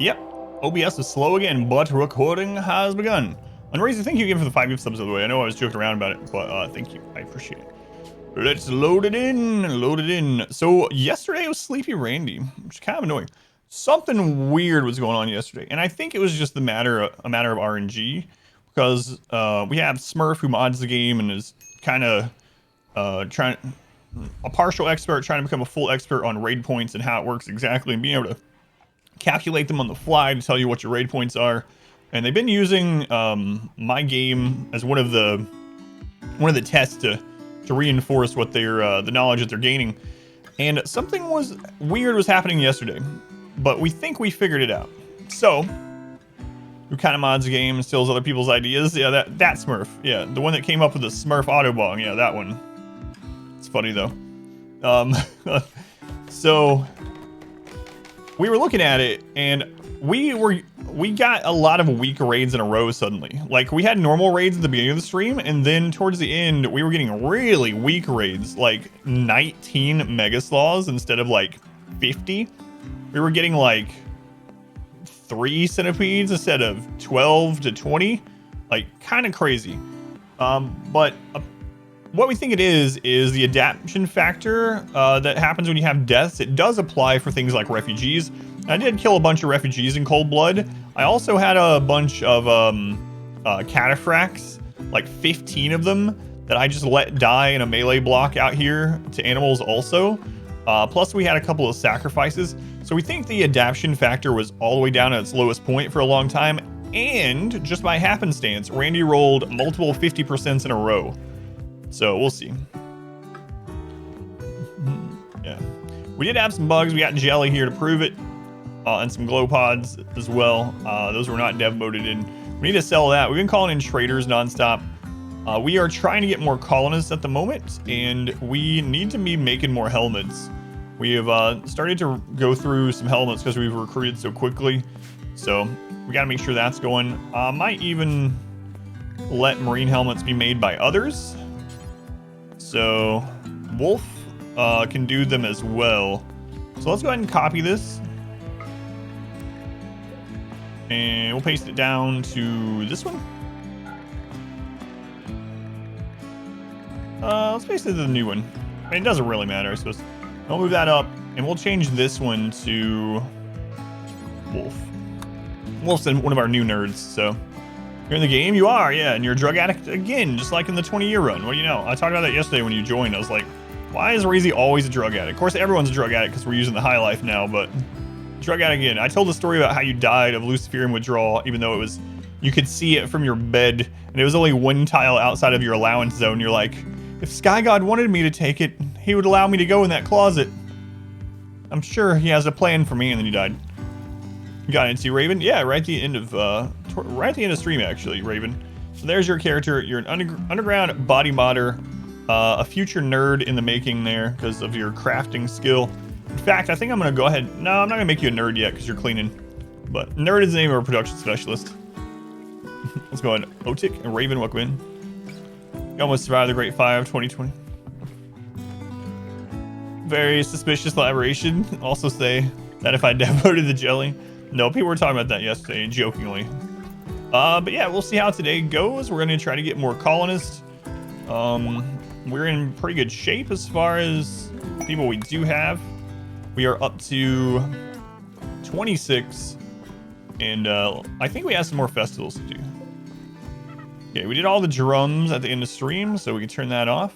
Yep, OBS is slow again, but recording has begun. And Razor, thank you again for the 5 gift subs, by the way. I know I was joking around about it, but thank you. I appreciate it. Let's load it in. Load it in. So yesterday was Sleepy Randy, which is kind of annoying. Something weird was going on yesterday, and I think it was just a matter of RNG, because we have Smurf who mods the game and is kind of trying a partial expert, trying to become a full expert on raid points and how it works exactly, and being able to calculate them on the fly to tell you what your raid points are. And they've been using my game as one of the tests to reinforce what they're the knowledge that they're gaining. And something was weird was happening yesterday, but we think we figured it out. So who kind of mods the game and steals other people's ideas? Yeah, that Smurf. Yeah, the one that came up with the Smurf Autobong. Yeah, that one. It's funny though. So we were looking at it, and we got a lot of weak raids in a row suddenly. Like, we had normal raids at the beginning of the stream, and then towards the end, we were getting really weak raids, like 19 Mega Sloths instead of like 50. We were getting like 3 centipedes instead of 12 to 20. Like, kind of crazy. But what we think it is the adaptation factor that happens when you have deaths. It does apply for things like refugees. I did kill a bunch of refugees in cold blood. I also had a bunch of cataphracts, like 15 of them, that I just let die in a melee block out here to animals also. Plus we had a couple of sacrifices. So we think the adaptation factor was all the way down at its lowest point for a long time. And just by happenstance, Randy rolled multiple 50% in a row. So we'll see. Yeah, we did have some bugs. We got jelly here to prove it, and some glow pods as well. Those were not dev moded in. We need to sell that. We've been calling in traders nonstop. We are trying to get more colonists at the moment, and we need to be making more helmets. We have started to go through some helmets because we've recruited so quickly. So we got to make sure that's going. Might even let marine helmets be made by others. So Wolf can do them as well. So let's go ahead and copy this. And we'll paste it down to this one. Let's paste it to the new one. I mean, it doesn't really matter, I suppose. I'll move that up, and we'll change this one to Wolf. Wolf's one of our new nerds, so. You're in the game? You are, yeah, and you're a drug addict again, just like in the 20-year run. What do you know? I talked about that yesterday when you joined. I was like, why is Razy always a drug addict? Of course, everyone's a drug addict because we're using the high life now, but drug addict again. I told the story about how you died of Luciferian withdrawal, even though it was, you could see it from your bed, and it was only 1 tile outside of your allowance zone. You're like, if Sky God wanted me to take it, he would allow me to go in that closet. I'm sure he has a plan for me, and then you died. You got into Raven? Yeah, right at the end of stream, actually, Raven. So there's your character. You're an underground body modder, a future nerd in the making there because of your crafting skill. In fact, I think I'm gonna go ahead. No, I'm not gonna make you a nerd yet because you're cleaning. But nerd is the name of our production specialist. Let's go ahead. Otik and Raven, welcome in. You almost survived the Great Fire of 2020. Very suspicious collaboration. Also say that if I downloaded the jelly. No, people were talking about that yesterday, jokingly. But yeah, we'll see how today goes. We're gonna try to get more colonists. We're in pretty good shape as far as people we do have. We are up to 26, and I think we have some more festivals to do. Okay, we did all the drums at the end of stream, so we can turn that off.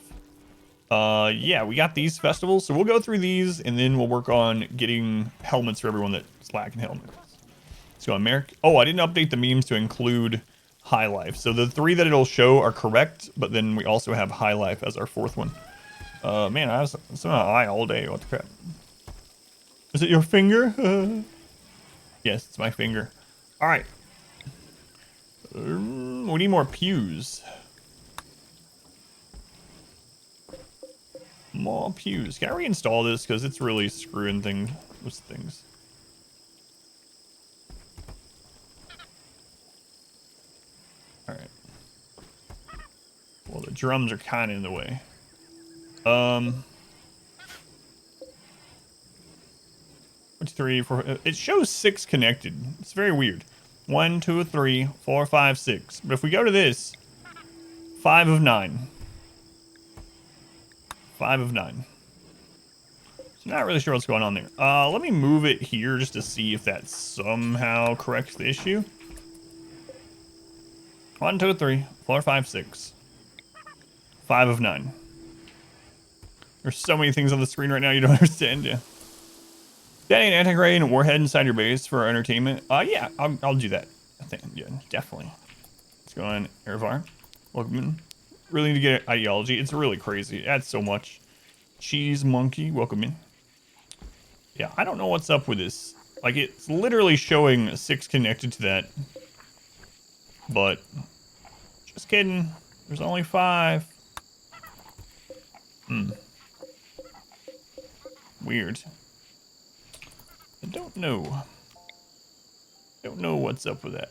Yeah, we got these festivals, so we'll go through these, and then we'll work on getting helmets for everyone that's lacking helmets. So America. Oh, I didn't update the memes to include High Life. So the 3 that it'll show are correct, but then we also have High Life as our 4th one. Man, I was on an eye all day. What the crap? Is it your finger? Yes, it's my finger. All right. We need more pews. More pews. Can I reinstall this? Because it's really screwing those things. Alright. Well, the drums are kind of in the way. What you 3, 4. It shows 6 connected. It's very weird. 1, 2, 3, 4, 5, 6. But if we go to this, 5 of 9. 5 of 9. So not really sure what's going on there. Let me move it here just to see if that somehow corrects the issue. 1, 2, 3, 4, 5, 6. 5 of 9. There's so many things on the screen right now you don't understand. Yeah. Getting an anti-grain warhead inside your base for entertainment. Yeah, I'll do that. I think, yeah, definitely. Let's go on, Erevar. Welcome in. Really need to get ideology. It's really crazy. It adds so much. Cheese monkey, welcome in. Yeah, I don't know what's up with this. Like, it's literally showing 6 connected to that. But, just kidding. There's only 5. Weird. I don't know. Don't know what's up with that.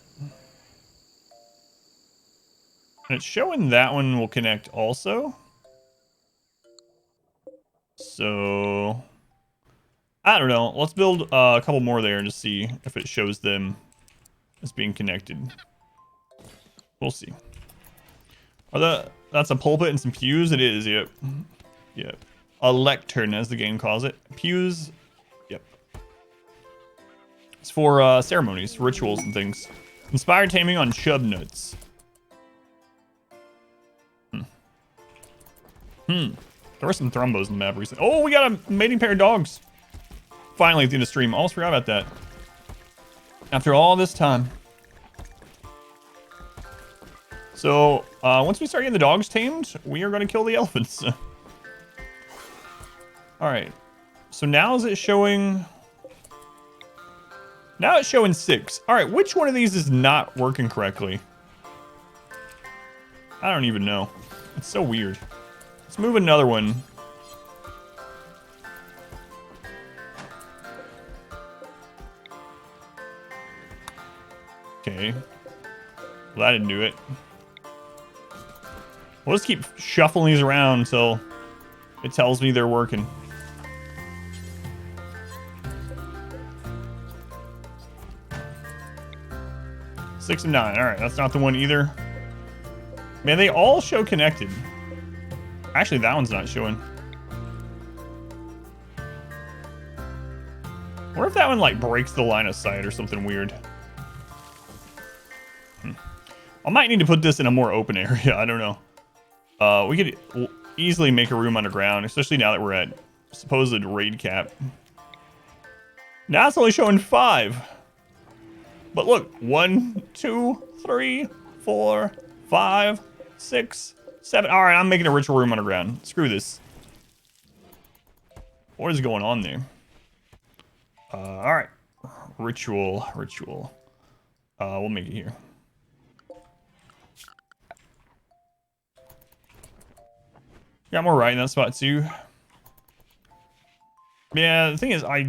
And it's showing that one will connect also. So, I don't know. Let's build a couple more there and just see if it shows them as being connected. We'll see. That's a pulpit and some pews? It is, yep. Yep. A lectern, as the game calls it. Pews, yep. It's for ceremonies, rituals, and things. Inspired taming on Chubnuts. There were some thrumbos in the map recently. Oh, we got a mating pair of dogs. Finally, at the end of the stream. Almost forgot about that. After all this time. So, once we start getting the dogs tamed, we are going to kill the elephants. Alright. So now is it showing... Now it's showing 6. Alright, which one of these is not working correctly? I don't even know. It's so weird. Let's move another one. Okay. Well, that didn't do it. We'll just keep shuffling these around until it tells me they're working. Six and 9. Alright, that's not the one either. Man, they all show connected. Actually, that one's not showing. What if that one, like, breaks the line of sight or something weird? I might need to put this in a more open area. I don't know. We could easily make a room underground, especially now that we're at supposed raid cap. Now it's only showing 5. But look, 1, 2, 3, 4, 5, 6, 7. All right, I'm making a ritual room underground. Screw this. What is going on there? All right, ritual. We'll make it here. Got more right in that spot too. Yeah, the thing is, I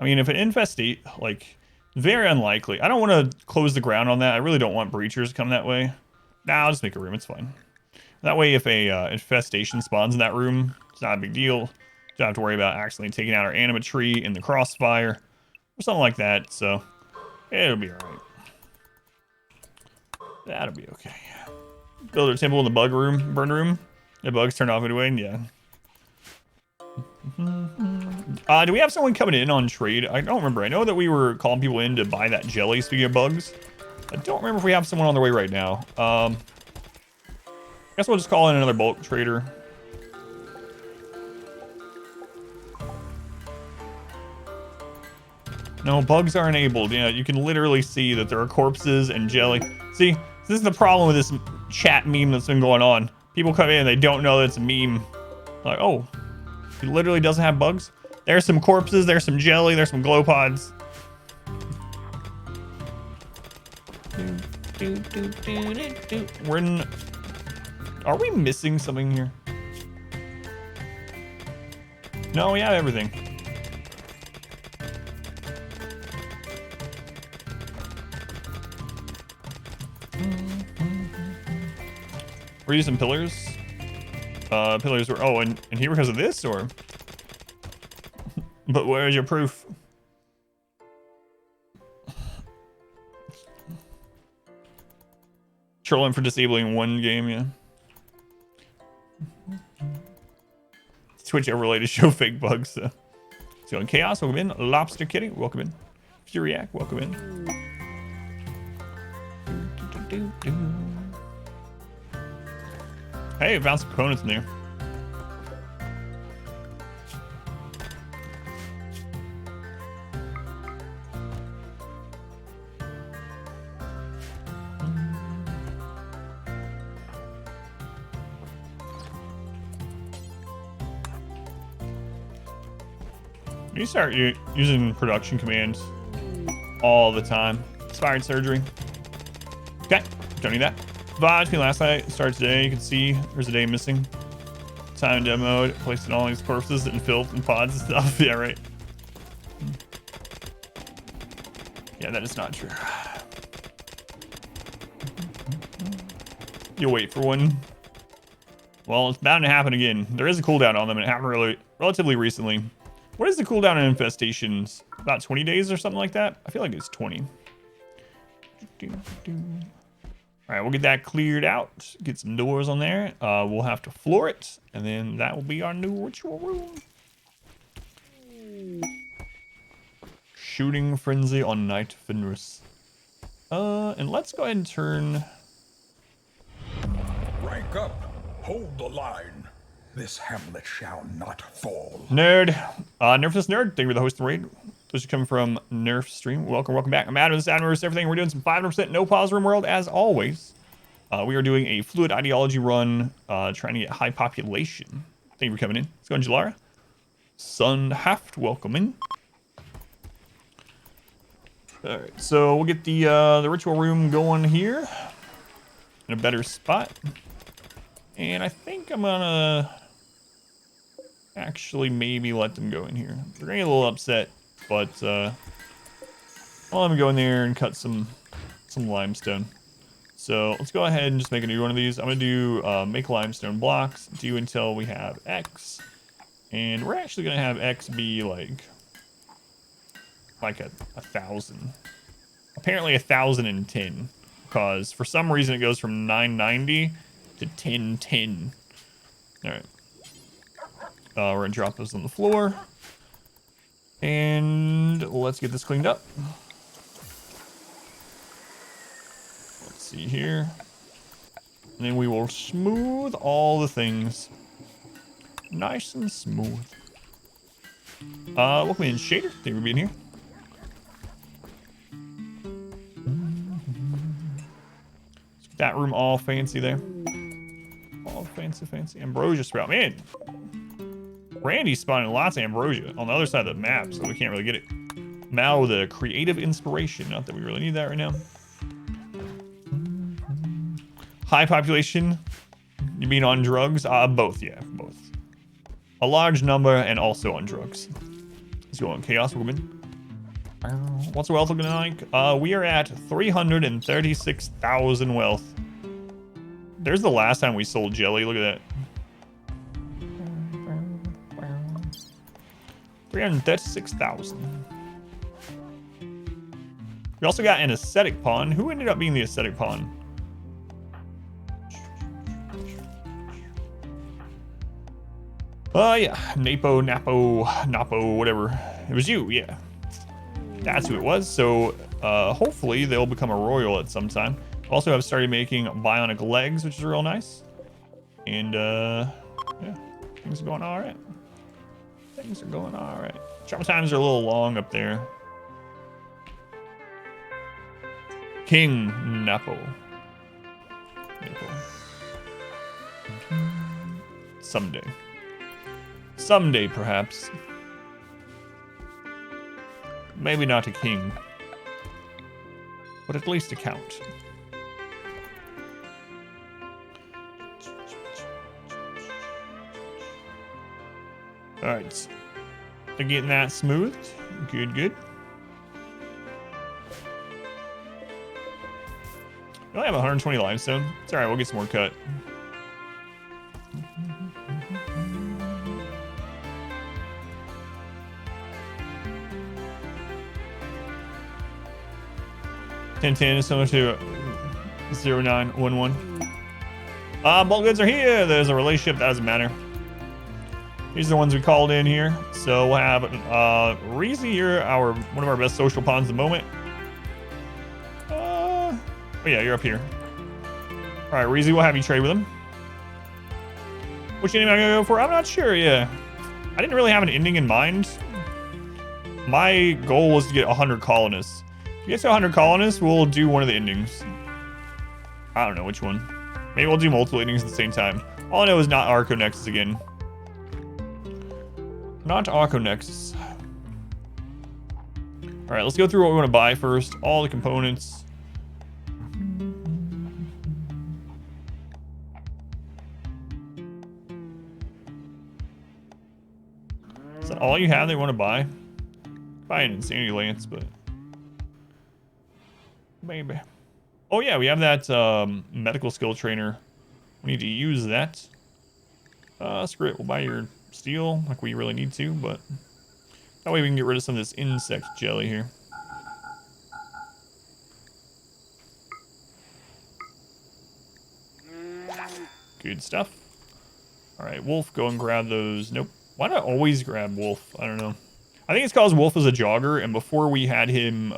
mean, if it infestate, like, very unlikely. I don't want to close the ground on that. I really don't want breachers to come that way. Nah, I'll just make a room. It's fine. That way, if a infestation spawns in that room, it's not a big deal. Don't have to worry about accidentally taking out our Anima tree in the crossfire or something like that. So it'll be all right. That'll be okay. Build a temple in the bug room, burn room. The bugs turn off anyway. Yeah. Do we have someone coming in on trade? I don't remember. I know that we were calling people in to buy that jelly, speaking of bugs. I don't remember if we have someone on their way right now. I guess we'll just call in another bulk trader. No, bugs are enabled. Yeah, you can literally see that there are corpses and jelly. See, this is the problem with this chat meme that's been going on. People come in and they don't know that it's a meme. Like, oh, he literally doesn't have bugs? There's some corpses, there's some jelly, there's some glow pods. We're in... Are we missing something here? No, we have everything. We're using pillars. Pillars were... Oh, and here because of this, or... But where's your proof? Trolling for disabling one game, yeah. Twitch overlay to show fake bugs, so. So in Chaos, welcome in. Lobster Kitty, welcome in. Furiac, welcome in. Hey, found some components in there. You start using production commands all the time. Expired surgery. Okay, don't need that. VOD between last night started today. You can see there's a day missing. Time demo, placing all these corpses and filth and pods and stuff. Yeah, right. Yeah, that is not true. You'll wait for one. Well, it's bound to happen again. There is a cooldown on them, and it happened relatively recently. What is the cooldown on infestations? About 20 days or something like that? I feel like it's 20. All right, we'll get that cleared out. Get some doors on there. We'll have to floor it, and then that will be our new ritual room. Shooting frenzy on Night Fenris. And let's go ahead and turn. Rank up. Hold the line. This hamlet shall not fall. Nerd. Nerfless Nerd, thank you for the host and raid. Those are coming from Nerf Stream. Welcome back. I'm Adam, this is Adam versus everything. We're doing some 500% no pause RimWorld as always. We are doing a fluid ideology run, trying to get high population. Thank you for coming in. Let's go on, Jalara. Sunhaft, welcome in. Alright, so we'll get the ritual room going here in a better spot. And I think I'm gonna actually maybe let them go in here. They're gonna get a little upset, but I'll let them go in there and cut some limestone. So let's go ahead and just make a new one of these. I'm gonna do make limestone blocks, do until we have X. And we're actually gonna have X be like a 1,000. Apparently 1,010, because for some reason it goes from 990 to 1010. All right. We're gonna drop those on the floor. And let's get this cleaned up. Let's see here. And then we will smooth all the things. Nice and smooth. Welcome in, Shader. Thank you for being here. Let's get that room all fancy there. All fancy. Ambrosia sprout. Man, Randy's spawning lots of ambrosia on the other side of the map, so we can't really get it. Now with a creative inspiration. Not that we really need that right now. High population. You mean on drugs? Both, yeah, both. A large number and also on drugs. Let's go on Chaos Woman. What's the wealth looking like? We are at 336,000 wealth. There's the last time we sold jelly. Look at that. 336,000. We also got an ascetic pawn. Who ended up being the ascetic pawn? Yeah. Napo, whatever. It was you, yeah. That's who it was. So, hopefully they'll become a royal at some time. Also have started making bionic legs, which is real nice. And, yeah. Things are going all right. Things are going all right. Travel times are a little long up there. King Napo. Someday. Someday, perhaps. Maybe not a king, but at least a count. All right, they're getting that smoothed. Good. We only have 120 limestone. It's all right. We'll get some more cut. 1010 is similar to 0911. Bulk goods are here. There's a relationship. That doesn't matter. These are the ones we called in here. So we'll have Reezy, you're one of our best social pawns at the moment. Oh yeah, you're up here. All right, Reezy, we'll have you trade with him. Which ending am I gonna go for? I'm not sure. Yeah, I didn't really have an ending in mind. My goal was to get 100 colonists. If we get to 100 colonists, we'll do one of the endings. I don't know which one. Maybe we'll do multiple endings at the same time. All I know is not Arco Nexus again. Not Arco Nexus. All right, let's go through what we want to buy first. All the components. Is that all you have that you want to buy? Buy an Insanity Lance, but maybe. Oh yeah, we have that medical skill trainer. We need to use that. Screw it, we'll buy your steel like we really need to, but that way we can get rid of some of this insect jelly here. Good stuff. All right, Wolf, go and grab those. Nope. Why do I always grab Wolf? I don't know. I think it's because Wolf is a jogger, and before we had him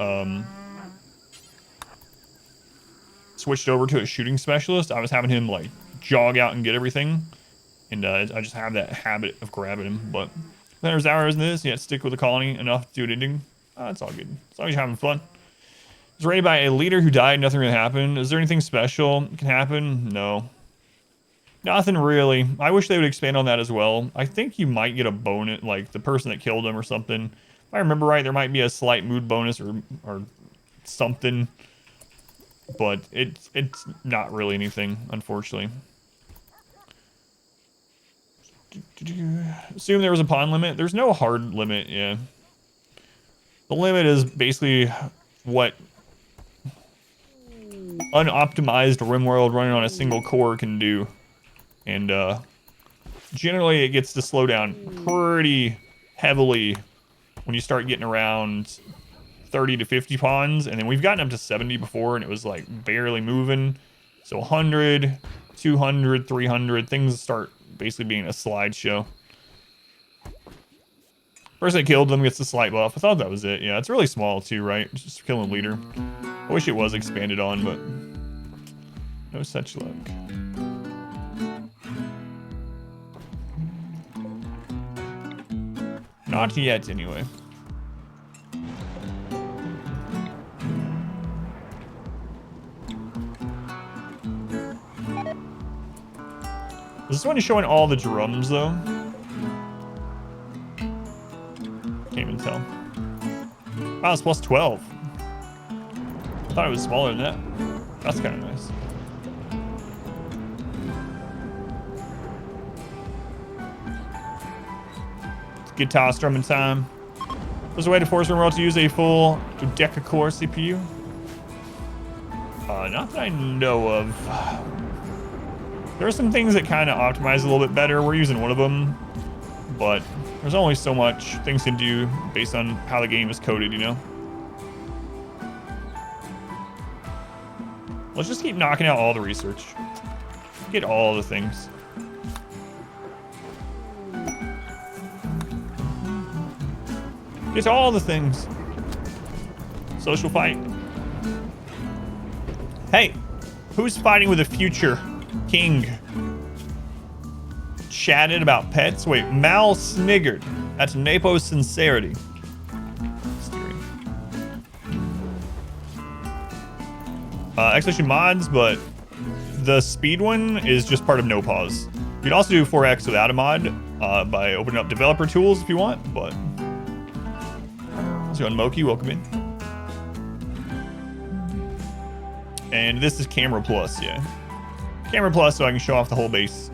switched over to a shooting specialist, I was having him like jog out and get everything, and I just have that habit of grabbing him. But there's hours in this. Yeah, stick with the colony enough to do an ending. It's all good as long as you're having fun. It's raided by a leader who died. Nothing really happened. Is there anything special that can happen? No. Nothing really. I wish they would expand on that as well. I think you might get a bonus, like the person that killed him or something. If I remember right, there might be a slight mood bonus or something. But it's not really anything, unfortunately. Assume there was a pawn limit. There's no hard limit, yeah. The limit is basically what unoptimized RimWorld running on a single core can do. And generally it gets to slow down pretty heavily when you start getting around 30 to 50 pawns, and then we've gotten up to 70 before and it was like barely moving. So 100, 200, 300, things start basically being a slideshow. Person that killed them gets the slight buff. I thought that was it. Yeah, it's really small too, right? Just killing leader. I wish it was expanded on, but no such luck. Not yet, anyway. Is this one showing all the drums, though? Can't even tell. Wow, it's plus 12. I thought it was smaller than that. That's kind of nice. Guitar strumming time. There's a way to force RimWorld to use a full deca-core CPU. Not that I know of. There are some things that kind of optimize a little bit better. We're using one of them, but there's only so much things can do based on how the game is coded, you know? Let's just keep knocking out all the research. Get all the things. Get all the things. Social fight. Hey, who's fighting with a future king? Chatted about pets? Wait, Mal sniggered. That's Napo's sincerity. Exhibition mods, but the speed one is just part of no pause. You can also do 4x without a mod by opening up developer tools if you want, but so on Moki, welcome in. And this is Camera Plus, yeah. Camera Plus so I can show off the whole base.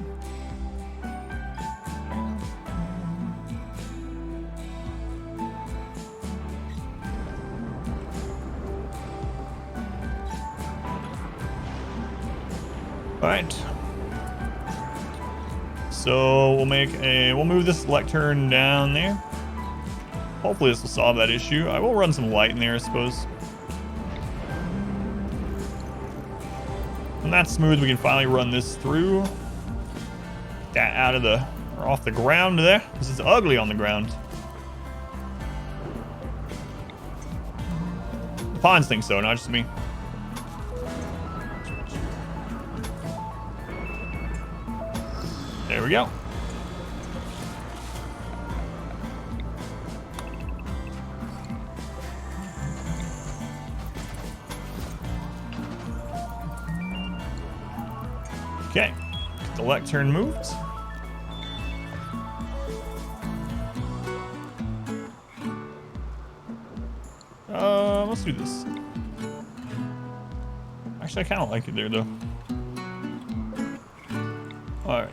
Alright. So we'll move this lectern down there. Hopefully this will solve that issue. I will run some light in there, I suppose. When that's smooth, we can finally run this through. That out of the, or off the ground there. This is ugly on the ground. The pawns think so, not just me. There we go. Okay, the lectern moved. Let's do this. Actually, I kind of like it there, though. All right.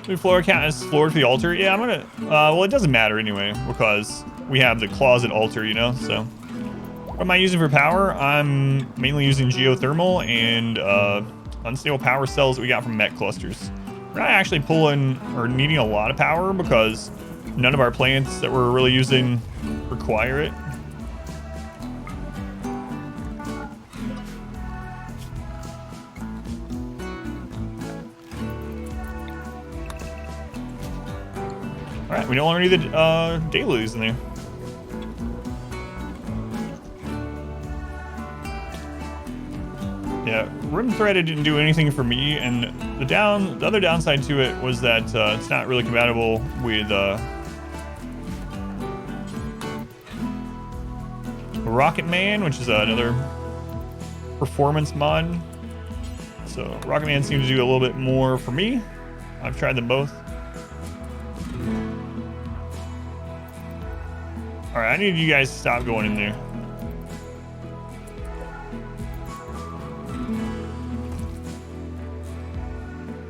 Do floor count as floor to the altar? Yeah, I'm gonna. Well, it doesn't matter anyway because we have the closet altar, you know. So, what am I using for power? I'm mainly using geothermal and unstable power cells that we got from Mech Clusters. We're not actually pulling or needing a lot of power because none of our plants that we're really using require it. All right, we no longer need the dailies in there. Yeah, Rim Threaded didn't do anything for me, and the other downside to it was that it's not really compatible with Rocketman, which is another performance mod. So Rocketman seems to do a little bit more for me. I've tried them both. All right, I need you guys to stop going in there.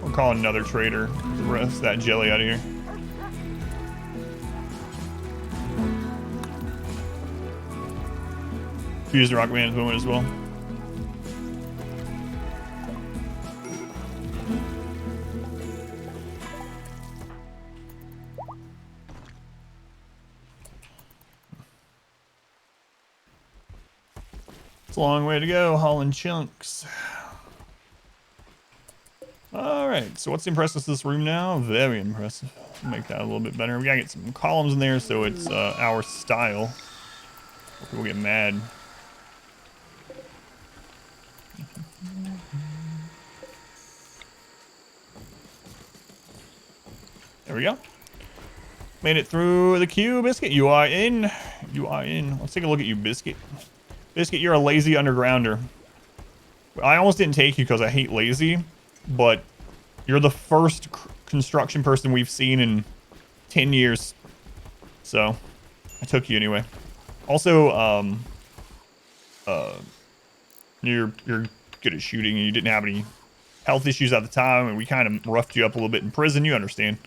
We'll call another trader. The rest of that jelly out of here. Use the Rocketman's moment as well. It's a long way to go, hauling chunks. All right, so what's the impressiveness of this room now? Very impressive. Make that a little bit better. We gotta get some columns in there so it's our style. People get mad. There we go. Made it through the queue, Biscuit. You are in. You are in. Let's take a look at you, Biscuit. Biscuit, you're a lazy undergrounder. I almost didn't take you because I hate lazy, but you're the first construction person we've seen in 10 years. So I took you anyway. Also, you're good at shooting and you didn't have any health issues at the time, and we kind of roughed you up a little bit in prison. You understand.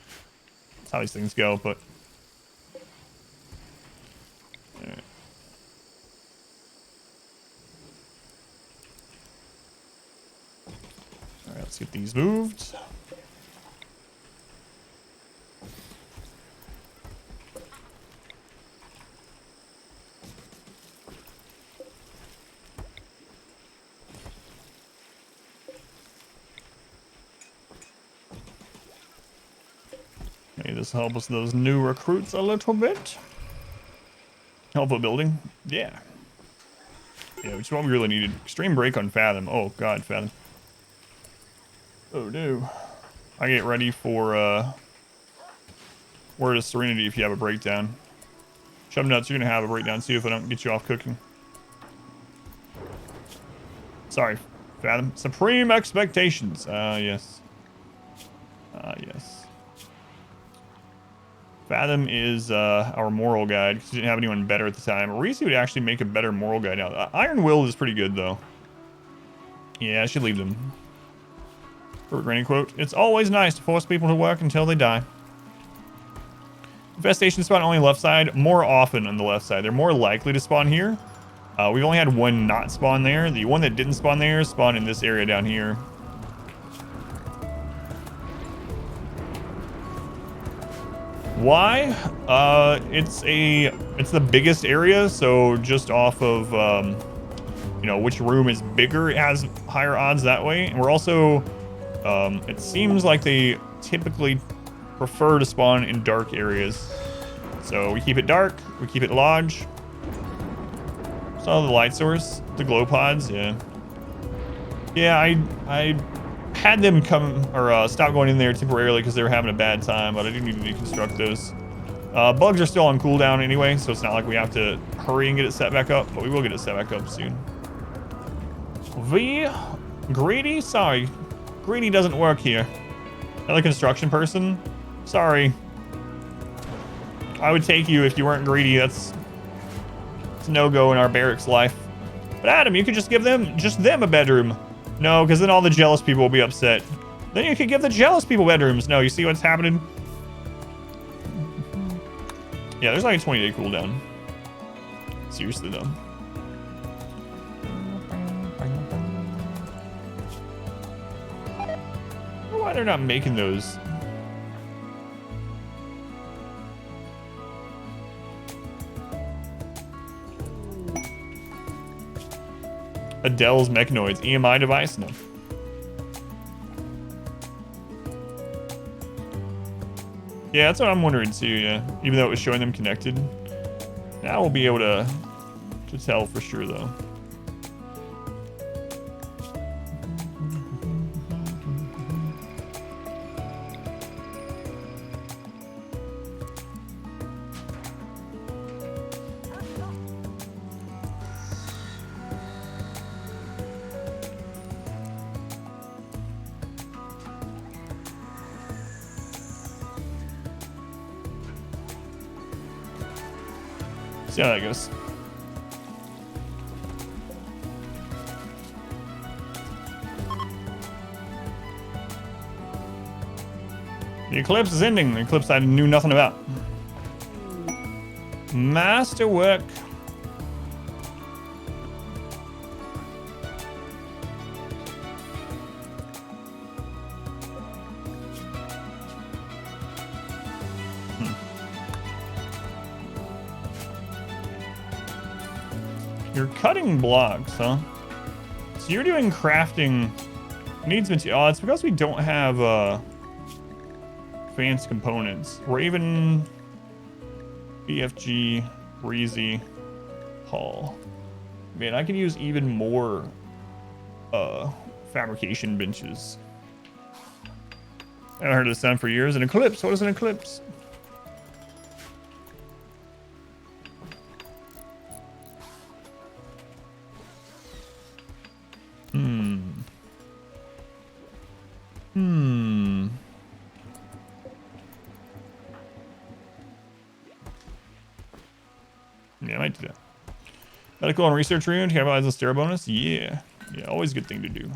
That's how these things go, but all right. All right, let's get these moved. May this help us those new recruits a little bit. Help with building. Yeah. Yeah, which is what we really needed. Extreme break on Fathom. Oh, God, Fathom. Oh, no. I get ready for, Word of Serenity if you have a breakdown. Chubnuts, you're going to have a breakdown, too, if I don't get you off cooking. Sorry, Fathom. Supreme Expectations. Yes. Yes. Fathom is our moral guide, because we didn't have anyone better at the time. Reese would actually make a better moral guide now. Iron Will is pretty good, though. Yeah, I should leave them. Perfect granny quote. It's always nice to force people to work until they die. Infestation spawn only left side, more often on the left side. They're more likely to spawn here. We've only had one not spawn there. The one that didn't spawn there spawned in this area down here. Why? It's the biggest area, so just off of you know, which room is bigger, it has higher odds that way. And we're also it seems like they typically prefer to spawn in dark areas. So we keep it dark, we keep it large. So the light source, the glow pods, yeah. Yeah, I had them come or stop going in there temporarily because they were having a bad time, but I do need to deconstruct those. Bugs are still on cooldown anyway, so it's not like we have to hurry and get it set back up, but we will get it set back up soon. Greedy? Sorry. Greedy doesn't work here. Another construction person? Sorry. I would take you if you weren't greedy. It's no-go in our barracks life. But Adam, you could just give them a bedroom. No, because then all the jealous people will be upset. Then you could give the jealous people bedrooms. No, you see what's happening? Yeah, there's like a 20-day cooldown. Seriously, though. I don't know why they're not making those. Adele's Mechanoids. EMI device? No. Yeah, that's what I'm wondering too, yeah. Even though it was showing them connected. Now we'll be able to tell for sure though. See how that goes. The eclipse is ending. The eclipse I knew nothing about. Masterwork. You're cutting blocks, huh? So you're doing crafting. Needs material. Oh, it's because we don't have advanced components. Raven, BFG, Breezy, Hall. Man, I could use even more fabrication benches. I haven't heard this sound for years. An eclipse. What is an eclipse? Yeah, I might do that. Medical and research room, capitalize on stero bonus. Yeah. Yeah, always a good thing to do.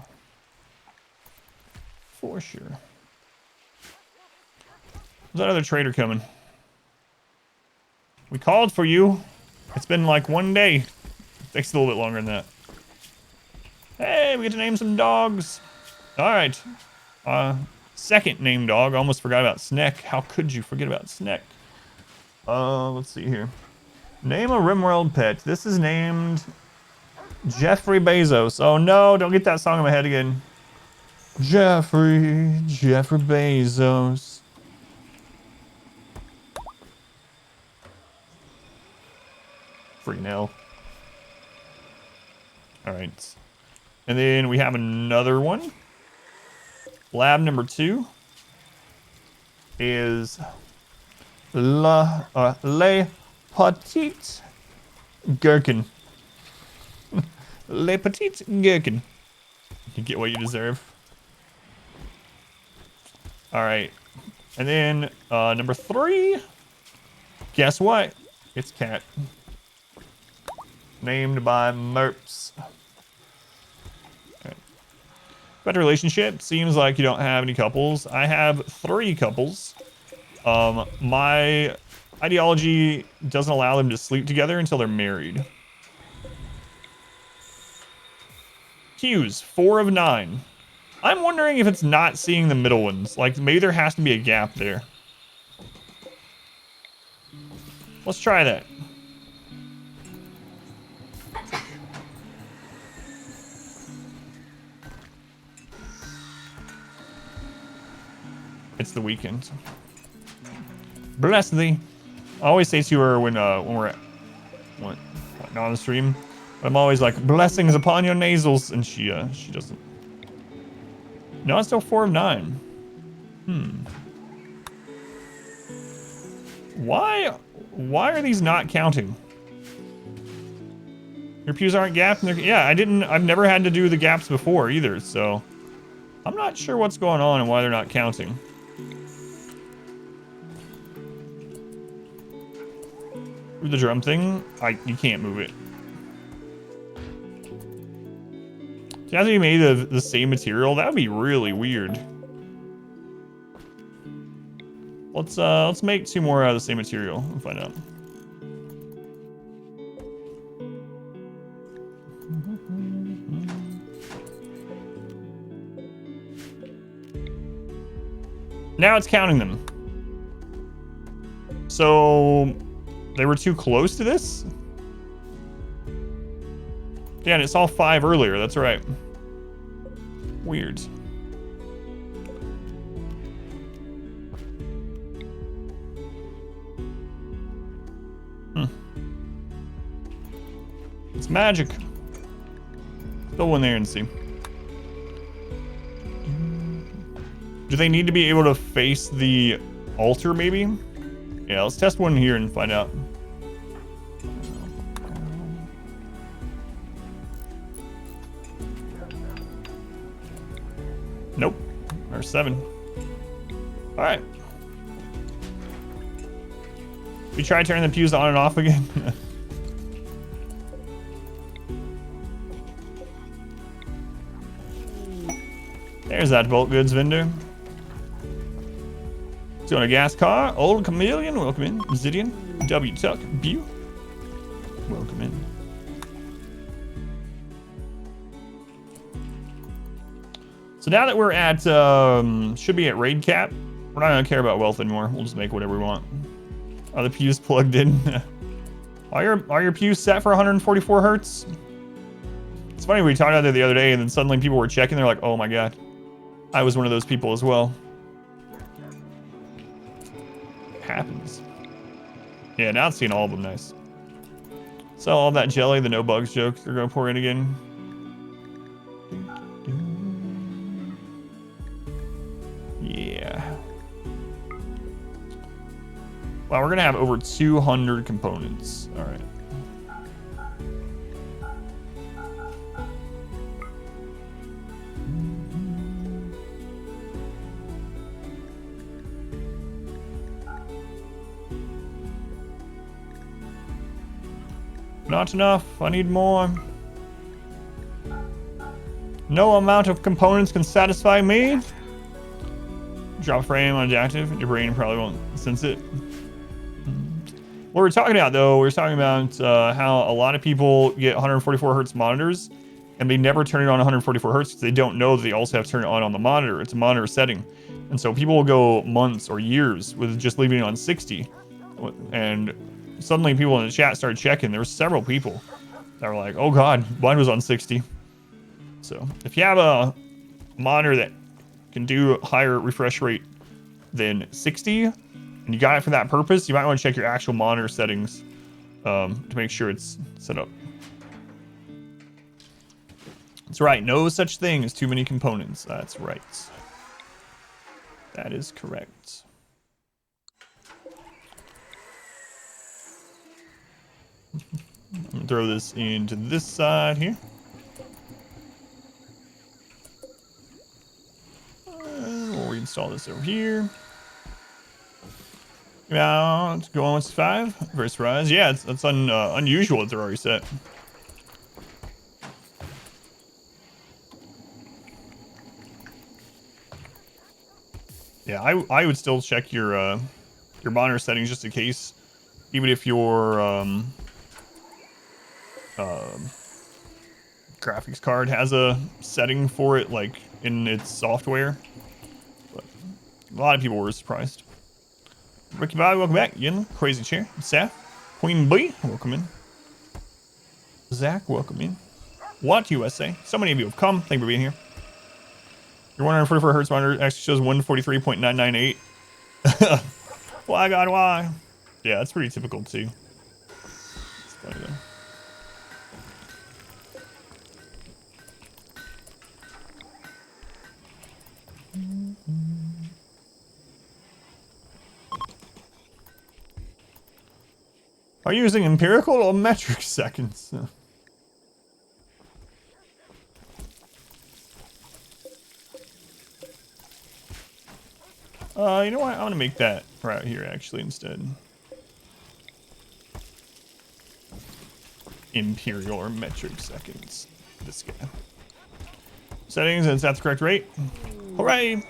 For sure. There's that other trader coming. We called for you. It's been like 1 day. It takes a little bit longer than that. Hey, we get to name some dogs. All right. Second name dog. Almost forgot about Sneck. How could you forget about Sneck? Let's see here. Name a RimWorld pet. This is named Jeffrey Bezos. Oh no, don't get that song in my head again. Jeffrey Bezos. Freaking hell. All right. And then we have another one. Lab number 2 is Le Petite Gherkin. Le Petite Gherkin. You get what you deserve. All right. And then number 3. Guess what? It's Cat. Named by Merps. Better relationship. Seems like you don't have any couples. I have 3 couples. My ideology doesn't allow them to sleep together until they're married. Hughes, 4 of 9. I'm wondering if it's not seeing the middle ones. Like, maybe there has to be a gap there. Let's try that. It's the weekend. Bless thee. I always say to her when we're on the stream, I'm always like, blessings upon your nasals, and she doesn't. No, it's still 4 of 9. Why are these not counting? Your pews aren't gapped? Yeah, I've never had to do the gaps before either, so I'm not sure what's going on and why they're not counting. The drum thing, you can't move it. It has to be made of the same material. That would be really weird. Let's make 2 more out of the same material and find out. Now it's counting them. So they were too close to this? Yeah, and it saw 5 earlier. That's right. Weird. It's magic. Go in there and see. Do they need to be able to face the altar, maybe? Yeah, let's test one here and find out. Nope. Or 7. All right. We try turning the pews on and off again. There's that bulk goods vendor. Doing a gas car. Old Chameleon, welcome in. Zidian, W Tuck, Bew, welcome in. So now that we're at, should be at raid cap, we're not gonna care about wealth anymore. We'll just make whatever we want. Are the pews plugged in? Are your pews set for 144 hertz? It's funny, we talked about it the other day and then suddenly people were checking. They're like, oh my God, I was one of those people as well. Happens. Yeah, now it's seeing all of them. Nice. So all that jelly, the no bugs jokes, they're gonna pour in again. Yeah. Wow, we're gonna have over 200 components. All right. Not enough. I need more. No amount of components can satisfy me. Drop frame unactive. Your brain probably won't sense it. What we're talking about, though, we're talking about how a lot of people get 144 hertz monitors and they never turn it on 144 hertz because they don't know that they also have to turn it on the monitor. It's a monitor setting. And so people will go months or years with just leaving it on 60. And suddenly people in the chat started checking. There were several people that were like, oh God, mine was on 60. So if you have a monitor that can do higher refresh rate than 60 and you got it for that purpose, you might want to check your actual monitor settings to make sure it's set up. That's right. No such thing as too many components. That's right. That is correct. I'm gonna throw this into this side here. We'll reinstall this over here. Now, let's go on with 5 versus Rise. Yeah, it's unusual that they're already set. Yeah, I would still check your monitor settings just in case, even if your graphics card has a setting for it, like in its software. But a lot of people were surprised. Ricky Bobby, welcome back. Yin, Crazy Chair, Seth, Queen Bee, welcome in. Zach, welcome in. What, USA? So many of you have come. Thank you for being here. Your 144 hertz monitor actually shows 143.998. Why, God, why? Yeah, that's pretty typical, too. It's funny, though. Are you using empirical or metric seconds? You know what? I'm gonna make that right here actually instead. Imperial or metric seconds. This guy. Settings, and it's at the correct rate. Hooray!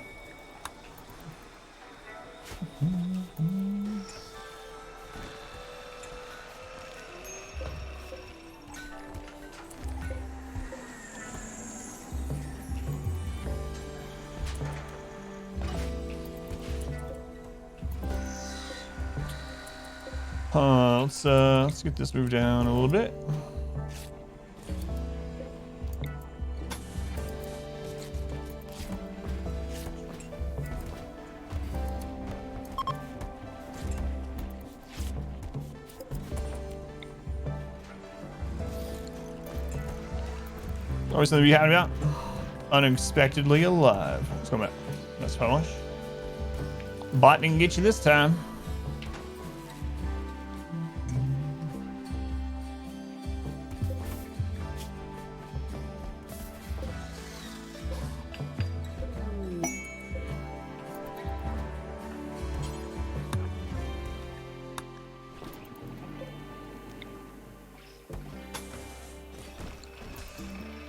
Let's get this moved down a little bit. Always something to be happy about. Unexpectedly alive. Let's go back. That's how much. Bot didn't get you this time.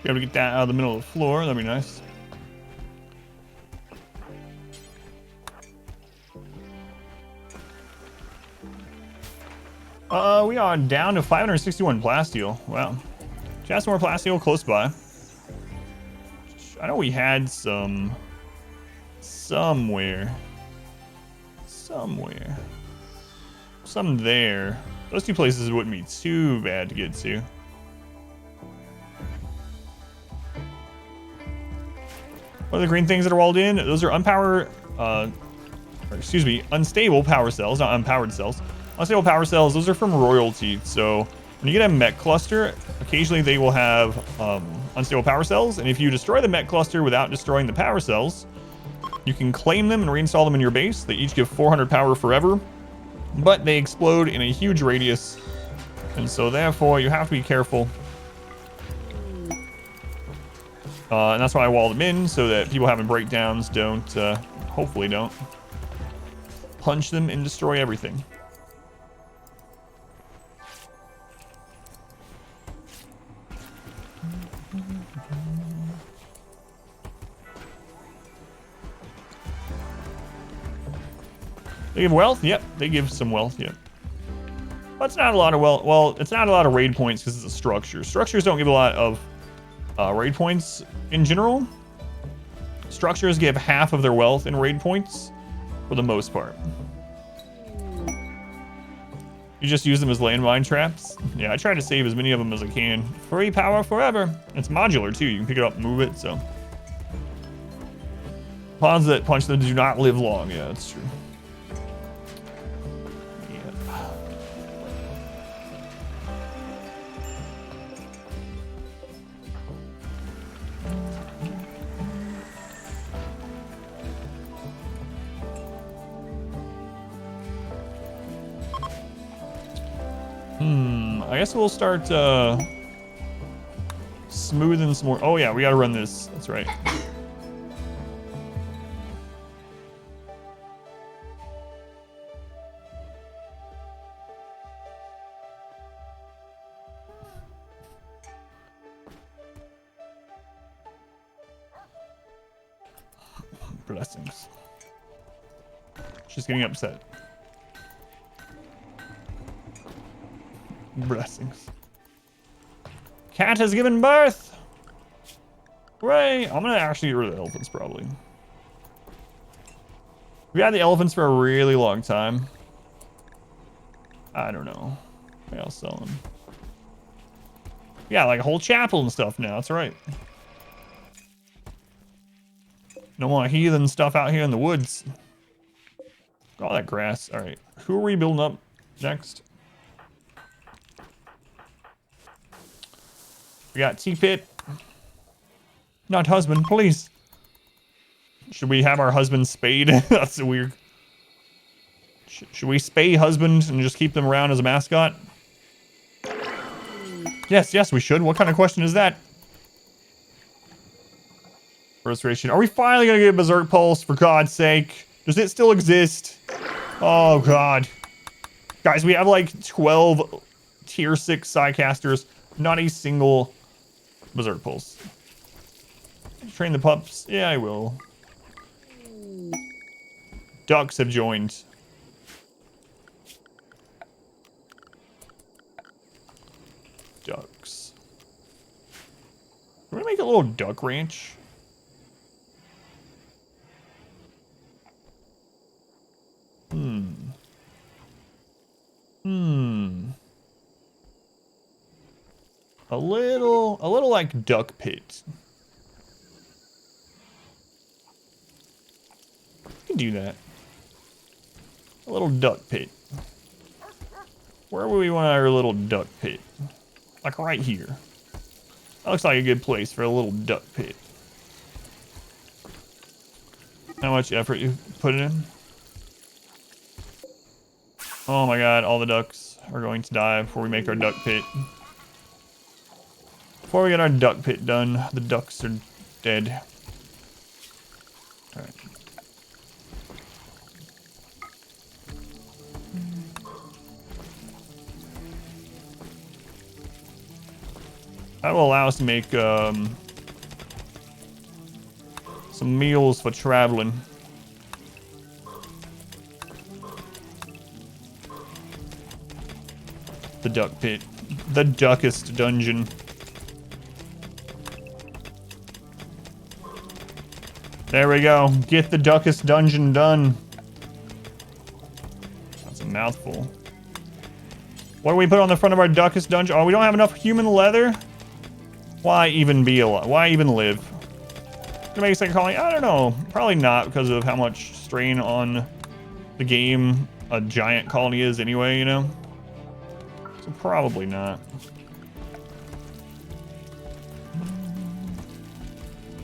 Be able to get that out of the middle of the floor. That'd be nice. We are down to 561 Plasteel. Wow. Just more Plasteel close by. I know we had some somewhere. Some there. Those two places wouldn't be too bad to get to. What are the green things that are walled in? Those are unstable power cells, not unpowered cells. Unstable power cells, those are from royalty. So when you get a Mech Cluster, occasionally they will have unstable power cells. And if you destroy the Mech Cluster without destroying the power cells, you can claim them and reinstall them in your base. They each give 400 power forever, but they explode in a huge radius. And so therefore you have to be careful. And that's why I wall them in, so that people having breakdowns don't, hopefully don't, punch them and destroy everything. They give wealth? Yep, they give some wealth, yep. But it's not a lot of wealth. Well, it's not a lot of raid points because it's a structure. Structures don't give a lot of raid points in general. Structures give half of their wealth in raid points for the most part. You just use them as landmine traps. Yeah, I try to save as many of them as I can. Free power forever. It's modular too. You can pick it up and move it, so. Pawns that punch them do not live long. Yeah, that's true. I guess we'll start smoothing some more. Oh yeah, we gotta run this. That's right. Blessings. She's getting upset. Blessings. Cat has given birth. Hooray! I'm gonna actually get rid of the elephants probably. We had the elephants for a really long time. I don't know. What else selling? Yeah, like a whole chapel and stuff now. That's right. No more heathen stuff out here in the woods. All that grass. All right. Who are we building up next? We got T-Pit. Not husband, please. Should we have our husband spayed? That's weird. Should we spay husbands and just keep them around as a mascot? Yes, yes, we should. What kind of question is that? Frustration. Are we finally gonna get Berserk Pulse, for God's sake? Does it still exist? Oh, God. Guys, we have like 12 tier 6 Psycasters. Not a single Berserk Pulse. Train the pups? Yeah, I will. Ducks have joined. Ducks. We're gonna make a little duck ranch. A little like duck pit. We can do that. A little duck pit. Where would we want our little duck pit? Like right here. That looks like a good place for a little duck pit. How much effort you put in? Oh my God, all the ducks are going to die before we make our duck pit. Before we get our duck pit done, the ducks are dead. All right. That will allow us to make some meals for traveling. The duck pit. The Duckest Dungeon. There we go. Get the Duckest Dungeon done. That's a mouthful. What do we put on the front of our Duckest Dungeon? Oh, we don't have enough human leather? Why even be alive? Why even live? Gonna make a second colony? I don't know. Probably not because of how much strain on the game a giant colony is anyway, you know? So probably not.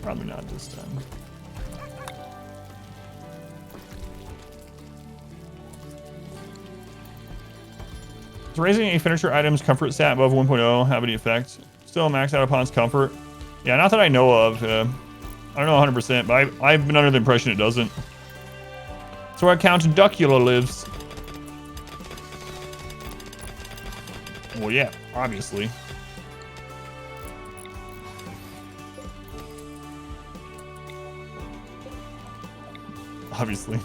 Probably not this time. Does raising a finisher item's comfort stat above 1.0 have any effect? Still max out upon its comfort? Yeah, not that I know of. I don't know 100%, but I've been under the impression it doesn't. That's where Count Duckula lives. Well, yeah, obviously. Obviously.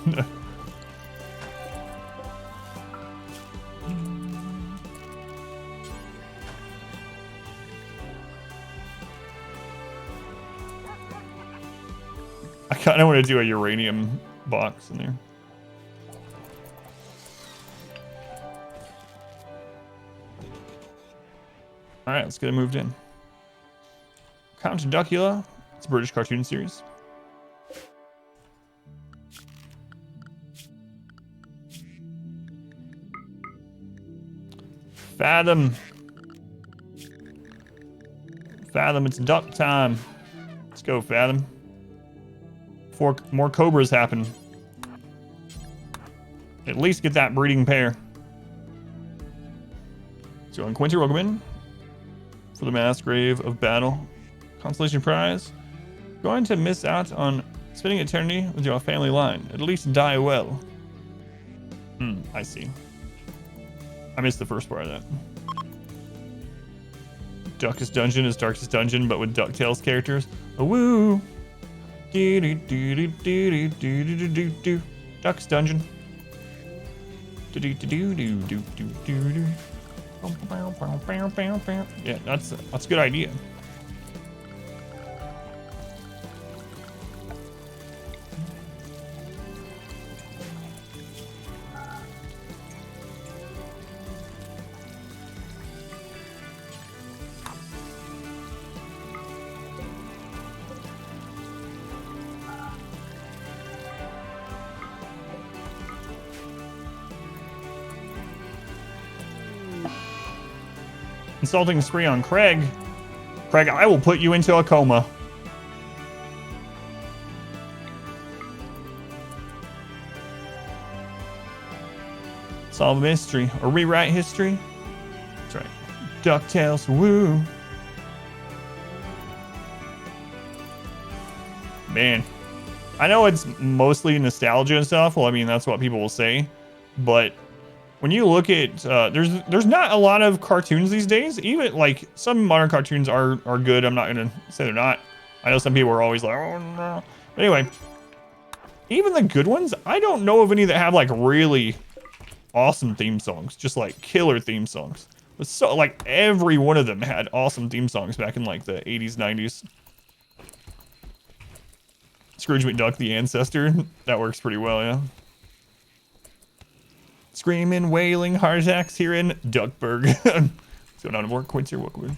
I kind of want to do a uranium box in there. All right, let's get it moved in. Count Duckula. It's a British cartoon series. Fathom. Fathom, it's duck time. Let's go, Fathom. Before more cobras happen. At least get that breeding pair. So on Quinty Rocketman for the mass grave of battle. Consolation prize. Going to miss out on spending eternity with your family line. At least die well. I see. I missed the first part of that. Duckest Dungeon is Darkest Dungeon, but with DuckTales characters. Oh, woo! Duckest Dungeon. Yeah, that's a good idea. Insulting spree on Craig. Craig, I will put you into a coma. Solve a mystery or rewrite history. That's right. DuckTales, woo. Man, I know it's mostly nostalgia and stuff. Well, I mean, that's what people will say. But when you look at, there's not a lot of cartoons these days. Even like some modern cartoons are good. I'm not gonna say they're not. I know some people are always like, oh no. But anyway, even the good ones, I don't know of any that have like really awesome theme songs, just like killer theme songs. But so like every one of them had awesome theme songs back in like the 80s, 90s. Scrooge McDuck, the ancestor. That works pretty well, yeah. Screaming, wailing, heart attacks here in Duckburg. What's going on? More Quince here. Welcome in.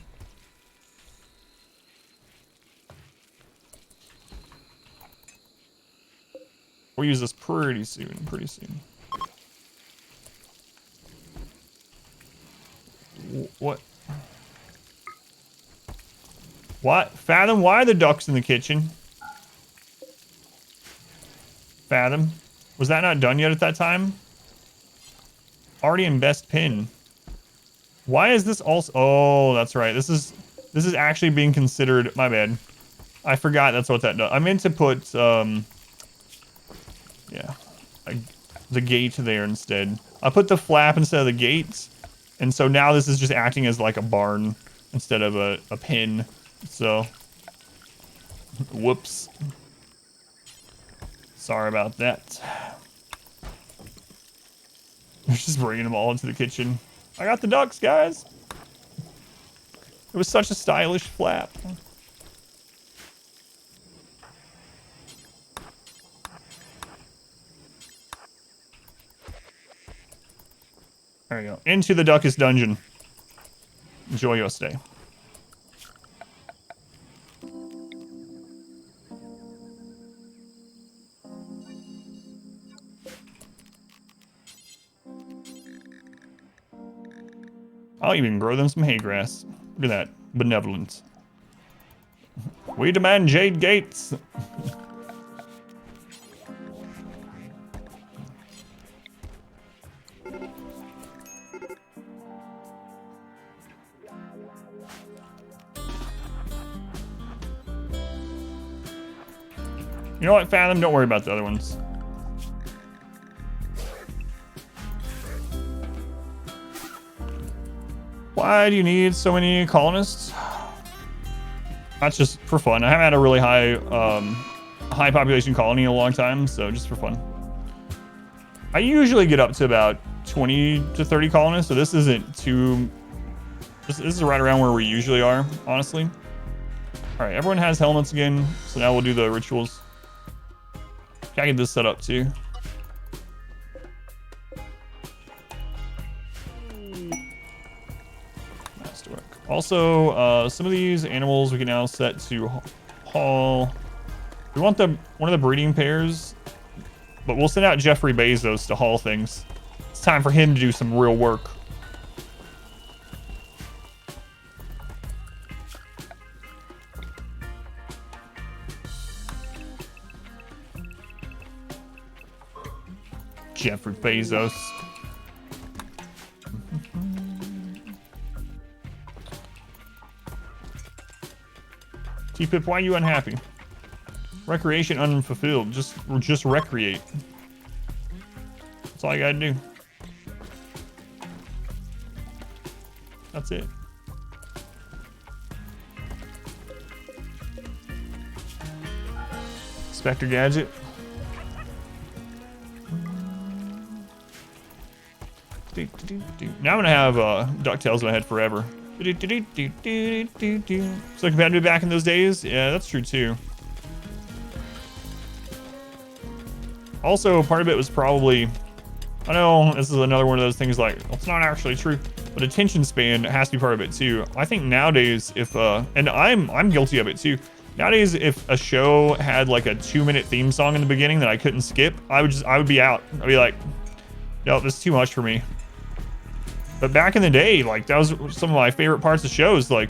We'll use this pretty soon. Pretty soon. What? What? Fathom, why are the ducks in the kitchen? Fathom. Was that not done yet at that time? Already in best pin. Why is this also... Oh, that's right. This is actually being considered... My bad. I forgot that's what that does. I meant to put, yeah. The gate there instead. I put the flap instead of the gates. And so now this is just acting as like a barn instead of a pin. So... Whoops. Sorry about that. They're just bringing them all into the kitchen. I got the ducks, guys. It was such a stylish flap. There we go. Into the Duckest Dungeon. Enjoy your stay. I'll even grow them some hay grass. Look at that benevolence. We demand jade gates. You know what, Fathom? Don't worry about the other ones. Why do you need so many colonists? That's just for fun. I haven't had a really high population colony in a long time, so just for fun. I usually get up to about 20 to 30 colonists, so this isn't too... This is right around where we usually are, honestly. All right, everyone has helmets again, so now we'll do the rituals. Can I get this set up too? Also, some of these animals we can now set to haul. We want one of the breeding pairs, but we'll send out Jeffrey Bezos to haul things. It's time for him to do some real work. Jeffrey Bezos. T-Pip, why are you unhappy? Recreation unfulfilled. Just recreate. That's all I gotta do. That's it. Spectre Gadget. Now I'm gonna have DuckTales in my head forever. So competitive back in those days? Yeah, that's true too. Also, part of it was probably, I know this is another one of those things like, well, it's not actually true, but attention span has to be part of it too. I think nowadays if, and I'm guilty of it too. Nowadays, if a show had like a 2-minute theme song in the beginning that I couldn't skip, I would be out. I'd be like, no, this is too much for me. But back in the day, like, that was some of my favorite parts of shows. Like,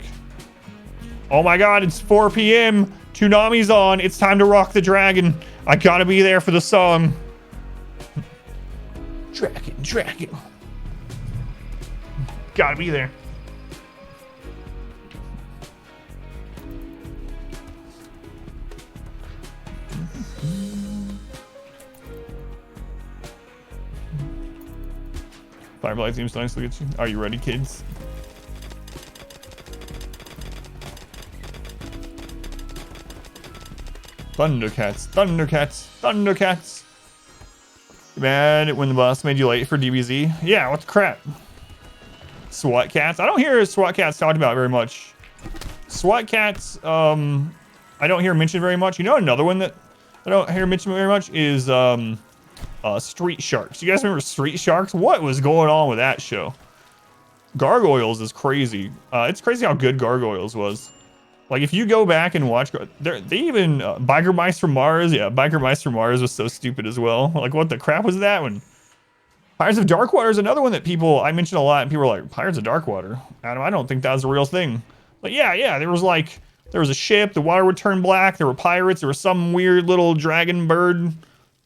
oh my God, it's 4 p.m. Toonami's on. It's time to rock the dragon. I gotta be there for the song. Dragon, dragon. Gotta be there. Firefly seems nice. Look at you. Are you ready, kids? Thundercats, Thundercats, Thundercats. Mad when the boss made you late for DBZ? Yeah, what the crap? SWAT cats? I don't hear SWAT cats talked about very much. SWAT cats, I don't hear mentioned very much. You know, another one that I don't hear mentioned very much is Street Sharks. You guys remember Street Sharks? What was going on with that show? Gargoyles is crazy. It's crazy how good Gargoyles was. Like, if you go back and watch, they even, Biker Mice from Mars, yeah, Biker Mice from Mars was so stupid as well. Like, what the crap was that one? Pirates of Darkwater is another one that I mention a lot, and people are like, Pirates of Darkwater? Adam, I don't think that was a real thing. But yeah, there was a ship, the water would turn black, there were pirates, there was some weird little dragon bird,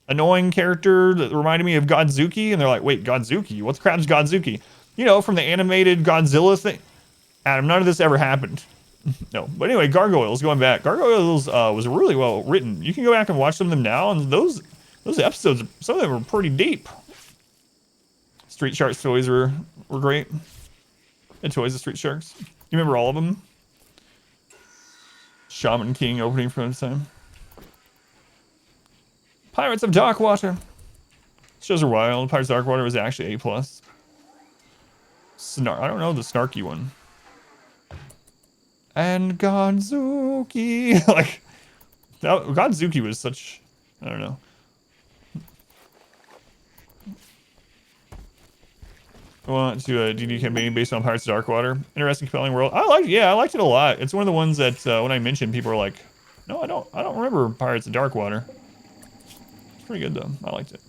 annoying character that reminded me of Godzuki, and they're like, wait, Godzuki? What the crap's Godzuki? You know, from the animated Godzilla thing. Adam, none of this ever happened. No, but anyway, Gargoyles, going back. Gargoyles was really well written. You can go back and watch some of them now, and those episodes, some of them were pretty deep. Street Sharks toys were great. And toys of Street Sharks. You remember all of them? Shaman King opening from this time. Pirates of Darkwater. Shows are wild. Pirates of Darkwater was actually A+. I don't know the snarky one. And Godzuki. Like, Godzuki was such, I don't know. I want to a DD campaign based on Pirates of Darkwater. Interesting, compelling world. I liked it a lot. It's one of the ones that when I mentioned, people are like, no, I don't remember Pirates of Darkwater. It's pretty good though. I liked it.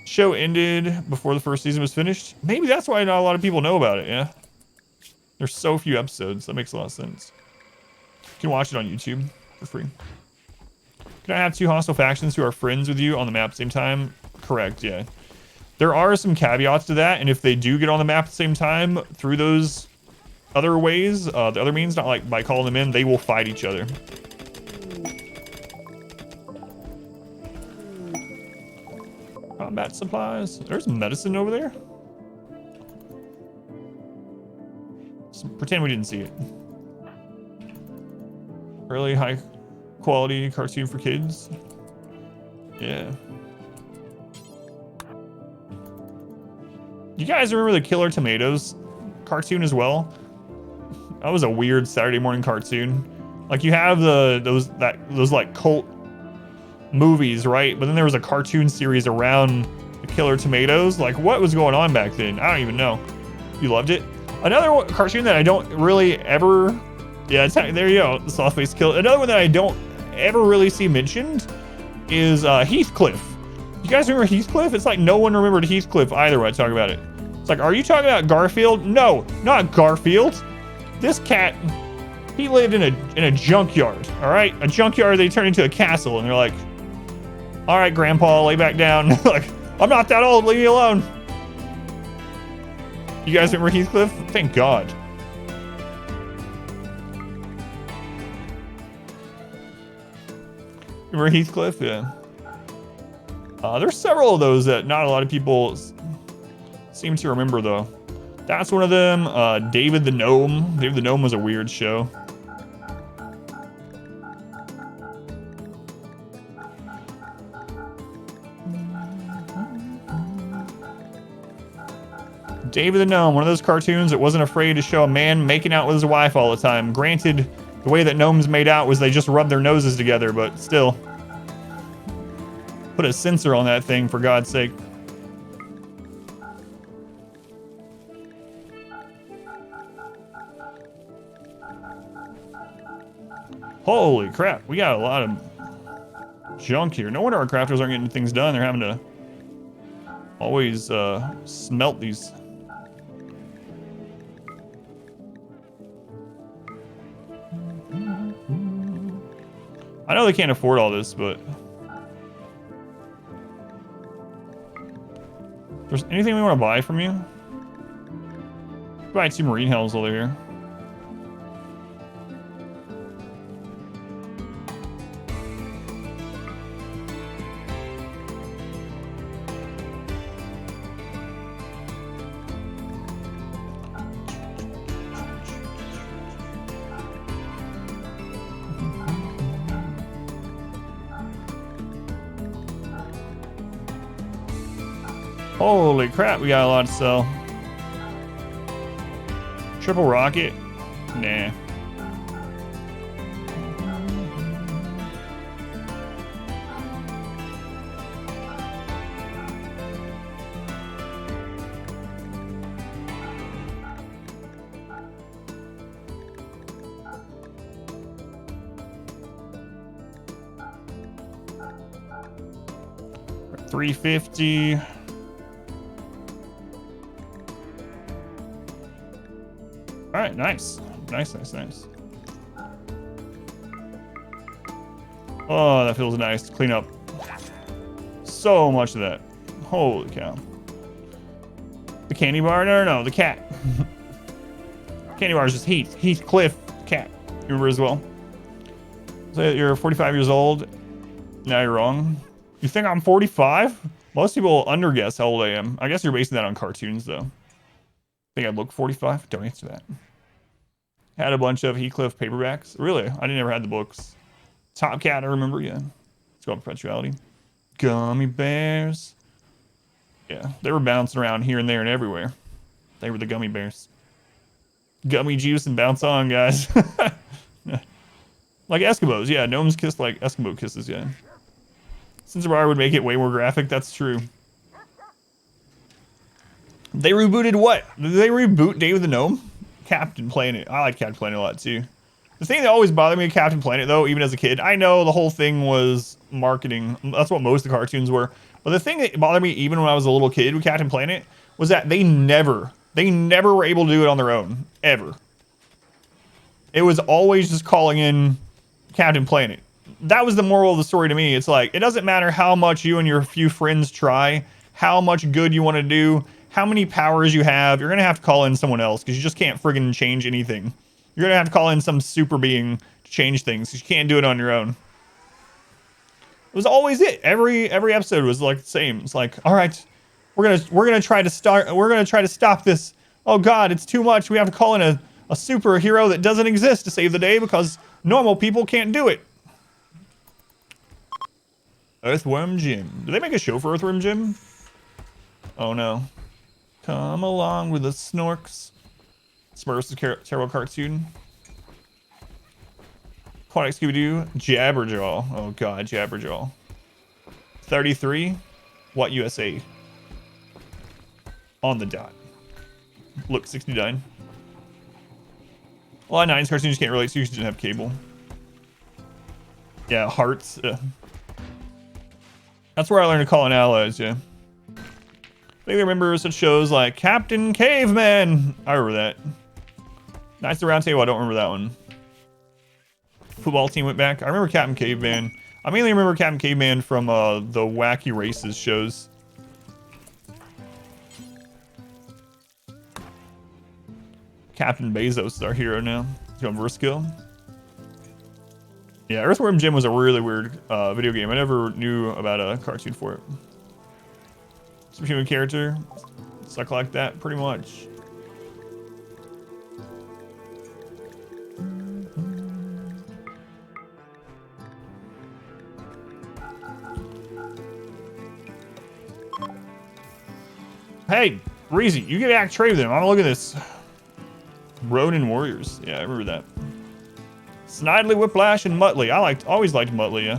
Show ended before the first season was finished. Maybe that's why not a lot of people know about it. Yeah. There's so few episodes. That makes a lot of sense. You can watch it on YouTube for free. Can I have 2 hostile factions who are friends with you on the map at the same time? Correct, yeah. There are some caveats to that, and if they do get on the map at the same time through those other ways, the other means, not like by calling them in, they will fight each other. Combat supplies. There's medicine over there. Pretend we didn't see it. Really high quality cartoon for kids. Yeah. You guys remember the Killer Tomatoes cartoon as well? That was a weird Saturday morning cartoon. Like, you have those like cult movies, right? But then there was a cartoon series around the Killer Tomatoes. Like, what was going on back then? I don't even know. You loved it? Another cartoon that I don't really ever... Yeah, there you go. The soft-faced killer. Another one that I don't ever really see mentioned is Heathcliff. You guys remember Heathcliff? It's like no one remembered Heathcliff either when I talk about it. It's like, are you talking about Garfield? No, not Garfield. This cat, he lived in a junkyard, all right? A junkyard they turned into a castle, and they're like, all right, Grandpa, lay back down. Like, I'm not that old, leave me alone. You guys remember Heathcliff? Thank God. Remember Heathcliff? Yeah. There's several of those that not a lot of people seem to remember, though. That's one of them. David the Gnome. David the Gnome was a weird show. David the Gnome, one of those cartoons that wasn't afraid to show a man making out with his wife all the time. Granted, the way that gnomes made out was they just rubbed their noses together, but still. Put a censor on that thing, for God's sake. Holy crap, we got a lot of junk here. No wonder our crafters aren't getting things done. They're having to Always smelt these. I know they can't afford all this, but if there's anything we want to buy from you? Buy 2 marine helms over here. Holy crap, we got a lot to sell. Triple rocket? Nah. $350. All right, nice. Nice. Oh, that feels nice to clean up. So much of that. Holy cow. The candy bar? No, the cat. Candy bar is just Heathcliff cat. You remember as well? So you're 45 years old. Now you're wrong. You think I'm 45? Most people underguess how old I am. I guess you're basing that on cartoons, though. Think I look 45? Don't answer that. Had a bunch of Heathcliff paperbacks. Really? I never had the books. Top Cat, I remember, yeah. It's called Perpetuality. Gummy bears. Yeah, they were bouncing around here and there and everywhere. They were the gummy bears. Gummy juice and bounce on, guys. Like Eskimos, yeah. Gnomes kiss like Eskimo kisses, yeah. Since Bar would make it way more graphic, that's true. They rebooted what? Did they reboot Dave the Gnome? Captain Planet. I like Captain Planet a lot too. The thing that always bothered me with Captain Planet though, even as a kid, I know the whole thing was marketing. That's what most of the cartoons were. But the thing that bothered me even when I was a little kid with Captain Planet was that they never were able to do it on their own. Ever. It was always just calling in Captain Planet. That was the moral of the story to me. It's like, it doesn't matter how much you and your few friends try, how much good you want to do, how many powers you have, you're going to have to call in someone else because you just can't friggin' change anything. You're going to have to call in some super being to change things because you can't do it on your own. It was always it. Every episode was like the same. It's like, all right, we're gonna try to stop this. Oh God, it's too much. We have to call in a superhero that doesn't exist to save the day because normal people can't do it. Earthworm Jim. Did they make a show for Earthworm Jim? Oh no. Come along with the Snorks. Smurfs is a terrible cartoon. Aquatic Scooby-Doo. Jabberjaw. Oh god, Jabberjaw. 33. What USA? On the dot. Look, 69. A lot of 90s cartoons you can't relate to, you just didn't have cable. Yeah, Hearts. That's where I learned to call in allies, yeah. I think I remember such shows like Captain Caveman. I remember that. Knights of the Round Table, I don't remember that one. Football team went back. I remember Captain Caveman. I mainly remember Captain Caveman from the Wacky Races shows. Captain Bezos is our hero now. He's going Verskill. Yeah, Earthworm Jim was a really weird video game. I never knew about a cartoon for it. Superhuman character. Stuck like that, pretty much. Hey, Reezy, you get back trade with him. I'm looking at this. Ronin Warriors. Yeah, I remember that. Snidely, Whiplash, and Muttley. Always liked Muttley, yeah.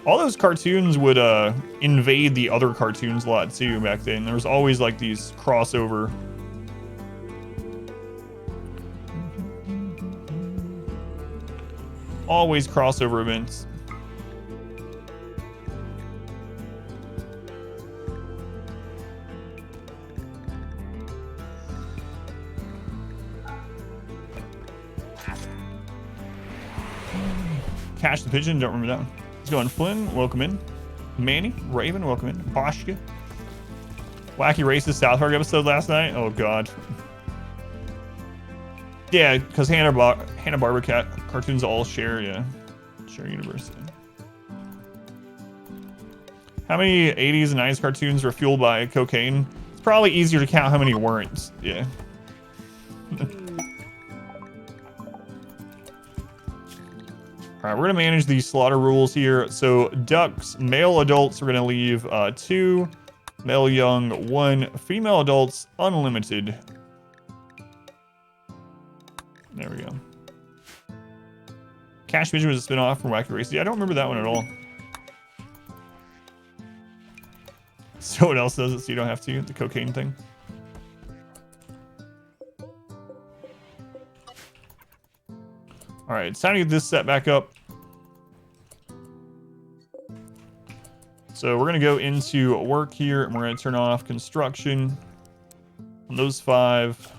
All those cartoons would invade the other cartoons a lot too back then. There was always like these crossover. Always crossover events. Cash the Pigeon, don't remember that one. Let's go on. Flynn, welcome in. Manny, Raven, welcome in. Boschka. Wacky Racist South Park episode last night. Oh, God. Yeah, because Hanna-Barbera cartoons all share, share universe. How many 80s and 90s cartoons were fueled by cocaine? It's probably easier to count how many weren't. Yeah. All right, we're gonna manage these slaughter rules here. So ducks, male adults, we're gonna leave 2, male young 1, female adults unlimited. There we go. Cash Pigeon was a spin-off from Wacky Race. Yeah, I don't remember that one at all. Someone else does it, so you don't have to. The cocaine thing. All right, it's time to get this set back up. So we're gonna go into work here, and we're gonna turn off construction on those 5.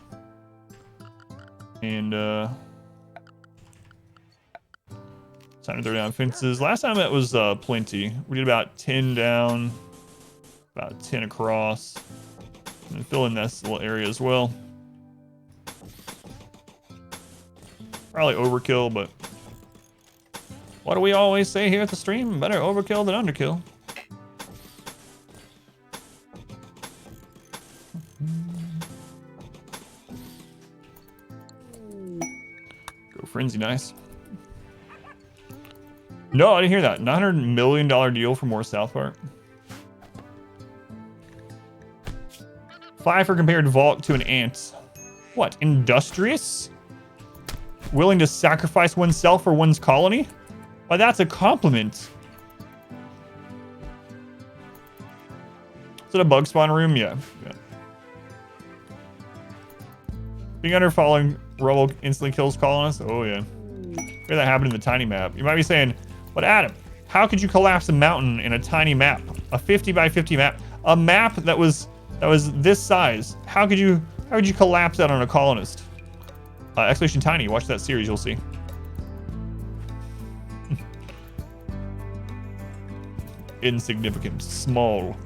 And time to throw down fences. Last time that was plenty. We did about 10 down, about 10 across, and fill in this little area as well. Probably overkill, but what do we always say here at the stream? Better overkill than underkill. Go Frenzy, nice. No, I didn't hear that. $900 million deal for more South Park. 5 for compared Vault to an ant. What, industrious? Willing to sacrifice oneself for one's colony? Why, that's a compliment. Is it a bug spawn room? Yeah. Being under falling rubble instantly kills colonists? Oh, yeah. Hear that happened in the tiny map. You might be saying, but Adam, how could you collapse a mountain in a tiny map? A 50 by 50 map? A map that was this size. How could you collapse that on a colonist? Exclamation tiny, watch that series, you'll see. Insignificant, small.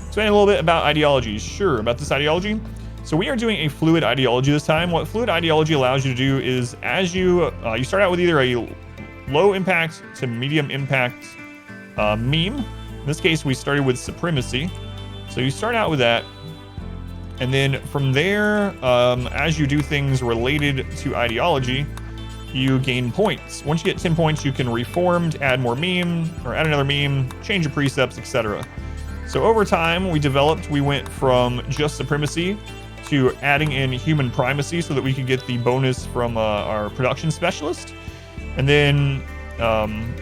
Explain a little bit about ideologies. Sure, about this ideology. So we are doing a fluid ideology this time. What fluid ideology allows you to do is, as you start out with either a low impact to medium impact meme. In this case, we started with supremacy. So you start out with that. And then from there, as you do things related to ideology, you gain points. Once you get 10 points, you can reform, add more meme, or add another meme, change your precepts, etc. So over time, we went from just supremacy to adding in human primacy so that we could get the bonus from our production specialist. And then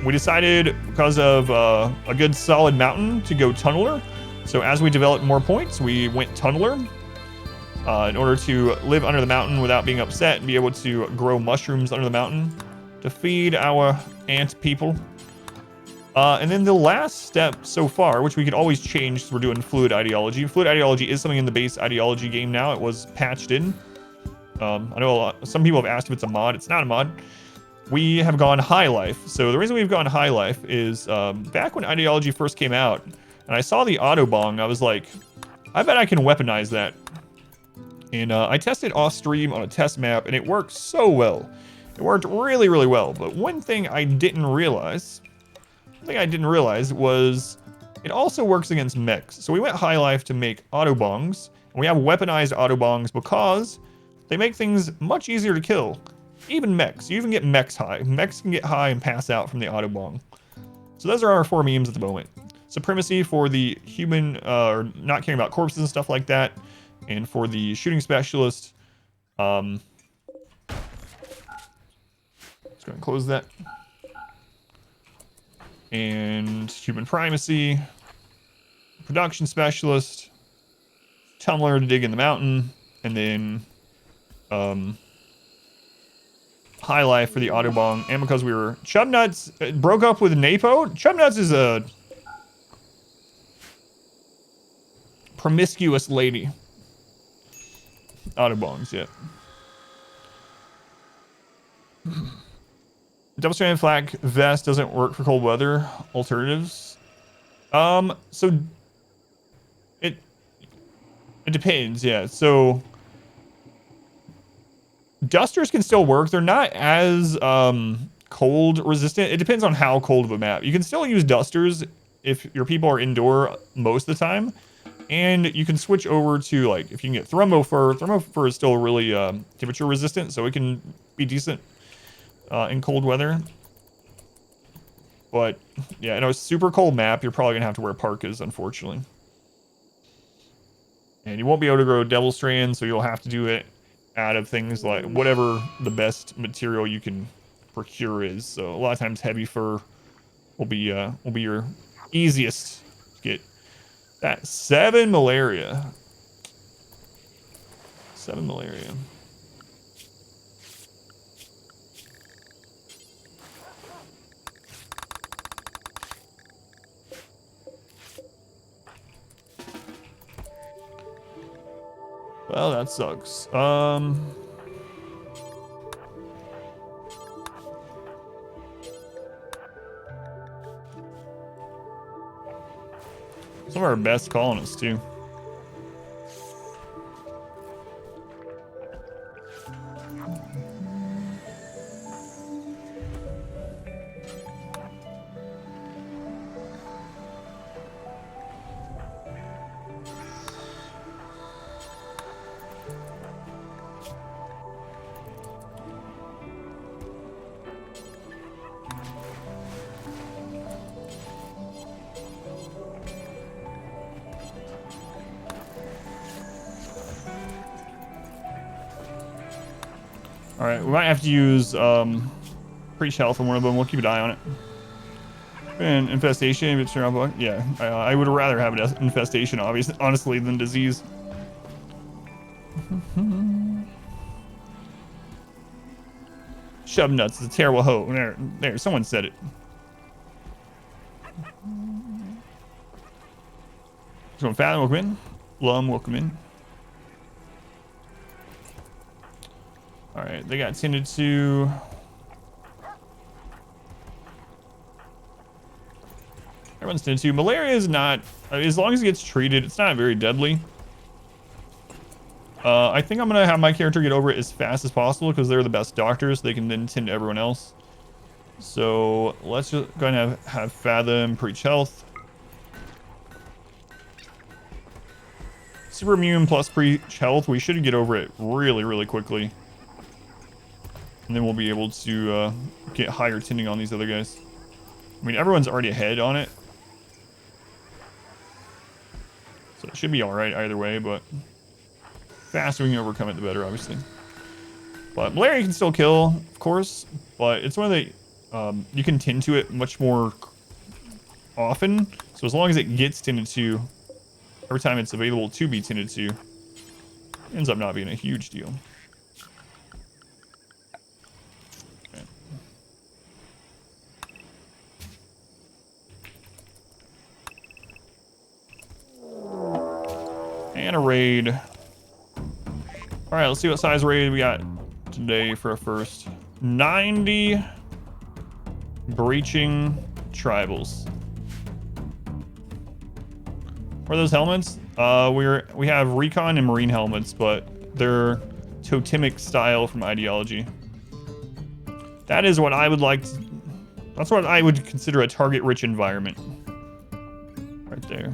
we decided, because of a good solid mountain, to go tunneler. So as we developed more points, we went tunneler in order to live under the mountain without being upset and be able to grow mushrooms under the mountain to feed our ant people. And then the last step so far, which we could always change because we're doing fluid ideology. Fluid ideology is something in the base ideology game now. It was patched in. I know some people have asked if it's a mod. It's not a mod. We have gone high life. So the reason we've gone high life is back when ideology first came out, and I saw the Autobong, I was like, I bet I can weaponize that. And I tested off stream on a test map, and it worked so well. It worked really, really well. But one thing I didn't realize was it also works against mechs. So we went high life to make Autobongs, and we have weaponized Autobongs because they make things much easier to kill. Even mechs. You even get mechs high. Mechs can get high and pass out from the Autobong. So those are our 4 memes at the moment. Supremacy for the human, or not caring about corpses and stuff like that. And for the shooting specialist, let's go and close that. And human primacy, production specialist, tumbler to dig in the mountain, and then high life for the Autobong. And because we were Chubnuts broke up with Napo. Chubnuts is a promiscuous lady. Autobongs, yeah. Double stranded flak vest doesn't work for cold weather. Alternatives. So it depends, yeah. So dusters can still work. They're not as cold resistant. It depends on how cold of a map. You can still use dusters if your people are indoor most of the time. And you can switch over to, like, if you can get Thrumbo fur. Thrumbo fur is still really temperature resistant, so it can be decent in cold weather. But yeah, in a super cold map, you're probably gonna have to wear parkas, unfortunately. And you won't be able to grow Devil Strand, so you'll have to do it out of things like whatever the best material you can procure is. So a lot of times heavy fur will be your easiest to get. That 7 malaria. 7 malaria. Well, that sucks. Some of our best colonists, too. Alright, we might have to use preach health on one of them. We'll keep an eye on it. And infestation, if it's around, yeah, I would rather have an infestation, obviously, honestly, than disease. Chubnuts is a terrible hoe. There, someone said it. So, Fathom, welcome in. Lum, welcome in. Alright, they got tended to. Everyone's tended to. Malaria is not, as long as it gets treated, it's not very deadly. I think I'm going to have my character get over it as fast as possible because they're the best doctors. They can then tend to everyone else. So let's just go ahead and have Fathom preach health. Super immune plus preach health. We should get over it really, really quickly. And then we'll be able to get higher tending on these other guys. I mean, everyone's already ahead on it. So it should be alright either way, but faster we can overcome it, the better, obviously. But malaria can still kill, of course, but it's one of the... you can tend to it much more often. So as long as it gets tended to, every time it's available to be tended to, it ends up not being a huge deal. And a raid. Alright, let's see what size raid we got today for a first. 90 breaching tribals. What are those helmets? We have recon and marine helmets, but they're totemic style from ideology. That is what I would like to, that's what I would consider a target rich environment. Right there.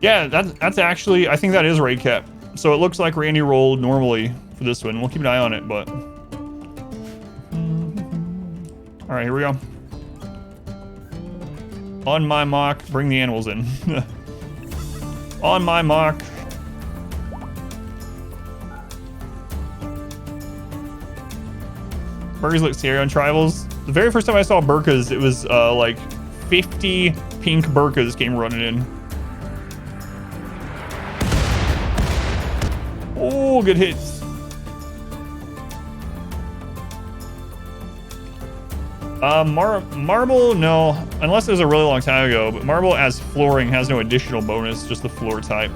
Yeah, that's actually, I think that is raid cap. So it looks like Randy rolled normally for this one. We'll keep an eye on it, but... Alright, here we go. On my mock, bring the animals in. On my mock. Burkas look scary on tribals. The very first time I saw Burkas, it was like 50 pink Burkas came running in. Oh, good hits. Marble, no, unless it was a really long time ago. But marble as flooring has no additional bonus, just the floor type.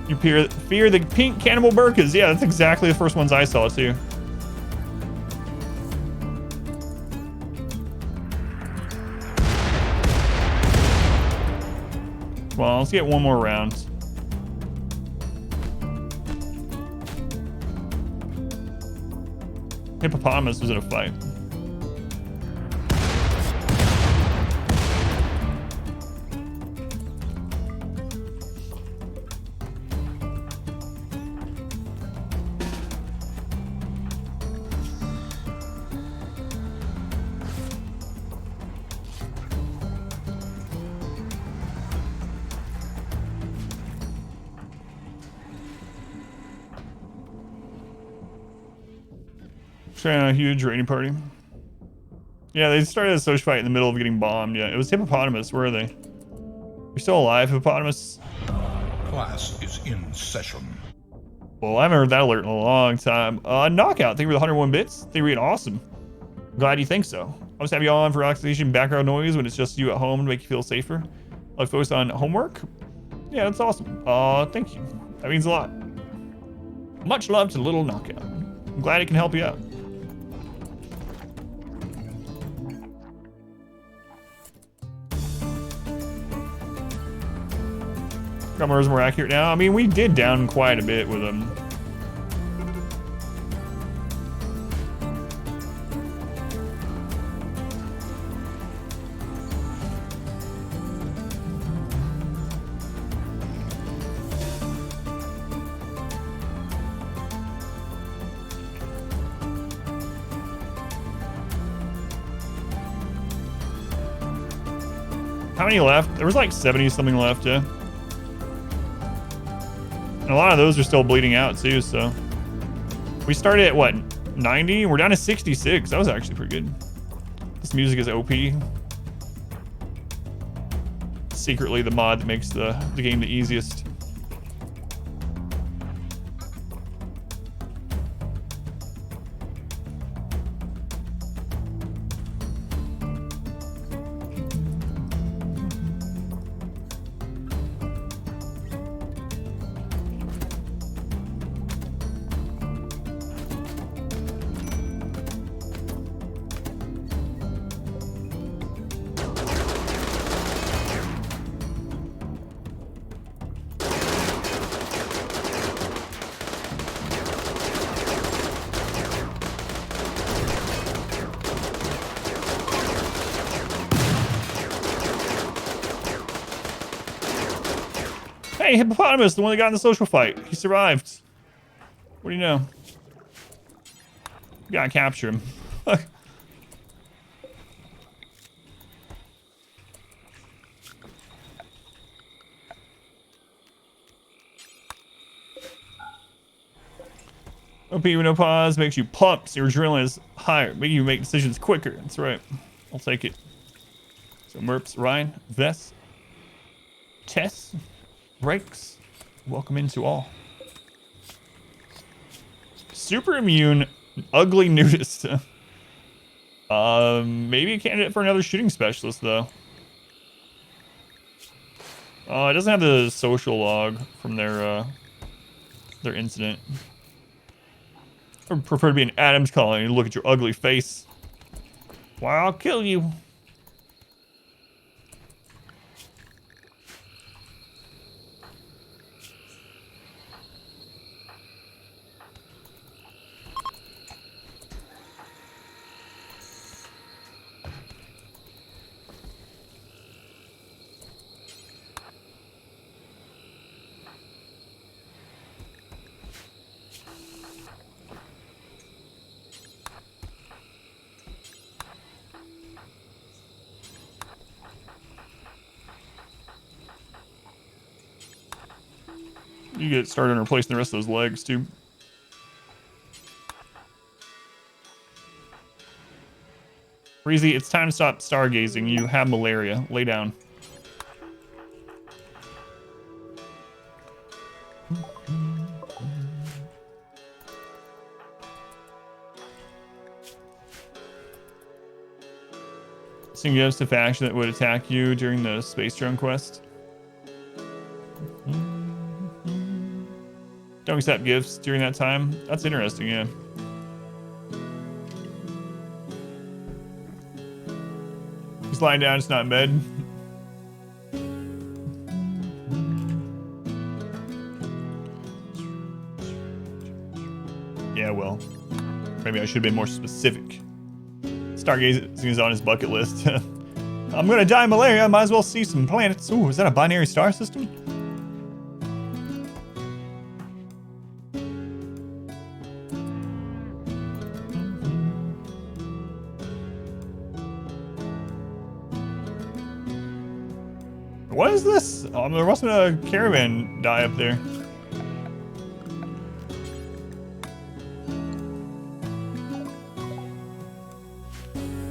You fear the pink cannibal burkas. Yeah, that's exactly the first ones I saw too. Well, let's get one more round. Hippopotamus was in a fight. Trying a huge raiding party. Yeah, they started a social fight in the middle of getting bombed. Yeah, it was Hippopotamus. Where are they? You're still alive, Hippopotamus? Class is in session. Well, I haven't heard that alert in a long time. Knockout. Thank you for the 101 bits. Think we're awesome. Glad you think so. I'll just have you on for relaxation background noise when it's just you at home to make you feel safer. Like focus on homework. Yeah, that's awesome. Thank you. That means a lot. Much love to Little Knockout. I'm glad it can help you out. Drummers more accurate now. I mean, we did down quite a bit with them. How many left? There was like 70 something left, yeah. And a lot of those are still bleeding out too, so. We started at what, 90? We're down to 66. That was actually pretty good. This music is OP. Secretly the mod that makes the game the easiest. Hey, Hippopotamus, the one that got in the social fight. He survived. What do you know? You gotta capture him. OP with no pause makes you pumped, so your adrenaline is higher, making you make decisions quicker. That's right. I'll take it. So Merps, Ryan, Vess, Tess, Breaks, welcome into all. Super immune, ugly nudist. Maybe a candidate for another shooting specialist though. It doesn't have the social log from their incident. I would prefer to be an Adams colony and look at your ugly face. Why, I'll kill you. You get started on replacing the rest of those legs, too. Breezy, it's time to stop stargazing. You have malaria. Lay down. Sing gifts to faction that would attack you during the space drone quest. Don't accept gifts during that time. That's interesting, yeah. He's lying down, it's not in bed. Yeah, well, maybe I should have been more specific. Stargazing is on his bucket list. I'm gonna die of malaria, might as well see some planets. Ooh, is that a binary star system? What is this? There wasn't a caravan die up there.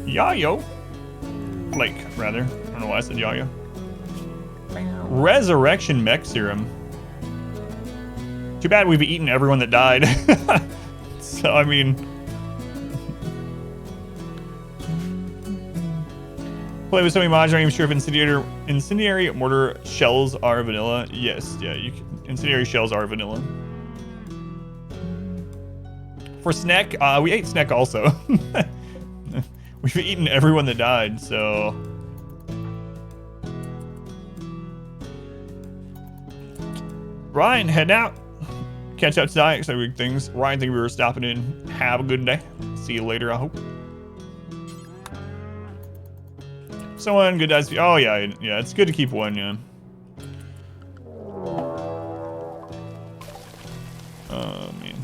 Yayo. Flake, rather. I don't know why I said Yayo. Resurrection mech serum. Too bad we've eaten everyone that died. So, I mean... Play with so many mods, I'm not even sure if incendiary mortar shells are vanilla. Yes, yeah, incendiary shells are vanilla. For snack, we ate snack also. We've eaten everyone that died, so... Ryan, heading out. Catch up tonight, exciting big things. Ryan, thank you for stopping in. Have a good day. See you later, I hope. Someone good dice. Oh yeah, yeah. It's good to keep one. Yeah. Oh man.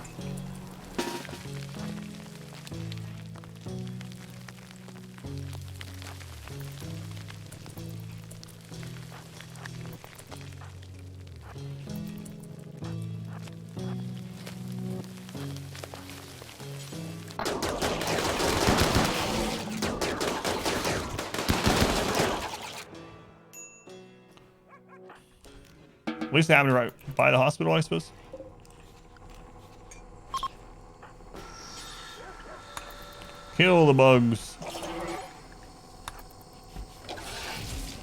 At least they happened right by the hospital, I suppose. Kill the bugs.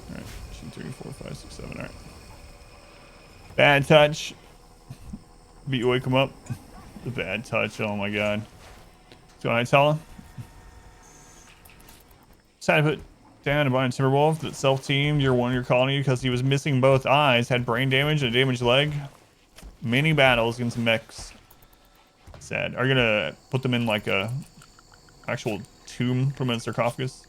Alright, 2, 3, 4, 5, 6, 7, alright. Bad touch. Beat wake him up. The bad touch, oh my god. So I tell him. Decided to put down a bunch of Timberwolf that self-teamed your colony because he was missing both eyes, had brain damage and a damaged leg. Many battles against mechs. Sad. Are you gonna put them in like a actual tomb from a sarcophagus?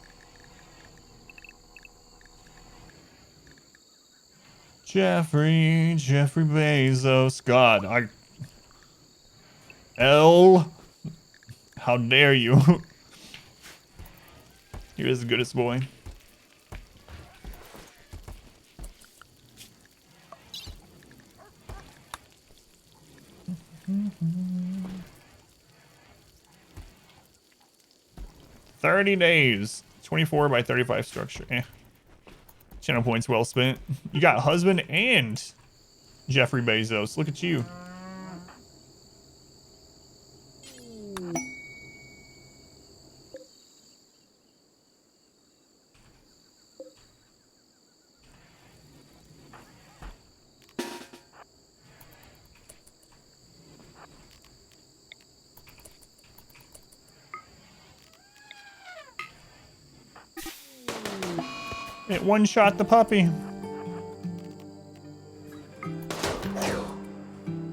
Jeffrey Bezos. God, how dare you? He was the goodest boy. $30 days. 24 by 35 structure. Eh. Channel points well spent. You got husband and Jeffrey Bezos. Look at you. It one-shot the puppy.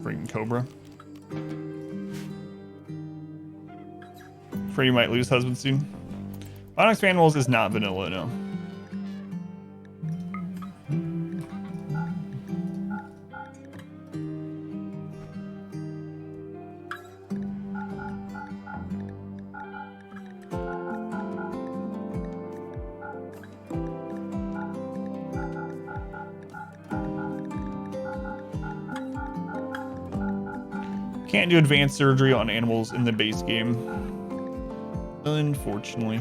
Freaking Cobra. Afraid you might lose husband soon. Onyx Animals is not vanilla, no. Can't do advanced surgery on animals in the base game. Unfortunately.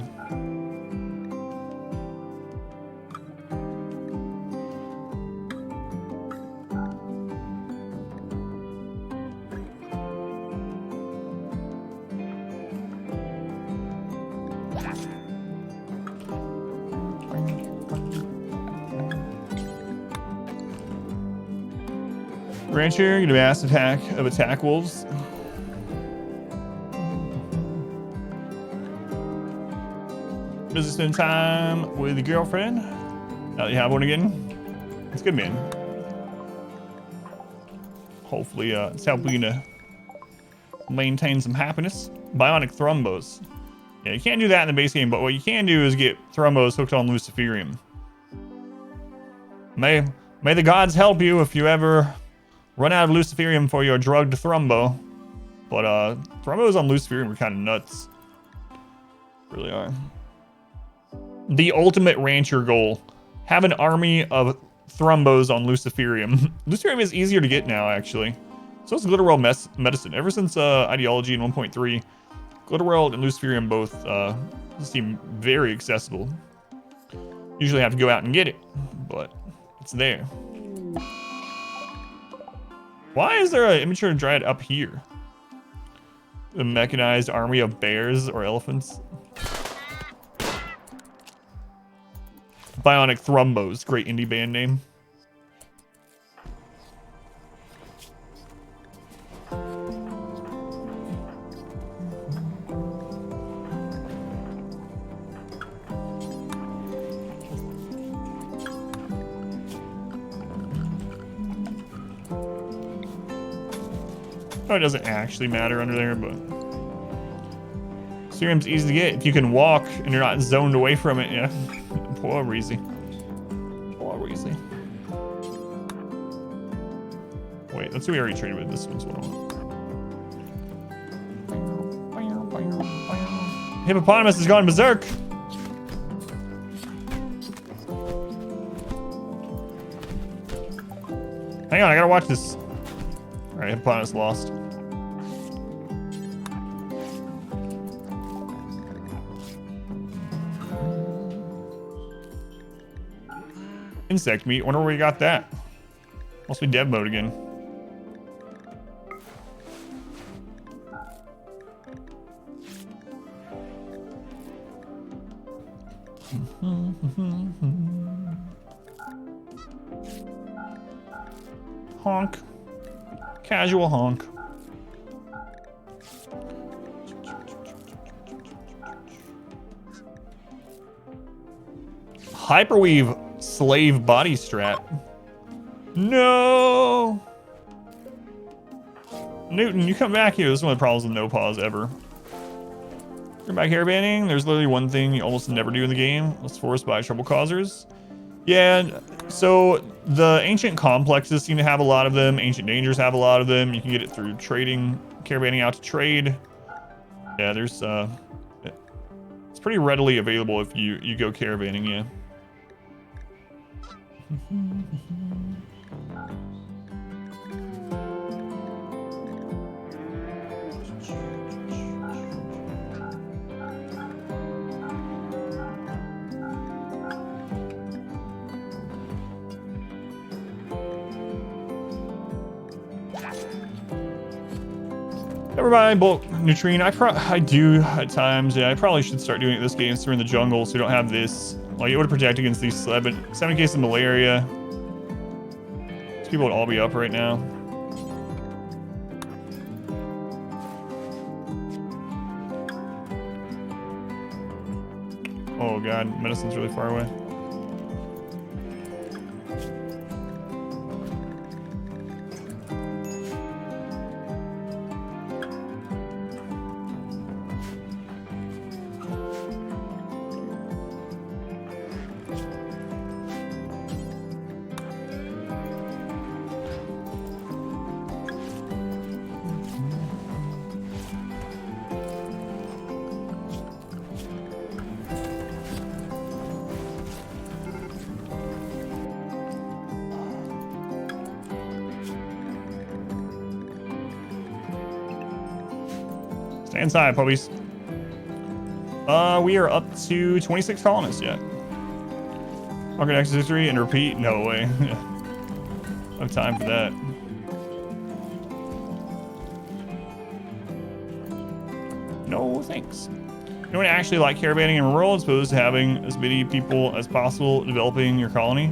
Rancher, get a mass attack of attack wolves. Does it spend time with your girlfriend? Now that you have one again. It's good, man. Hopefully, it's helping you to maintain some happiness. Bionic Thrumbos. Yeah, you can't do that in the base game, but what you can do is get Thrumbos hooked on Luciferium. May the gods help you if you ever run out of Luciferium for your drugged Thrumbo. But Thrumbos on Luciferium are kind of nuts. Really are. The ultimate rancher goal. Have an army of Thrumbos on Luciferium. Luciferium is easier to get now, actually. So it's Glitterworld Medicine. Ever since Ideology in 1.3, Glitterworld and Luciferium both seem very accessible. Usually have to go out and get it, but it's there. Why is there an immature dryad up here? A mechanized army of bears or elephants? Bionic Thrumbos, great indie band name. Oh, it doesn't actually matter under there, but serum's easy to get if you can walk and you're not zoned away from it. Yeah. Poor Reezy. Poor Reezy. Wait, that's who we already traded with. This one's what I want. Hippopotamus has gone berserk. Hang on, I gotta watch this. Alright, Hippopotamus lost. Insect meat. Wonder where you got that. Must be dev mode again. Honk. Casual honk. Hyperweave slave body strap. No. Newton, you come back here. This is one of the problems with no pause ever. You're back here banning. There's literally one thing you almost never do in the game. It's forced by trouble causers. Yeah, so the ancient complexes seem to have a lot of them. Ancient dangers have a lot of them. You can get it through trading, caravanning out to trade. Yeah, there's it's pretty readily available if you go caravanning, yeah. Never mind, bulk neutrine. I do at times. Yeah, I probably should start doing it this game. So we're in the jungle, so we don't have this. Like, it would protect against these 7 cases of malaria. These people would all be up right now. Oh god, medicine's really far away. Stay inside, puppies. We are up to 26 colonists yet. Market access 3 and repeat? No way. I have time for that. No thanks. You know what I actually like caravanning in RimWorld as opposed to having as many people as possible developing your colony?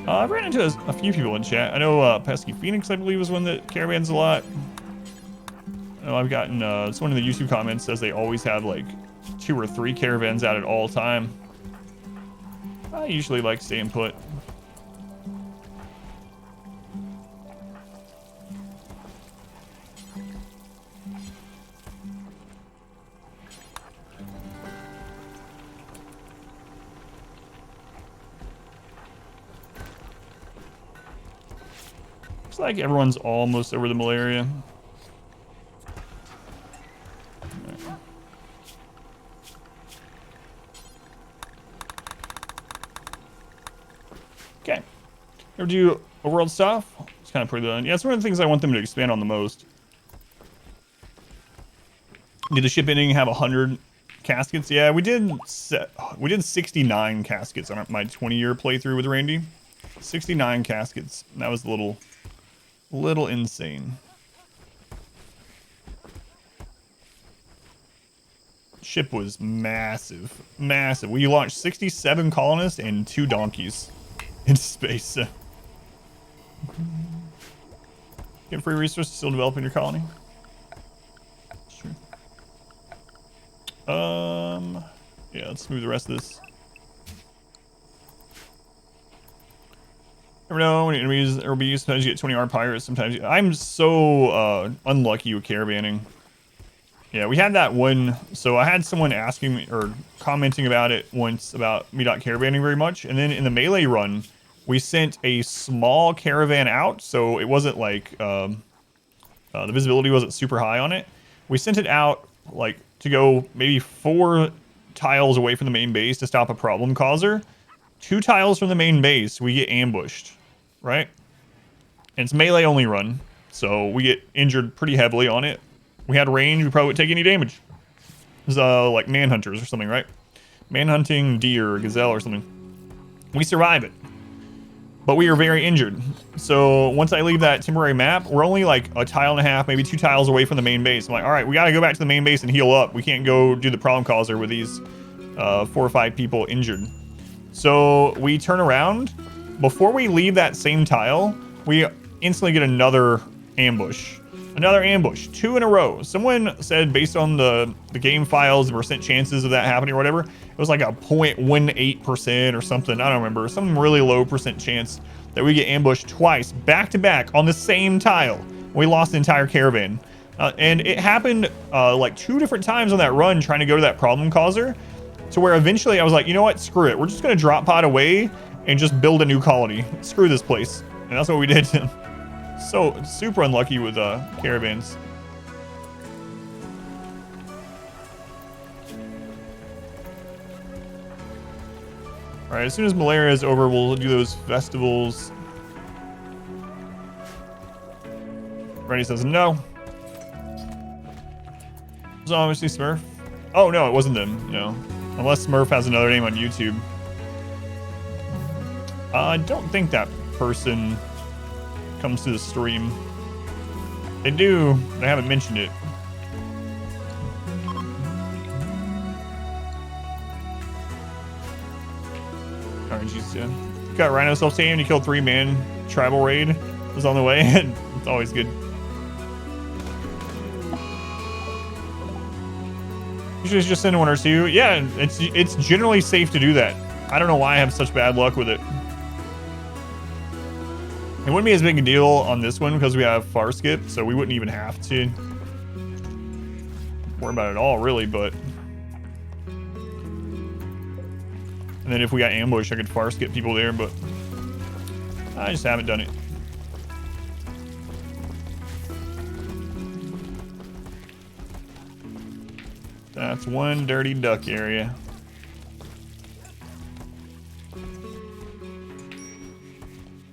I've ran into a few people in chat. I know Pesky Phoenix, I believe, is one that caravans a lot. I know I've gotten, someone in the YouTube comments says they always have like 2 or 3 caravans out at all time. I usually like staying put. Looks like everyone's almost over the malaria. Okay. Ever do overworld stuff? It's kind of pretty done. Yeah, it's one of the things I want them to expand on the most. Did the ship ending have 100 caskets? Yeah, we did 69 caskets on my 20-year playthrough with Randy. 69 caskets. That was a little insane. Ship was massive. Massive. We launched 67 colonists and 2 donkeys into space. Get free resources, still developing your colony. Sure. Yeah, let's move the rest of this. Never know when enemies are bees. Sometimes you get 20 armed pirates. Sometimes I'm so unlucky with caravanning. Yeah, we had that one. So I had someone asking me or commenting about it once about me not caravanning very much, and then in the melee run, we sent a small caravan out, so it wasn't like the visibility wasn't super high on it. We sent it out like to go maybe 4 tiles away from the main base to stop a problem causer. 2 tiles from the main base, we get ambushed, right? And it's melee only run, so we get injured pretty heavily on it. We had range, we probably wouldn't take any damage. It was like manhunters or something, right? Manhunting deer or gazelle or something. We survive it, but we are very injured. So once I leave that temporary map, we're only like a tile and a half, maybe 2 tiles away from the main base. I'm like, all right, we got to go back to the main base and heal up. We can't go do the problem causer with these 4 or 5 people injured. So we turn around. Before we leave that same tile, we instantly get another ambush. Another ambush. 2 in a row. Someone said based on the game files, the percent chances of that happening or whatever, it was like a 0.18% or something. I don't remember. Some really low percent chance that we get ambushed twice, back to back, on the same tile. We lost the entire caravan. And it happened like 2 different times on that run trying to go to that problem causer, to where eventually I was like, you know what? Screw it. We're just going to drop pod away and just build a new colony. Screw this place. And that's what we did. So super unlucky with caravans. All right, as soon as malaria is over, we'll do those festivals. Randy says no. It was obviously Smurf. Oh no, it wasn't them. No, unless Smurf has another name on YouTube. I don't think that person comes to the stream. They do. They haven't mentioned it. RNG's got Rhino self-tamed. You killed 3-man tribal raid. It was on the way. It's always good. Usually just send 1 or 2. Yeah, it's generally safe to do that. I don't know why I have such bad luck with it. It wouldn't be as big a deal on this one because we have far skip, so we wouldn't even have to worry about it at all, really, but... And then if we got ambushed, I could far skip people there, but I just haven't done it. That's one dirty duck area.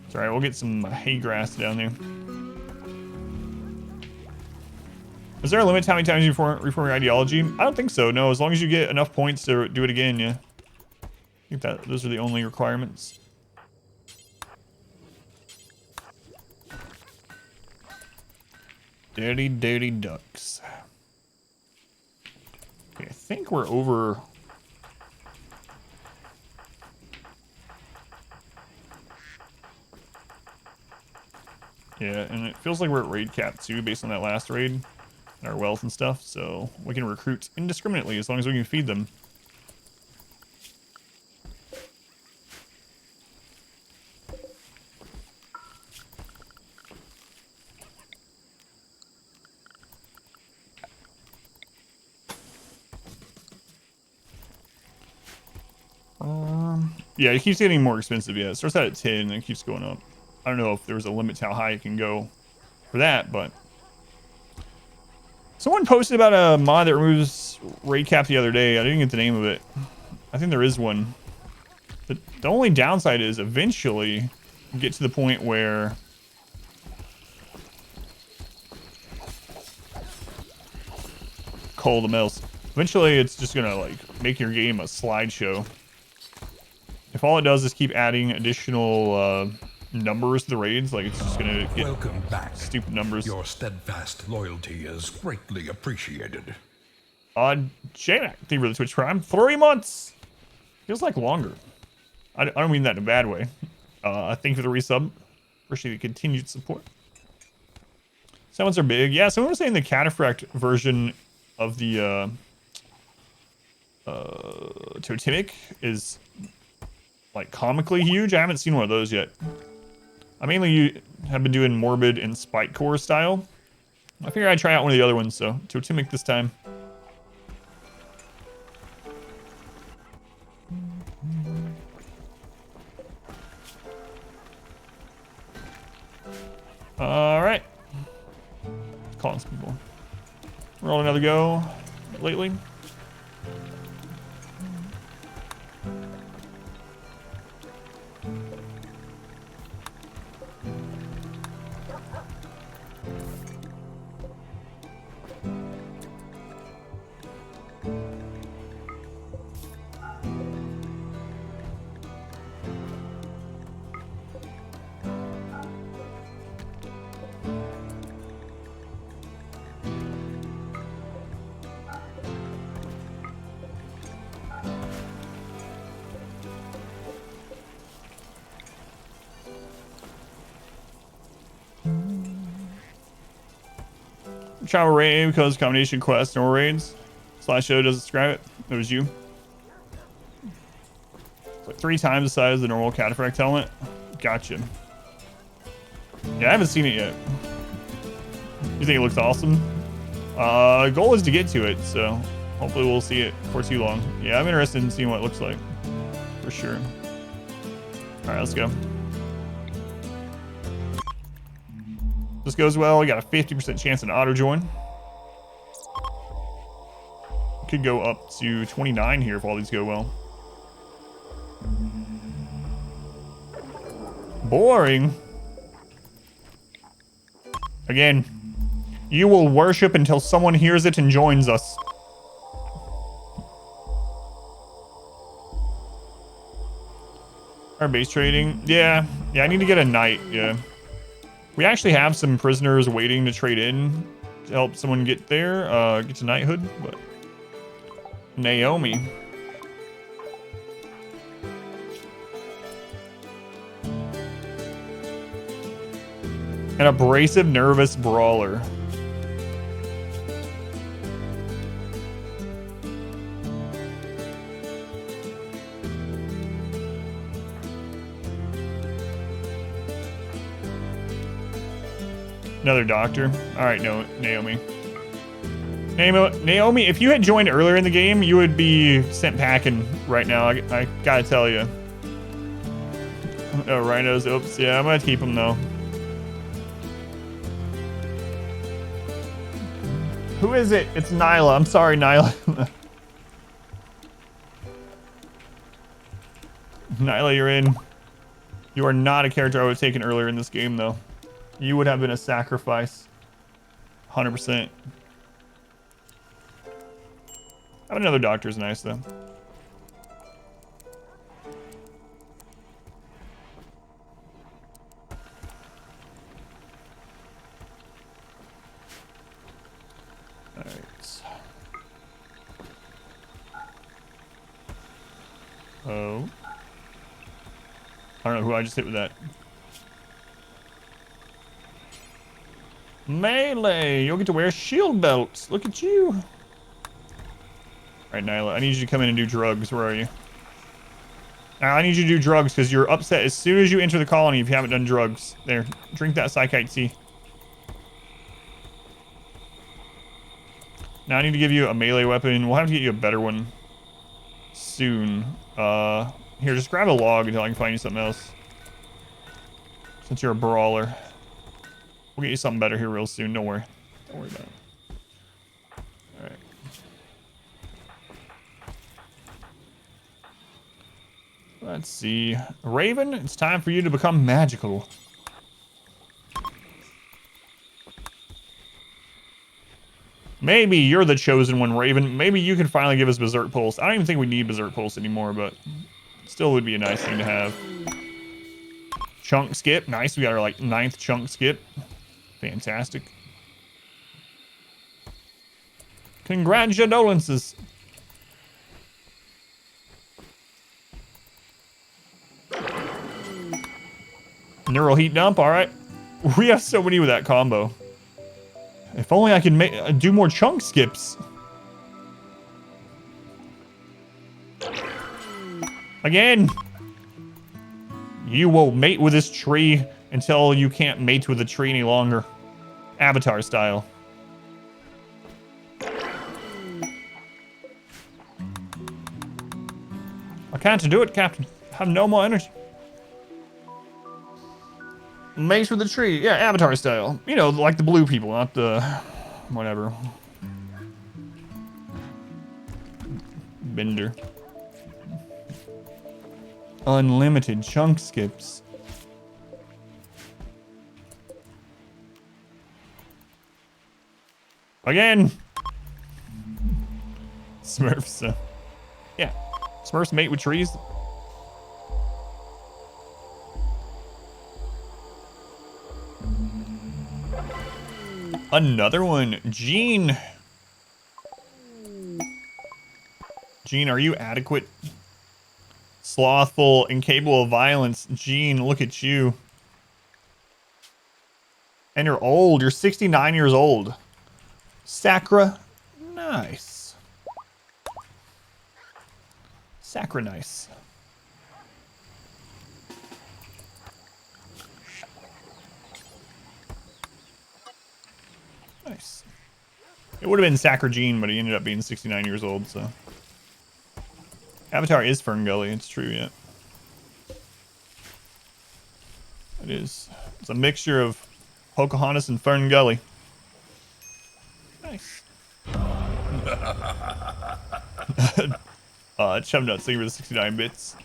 It's alright, we'll get some hay grass down there. Is there a limit to how many times you reform your ideology? I don't think so, no. As long as you get enough points to do it again, yeah. I think those are the only requirements. Dirty, dirty ducks. Okay, I think we're over... Yeah, and it feels like we're at raid cap too, based on that last raid and our wealth and stuff. So we can recruit indiscriminately as long as we can feed them. Yeah, it keeps getting more expensive. Yeah, it starts out at 10 and it keeps going up. I don't know if there was a limit to how high it can go for that, but someone posted about a mod that removes raid cap the other day. I didn't get the name of it. I think there is one. But the only downside is eventually you get to the point where the mills. Eventually it's just gonna like make your game a slideshow. If all it does is keep adding additional numbers to the raids, like it's just gonna get Welcome back. stupid numbers. Your steadfast loyalty is greatly appreciated. J-Mac, thank you for the Twitch Prime. 3 months! Feels like longer. I don't mean that in a bad way. Thank you for the resub. Appreciate the continued support. Summons are big. Yeah, someone was saying the Cataphract version of the Totemic is like comically huge. I haven't seen one of those yet. I mainly have been doing Morbid and Spike Core style. I figured I'd try out one of the other ones, so Totemic this time. Alright. Calling some people. Roll another go lately. Travel raid because combination quest or raids. Slideshow doesn't describe it. It was you. It's like 3 times the size of the normal Cataphract helmet. Gotcha. Yeah, I haven't seen it yet. You think it looks awesome? Goal is to get to it, so hopefully we'll see it for too long. Yeah, I'm interested in seeing what it looks like. For sure. Alright, let's go. This goes well. We got a 50% chance in auto join. Could go up to 29 here if all these go well. Boring. Again, you will worship until someone hears it and joins us. Our base trading. Yeah, I need to get a knight. Yeah. We actually have some prisoners waiting to trade in to help someone get there, get to knighthood, but Naomi. An abrasive, nervous brawler. Another doctor. All right, no, Naomi. Naomi, if you had joined earlier in the game, you would be sent packing right now. I gotta tell you. Oh, rhinos. Oops. Yeah, I'm gonna keep them though. Who is it? It's Nyla. I'm sorry, Nyla. Nyla, you're in. You are not a character I would have taken earlier in this game, though. You would have been a sacrifice. 100%. Having another doctor is nice, though. Alright. Oh. I don't know who I just hit with that. Melee, you'll get to wear shield belts. Look at you. All right, Nyla, I need you to come in and do drugs. Where are you? Now, I need you to do drugs because you're upset as soon as you enter the colony if you haven't done drugs. There, drink that psychite tea. Now I need to give you a melee weapon. We'll have to get you a better one soon. Here, just grab a log until I can find you something else. Since you're a brawler. We'll get you something better here real soon. Don't worry. Don't worry about it. Alright. Let's see. Raven, it's time for you to become magical. Maybe you're the chosen one, Raven. Maybe you can finally give us Berserk Pulse. I don't even think we need Berserk Pulse anymore, but still would be a nice thing to have. Chunk skip. Nice. We got our, like, 9th chunk skip. Fantastic. Congratulations. Neural heat dump. All right. We have so many with that combo. If only I could do more chunk skips. Again. You will mate with this tree until you can't mate with the tree any longer. Avatar style. I can't do it, Captain. I have no more energy. Mate with the tree. Yeah, Avatar style. You know, like the blue people, not the... whatever. Bender. Unlimited chunk skips. Again! Smurfs. Yeah. Smurfs mate with trees. Another one. Gene. Gene, are you adequate? Slothful, incapable of violence. Gene, look at you. And you're old. You're 69 years old. Sacra. Nice. Sacra nice. Nice. It would have been Sacra Gene, but he ended up being 69 years old, so. Avatar is Ferngully, it's true, yeah. It is. It's a mixture of Pocahontas and Ferngully. Nice. Chubnuts, thank you for the 69 bits.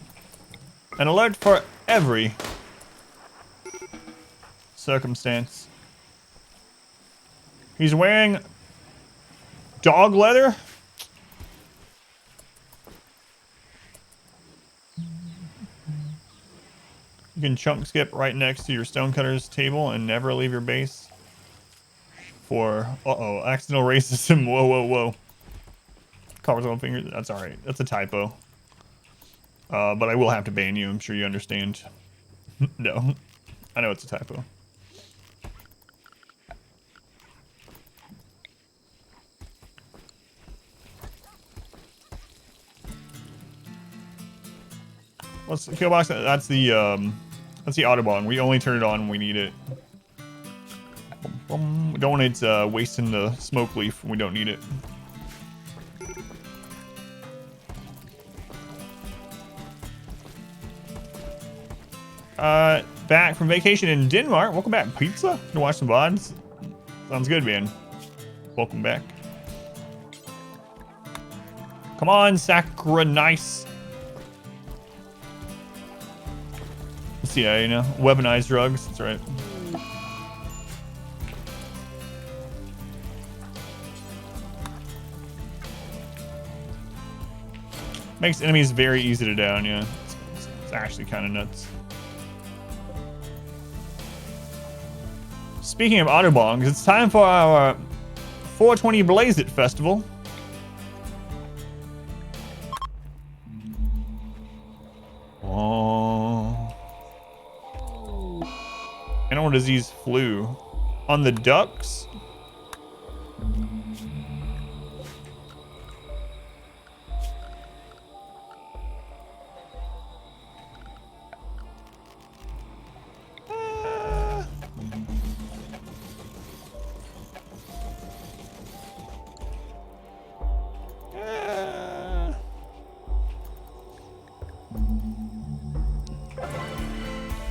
An alert for every circumstance. He's wearing dog leather. You can chunk skip right next to your stonecutter's table and never leave your base for, accidental racism. Whoa, whoa, whoa. Carver's on finger. That's all right. That's a typo. But I will have to ban you. I'm sure you understand. No, I know it's a typo. What's the kill box? That's the Autobong. We only turn it on when we need it. We don't want it wasting the smoke leaf when we don't need it. Back from vacation in Denmark. Welcome back, pizza. Gonna watch some VODs. Sounds good, man. Welcome back. Come on, Sacra nice. Yeah, you know, weaponized drugs. That's right. Makes enemies very easy to down, yeah. It's actually kind of nuts. Speaking of Autobongs, it's time for our 420 Blaze It Festival. Oh. Animal disease flu. on the ducks.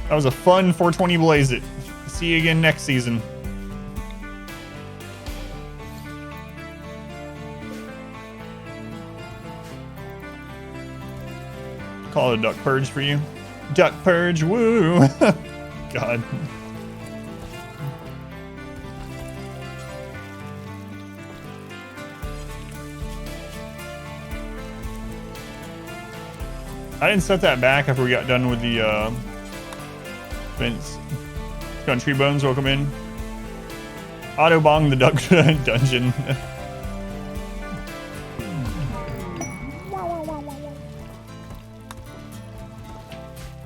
That was a fun 420 Blaze It. See you again next season. Call it a duck purge for you. Duck purge, woo! God. I didn't set that back after we got done with the Vince. Country Bones, welcome in. Autobong the Duckest Dungeon.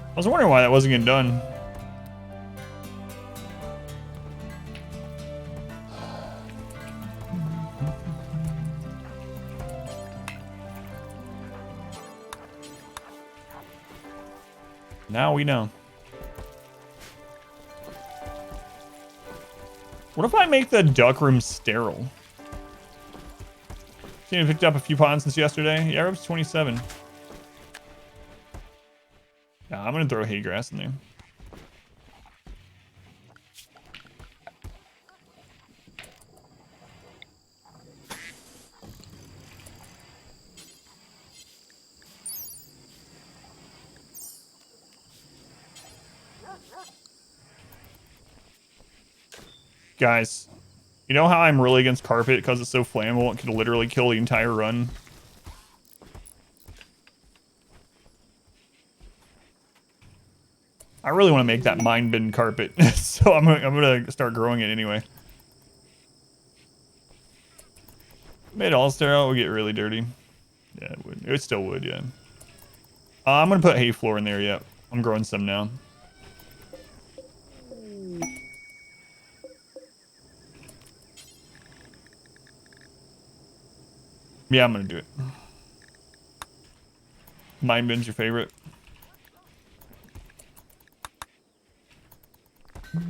I was wondering why that wasn't getting done. Now we know. What if I make the duck room sterile? Seen picked up a few ponds since yesterday. Yeah, we're up to 27. Nah, I'm gonna throw hay grass in there. Guys, you know how I'm really against carpet because it's so flammable? It could literally kill the entire run. I really want to make that mine bin carpet, so I'm gonna start growing it anyway. Made all sterile, it would get really dirty. Yeah, it would. It still would, yeah. I'm gonna put hay floor in there. Yeah, I'm growing some now. Yeah, I'm gonna do it. Mine bin's your favorite. How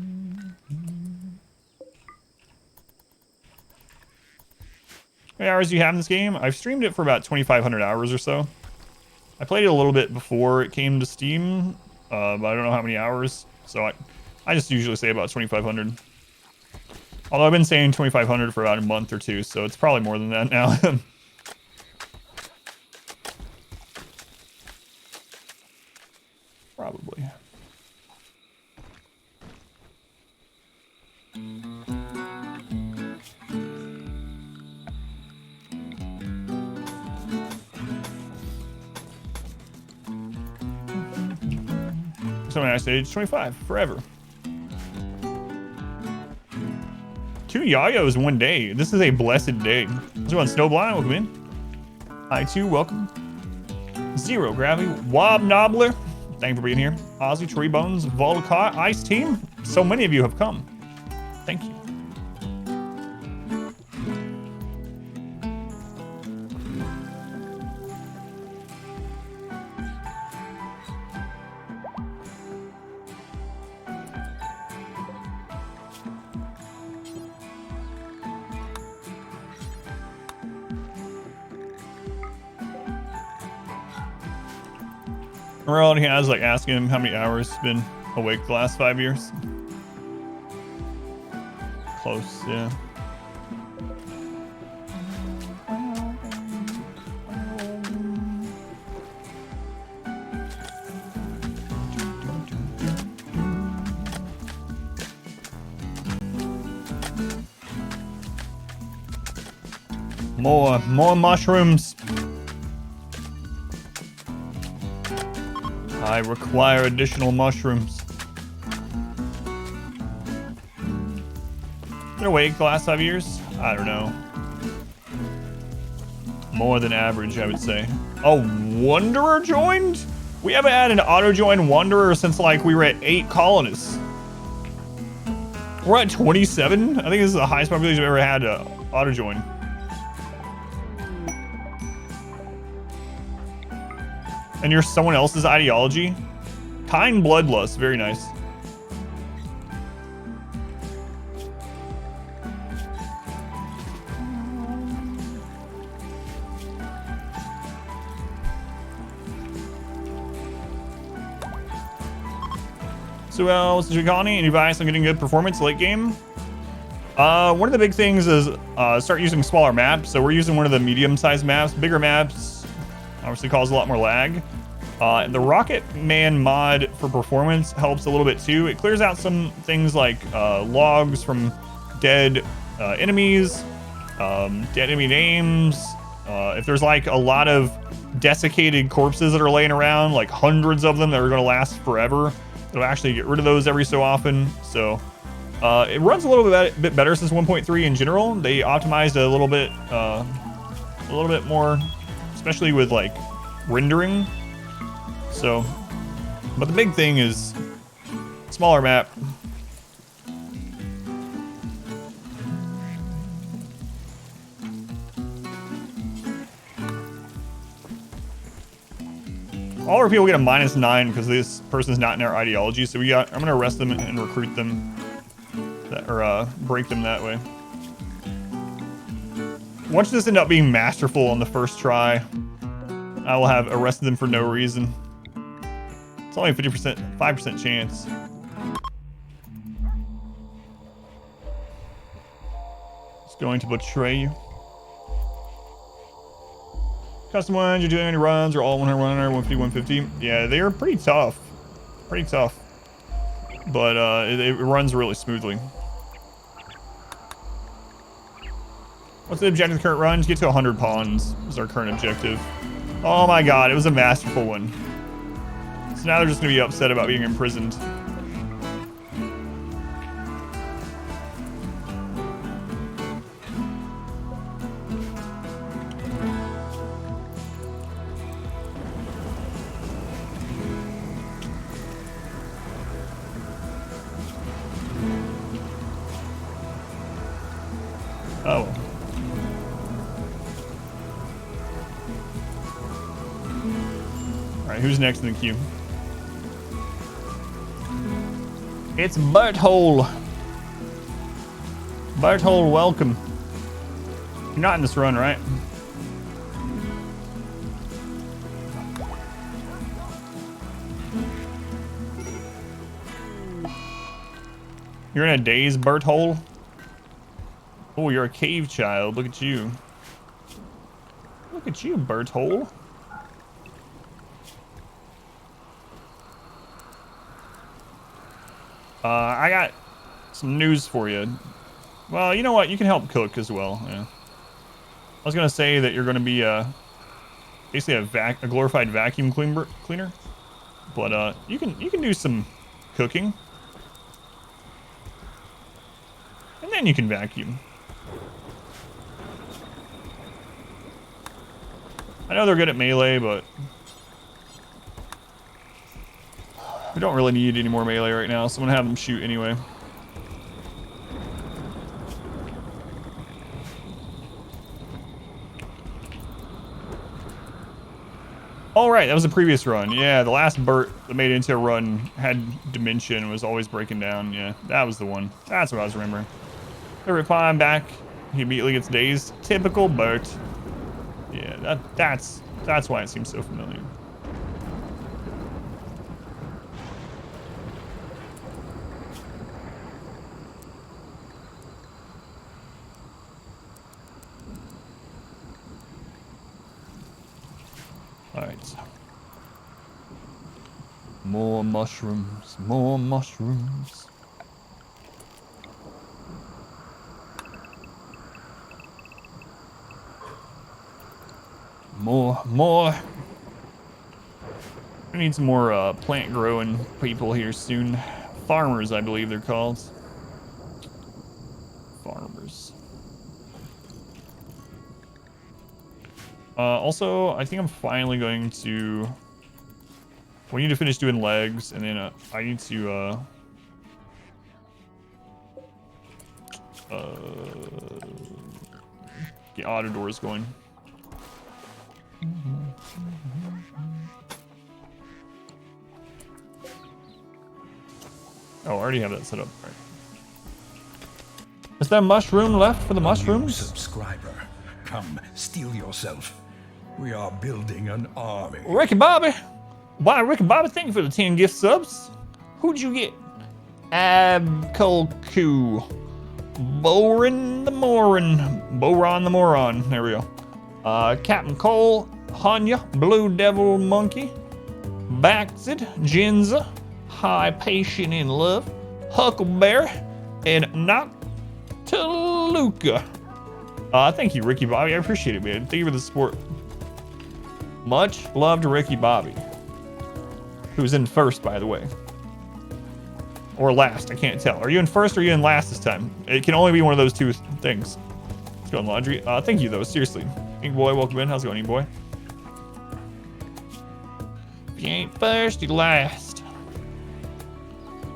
many hours do you have in this game? I've streamed it for about 2,500 hours or so. I played it a little bit before it came to Steam, but I don't know how many hours. So I just usually say about 2,500. Although I've been saying 2,500 for about a month or two, so it's probably more than that now. Probably. So when I say age 25, forever. 2 yayos one day. This is a blessed day. What's going on, Snowblind? Welcome in. I2, welcome. Zero Gravity, Wob Nobbler. Thank you for being here. Ozzy, Tree Bones, Volcott, Ice Team. So many of you have come. Thank you. All he has, like, asking him how many hours he's been awake the last 5 years. Close, yeah. More mushrooms. I require additional mushrooms. Been awake the last 5 years? I don't know. More than average, I would say. Oh, Wanderer joined? We haven't had an auto-join Wanderer since, like, we were at 8 colonists. We're at 27. I think this is the highest population I've ever had auto join. And you're someone else's ideology. Kind bloodlust, very nice. So else is your colony? Any advice on getting good performance late game? One of the big things is start using smaller maps. So we're using one of the medium-sized maps. Bigger maps obviously cause a lot more lag. And the Rocketman mod for performance helps a little bit too. It clears out some things like logs from dead enemies, dead enemy names. If there's like a lot of desiccated corpses that are laying around, like hundreds of them that are going to last forever, it'll actually get rid of those every so often. So it runs a little bit better since 1.3 in general. They optimized a little bit more, especially with like rendering. So, but the big thing is smaller map. All our people get a -9 because this person's not in our ideology. So I'm gonna arrest them and recruit them, or break them that way. Once this ends up being masterful on the first try, I will have arrested them for no reason. It's only a 5% chance. It's going to betray you. Custom ones, you're doing any runs or all 100 runner, 150, 150. Yeah, they are pretty tough. Pretty tough. But it runs really smoothly. What's the objective of the current run? To get to 100 pawns is our current objective. Oh my god, it was a masterful one. So now they're just gonna be upset about being imprisoned. Oh. Alright, who's next in the queue? It's Butthole. Butthole, welcome. You're not in this run, right? You're in a daze, Butthole? Oh, you're a cave child. Look at you. Look at you, Butthole. I got some news for you. Well, you know what? You can help cook as well. Yeah. I was gonna say that you're gonna be basically a glorified vacuum cleaner, but you can do some cooking, and then you can vacuum. I know they're good at melee, but we don't really need any more melee right now, so I'm gonna have them shoot anyway. All right, that was a previous run. Yeah, the last Burt that made it into a run had dementia and was always breaking down. Yeah, that was the one. That's what I was remembering. Every time I'm back, he immediately gets dazed. Typical Burt. Yeah, that's why it seems so familiar. All right. More mushrooms, more mushrooms. More. We need some more plant growing people here soon. Farmers, I believe they're called. Farmers. Also, I think I'm finally going to... We need to finish doing legs, and then I need to Get auto doors going. Oh, I already have that set up. All right. Is there mushroom left for the mushrooms? Subscriber, come steal yourself. We are building an army. Ricky Bobby. Why, Ricky Bobby, thank you for the 10 gift subs. Who'd you get? Abkolku. Boron the Moron. There we go. Captain Cole, Hanya, Blue Devil Monkey, Baxid, Jinza, High Patient in Love, Huckleberry, and Noctiluca. Thank you, Ricky Bobby. I appreciate it, man. Thank you for the support. Much love to Ricky Bobby, who's in first, by the way. Or last, I can't tell. Are you in first or are you in last this time? It can only be one of those two things. Let's go on laundry. Thank you, though, seriously. Ink Boy, welcome in. How's it going, Ink Boy? If you ain't first, you last.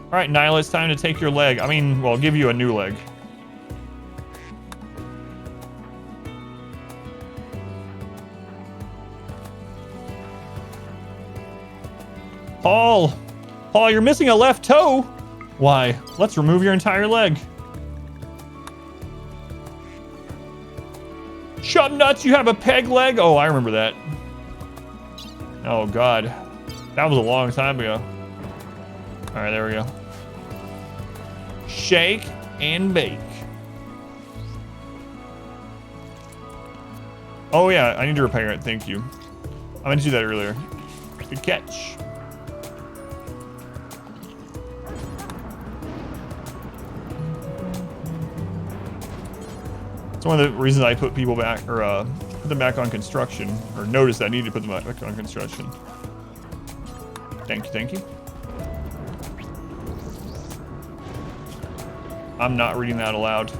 All right, Nyla, it's time to take your leg. I mean, well, I'll give you a new leg. Paul, you're missing a left toe. Why? Let's remove your entire leg. Chubnuts, you have a peg leg? Oh, I remember that. Oh, God. That was a long time ago. All right, there we go. Shake and bake. Oh, yeah, I need to repair it. Thank you. I meant to do that earlier. Good catch. It's one of the reasons I put people back, or put them back on construction, or noticed I needed to put them back on construction. Thank you. I'm not reading that aloud.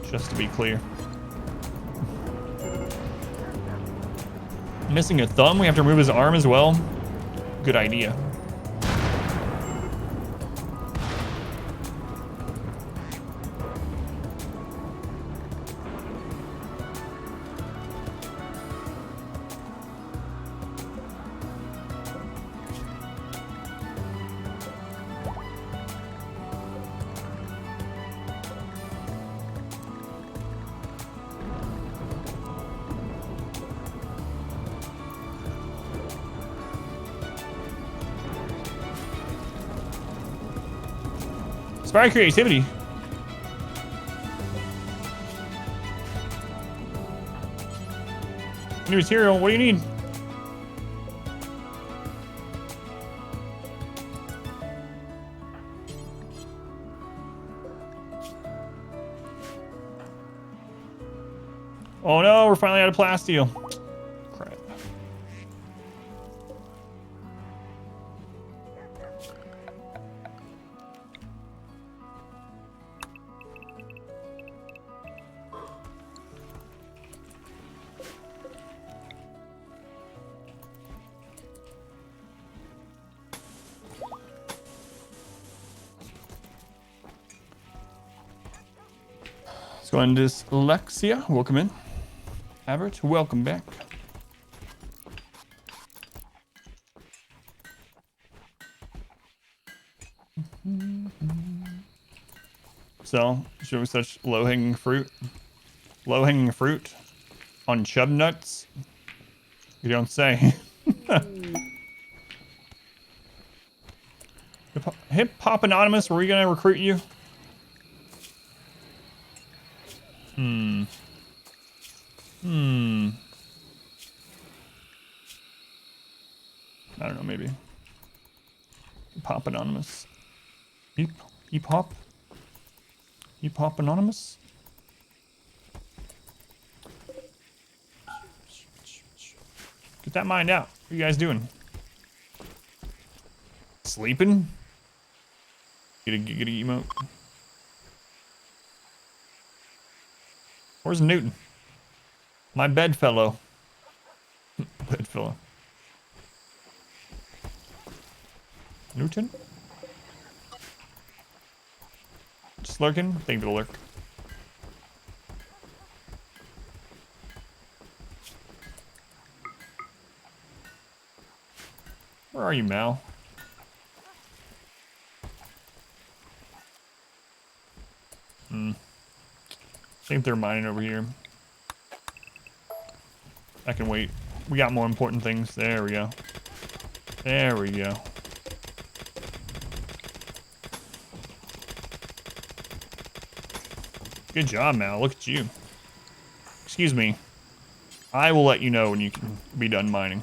Just to be clear. Missing a thumb? We have to remove his arm as well? Good idea. Inspire creativity. New material, what do you need? Oh no, we're finally out of plasteel. Crap. Let's go into this Alexia. Welcome in. Abbott, welcome back. So, showing such low-hanging fruit. Low-hanging fruit on Chubnuts. You don't say. Hip Hop Anonymous, were we gonna recruit you? I don't know, maybe. Hip Hop Anonymous. Hip Hop? Hip Hop Anonymous? Get that mind out. What are you guys doing? Sleeping? Get a emote. Where's Newton? My bedfellow. Bedfellow. Newton? Just lurking? Thank you for the lurk. Where are you, Mal? I think they're mining over here. I can wait. We got more important things. There we go. There we go. Good job, Mal. Look at you. Excuse me. I will let you know when you can be done mining.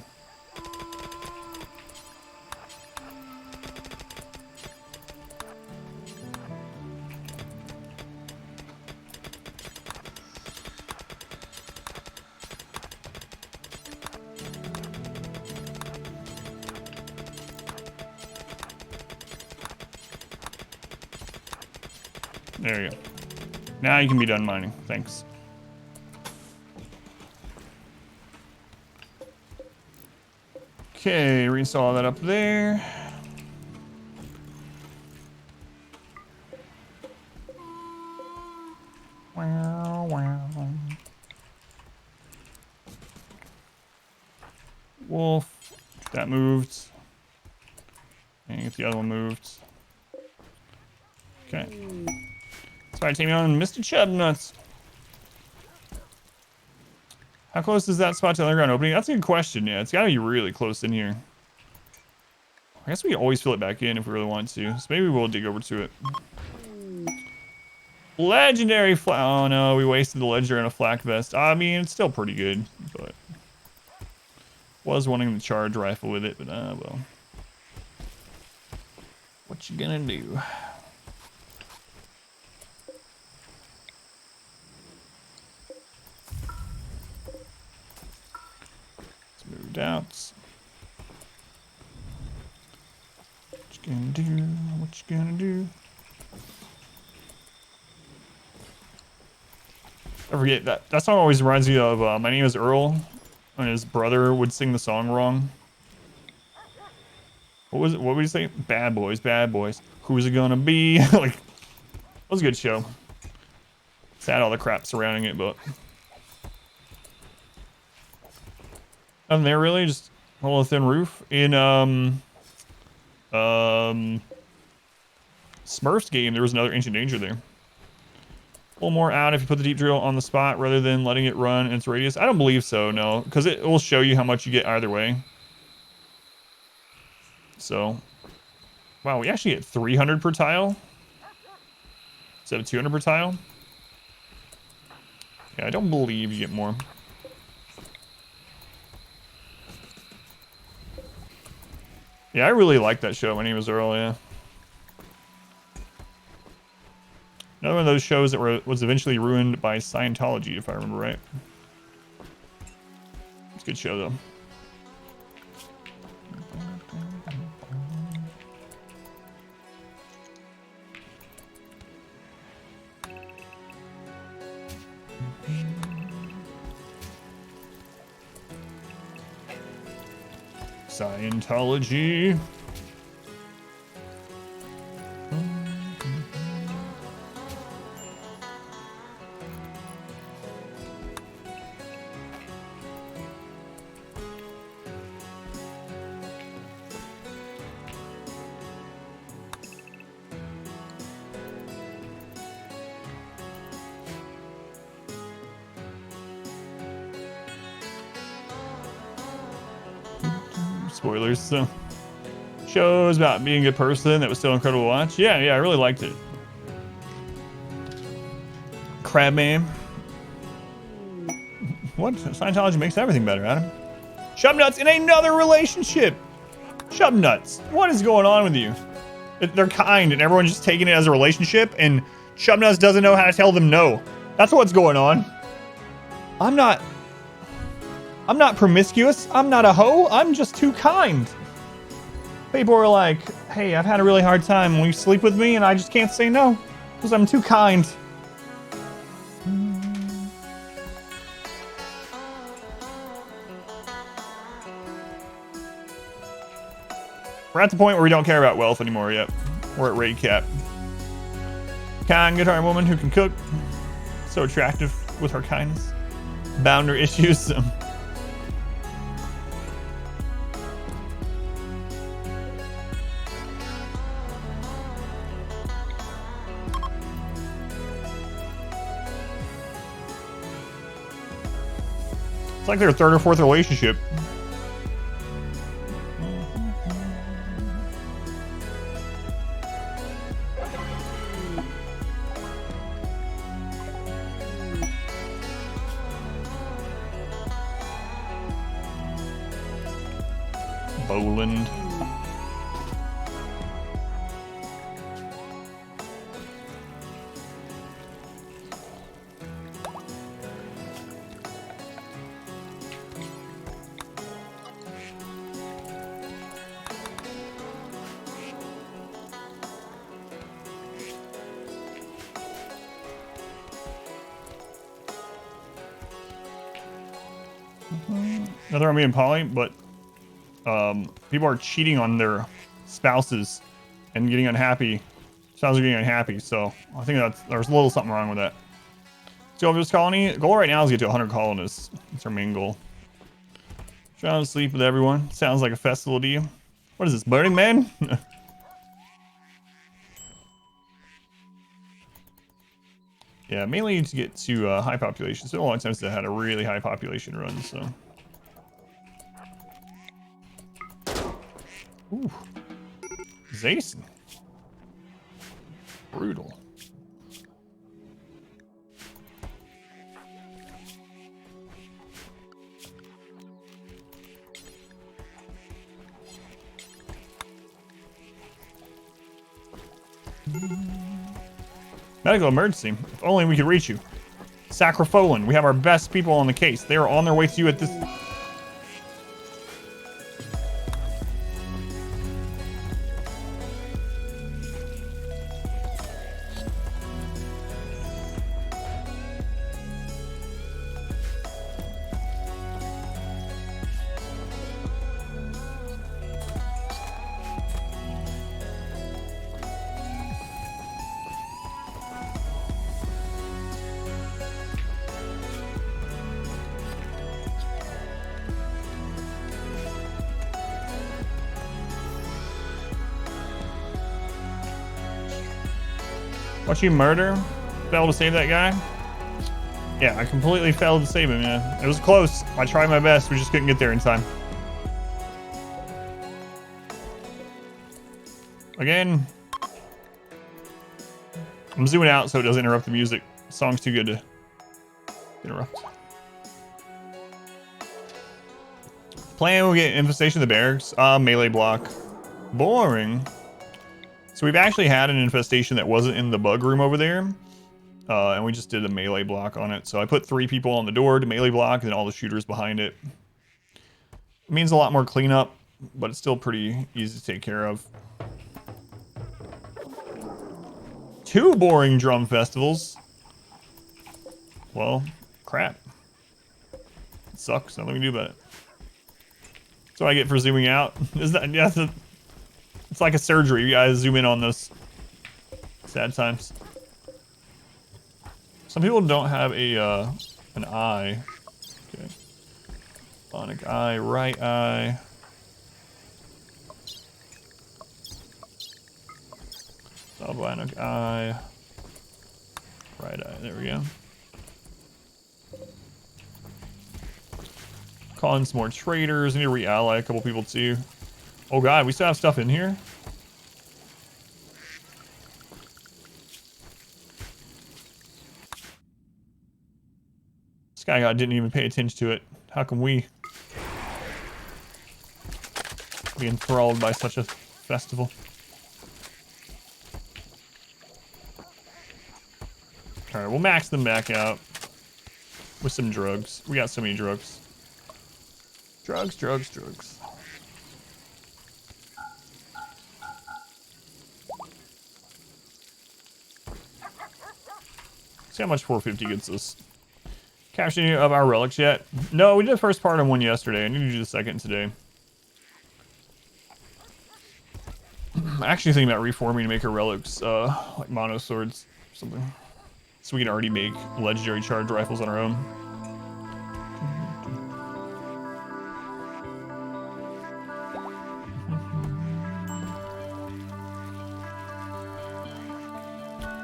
There you go. Now you can be done mining. Thanks. Okay, reinstall that up there. Wow, wow. Wolf. That moved. And get the other one moved. Okay. Sorry, taking on Mr. Chubnuts. How close is that spot to the underground opening? That's a good question. Yeah, it's got to be really close in here. I guess we can always fill it back in if we really want to. So maybe we'll dig over to it. Legendary flak. Oh no, we wasted the ledger and a flak vest. I mean, it's still pretty good, but was wanting the charge rifle with it, but well. What you gonna do? Moved out. What you gonna do? What you gonna do? I forget that song always reminds me of My Name is Earl, when his brother would sing the song wrong. What was it? What would he say? Bad boys, bad boys. Who's it gonna be? Like, that was a good show. Sad all the crap surrounding it, but. Nothing there really, just a little thin roof. In Smurfs game, there was another Ancient Danger there. A little more out if you put the deep drill on the spot rather than letting it run in its radius. I don't believe so, no, because it will show you how much you get either way. So, wow, we actually get 300 per tile instead of 200 per tile. Yeah, I don't believe you get more. Yeah, I really like that show. My Name is Earl, yeah. Another one of those shows that was eventually ruined by Scientology, if I remember right. It's a good show, though. Scientology. Spoilers, so. Shows about being a good person that was still incredible to watch. Yeah, I really liked it. Crabman. What? Scientology makes everything better, Adam. Chubnuts in another relationship! Chubnuts, what is going on with you? They're kind and everyone's just taking it as a relationship and Chubnuts doesn't know how to tell them no. That's what's going on. I'm not promiscuous. I'm not a hoe. I'm just too kind. People are like, hey, I've had a really hard time. Will you sleep with me? And I just can't say no because I'm too kind. We're at the point where we don't care about wealth anymore yet. We're at rate cap. Kind, good-hearted woman who can cook. So attractive with her kindness. Boundary issues. It's like their third or fourth relationship. Boland. Nothing wrong being poly, but people are cheating on their spouses and getting unhappy. Spouses are getting unhappy, so I think there's a little something wrong with that. Let's go over this colony. Goal right now is to get to 100 colonists. That's our main goal. Trying to sleep with everyone. Sounds like a festival to you. What is this, Burning Man? Yeah, mainly to get to high population. So a long time since I had a really high population run, so. Ooh. Zason. Brutal. Medical emergency. If only we could reach you. SACRIFIGRANNY. We have our best people on the case. They are on their way to you at this. Watch you murder? Failed to save that guy? Yeah, I completely failed to save him, yeah. It was close. I tried my best, we just couldn't get there in time. Again. I'm zooming out so it doesn't interrupt the music. The song's too good to interrupt. Plan, we'll get infestation of the barracks. Melee block. Boring. So we've actually had an infestation that wasn't in the bug room over there. And we just did a melee block on it. So I put 3 people on the door to melee block and then all the shooters behind it. It means a lot more cleanup, but it's still pretty easy to take care of. 2 boring drum festivals. Well, crap. It sucks. Nothing we can do about it. That's what I get for zooming out. Is that, yeah, it's like a surgery. You guys zoom in on those sad times. Some people don't have a an eye. Okay. Bionic eye, right eye. Bionic eye. Right eye. There we go. Calling some more traders. I need to re-ally a couple people too. Oh god, we still have stuff in here? This guy didn't even pay attention to it. How can we be enthralled by such a festival? Alright, we'll max them back out with some drugs. We got so many drugs. Drugs, drugs, drugs. See how much 450 gets us. Capture any of our relics yet? No, we did the first part on one yesterday. I need to do the second today. I'm actually thinking about reforming to make our relics like mono swords. something. So we can already make legendary charge rifles on our own.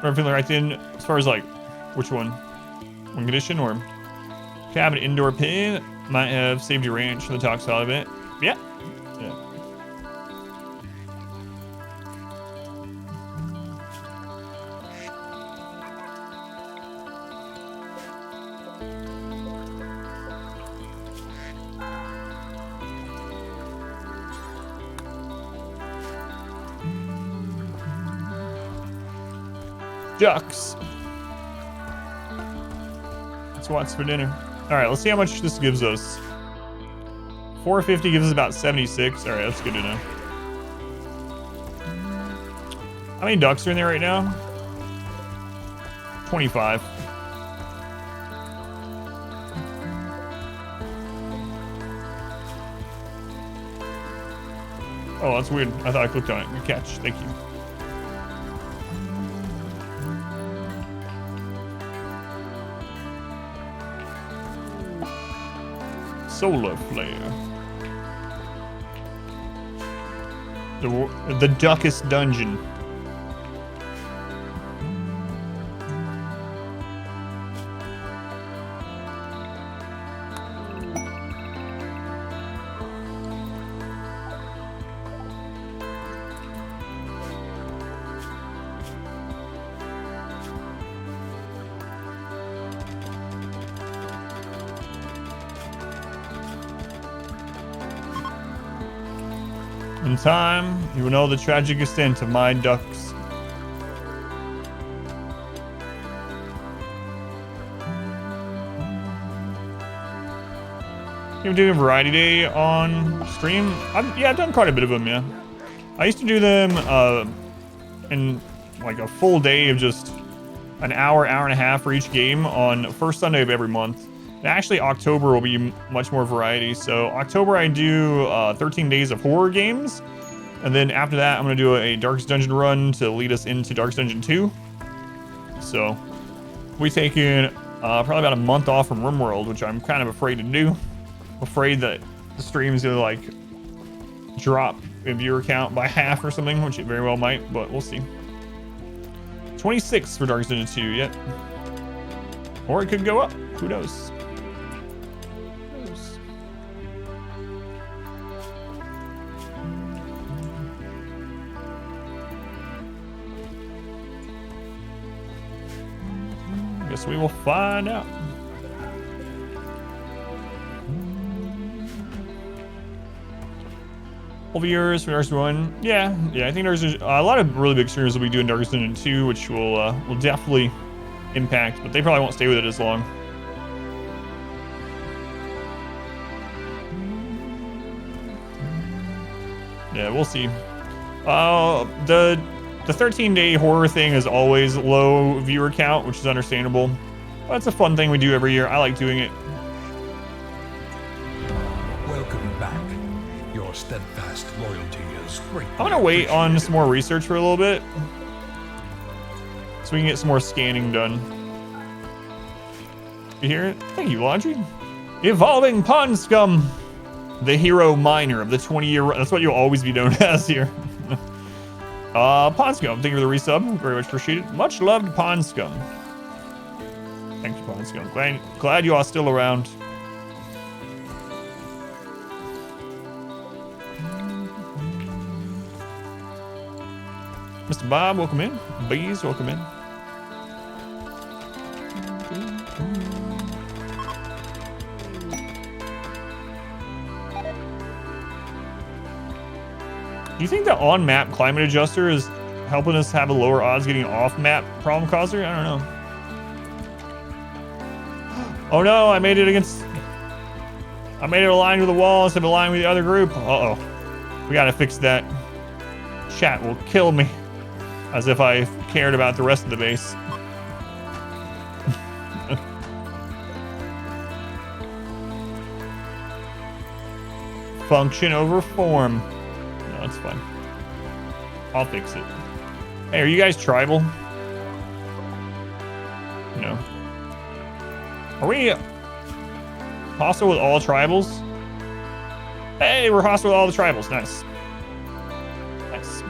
I'm feeling right then, as far as like, which one? One condition or cabin indoor pin? Might have saved your ranch from the toxicology event. Yeah. Yeah. Ducks. That's what's for dinner. All right, let's see how much this gives us. 450 gives us about 76. All right, that's good to know. How many ducks are in there right now? 25. Oh, that's weird. I thought I clicked on it. Good catch. Thank you. Solar flare. The Duckest Dungeon. In time, you will know the tragic extent of my ducks. You're doing a variety day on stream? Yeah, I've done quite a bit of them, yeah. I used to do them in like a full day of just an hour, hour and a half for each game on first Sunday of every month. And actually, October will be much more variety. So October, I do 13 days of horror games. And then after that, I'm going to do a Darkest Dungeon run to lead us into Darkest Dungeon 2. So we've taken probably about a month off from RimWorld, which I'm kind of afraid to do. Afraid that the stream is going to like drop in viewer count by half or something, which it very well might, but we'll see. 26 for Darkest Dungeon 2, yet. Or it could go up. Who knows? Guess we will find out. All viewers for Darkest 1. Yeah, I think there's a lot of really big streamers will be doing Darkest Dungeon 2, which will definitely impact, but they probably won't stay with it as long. Yeah, we'll see. The 13-day horror thing is always low viewer count, which is understandable. But it's a fun thing we do every year. I like doing it. Welcome back. Your steadfast loyalty is great. I'm gonna wait on some more research for a little bit, so we can get some more scanning done. You hear it? Thank you, Laundry. Evolving Pond Scum, the hero miner of the 20-year. That's what you'll always be known as here. Pond Scum, thank you for the resub. Very much appreciated. Much loved, Pond Scum. Thank you, Pond Scum. Glad you are still around. Mr. Bob, welcome in. Bees, welcome in. Do you think the on-map climate adjuster is helping us have a lower odds getting off-map problem causer? I don't know. Oh no, I made it aligned with the wall instead of aligned with the other group. Uh-oh. We gotta fix that. Chat will kill me. As if I cared about the rest of the base. Function over form. No, that's fine. I'll fix it. Hey, are you guys tribal? you know. Are we hostile with all tribals? Hey, we're hostile with all the tribals. Nice. Nice.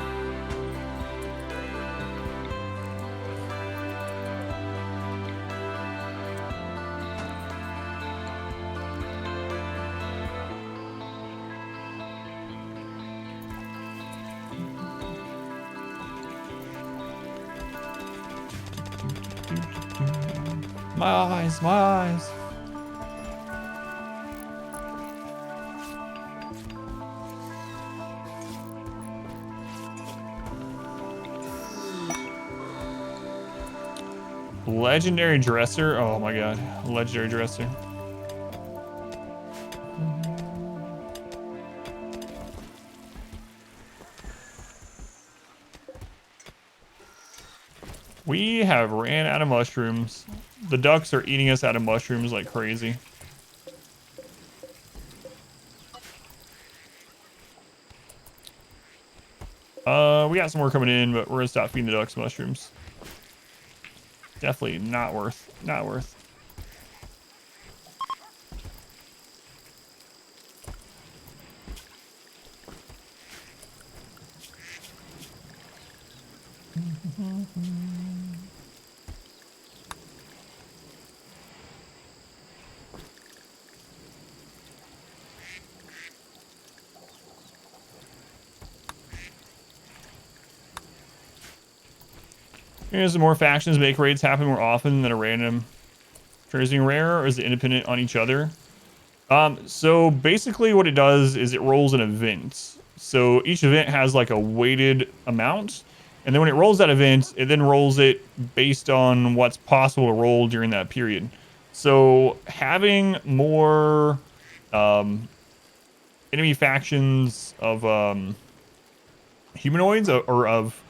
My eyes, my eyes. Legendary dresser. Oh my god. Legendary dresser. We have ran out of mushrooms. The ducks are eating us out of mushrooms like crazy. We got some more coming in, but we're gonna stop feeding the ducks mushrooms. Definitely not worth. Not worth. Here's some more factions make raids happen more often than a random choosing rare, or is it independent on each other? So basically what it does is it rolls an event. So each event has like a weighted amount, and then when it rolls that event, it then rolls it based on what's possible to roll during that period. So having more enemy factions of humanoids or of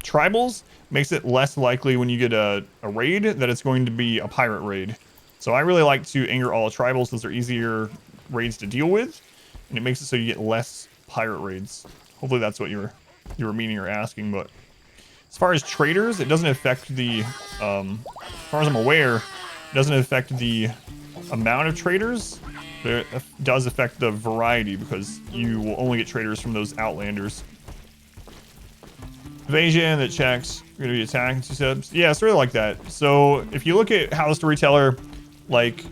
tribals makes it less likely when you get a raid that it's going to be a pirate raid. So I really like to anger all tribals since they're easier raids to deal with, and it makes it so you get less pirate raids. Hopefully that's what you were meaning or asking. But as far as traders, it doesn't affect the as far as I'm aware, it doesn't affect the amount of traders, but it does affect the variety because you will only get traders from those outlanders. Evasion that checks. You're gonna be attacking 2 steps. Yeah, it's really like that. So if you look at how the storyteller, like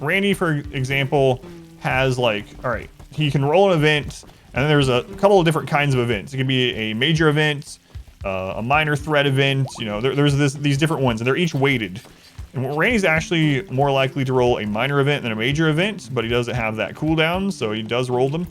Randy, for example, has like, all right, he can roll an event, and then there's a couple of different kinds of events. It could be a major event, a minor threat event. You know, there's these different ones, and they're each weighted. And Randy's actually more likely to roll a minor event than a major event, but he doesn't have that cooldown, so he does roll them.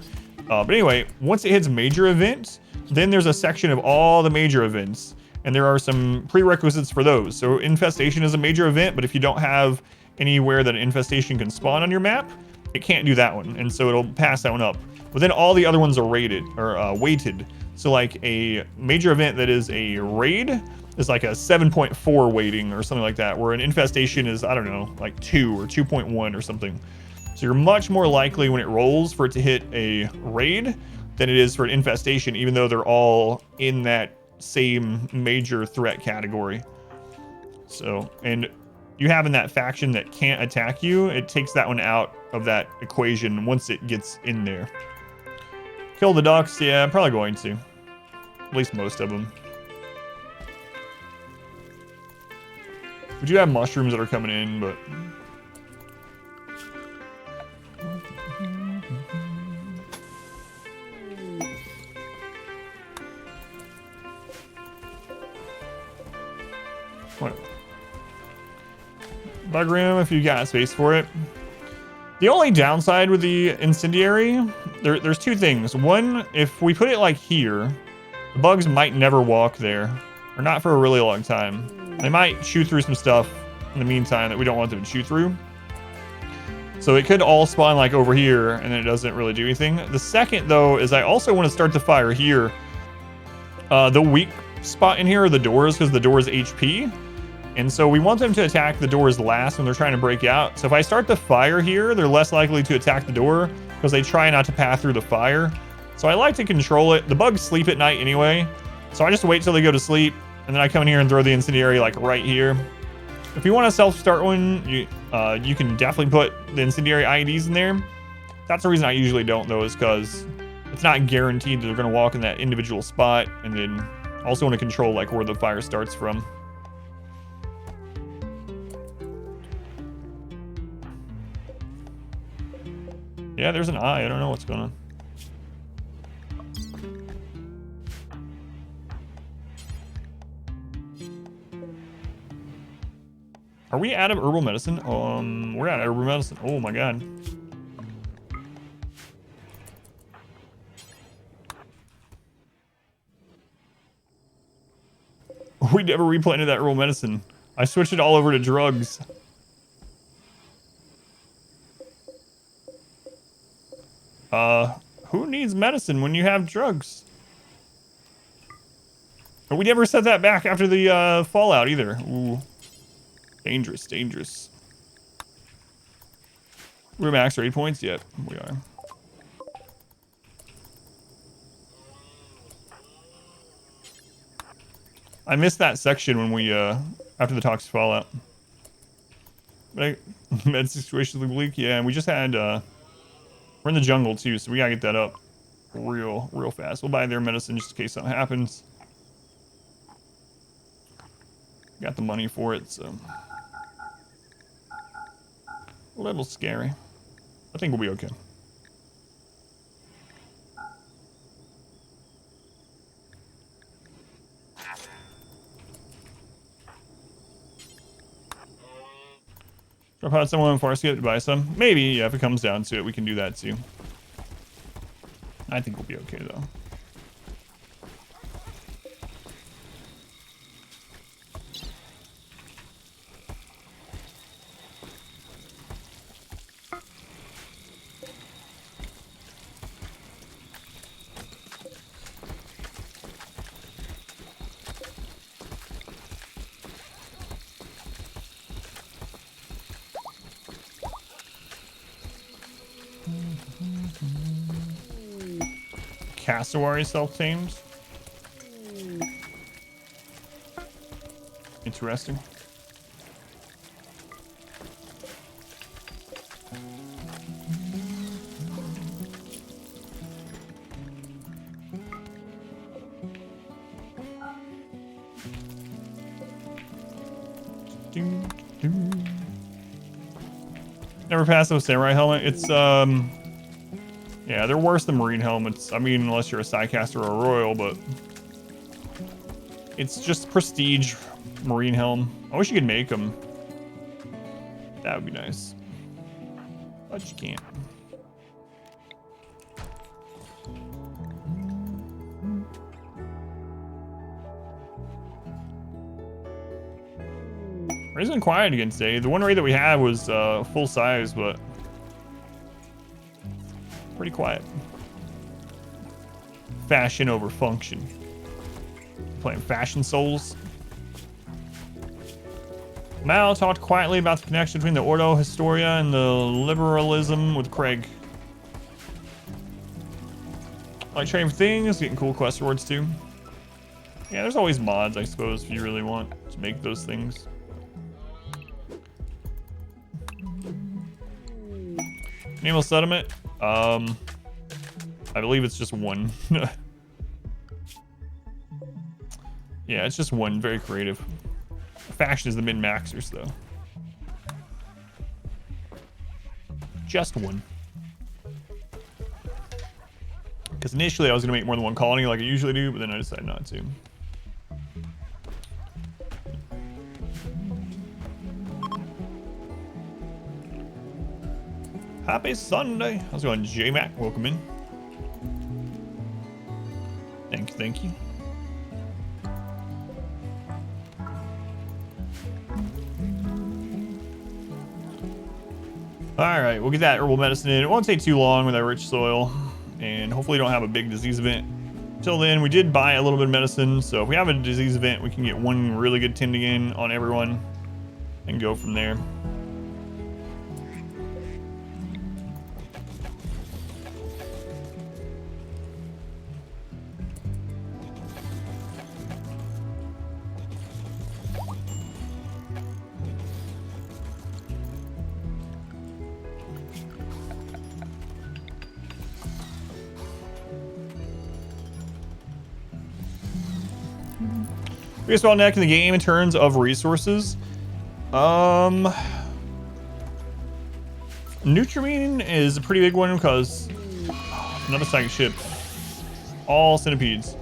But anyway, once it hits major event, then there's a section of all the major events, and there are some prerequisites for those. So infestation is a major event, but if you don't have anywhere that an infestation can spawn on your map, it can't do that one, and so it'll pass that one up. But then all the other ones are rated or weighted. So like a major event that is a raid is like a 7.4 weighting or something like that, where an infestation is, I don't know, like 2 or 2.1 or something. So you're much more likely when it rolls for it to hit a raid than it is for an infestation, even though they're all in that same major threat category. So, and you having that faction that can't attack you, it takes that one out of that equation once it gets in there. Kill the ducks? Yeah, I'm probably going to. At least most of them. We do have mushrooms that are coming in, but... What? Bug room if you got space for it. The only downside with the incendiary, there's 2 things. One, if we put it like here, the bugs might never walk there, or not for a really long time. They might chew through some stuff in the meantime that we don't want them to chew through. So it could all spawn like over here, and then it doesn't really do anything. The second, though, is I also want to start the fire here. The weak spot in here are the doors, because the doors HP. And so we want them to attack the doors last when they're trying to break out. So if I start the fire here, they're less likely to attack the door because they try not to pass through the fire. So I like to control it. The bugs sleep at night anyway. So I just wait till they go to sleep, and then I come in here and throw the incendiary like right here. If you want to self-start one, you can definitely put the incendiary IEDs in there. That's the reason I usually don't, though, is because it's not guaranteed that they're going to walk in that individual spot, and then also want to control like where the fire starts from. Yeah, there's an eye. I don't know what's going on. Are we out of herbal medicine? We're out of herbal medicine. Oh my god. We never replanted that herbal medicine. I switched it all over to drugs. Who needs medicine when you have drugs? But we never set that back after the fallout either. Ooh. Dangerous, dangerous. We're max 8 points? Yep, we are. I missed that section when we, after the toxic fallout. But med situation's bleak, yeah, and we just had, we're in the jungle too, so we gotta get that up real fast. We'll buy their medicine just in case something happens. Got the money for it, so. A little scary. I think we'll be okay. Drop out someone for us to buy some. Maybe, yeah, if it comes down to it, we can do that too. I think we'll be okay though. Cassowary self-tamed. Interesting. Never passed those samurai helmet. It's yeah, they're worse than marine helmets. I mean, unless you're a Psycaster or a Royal, but it's just prestige marine helm. I wish you could make them. That would be nice. But you can't. Raid's been quiet again today. The one raid that we had was full size, but pretty quiet. Fashion over function. Playing Fashion Souls. Mal talked quietly about the connection between the Ordo Historia and the liberalism with Craig. Like trading for things, getting cool quest rewards too. Yeah, there's always mods, I suppose, if you really want to make those things. Naval Settlement. I believe it's just one. Yeah, it's just one. Very creative. Fashion is the min-maxers, though. Just one. Because initially I was going to make more than one colony like I usually do, but then I decided not to. Happy Sunday. How's it going, J-Mac? Welcome in. Thank you, thank you. Alright, we'll get that herbal medicine in. It won't take too long with that rich soil. And hopefully don't have a big disease event. Until then, we did buy a little bit of medicine. So if we have a disease event, we can get one really good tending in on everyone. And go from there. Biggest bottleneck in the game in terms of resources. Nutrimine is a pretty big one because another psychic ship. All centipedes.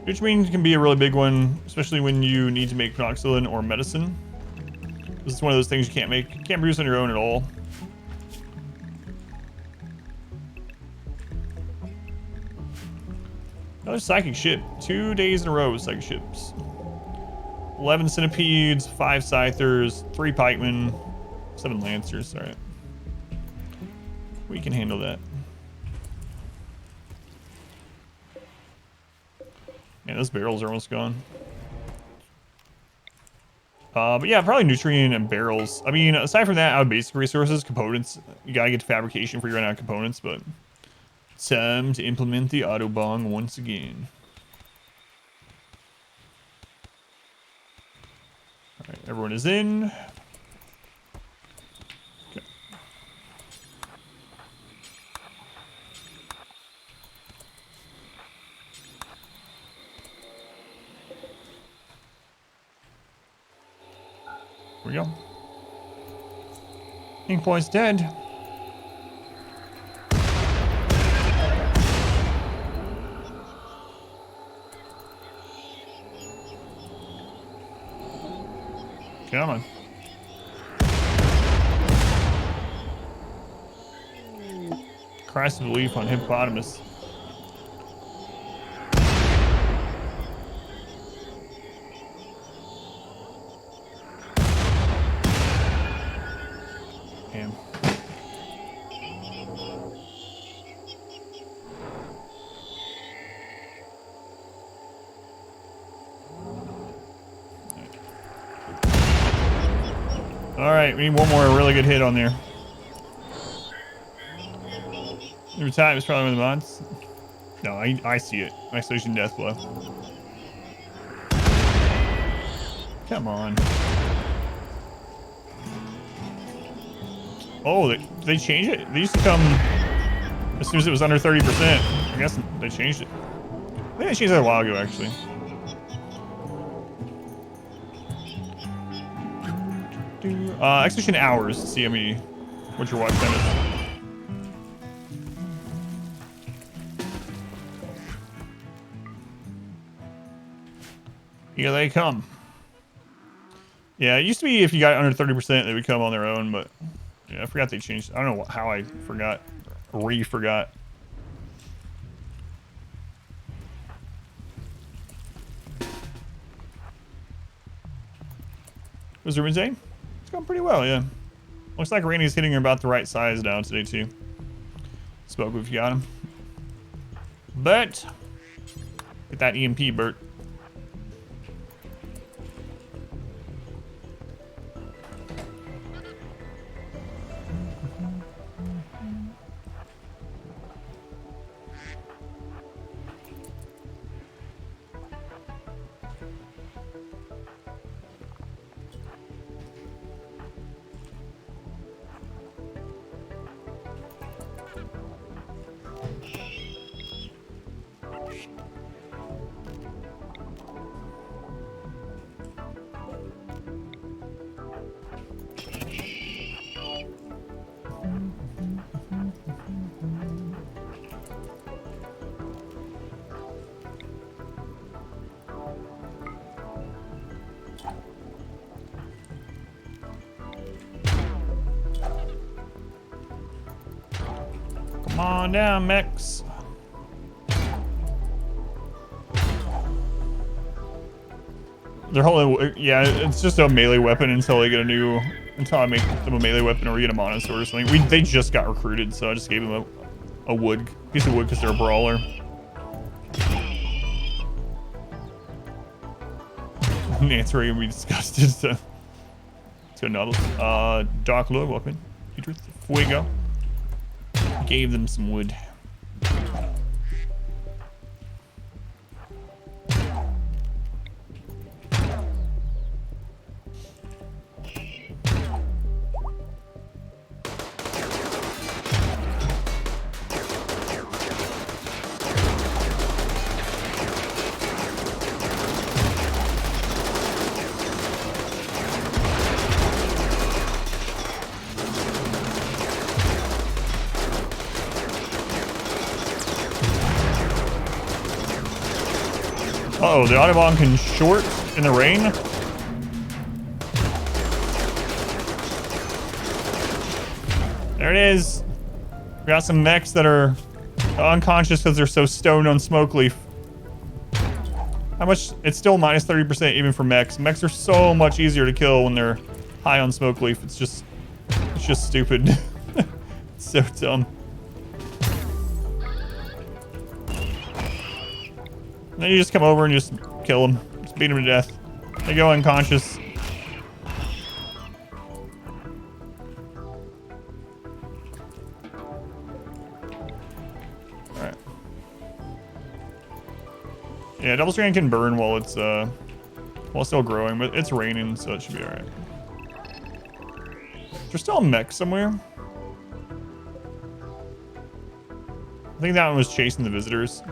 Nutrimine can be a really big one, especially when you need to make penoxylin or medicine. This is one of those things you can't make, you can't produce on your own at all. Another psychic ship. 2 days in a row with psychic ships. 11 centipedes, 5 scythers, 3 pikemen, 7 lancers. All right. We can handle that. Man, those barrels are almost gone. But yeah, probably nutrient and barrels. I mean, aside from that, out of basic resources, components, you gotta get to fabrication before you run out of components, but time to implement the Autobong once again. Alright, everyone is in. Okay. Here we go. Ink Boy's dead. Come on. Christ of belief on hippopotamus. Damn. All right, we need one more really good hit on there. Every time it's probably one of the mods. No, I see it. Isolation death blow. Come on. Oh, they changed it? They used to come as soon as it was under 30%. I guess they changed it. I think they changed that a while ago, actually. Execution hours to see how many, what your watch time is. Here they come. Yeah, it used to be if you got under 30%, they would come on their own, but yeah, I forgot they changed. I don't know how I forgot, forgot. Was it Wednesday? It's going pretty well, yeah. Looks like Randy's hitting her about the right size now today, too. Spoke if you got him. But, get that EMP, Bert. Come on down, mechs. They're holding, yeah, it's just a melee weapon until they get a new, until I make them a melee weapon or we get a monosword or something. They just got recruited, so I just gave them a piece of wood because they're a brawler. Nancy gonna be disgusted to another. Dark Lord weapon. Fuego. Gave them some wood. Uh-oh, the Autobong can short in the rain. There it is. We got some mechs that are unconscious because they're so stoned on smoke leaf. How much? It's still minus 30% even for mechs. Mechs are so much easier to kill when they're high on smoke leaf. It's just stupid. It's so dumb. And then you just come over and just kill them. Just beat them to death. They go unconscious. Alright. Yeah, double strand can burn while it's still growing, but it's raining, so it should be alright. Is there still a mech somewhere? I think that one was chasing the visitors.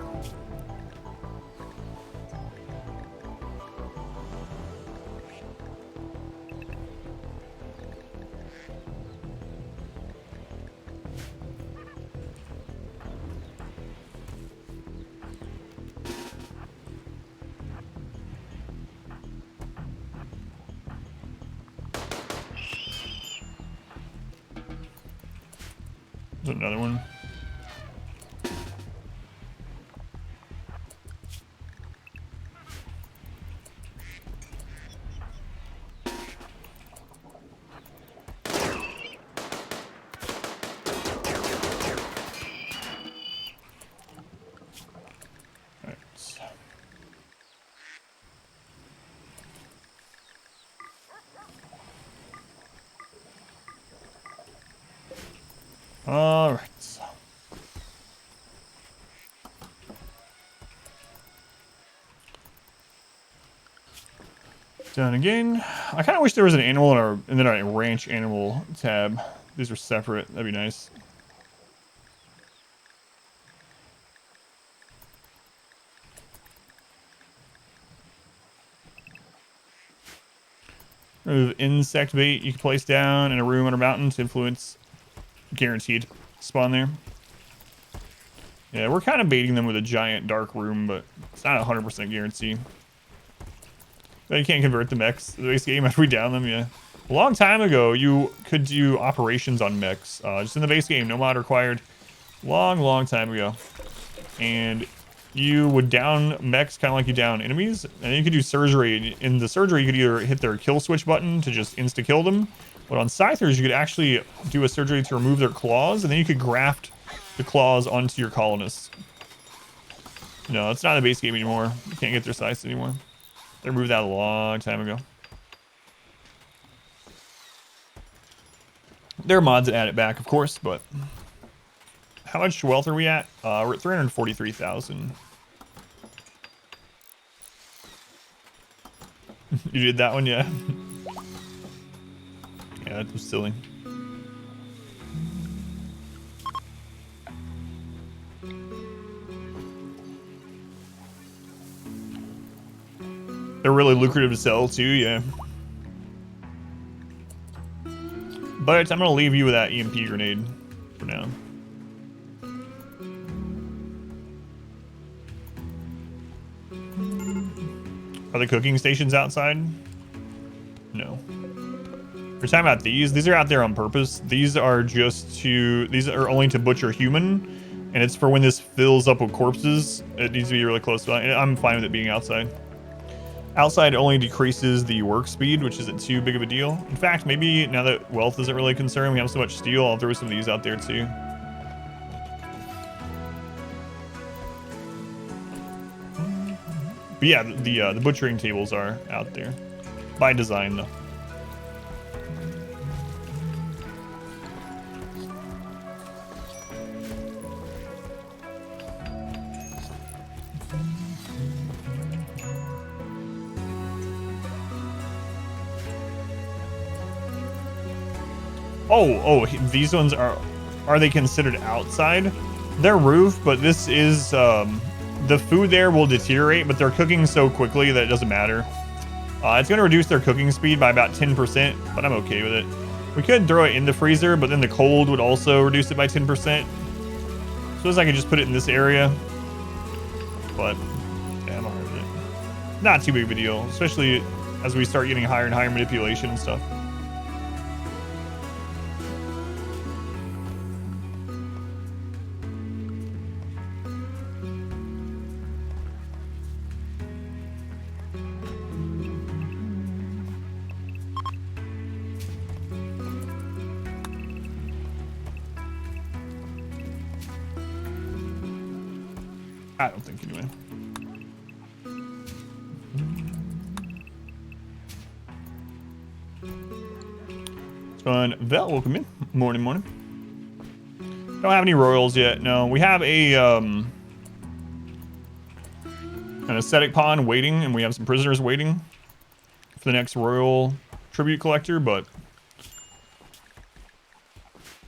There's another one. All right. Done again. I kind of wish there was an animal in our, and then a ranch animal tab. These are separate. That'd be nice. Remove insect bait you can place down in a room on a mountain to influence guaranteed spawn there. Yeah, we're kind of baiting them with a giant dark room, but it's not a 100% guarantee. But you can't convert the mechs the base game after we down them, yeah. A long time ago, you could do operations on mechs, just in the base game, no mod required. Long time ago. And you would down mechs kind of like you down enemies, and then you could do surgery. In the surgery, you could either hit their kill switch button to just insta-kill them, but on scythers, you could actually do a surgery to remove their claws, and then you could graft the claws onto your colonists. No, it's not a base game anymore. You can't get their scythes anymore. They removed that a long time ago. There are mods that add it back, of course, but how much wealth are we at? We're at 343,000. You did that one, yeah? Yeah, that was silly. They're really lucrative to sell too, yeah. But I'm gonna leave you with that EMP grenade for now. Are the cooking stations outside? No. We're talking about these. These are out there on purpose. These are just to, these are only to butcher human, and it's for when this fills up with corpses. It needs to be really close by. I'm fine with it being outside. Outside only decreases the work speed, which isn't too big of a deal. In fact, maybe now that wealth isn't really a concern, we have so much steel, I'll throw some of these out there too. But yeah, the butchering tables are out there. By design, though. Oh, these ones are they considered outside? They're roof, but this is, the food there will deteriorate, but they're cooking so quickly that it doesn't matter. It's gonna reduce their cooking speed by about 10%, but I'm okay with it. We could throw it in the freezer, but then the cold would also reduce it by 10%. Suppose I could just put it in this area, but yeah, I'm alright with it. not too big of a deal, especially as we start getting higher and higher manipulation and stuff. I don't think anyway. It's fun. Vel, welcome in. Morning, morning. Don't have any royals yet. No, we have a an ascetic pawn waiting, and we have some prisoners waiting for the next royal tribute collector, but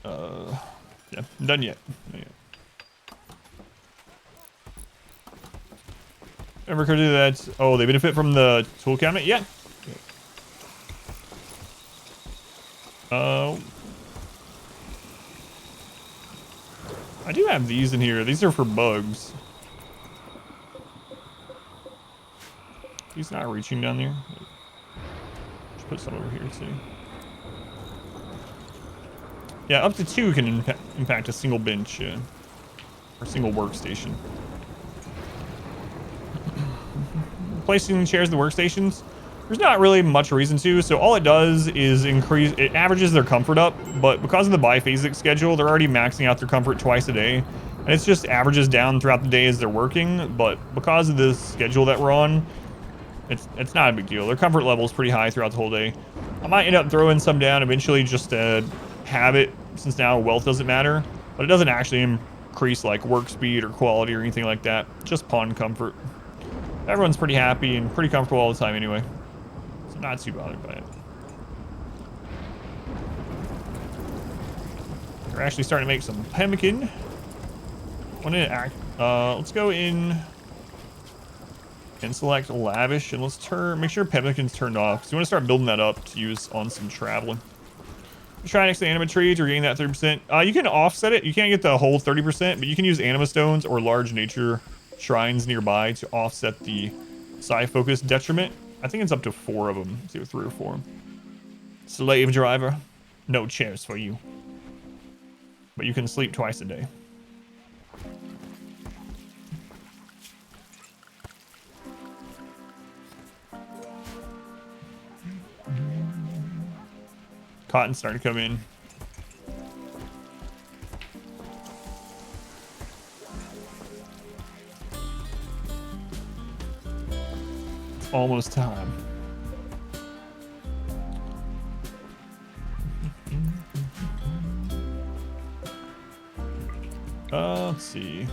yeah, done yet. Not yet. Ever could do that? Oh, they benefit from the tool cabinet? Yeah. I do have these in here. These are for bugs. He's not reaching down there. Just put some over here too. Yeah, up to 2 can impact a single bench or single workstation. Placing chairs in the workstations, there's not really much reason to. So all it does is it averages their comfort up, but because of the biphasic schedule, they're already maxing out their comfort twice a day, and it's just averages down throughout the day as they're working. But because of the schedule that we're on, it's not a big deal. Their comfort level is pretty high throughout the whole day. I might end up throwing some down eventually just to have it, since now wealth doesn't matter, but it doesn't actually increase like work speed or quality or anything like that. Just pawn comfort. Everyone's pretty happy and pretty comfortable all the time anyway, so not too bothered by it. We're actually starting to make some pemmican. Let's go in and select lavish, and let's make sure pemmican's turned off, because we want to start building that up to use on some traveling. Try next to the Anima tree to regain that 30%. You can offset it. You can't get the whole 30%, but you can use Anima stones or large nature shrines nearby to offset the psi focus detriment. I think it's up to 4 of them. It's either 3 or 4. Slave driver, no chairs for you, but you can sleep twice a day. Cotton's starting to come in. Almost time. Let's see.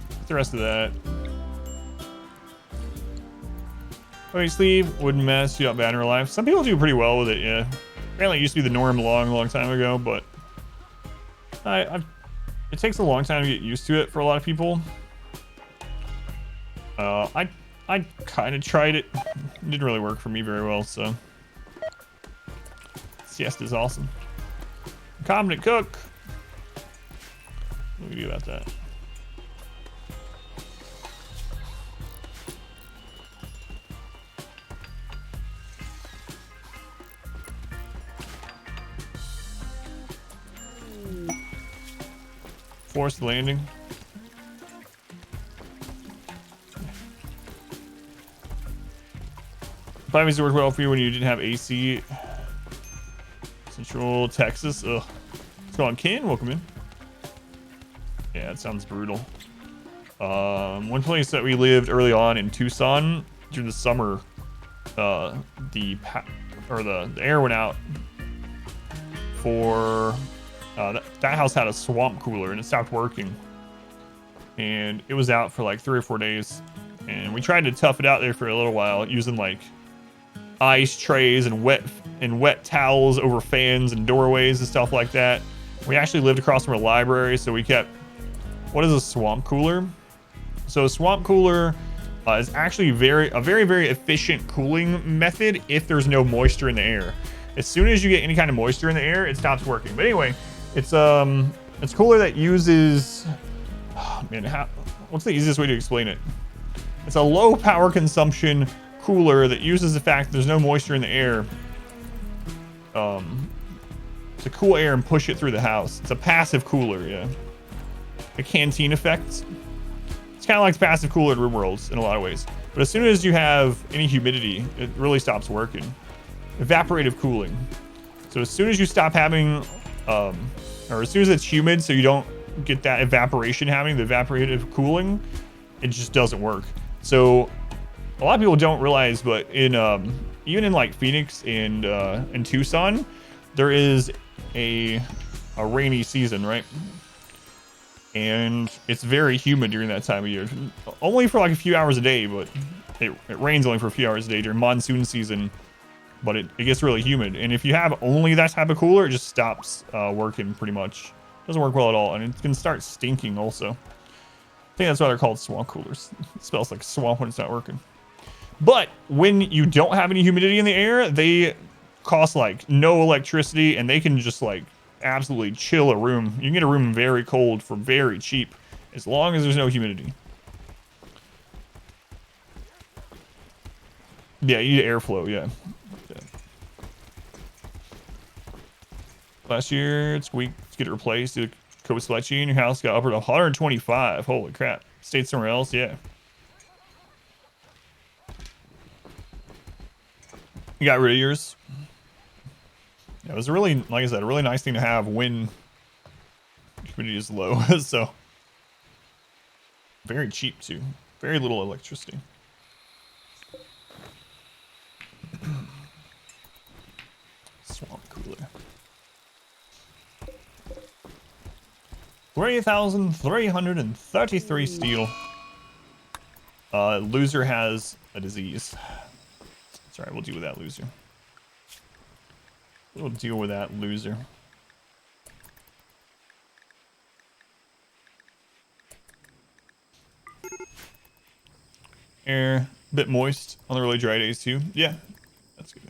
What's the rest of that? Okay, sleeve wouldn't mess you up banner life. Some people do pretty well with it, yeah. Apparently it used to be the norm a long time ago, but it takes a long time to get used to it for a lot of people. I kind of tried it. It didn't really work for me very well, so. Siesta's awesome. Competent cook. What do we do about that? Forced landing. Probably worked well for you when you didn't have AC. Central Texas. Ugh. What's going on, Ken? Welcome in. Yeah, it sounds brutal. One place that we lived early on in Tucson during the summer, the air went out for that house had a swamp cooler and it stopped working, and it was out for like 3 or 4 days, and we tried to tough it out there for a little while using like ice trays and wet towels over fans and doorways and stuff like that. We actually lived across from a library, so we kept. What is a swamp cooler? So a swamp cooler is actually a very efficient cooling method if there's no moisture in the air. As soon as you get any kind of moisture in the air, it stops working. But anyway, it's cooler that uses, oh man, what's the easiest way to explain it? It's a low power consumption cooler that uses the fact that there's no moisture in the air to cool air and push it through the house. It's a passive cooler, yeah. A canteen effect. It's kind of like the passive cooler at RimWorld in a lot of ways. But as soon as you have any humidity, it really stops working. Evaporative cooling. So as soon as you stop having, or as soon as it's humid, so you don't get that evaporation happening, the evaporative cooling, it just doesn't work. So a lot of people don't realize, but in even in like Phoenix and in Tucson, there is a rainy season, right? And it's very humid during that time of year. Only for like a few hours a day, but it rains only for a few hours a day during monsoon season. But it gets really humid. And if you have only that type of cooler, it just stops working pretty much. Doesn't work well at all. And it can start stinking also. I think that's why they're called swamp coolers. It smells like swamp when it's not working. But when you don't have any humidity in the air, they cost like no electricity and they can just like absolutely chill a room. You can get a room very cold for very cheap as long as there's no humidity. Yeah, you need airflow, yeah. Last year, it's weak to get it replaced. Did a COVID selection in your house, got upward of 125. Holy crap. Stayed somewhere else, yeah. You got rid of yours. Yeah, it was a really, like I said, a really nice thing to have when humidity is low. So, very cheap too. Very little electricity. Swamp cooler. 3,333 steel. Loser has a disease. Sorry, we'll deal with that loser. We'll deal with that loser. Air, a bit moist on the really dry days too. Yeah, that's good.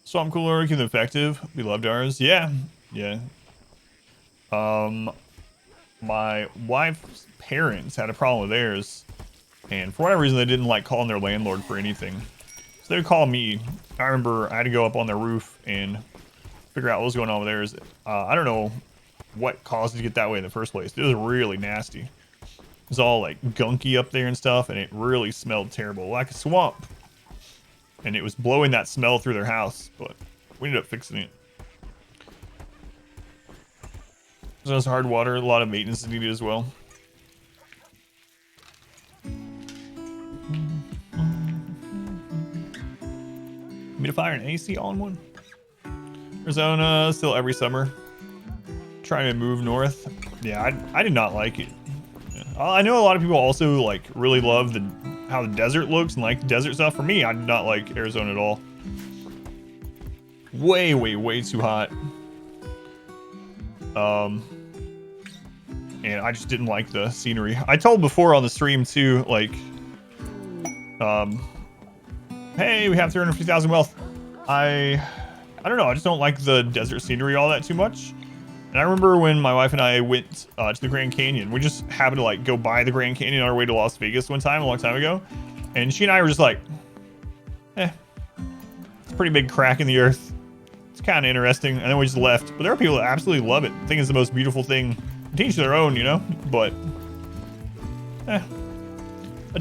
Swamp cooler, keep them effective. We loved ours. Yeah, yeah. My wife's parents had a problem with theirs, and for whatever reason they didn't like calling their landlord for anything. So they would call me. I remember I had to go up on their roof and figure out what was going on with theirs. I don't know what caused it to get that way in the first place. It was really nasty. It was all like gunky up there and stuff, and it really smelled terrible, like a swamp. And it was blowing that smell through their house, but we ended up fixing it. So it's hard water, a lot of maintenance is needed as well. Humidifier and AC all in one. Arizona, still every summer. Trying to move north. Yeah, I did not like it. I know a lot of people also like really love how the desert looks and like desert stuff. For me, I did not like Arizona at all. Way, way, way too hot. And I just didn't like the scenery. I told before on the stream too, like, hey, we have 350,000 wealth. I don't know. I just don't like the desert scenery all that too much. And I remember when my wife and I went to the Grand Canyon. We just happened to like go by the Grand Canyon on our way to Las Vegas one time, a long time ago. And she and I were just like, it's a pretty big crack in the earth. It's kind of interesting. And then we just left. But there are people that absolutely love it. I think it's the most beautiful thing. To each their own, you know? But, a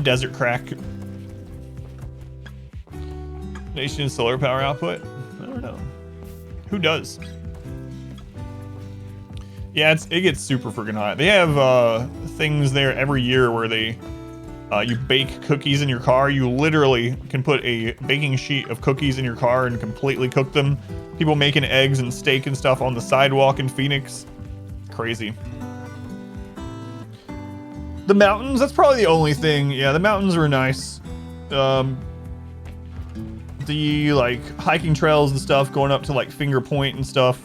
desert crack. Nation solar power output? I don't know. Who does? Yeah, it gets super freaking hot. They have things there every year where they you bake cookies in your car. You literally can put a baking sheet of cookies in your car and completely cook them. People making eggs and steak and stuff on the sidewalk in Phoenix. Crazy. The mountains, that's probably the only thing. Yeah, the mountains were nice. The like hiking trails and stuff going up to like Finger Point and stuff.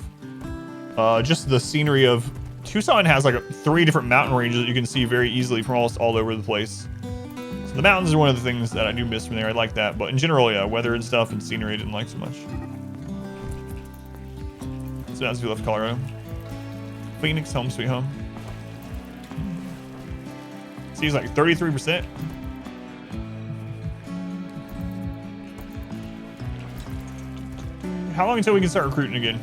Just the scenery of Tucson has like 3 different mountain ranges that you can see very easily from almost all over the place. It's The mountains are one of the things that I do miss from there. I like that, but in general, yeah, weather and stuff and scenery I didn't like so much. So as we left Colorado. Phoenix, home sweet home. Seems like 33%. How long until we can start recruiting again?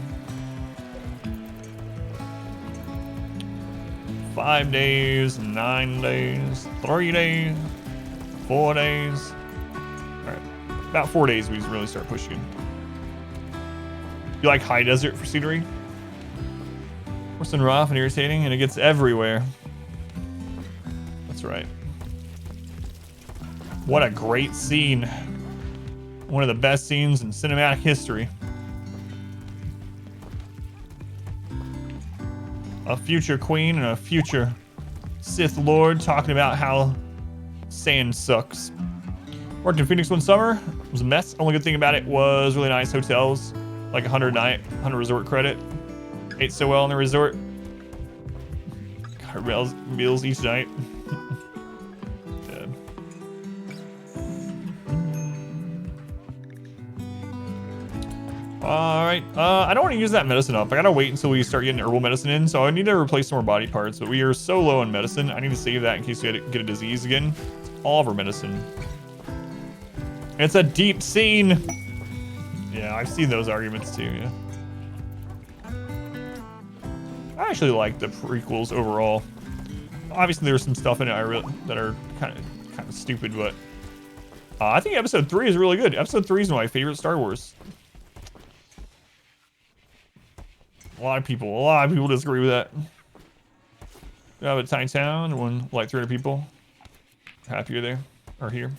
5 days, 9 days, 3 days, 4 days. All right, about 4 days we really start pushing. You like high desert for scenery? Worse than rough and irritating, and it gets everywhere. That's right. What a great scene. One of the best scenes in cinematic history. A future queen and a future Sith Lord talking about how sand sucks. Worked in Phoenix one summer. It was a mess. Only good thing about it was really nice hotels. Like 100 a night, 100 resort credit. Ate so well in the resort. Got meals each night. Yeah. All right, I don't want to use that medicine up. I gotta wait until we start getting herbal medicine in, so I need to replace some more body parts, but we are so low on medicine. I need to save that in case we get a disease again. It's all of our medicine. It's a deep scene. Yeah, I've seen those arguments too, yeah. I actually like the prequels overall. Obviously there's some stuff in it that are kind of stupid, but I think episode 3 is really good. Episode 3 is one of my favorite Star Wars. A lot of people disagree with that. We have a tiny town, one like 300 people. Happy you're there, or here.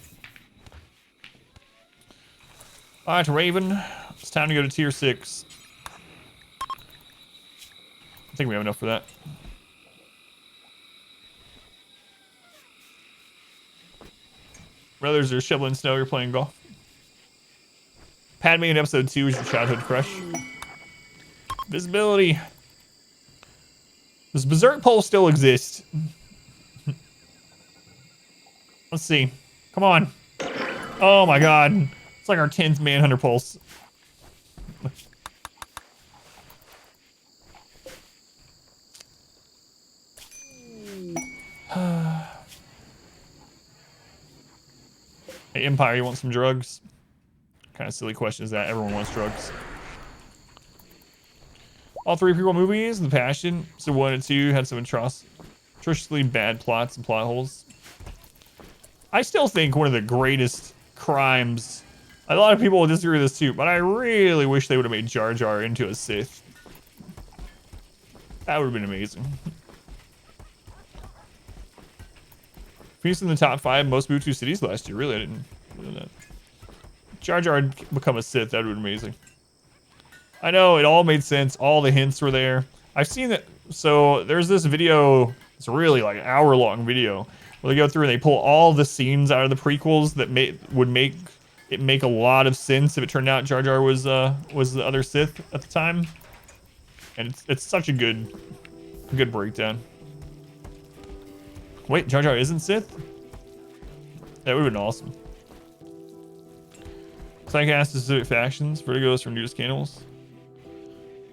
All right, Raven. It's time to go to tier 6. I think we have enough for that. Brothers are shoveling snow, you're playing golf. Padme in episode 2 is your childhood crush. Visibility. Does Berserk Pole still exist? Let's see. Come on. Oh my god. It's like our 10th Manhunter pulse. Hey, Empire, you want some drugs? Kind of silly question is that. Everyone wants drugs. All 3 prequel movies, The Passion, so 1 and 2 had some atrociously bad plots and plot holes. I still think one of the greatest crimes, a lot of people will disagree with this too, but I really wish they would have made Jar Jar into a Sith. That would have been amazing. Phoenix in the top 5 most moved to cities last year. Really, I didn't know that. Jar Jar had become a Sith. That would have been amazing. I know, it all made sense. All the hints were there. I've seen that. So there's this video. It's really like an hour-long video where they go through and they pull all the scenes out of the prequels that would make it make a lot of sense if it turned out Jar Jar was the other Sith at the time. And it's such a good breakdown. Wait, Jar Jar isn't Sith? That would have been awesome. Psycast specific factions. Vertigo's from nudist cannibals.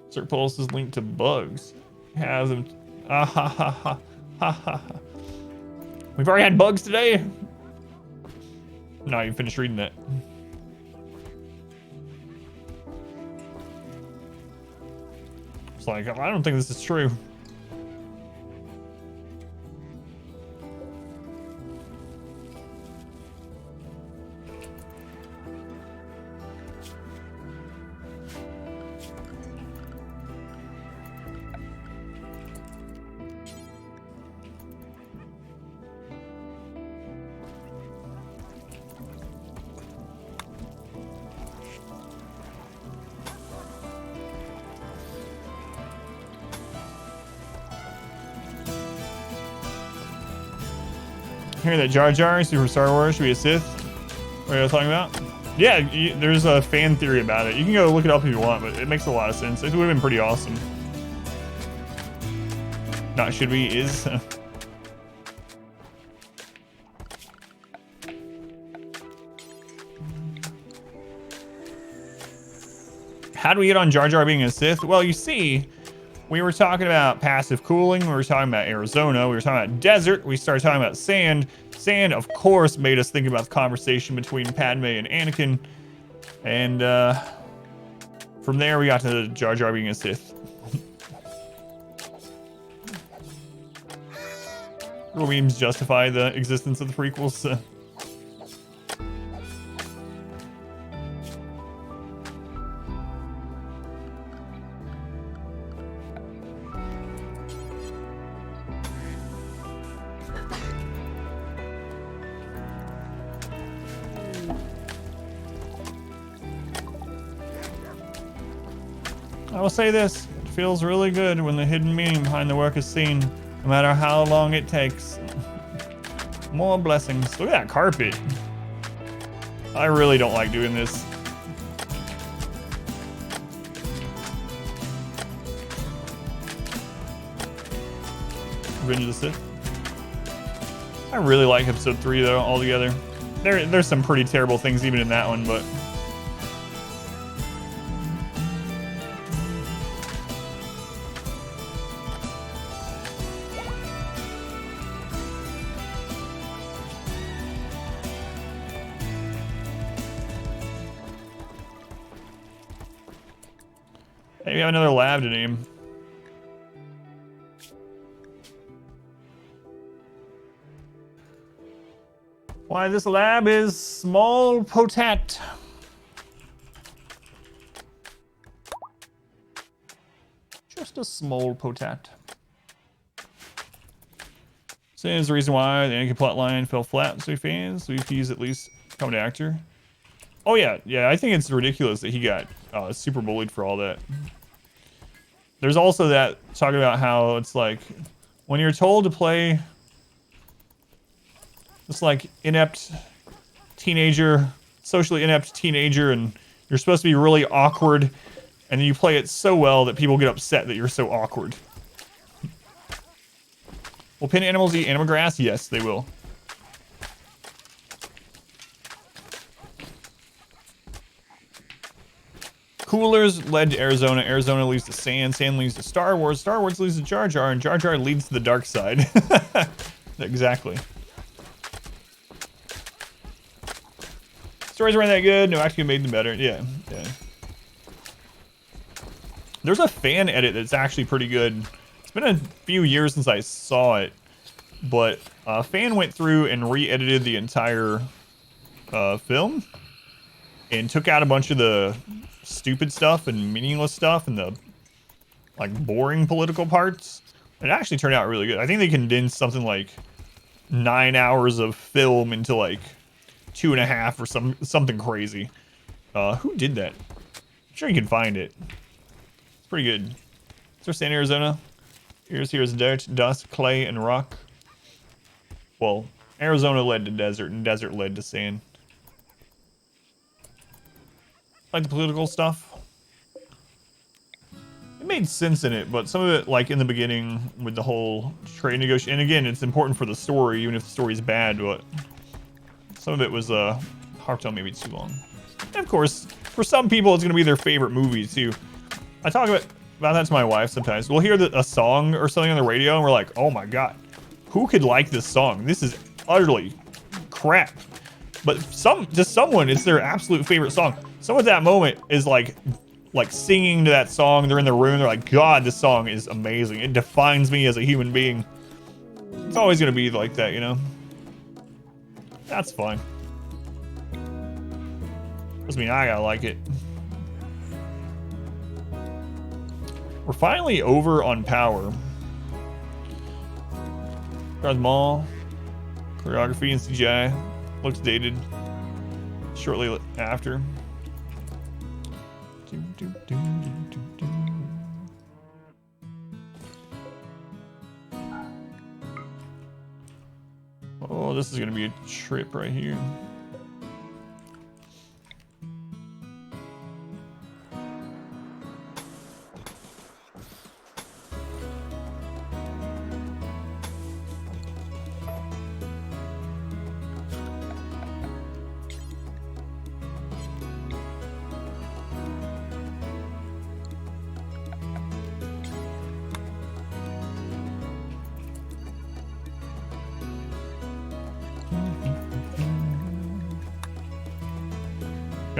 Circ Pulse is linked to bugs. Has them. Ah ha ha ha ha ha. We've already had bugs today. No, you finished reading that. It's like, I don't think this is true. Hearing that Jar Jar, Super Star Wars, should be a Sith. What are you talking about? Yeah, there's a fan theory about it. You can go look it up if you want, but it makes a lot of sense. It would have been pretty awesome. Not should be, is. How do we get on Jar Jar being a Sith? Well, you see, we were talking about passive cooling. We were talking about Arizona. We were talking about desert. We started talking about sand. Sand, of course, made us think about the conversation between Padme and Anakin. And from there, we got to Jar Jar being a Sith. Real memes justify the existence of the prequels. I will say this, it feels really good when the hidden meaning behind the work is seen, no matter how long it takes. More blessings. Look at that carpet. I really don't like doing this. Revenge of the Sith. I really like episode 3 though, altogether. There's some pretty terrible things even in that one, but maybe have another lab to name. Why, this lab is small potat. Just a small potat. Same the reason why the Anakin plotline fell flat so fans, so he's at least become an actor. Oh yeah, I think it's ridiculous that he got super bullied for all that. There's also that talking about how it's like when you're told to play this like inept teenager, socially inept teenager, and you're supposed to be really awkward, and then you play it so well that people get upset that you're so awkward. Will pin animals eat anima grass? Yes, they will. Coolers led to Arizona. Arizona leads to sand. Sand leads to Star Wars. Star Wars leads to Jar Jar, and Jar Jar leads to the dark side. Exactly. Stories weren't that good. No acting made them better. Yeah. There's a fan edit that's actually pretty good. It's been a few years since I saw it, but a fan went through and re-edited the entire film and took out a bunch of the stupid stuff and meaningless stuff and the like boring political parts. It actually turned out really good. I think they condensed something like 9 hours of film into like 2.5 or something crazy. Who did that? I'm sure you can find it. It's pretty good. Is there sand in Arizona? Here's dirt, dust, clay, and rock. Well, Arizona led to desert, and desert led to sand. Like the political stuff. It made sense in it, but some of it, like in the beginning with the whole trade negotiation, and again, it's important for the story, even if the story's bad, but some of it was harped on maybe too long. And of course, for some people, it's gonna be their favorite movie too. I talk about that to my wife sometimes. We'll hear a song or something on the radio, and we're like, "Oh my god, who could like this song? This is utterly crap." But to someone, it's their absolute favorite song. Someone at that moment is like singing to that song. They're in the room. They're like, "God, this song is amazing. It defines me as a human being." It's always gonna be like that, you know. That's fine. Doesn't mean I gotta like it. We're finally over on power. Garth Mall, choreography and CGI looks dated shortly after. Oh, this is gonna be a trip right here.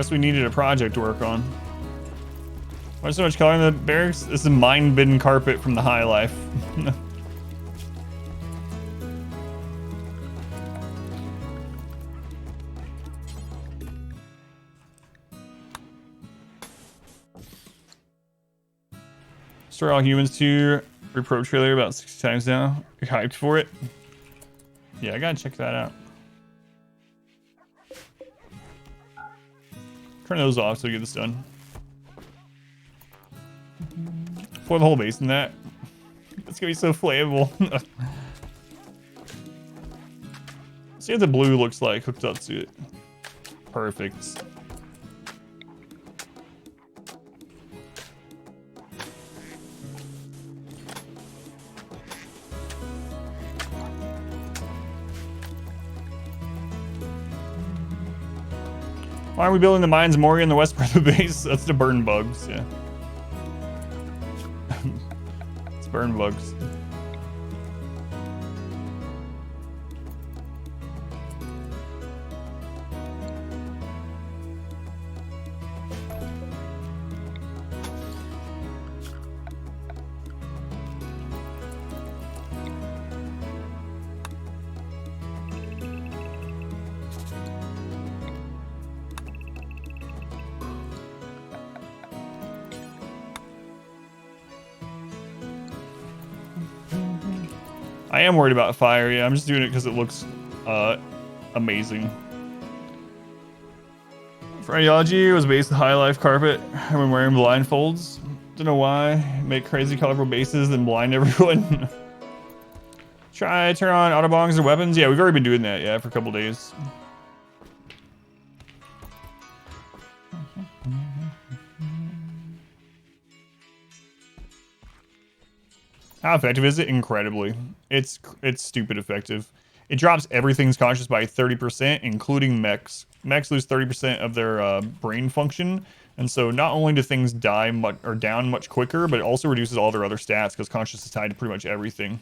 Guess we needed a project to work on. Why so much color in the barracks? This is mind-bidden carpet from the high life. Destroy all humans to repro trailer about 60 times now. You're hyped for it? Yeah, I gotta check that out. Turn those off so we get this done. Pour the whole base in that. It's gonna be so flammable. See what the blue looks like hooked up to it. Perfect. Why are we building the mines more in the west part of the base? That's to burn bugs, yeah. It's burn bugs. I am worried about fire, yeah. I'm just doing it because it looks amazing. For ideology, it was based on high life carpet. I've been wearing blindfolds. Don't know why. Make crazy colorful bases and blind everyone. Try turn on Autobongs or weapons. Yeah, we've already been doing that, yeah, for a couple days. How effective is it? Incredibly. It's stupid effective. It drops everything's conscious by 30%, including mechs. Mechs lose 30% of their brain function, and so not only do things die down much quicker, but it also reduces all their other stats because conscious is tied to pretty much everything.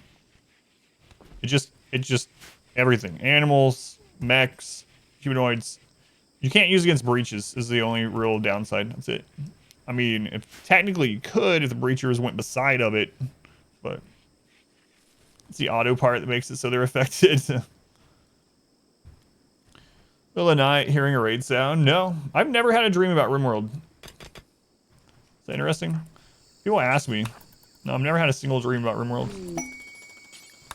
It just everything. Animals, mechs, humanoids. You can't use against breaches is the only real downside. That's it. I mean, if technically you could if the breachers went beside of it. But it's the auto part that makes it so they're affected. Middle of the night, hearing a raid sound. No, I've never had a dream about RimWorld. Is that interesting? People ask me. No, I've never had a single dream about RimWorld.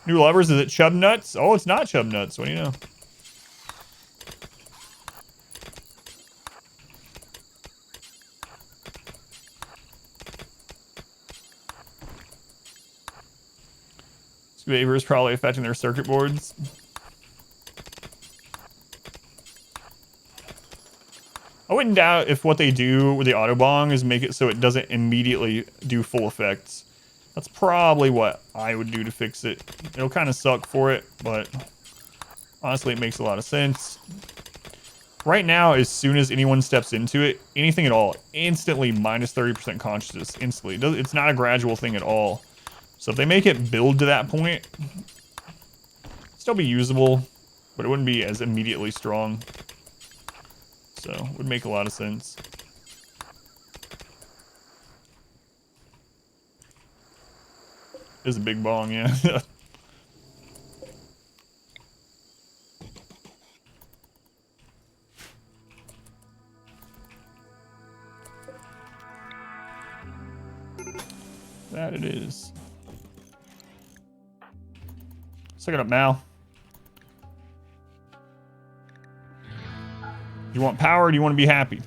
New lovers, is it Chubnuts? Oh, it's not Chubnuts. What do you know? Vapor is probably affecting their circuit boards. I wouldn't doubt if what they do with the Autobong is make it so it doesn't immediately do full effects. That's probably what I would do to fix it. It'll kind of suck for it, but honestly, it makes a lot of sense. Right now, as soon as anyone steps into it, anything at all, instantly minus 30% consciousness, instantly. It's not a gradual thing at all. So if they make it build to that point, still be usable, but it wouldn't be as immediately strong. So it would make a lot of sense. It's a big bong, yeah. That it is. Suck it up, Mal. Do you want power or do you want to be happy?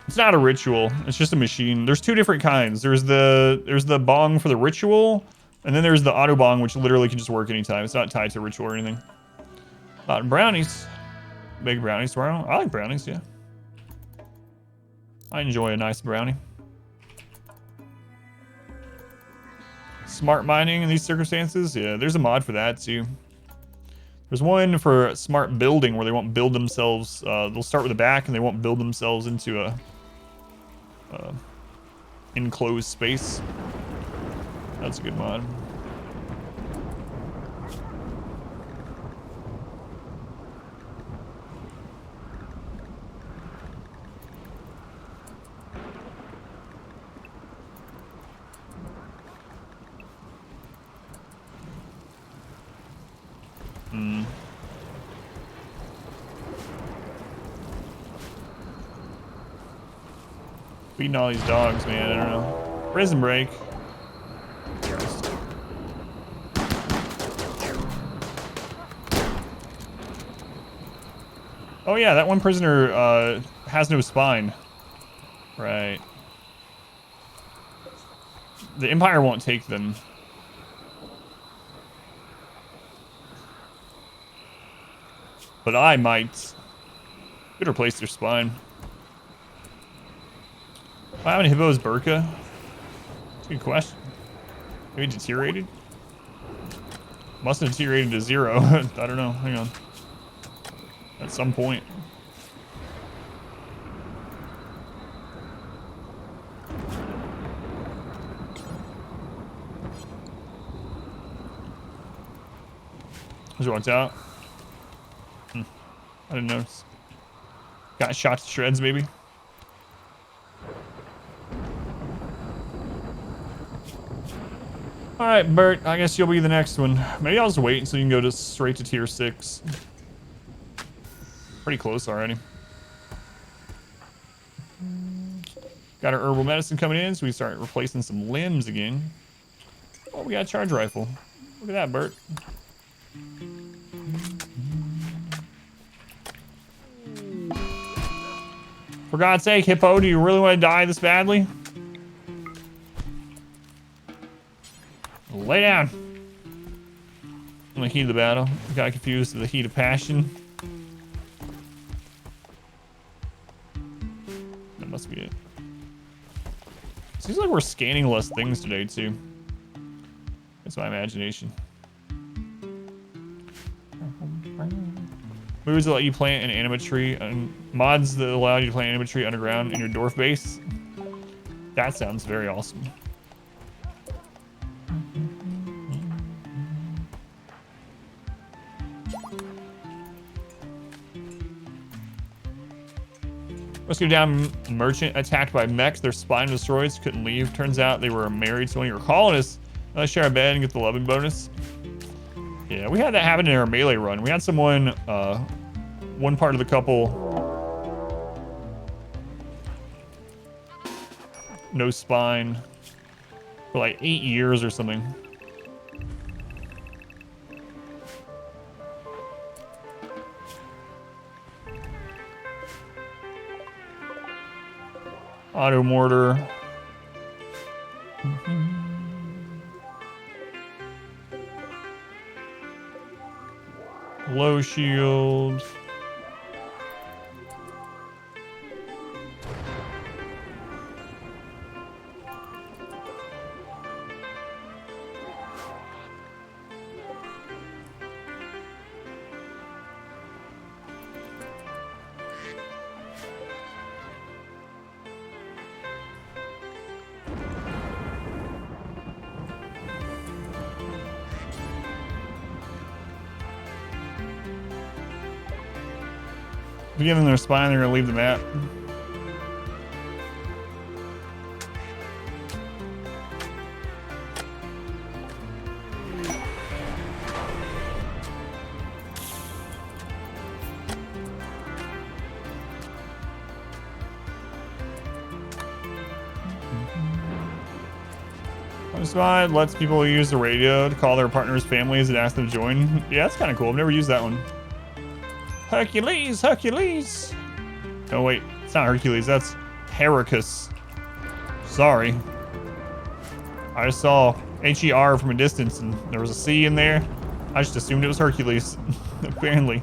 It's not a ritual. It's just a machine. There's two different kinds. There's the bong for the ritual, and then there's the auto bong, which literally can just work anytime. It's not tied to ritual or anything. A lot of brownies. Big brownies tomorrow. I like brownies, yeah. I enjoy a nice brownie. Smart mining in these circumstances? Yeah, there's a mod for that too. There's one for smart building where they won't build themselves. They'll start with the back and they won't build themselves into a enclosed space. That's a good mod. Feeding all these dogs, man. I don't know. Prison break. Oh yeah, that one prisoner has no spine. Right. The Empire won't take them. But I might. Could replace their spine. How many hippos Burka? Good question. Maybe deteriorated? Must have deteriorated to 0. I don't know. Hang on. At some point. Just walked out. I didn't notice. Got shot to shreds, maybe. All right, Bert. I guess you'll be the next one. Maybe I'll just wait until you can go to straight to tier 6. Pretty close already. Got our herbal medicine coming in, so we start replacing some limbs again. Oh, we got a charge rifle. Look at that, Bert. For God's sake, Hippo, do you really want to die this badly? Lay down. In the heat of the battle, got confused with the heat of passion. That must be it. Seems like we're scanning less things today, too. That's my imagination. Moves that let you plant an anima tree, and mods that allow you to plant an anima tree underground in your dwarf base. That sounds very awesome. Rescue down merchant attacked by mechs. Their spine destroyed, so couldn't leave. Turns out they were married to one of your colonists. Now they share a bed and get the loving bonus. Yeah, we had that happen in our melee run. We had someone, one part of the couple, no spine, for like 8 years or something. Auto mortar. Low shield. If you give them their spine, they're gonna leave the map. Spine lets people use the radio to call their partners' families and ask them to join. Yeah, that's kind of cool. I've never used that one. Hercules, Hercules. Oh wait, it's not Hercules. That's Heracus. Sorry. I just saw H-E-R from a distance and there was a C in there. I just assumed it was Hercules, apparently.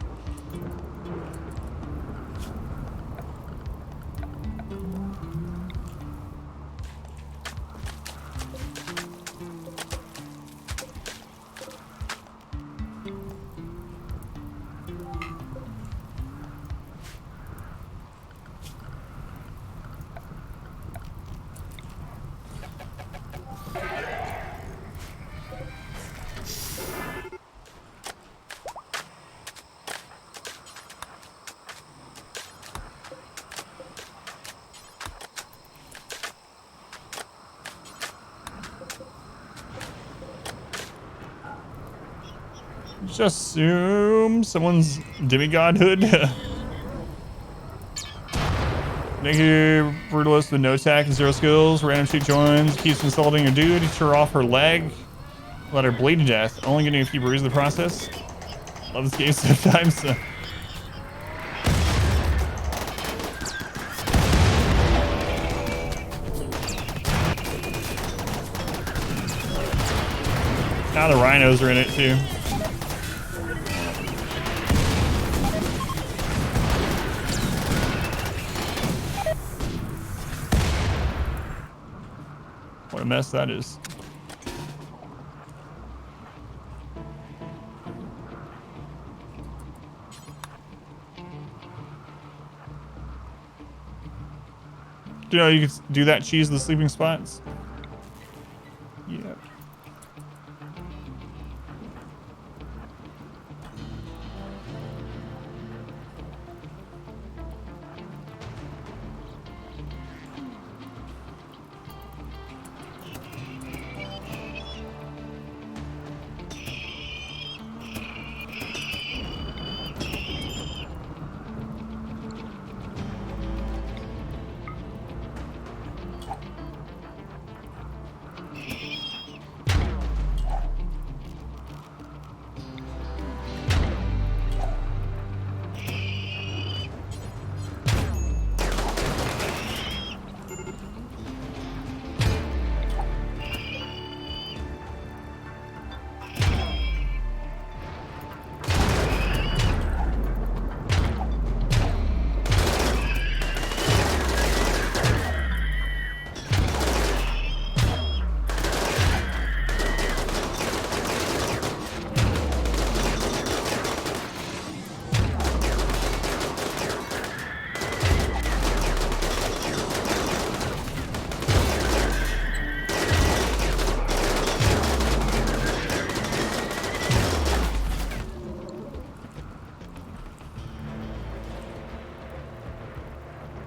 Just assume someone's demigodhood. Naked Brutality with no attack and 0 skills. Random sheet joins. Keeps insulting a dude. Tear off her leg. Let her bleed to death. Only getting a few bruises in the process. Love this game sometimes. Now the rhinos are in it too. What a mess that is. Do you know you can do that cheese the sleeping spots? Yeah.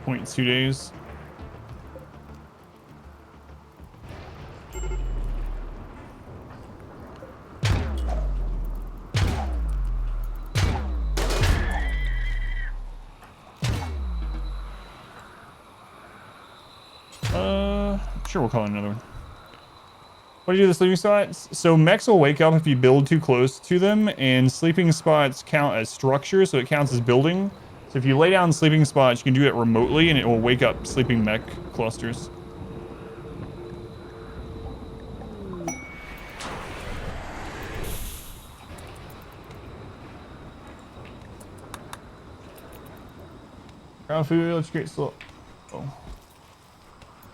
Point 2 days. Sure, we'll call it another one. What do you do with the sleeping spots? So mechs will wake up if you build too close to them, and sleeping spots count as structure, so it counts as building. So if you lay down sleeping spots, you can do it remotely, and it will wake up sleeping mech clusters. Ground food, let's create slow. Oh.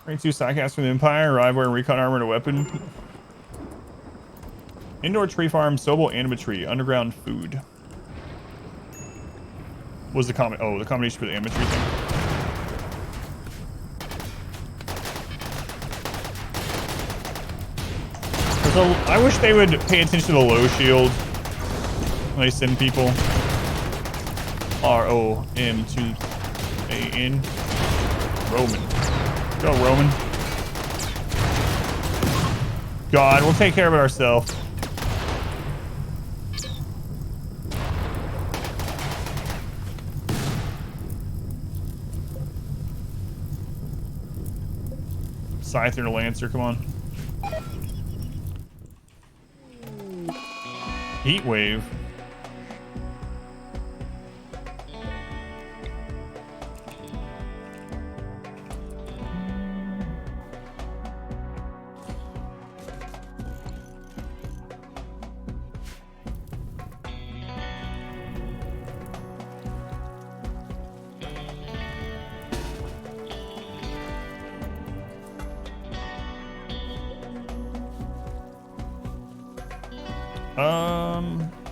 Rank 2 sidecast from the Empire, arrive wearing recon armor and a weapon. Indoor tree farm, Sobel Anima tree, underground food. What was the the combination for the Anima tree thing? So I wish they would pay attention to the low shield when they send people. ROM2AN. Roman. Go, Roman. God, we'll take care of it ourselves. Scyther and a Lancer, come on. Heat wave.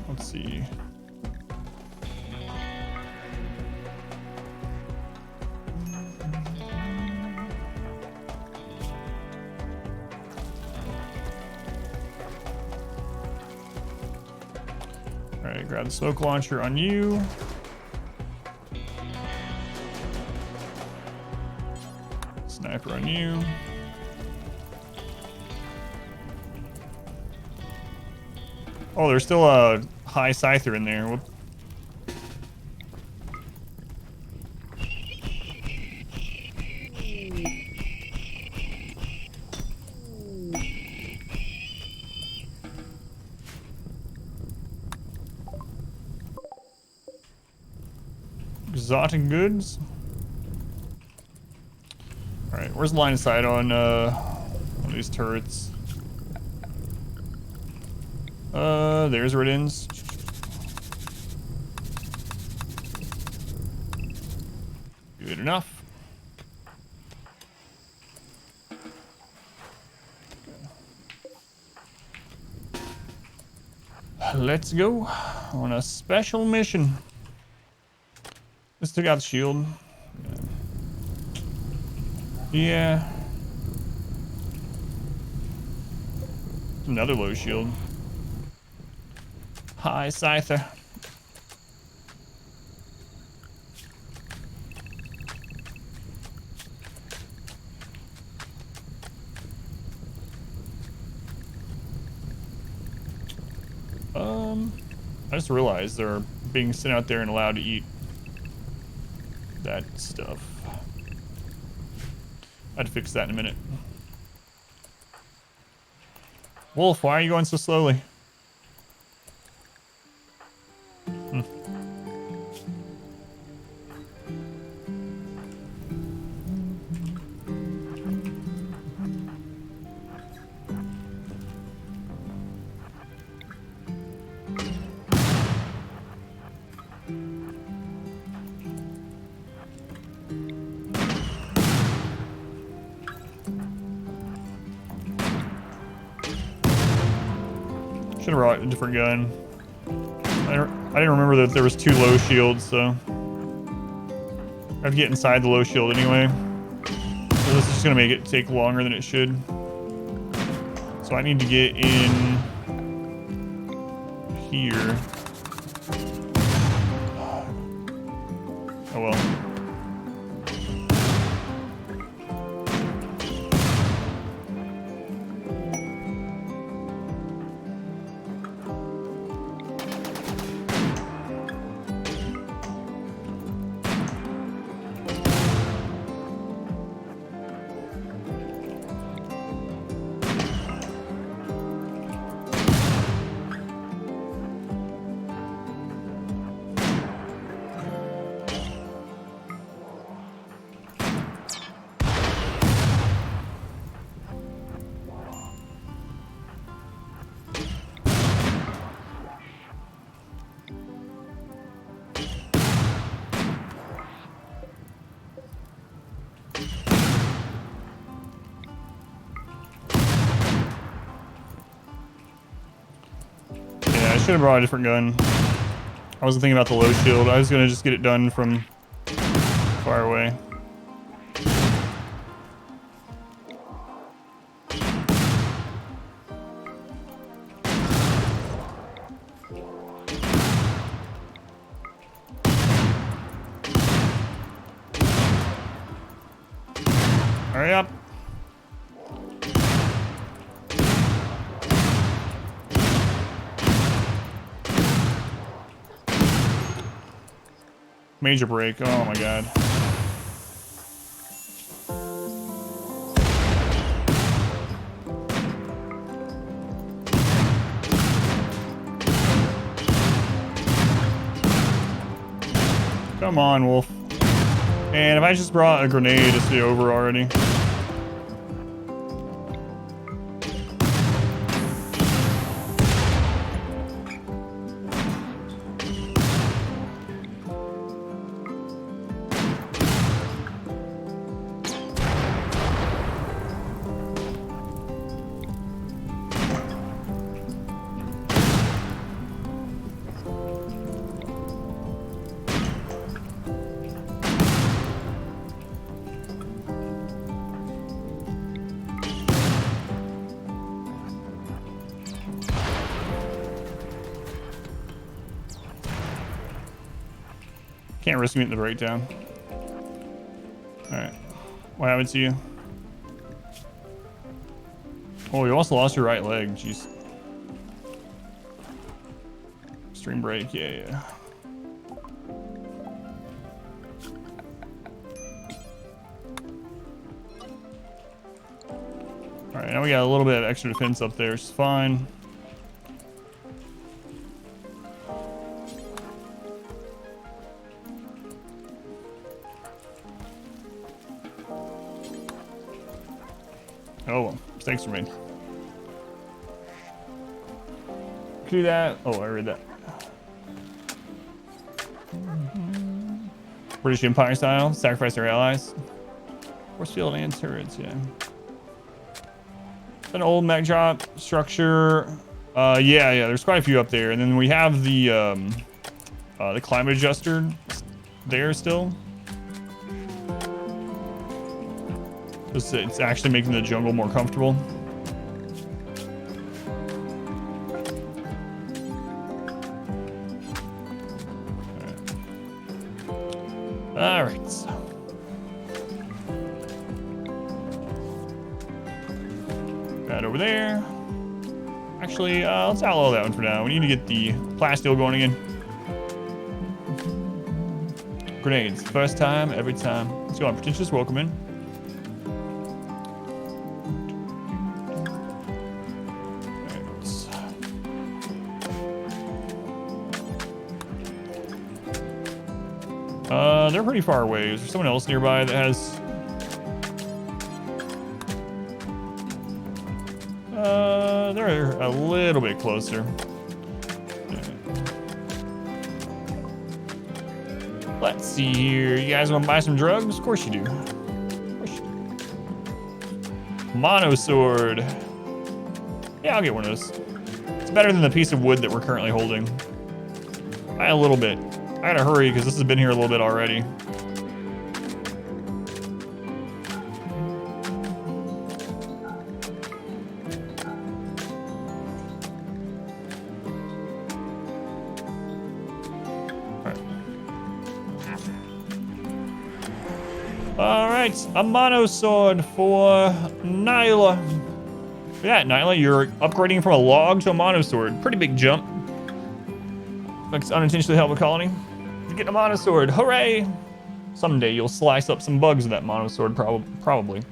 Let's see. All right, grab the smoke launcher on you. Sniper on you. Oh, there's still a high Scyther in there. Whoop. Exotic goods. All right, where's the line of sight on one of these turrets? There's where it ends. Good enough. Let's go on a special mission. Let's take out the shield. Yeah. Another low shield. Hi, Scyther. I just realized they're being sent out there and allowed to eat that stuff. I'd fix that in a minute. Wolf, why are you going so slowly? Should have brought a different gun. I didn't remember that there was 2 low shields, so I have to get inside the low shield anyway. So this is just gonna make it take longer than it should. So I need to get in here. Oh well. I should have brought a different gun. I wasn't thinking about the low shield. I was gonna just get it done from far away. Hurry up. Major break. Oh my god. Come on, Wolf. And if I just brought a grenade, it's be over already. Can't risk me at the breakdown. Alright. What happened to you? Oh, you also lost your right leg. Jeez. Extreme break. Yeah. Now we got a little bit of extra defense up there, which is fine. Oh well, mistakes were made. Do that. Oh, I read that. British Empire style, sacrifice their allies. Force field and turrets, yeah. An old mech drop structure. Yeah, there's quite a few up there. And then we have the climate adjuster there still. It's actually making the jungle more comfortable. All right. That over there. Actually, let's outlaw that one for now. We need to get the Plasteel going again. Grenades. First time, every time. Let's go on. Pretentious Rocketman. They're pretty far away. Is there someone else nearby that has... they're a little bit closer. Let's see here. You guys want to buy some drugs? Of course you do. Of course you do. Mono sword. Yeah, I'll get one of those. It's better than the piece of wood that we're currently holding. By a little bit. I gotta hurry because this has been here a little bit already. All right, a mono sword for Nyla. Yeah, Nyla, you're upgrading from a log to a mono sword. Pretty big jump. Looks unintentionally help the colony. You're getting a mono sword, hooray! Someday you'll slice up some bugs with that mono sword, probably.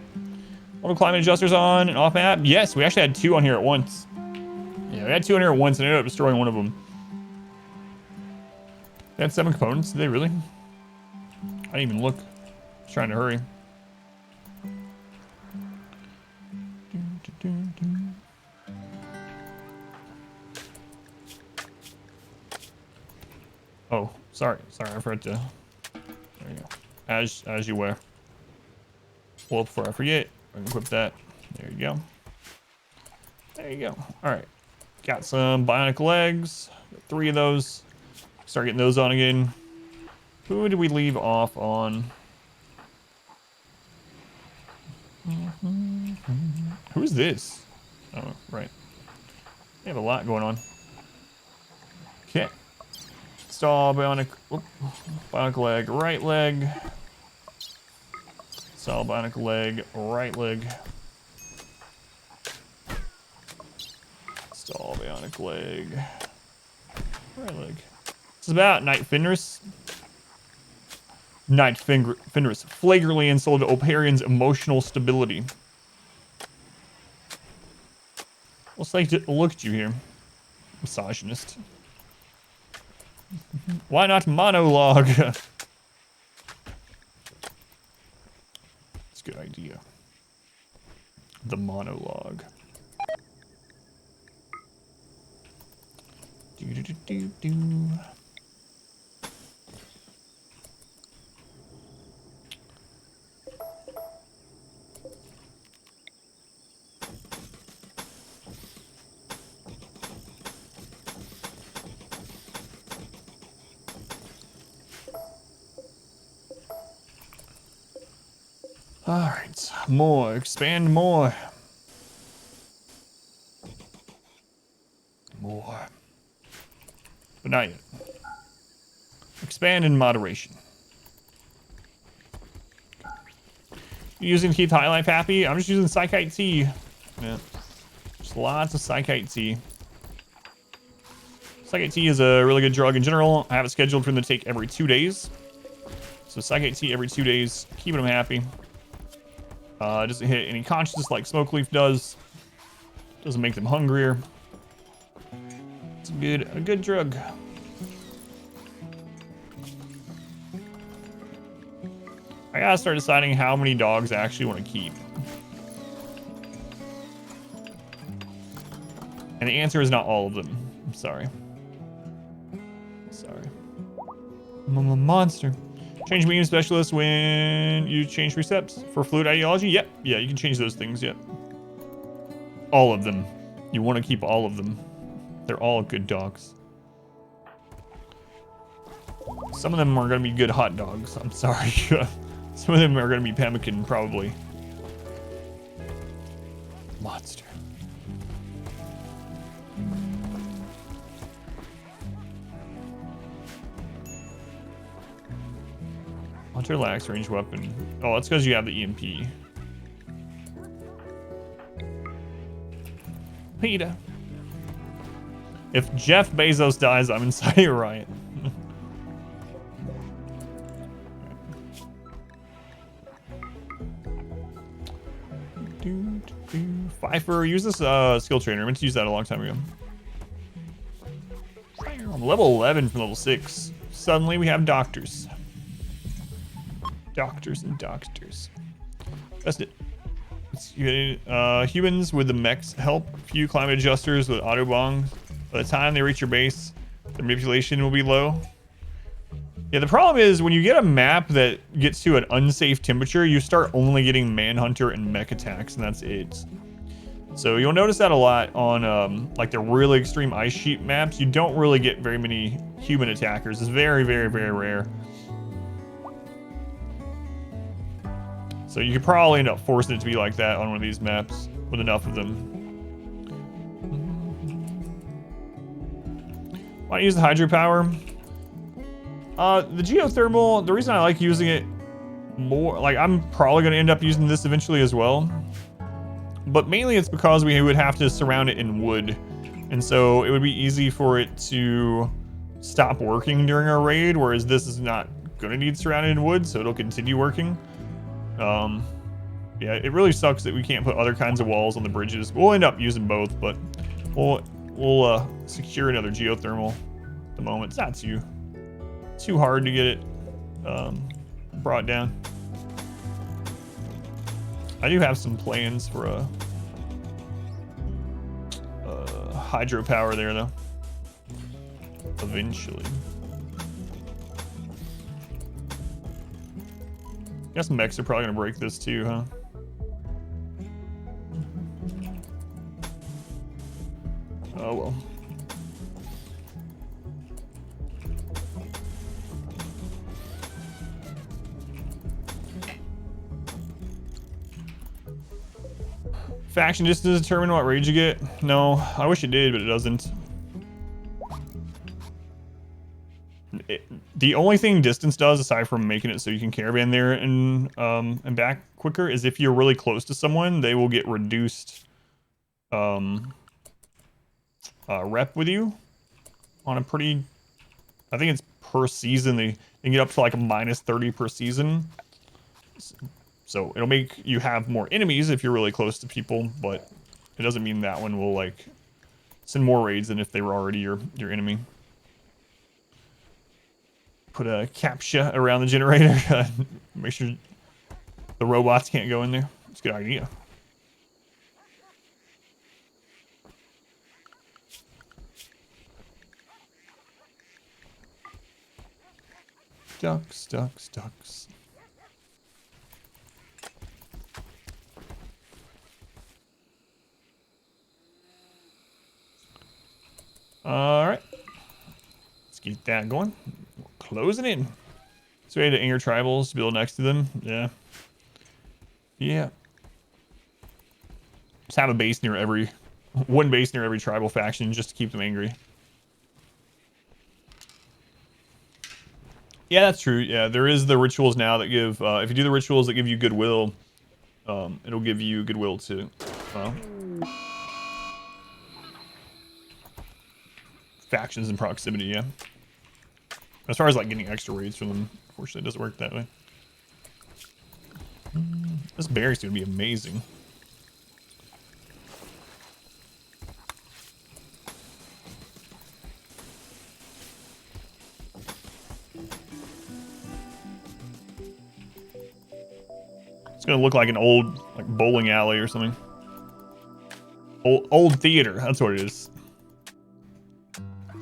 Auto climate adjusters on and off map. Yes, we actually had 2 on here at once. Yeah, we had 2 on here at once and ended up destroying one of them. They had 7 components, did they really? I didn't even look. I was trying to hurry. Oh, sorry, I forgot to. There you go. As you were. Well, before I forget, I can equip that. There you go. There you go. All right, got some bionic legs. Got 3 of those. Start getting those on again. Who did we leave off on? Who is this? Oh, right. They have a lot going on. Okay. Install bionic, bionic leg, right leg. Install bionic leg, right leg. Install bionic leg, right leg. This is about Night Fenris. Night Fenris flagrantly insulted Operion's emotional stability. Let's like to look at you here, misogynist. Why not monologue? That's a good idea. The monologue. Do. All right, more, expand more. More. But not yet. Expand in moderation. You using to keep high life happy? I'm just using Psychite Tea. Yeah. Just lots of Psychite Tea. Psychite Tea is a really good drug in general. I have it scheduled for them to take every 2 days. So Psychite Tea every 2 days, keeping them happy. Doesn't hit any consciousness like Smoke Leaf does. Doesn't make them hungrier. It's a good drug. I gotta start deciding how many dogs I actually want to keep. And the answer is not all of them. I'm sorry. Sorry. I'm a monster. Change medium specialist when you change precepts. For fluid ideology? Yep. Yeah, you can change those things, yep. All of them. You want to keep all of them. They're all good dogs. Some of them are going to be good hot dogs. I'm sorry. Some of them are going to be pemmican, probably. Monster. Hunter lacks range weapon. Oh, that's because you have the EMP. Peter. If Jeff Bezos dies, I'm inside a riot. Pfeiffer, use this skill trainer. I meant to use that a long time ago. I'm level 11 from level 6. Suddenly we have doctors. Doctors and doctors. That's it. Humans with the mechs help. Few climate adjusters with Autobong. By the time they reach your base, the manipulation will be low. Yeah, the problem is when you get a map that gets to an unsafe temperature, you start only getting Manhunter and mech attacks, and that's it. So you'll notice that a lot on like the really extreme ice sheet maps. You don't really get very many human attackers. It's very, very, very rare. So you could probably end up forcing it to be like that on one of these maps with enough of them. Why not use the hydropower? The geothermal, the reason I like using it more, like I'm probably going to end up using this eventually as well. But mainly it's because we would have to surround it in wood. And so it would be easy for it to stop working during our raid, whereas this is not going to need surrounded in wood, so it'll continue working. Yeah, it really sucks that we can't put other kinds of walls on the bridges. We'll end up using both, but we'll secure another geothermal at the moment. It's not too hard to get it brought down. I do have some plans for a hydropower there, though. Eventually. Guess mechs are probably gonna break this too, huh? Oh well. Faction distance determine what rage you get? No, I wish it did, but it doesn't. The only thing distance does, aside from making it so you can caravan there and back quicker, is if you're really close to someone, they will get reduced rep with you on a pretty, I think it's per season. They can get up to like a -30 per season. So it'll make you have more enemies if you're really close to people, but it doesn't mean that one will like send more raids than if they were already your enemy. Put a captcha around the generator. Make sure the robots can't go in there. It's a good idea. Ducks, ducks, ducks. All right. Let's get that going. Closing in. So we had to Inger tribals to build next to them. Yeah. Yeah. Just have a base near one base near every tribal faction just to keep them angry. Yeah, that's true. Yeah, there is the rituals now that give, if you do the rituals that give you goodwill, it'll give you goodwill to, well, factions in proximity, yeah. As far as like getting extra raids from them, unfortunately it doesn't work that way. This berry's gonna be amazing. It's gonna look like an old like bowling alley or something. Old theater, that's what it is.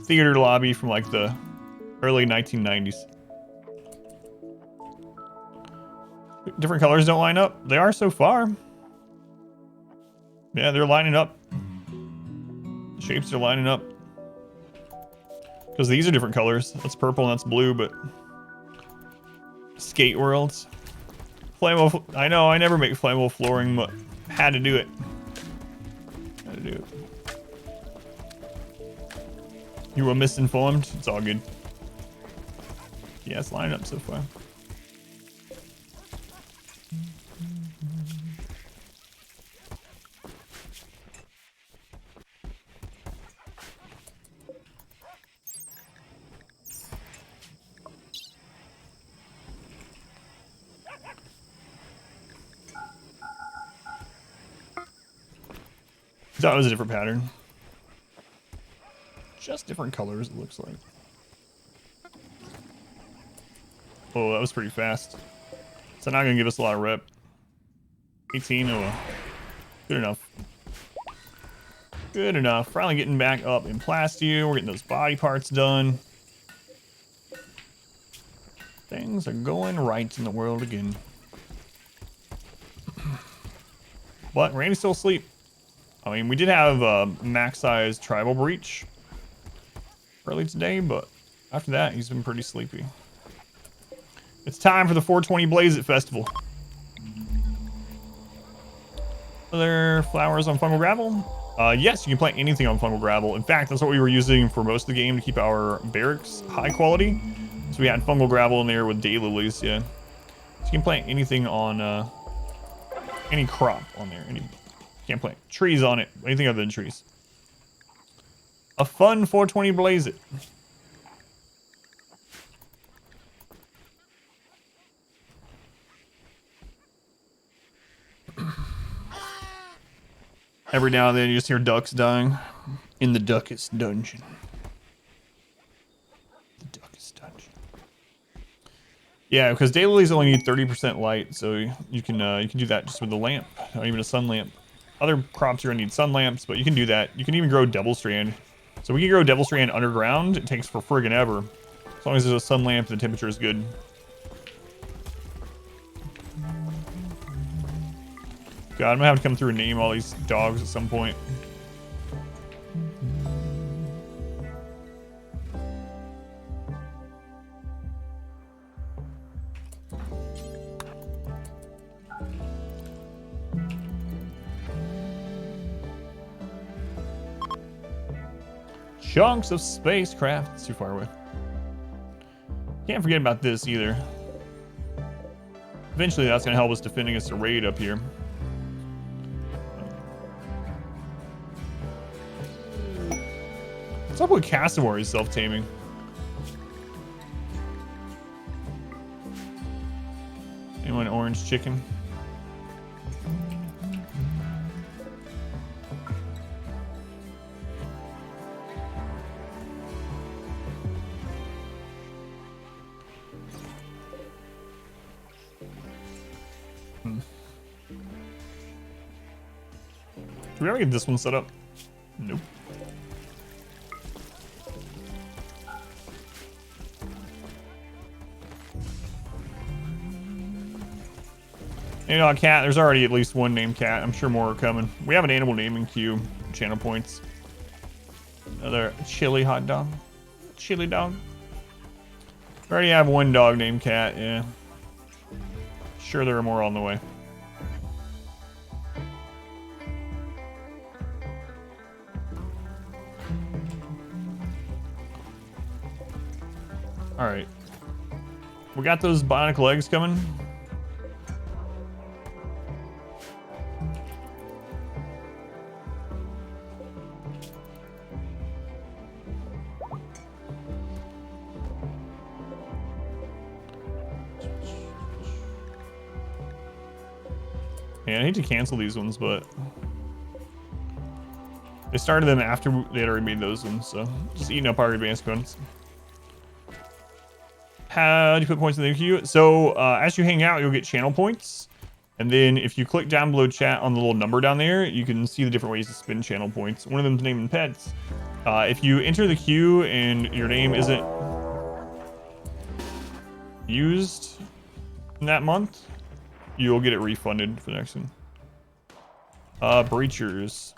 Theater lobby from like the early 1990s. Different colors don't line up. They are so far. Yeah, they're lining up. The shapes are lining up. Because these are different colors. That's purple and that's blue, but... Skate worlds. Flammable... I know, I never make flammable flooring, but had to do it. Had to do it. You were misinformed? It's all good. Yeah, it's lining up so far. That was a different pattern. Just different colors, it looks like. Oh, that was pretty fast. So not gonna give us a lot of rep. 18, oh well. Good enough. Good enough. Finally getting back up in Plasteel. We're getting those body parts done. Things are going right in the world again. But Randy's still asleep. I mean, we did have a max-size tribal breach early today, but after that, he's been pretty sleepy. It's time for the 420 Blaze It Festival. Other flowers on fungal gravel? Yes, you can plant anything on fungal gravel. In fact, that's what we were using for most of the game to keep our barracks high quality. So we had fungal gravel in there with daylilies, yeah. So you can plant anything on, any crop on there. Can't plant trees on it, anything other than trees. A fun 420 Blaze It. Every now and then you just hear ducks dying in the Duckest Dungeon. The Duckest Dungeon. Yeah, because daylilies only need 30% light, so you can do that just with a lamp, not even a sun lamp. Other crops are gonna need sun lamps, but you can do that. You can even grow double strand. So we can grow double strand underground. It takes for friggin' ever. As long as there's a sun lamp and the temperature is good. God, I'm gonna have to come through and name all these dogs at some point. Chunks of spacecraft. It's too far away. Can't forget about this either. Eventually that's gonna help us defending us a raid up here. What's up with CASSOWARIES self-taming? Anyone orange chicken? Did we ever get this one set up? Nope. You know, a cat, there's already at least one named Cat. I'm sure more are coming. We have an animal naming queue, channel points. Another chili hot dog. Chili dog. We already have one dog named Cat, yeah. Sure there are more on the way. Alright. We got those bionic legs coming. Yeah, I hate to cancel these ones, but they started them after they had already made those ones, so just eating up our advanced components. How do you put points in the queue? So as you hang out, you'll get channel points, And then if you click down below chat on the little number down there, you can see the different ways to spend channel points. One of them is naming pets. If you enter the queue and your name isn't used in that month, you'll get it refunded for the next one. Breachers.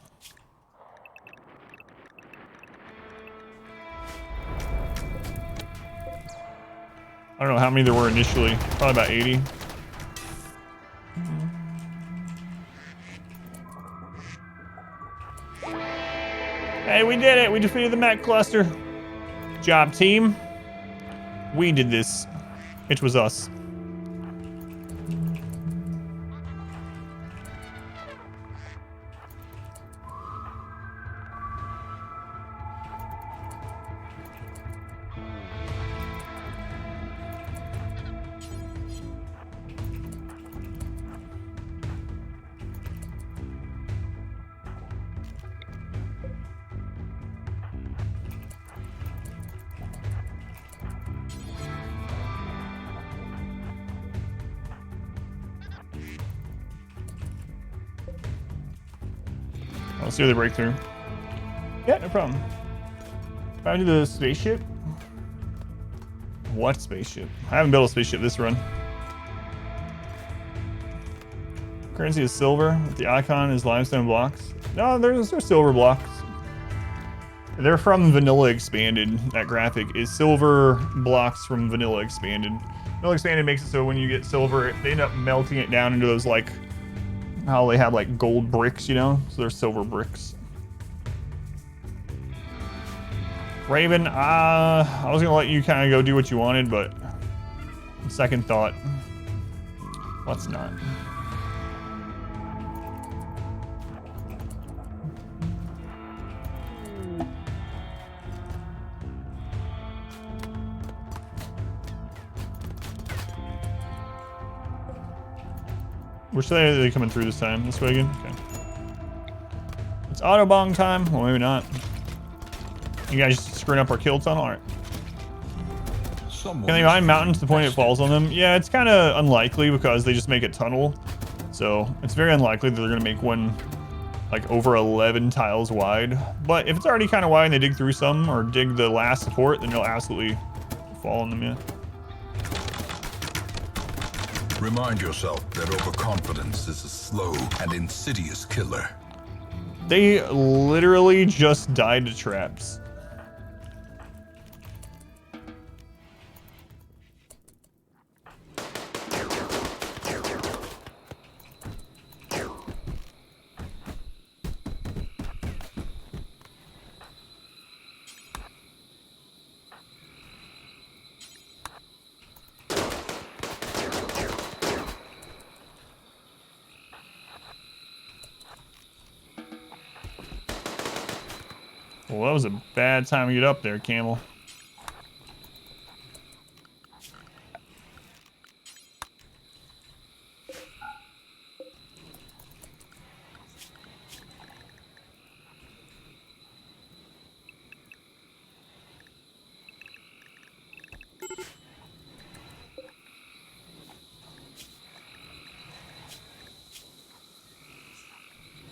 I don't know how many there were initially. Probably about 80. Hey, we did it! We defeated the Mech Cluster. Job, team. We did this. It was us. Let's do the breakthrough. Yeah, no problem. Back to the spaceship. What spaceship? I haven't built a spaceship this run. Currency is silver. The icon is limestone blocks. No, they're silver blocks. They're from Vanilla Expanded. That graphic is silver blocks from Vanilla Expanded. Vanilla Expanded makes it so when you get silver, they end up melting it down into those, like, how they have like gold bricks, you know? So they're silver bricks. Raven, I was gonna let you kind of go do what you wanted, but second thought, let's not. Which way are they coming through this time? This way again? Okay. It's Autobong time. Well, maybe not. You guys screwing up our kill tunnel? Alright. Can they mine mountains to the point it falls on them? Yeah, it's kind of unlikely because they just make a tunnel. So it's very unlikely that they're going to make one like over 11 tiles wide. But if it's already kind of wide and they dig through some or dig the last support, then they'll absolutely fall on them, yeah. Remind yourself that overconfidence is a slow and insidious killer. They literally just died to traps. Well, that was a bad time to get up there, Camel.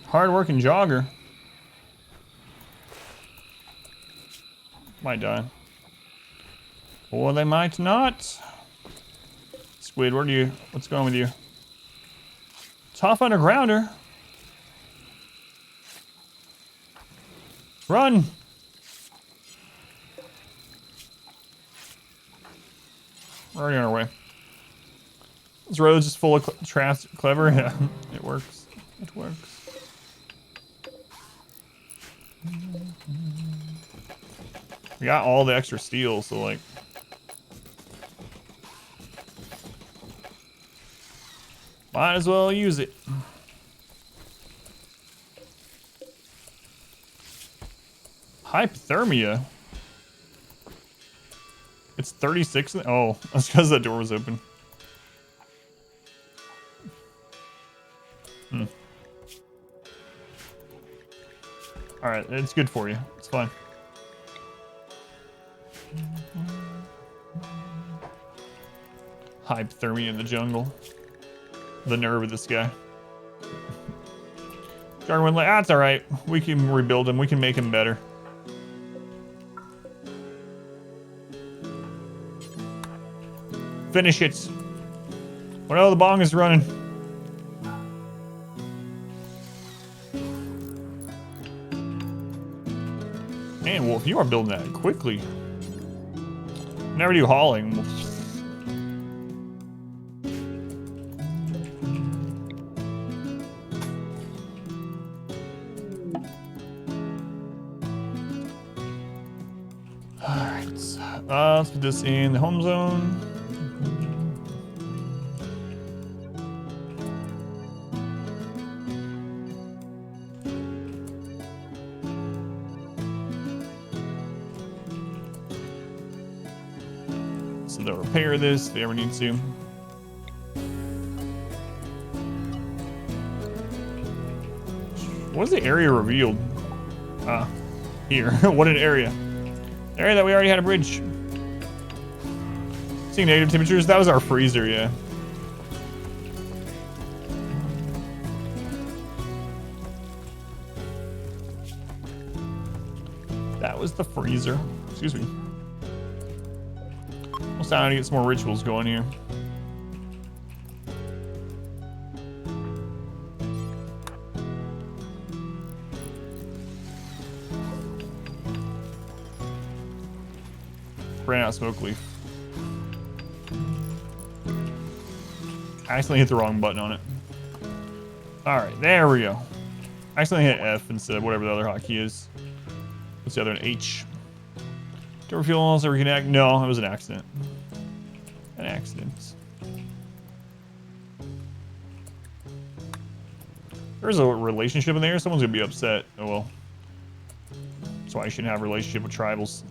Hard-working jogger. Might die. Or they might not. Squid, what's going with you? Tough undergrounder. Run! We're already on our way. This road's just full of traps. Clever? Yeah, it works. It works. We got all the extra steel, so like... might as well use it. Hypothermia? It's 36? Oh, that's because that door was open. Alright, it's good for you. It's fine. Hypothermia in the jungle. The nerve of this guy. Jarwin, like, that's all right. We can rebuild him. We can make him better. Finish it. Oh no, the bong is running. Man, Wolf, you are building that quickly. Never do hauling. Alright. Let's put this in the home zone. So they'll repair this if they ever need to. What is the area revealed? Here. What an area. The area that we already had a bridge. Seeing negative temperatures, that was our freezer, yeah. That was the freezer. Excuse me. We'll start to get some more rituals going here. Ran out smoke leaf. I accidentally hit the wrong button on it. Alright, there we go. I accidentally hit F instead of whatever the other hotkey is. What's the other one? H. Door fuels, or reconnect? No, it was an accident. An accident. There's a relationship in there. Someone's gonna be upset. Oh well. That's why you shouldn't have a relationship with tribals.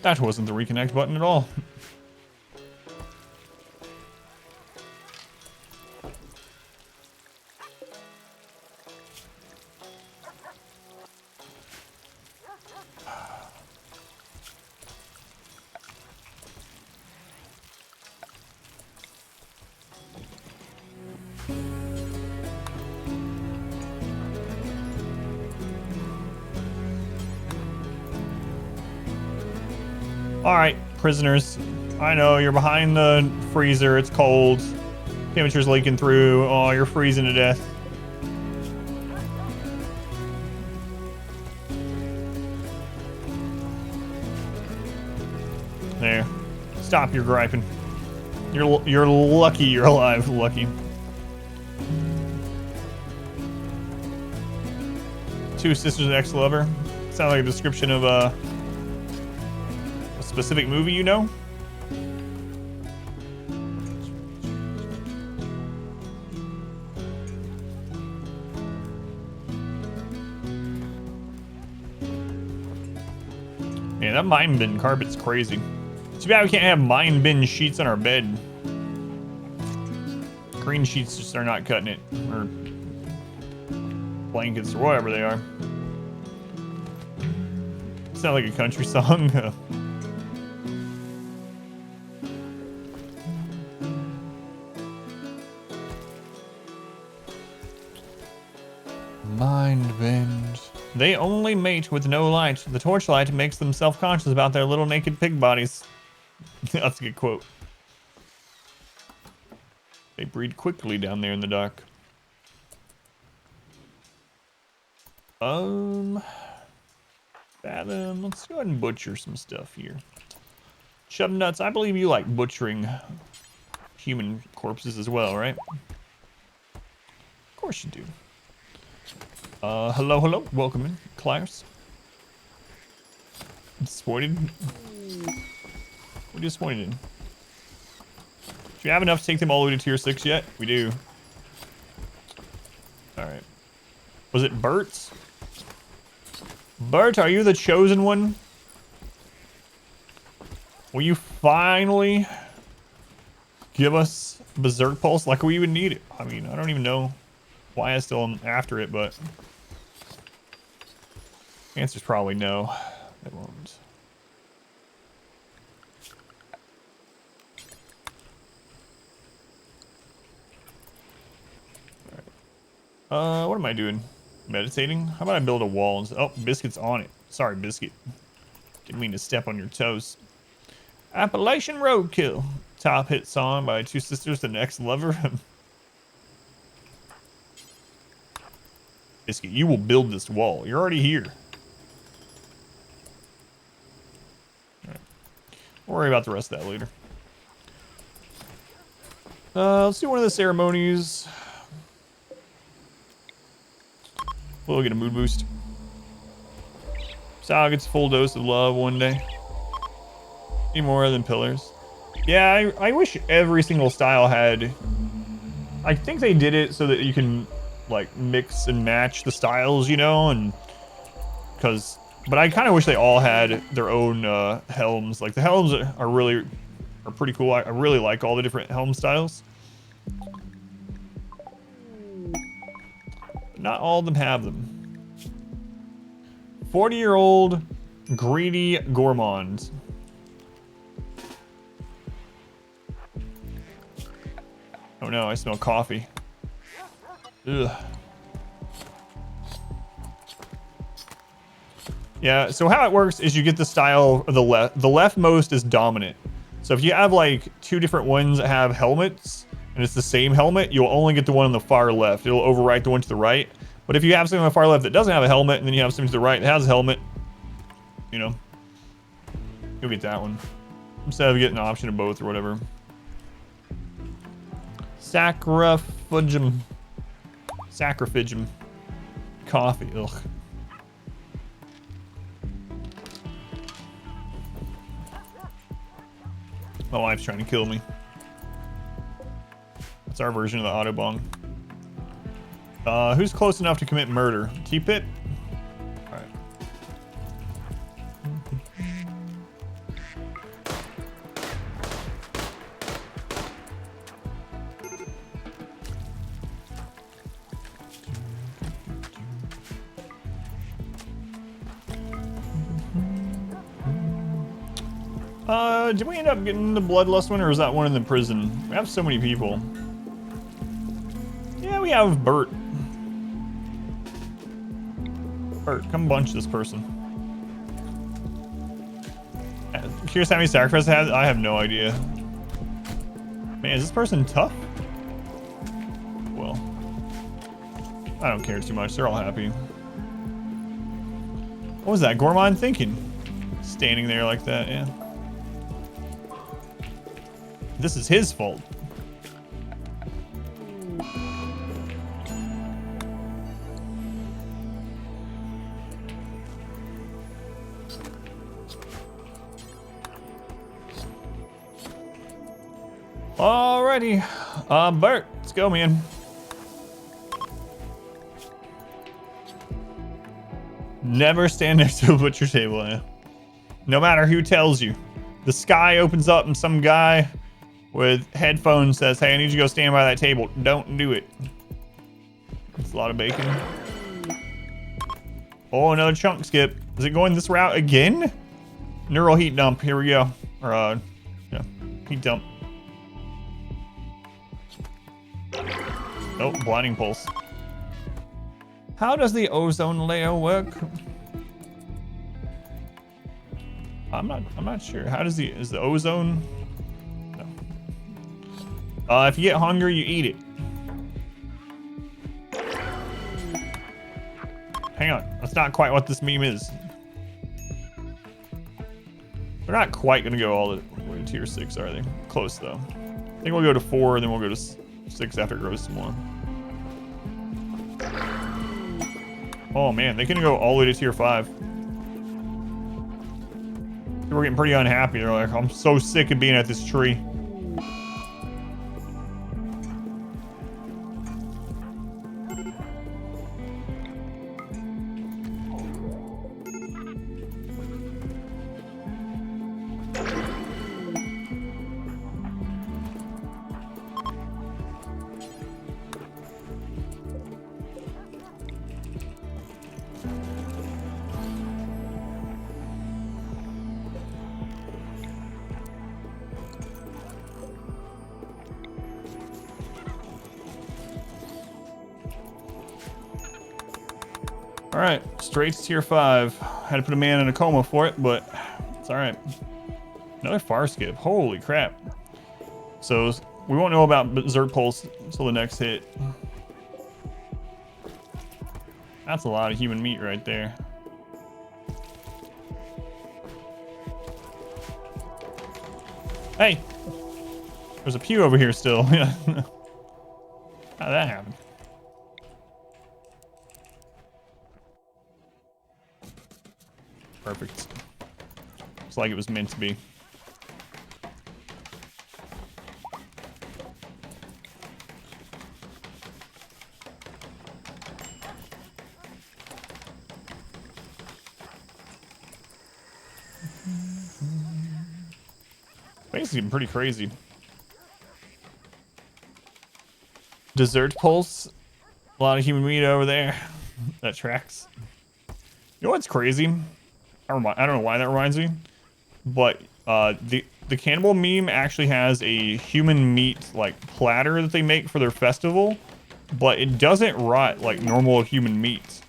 That wasn't the reconnect button at all. Alright, prisoners. I know, you're behind the freezer, it's cold. Temperature's leaking through. Oh, you're freezing to death. There. Stop your griping. You're lucky you're alive, lucky. Two sisters and ex-lover. Sounds like a description of a specific movie, you know? Man, that mine bin carpet's crazy. Too bad we can't have mine bin sheets on our bed. Green sheets just are not cutting it. Or blankets or whatever they are. Sound like a country song. Mind bend. They only mate with no light. The torchlight makes them self-conscious about their little naked pig bodies. That's a good quote. They breed quickly down there in the dark. Fathom. Let's go ahead and butcher some stuff here. Chubnuts, I believe you like butchering human corpses as well, right? Of course you do. Hello, welcome in, Claire's. Disappointed? We're disappointed in. Do you have enough to take them all the way to tier 6 yet? We do. Alright. Was it Bert's? Bert, are you the chosen one? Will you finally give us Berserk Pulse like we even need it? I mean, I don't even know why I still am after it, but... Answer's probably no. It won't. What am I doing? Meditating? How about I build a wall? Oh, Biscuit's on it. Sorry, Biscuit. Didn't mean to step on your toes. Appalachian Roadkill. Top hit song by Two Sisters, The Next Lover. Biscuit, you will build this wall. You're already here. All right. We'll worry about the rest of that later. Let's do one of the ceremonies. We'll get a mood boost. Sal gets a full dose of love one day. Any more than pillars? Yeah, I wish every single style had... I think they did it so that you can, like, mix and match the styles, you know, and... But I kind of wish they all had their own helms. Like, the helms are pretty cool. I really like all the different helm styles. Not all of them have them. 40-year-old greedy gourmand. Oh no, I smell coffee. Ugh. Yeah, so how it works is you get the style of the left. The leftmost is dominant. So if you have like two different ones that have helmets, and it's the same helmet, you'll only get the one on the far left. It'll overwrite the one to the right. But if you have something on the far left that doesn't have a helmet, and then you have something to the right that has a helmet, you know, you'll get that one. Instead of getting an option of both or whatever. Sacrifigum. Sacrifigum. Coffee, ugh. My wife's trying to kill me. That's our version of the Autobong. Who's close enough to commit murder? T-Pit? Alright. Did we end up getting the Bloodlust one, or is that one in the prison? We have so many people. Yeah, we have Bert. Bert, come bunch this person. Curious how many sacrifices I have? I have no idea. Man, is this person tough? Well, I don't care too much. They're all happy. What was that gourmand thinking? Standing there like that, yeah. This is his fault. Alrighty. Bert, let's go, man. Never stand next to a butcher table, eh? No matter who tells you. The sky opens up and some guy with headphones says, hey, I need you to go stand by that table. Don't do it. That's a lot of bacon. Oh, another chunk skip. Is it going this route again? Neural heat dump. Here we go. Or, yeah, heat dump. Oh, blinding pulse. How does the ozone layer work? I'm not sure. How does is the ozone? No. If you get hungry, you eat it. Hang on, that's not quite what this meme is. They're not quite gonna go all the way to tier 6, are they? Close though. I think we'll go to 4, and then we'll go to 6 after it grows some more. Oh man, they can go all the way to tier 5. We're getting pretty unhappy. They're like, I'm so sick of being at this tree. right, straight to tier 5. Had to put a man in a coma for it, but it's all right. Another far skip. Holy crap. So we won't know about Berserk Pulse until the next hit. That's a lot of human meat right there. Hey, there's a pew over here still. How'd that happen? Perfect. It's like it was meant to be. Basically pretty crazy. Dessert Pulse. A lot of human meat over there. That tracks. You know what's crazy? I don't know why that reminds me, but the cannibal meme actually has a human meat like platter that they make for their festival, but it doesn't rot like normal human meat.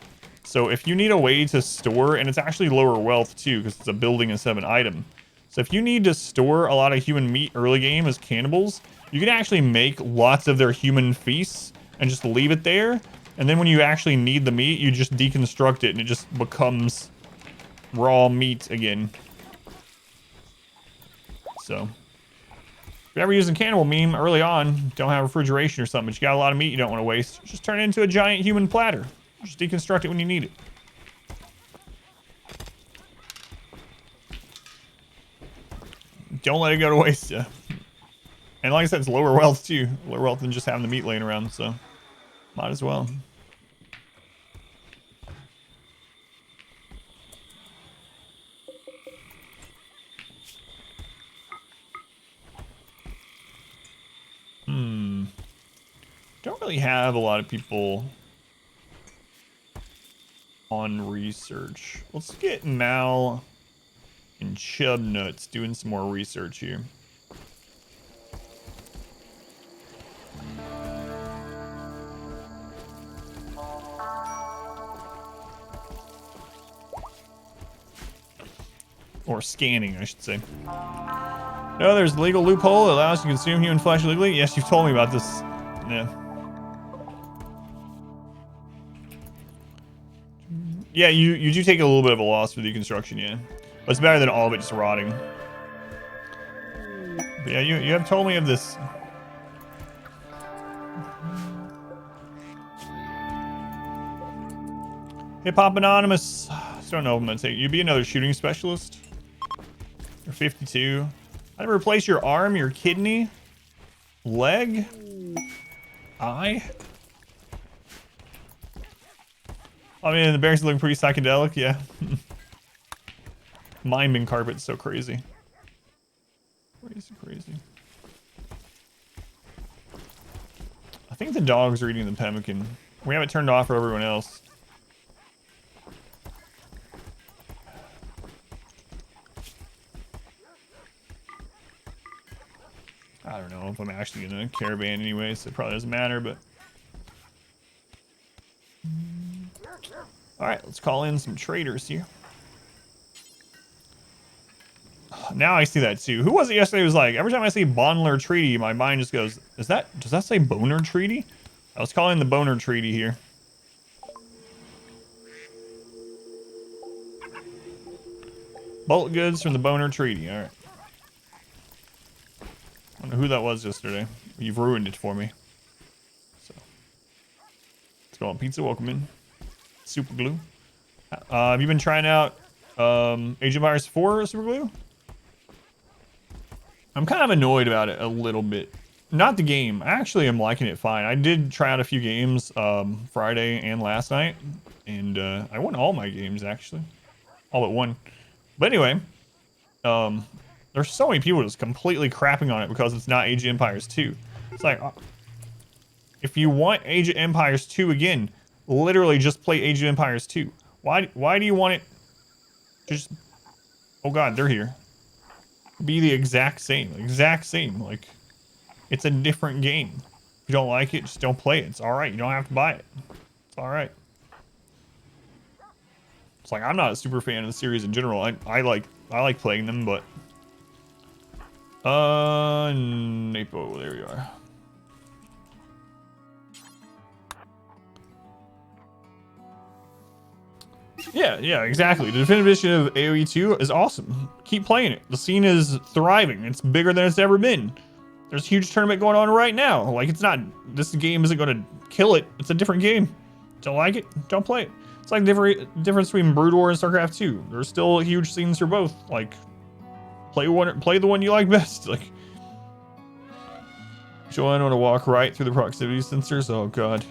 So if you need a way to store, and it's actually lower wealth too because it's a building instead of an item. So if you need to store a lot of human meat early game as cannibals, you can actually make lots of their human feasts and just leave it there. And then when you actually need the meat, you just deconstruct it and it just becomes raw meat again. So if you're ever using cannibal meme early on, don't have refrigeration or something, but you got a lot of meat you don't want to waste, just turn it into a giant human platter. Just deconstruct it when you need it. Don't let it go to waste. And like I said, it's lower wealth too. Lower wealth than just having the meat laying around, so might as well. Don't really have a lot of people on research. Let's get Mal and Chubnuts doing some more research here. Or scanning, I should say. No, there's a legal loophole that allows you to consume human flesh legally. Yes, you've told me about this. Yeah. Yeah, you do take a little bit of a loss for deconstruction, yeah. But it's better than all of it just rotting. But yeah, you have told me of this. Hip Hop Anonymous. I don't know if I'm gonna take. You'd be another shooting specialist. You're 52. I'd replace your arm, your kidney, leg, eye. I mean, the bears looking pretty psychedelic, yeah. Miming carpet's so crazy. Crazy. I think the dogs are eating the pemmican. We have it turned off for everyone else. I don't know if I'm actually in a caravan anyway, so it probably doesn't matter, but... Alright, let's call in some traders here. Now I see that too. Who was it yesterday who was like, every time I see Bonler Treaty, my mind just goes, does that say Boner Treaty? Let's call in the Boner Treaty here. Bulk goods from the Boner Treaty, alright. I don't know who that was yesterday. You've ruined it for me. So let's go on pizza. Welcome in. Super glue. Have you been trying out Age of Empires 4 super glue? I'm kind of annoyed about it a little bit. Not the game. I actually am liking it fine. I did try out a few games Friday and last night, and I won all my games actually, all but one. But anyway, there's so many people just completely crapping on it because it's not Age of Empires 2. It's like, if you want Age of Empires 2 again, literally just play Age of Empires 2. Why do you want it to just... Oh god, they're here. Be the exact same. Like, it's a different game. If you don't like it, just don't play it. It's alright. You don't have to buy it. It's alright. It's like I'm not a super fan of the series in general. I like playing them, but Napo, there we are. Yeah, exactly. The definitive edition of AoE 2 is awesome. Keep playing it. The scene is thriving. It's bigger than it's ever been. There's a huge tournament going on right now. Like, it's not, this game isn't going to kill it. It's a different game. Don't like it? Don't play it. It's like difference between Brood War and StarCraft 2. There's still huge scenes for both. Like, play the one you like best. Like, Joanne want to walk right through the proximity sensors. Oh god.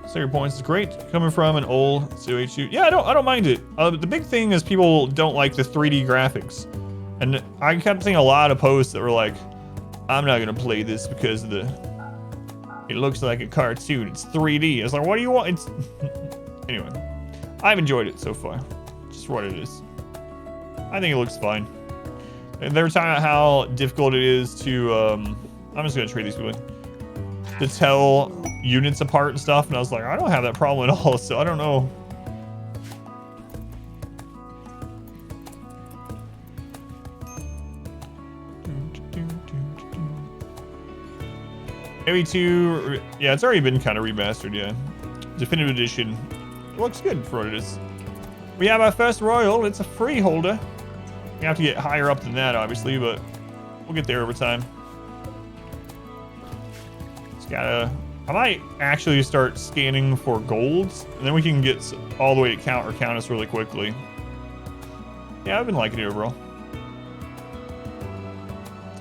So your points is great. Coming from an old COH2. Yeah, I don't mind it. The big thing is people don't like the 3D graphics. And I kept seeing a lot of posts that were like, I'm not gonna play this because it looks like a cartoon. It's 3D. I was like, what do you want? It's anyway. I've enjoyed it so far. Just what it is. I think it looks fine. And they were talking about how difficult it is to I'm just gonna trade these people in, to tell units apart and stuff, and I was like, I don't have that problem at all, so I don't know. AoE2, yeah, it's already been kind of remastered, yeah. Definitive edition. It looks good for what it is. We have our first royal. It's a freeholder. We have to get higher up than that, obviously, but we'll get there over time. Just gotta... I might actually start scanning for golds, and then we can get all the way to count us really quickly. Yeah, I've been liking it overall.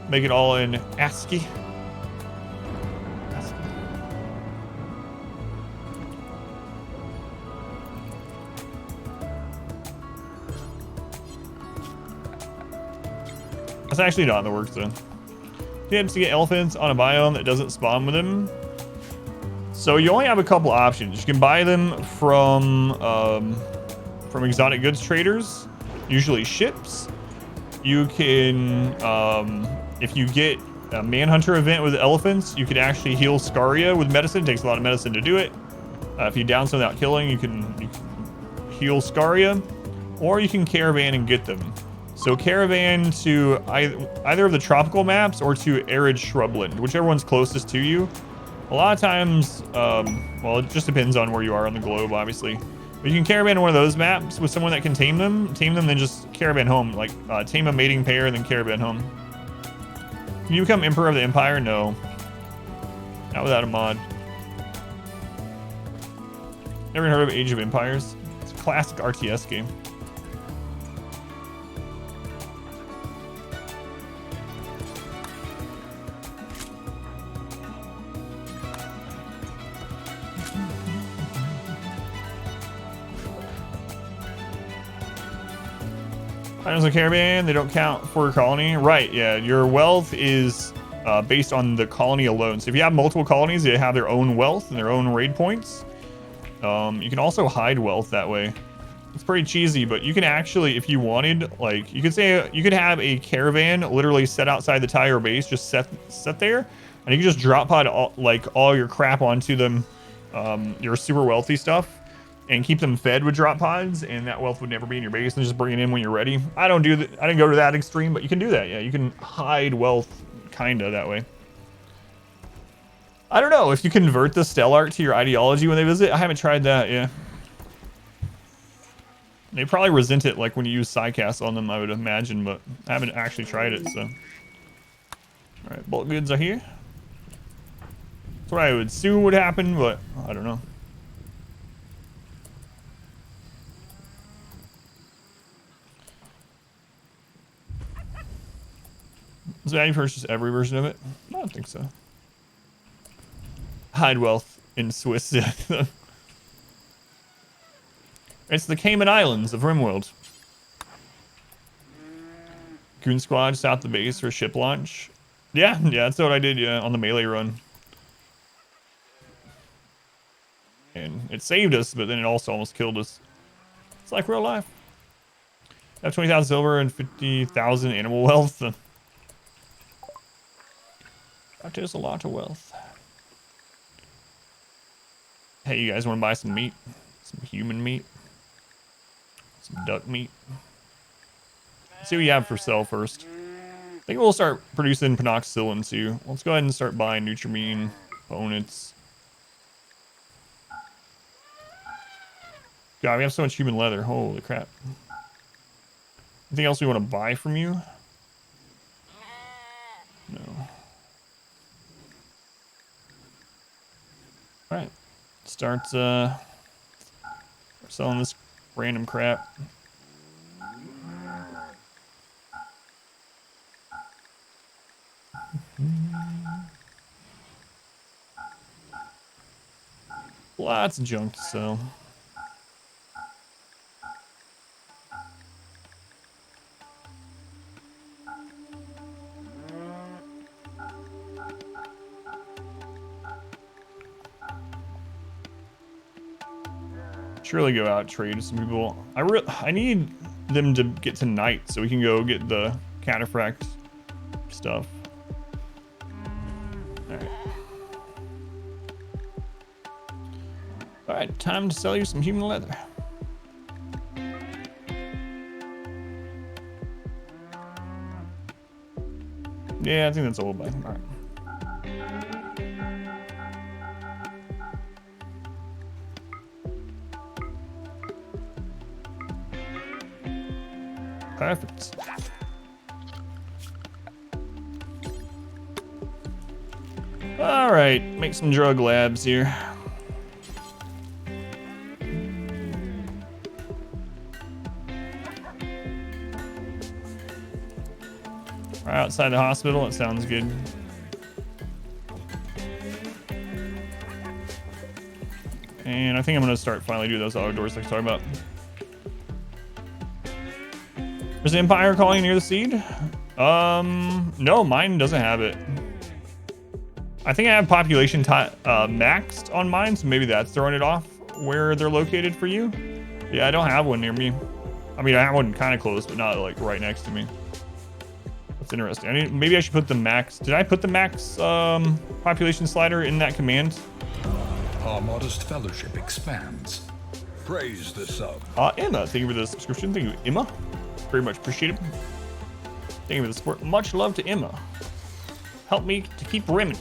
Make it all in ASCII. That's actually not in the works, though. Tips to get elephants on a biome that doesn't spawn with them. So you only have a couple options. You can buy them from exotic goods traders, usually ships. You can, if you get a Manhunter event with elephants, you can actually heal Scaria with medicine. It takes a lot of medicine to do it. If you down some without killing, you can heal Scaria, or you can caravan and get them. So caravan to either of the tropical maps or to arid shrubland, whichever one's closest to you. A lot of times, well, it just depends on where you are on the globe, obviously. But you can caravan to one of those maps with someone that can tame them, then just caravan home. Like, tame a mating pair and then caravan home. Can you become Emperor of the Empire? No. Not without a mod. Never heard of Age of Empires? It's a classic RTS game. Items of caravan, they don't count for your colony. Right, yeah. Your wealth is based on the colony alone. So if you have multiple colonies, they have their own wealth and their own raid points. You can also hide wealth that way. It's pretty cheesy, but you can actually, if you wanted, like, you could say, you could have a caravan literally set outside the tire base, just set there, and you can just drop pod all your crap onto them, your super wealthy stuff, and keep them fed with drop pods, and that wealth would never be in your base, and just bring it in when you're ready. I didn't go to that extreme, but you can do that. Yeah, you can hide wealth kinda that way. I don't know if you convert the Stellark to your ideology when they visit. I haven't tried that. Yeah, they probably resent it like when you use Psycast on them, I would imagine, but I haven't actually tried it. So, all right, bulk goods are here. That's what I would assume would happen, but I don't know. Does that purchase every version of it? I don't think so. Hide wealth in Swiss. It's the Cayman Islands of RimWorld. Goon Squad south the base for ship launch. Yeah, that's what I did, yeah, on the melee run. And it saved us, but then it also almost killed us. It's like real life. I have 20,000 silver and 50,000 animal wealth. That is a lot of wealth. Hey, you guys want to buy some meat? Some human meat? Some duck meat? Let's see what you have for sale first. I think we'll start producing penoxycillin too. Let's go ahead and start buying Nutrimine, components. God, we have so much human leather. Holy crap. Anything else we want to buy from you? No. Alright. Start selling this random crap. Lots of junk to sell. Surely go out trade with some people. I need them to get to night so we can go get the cataphract stuff. Alright, time to sell you some human leather. Yeah, I think that's all we'll buy. Alright. Perfect. Alright, make some drug labs here. Outside the hospital, it sounds good. And I think I'm gonna start finally doing those auto doors like I was talking about. There's an Empire colony near the seed? No, mine doesn't have it. I think I have population maxed on mine, so maybe that's throwing it off where they're located for you. Yeah, I don't have one near me. I mean, I have one kind of close, but not like right next to me. That's interesting. Maybe I should put the max. Did I put the max population slider in that command? Our modest fellowship expands. Praise the sub. Emma, thank you for the subscription. Thank you, Emma. Very much appreciated. Thank you for the support. Much love to Emma. Help me to keep rimming.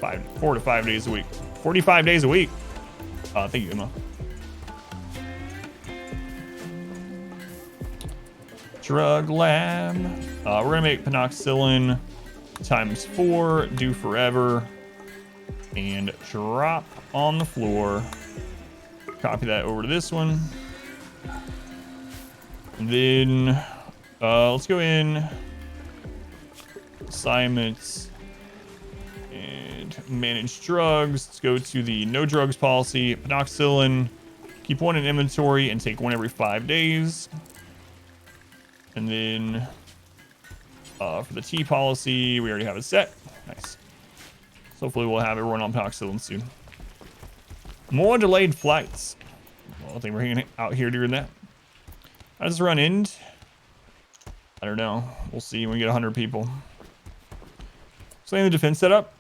4 to 5 days a week. 45 days a week. Thank you, Emma. Drug lab. We're gonna make penoxycillin ×4, do forever, and drop on the floor. Copy that over to this one. And then let's go in assignments and manage drugs. Let's go to the no drugs policy. Penoxycillin, keep one in inventory and take one every 5 days. And then for the T policy, we already have it set. Nice. So hopefully we'll have everyone on penoxycillin soon. More delayed flights. Well, I think we're hanging out here during that. How does this run end? I don't know. We'll see when we get 100 people. So the defense setup?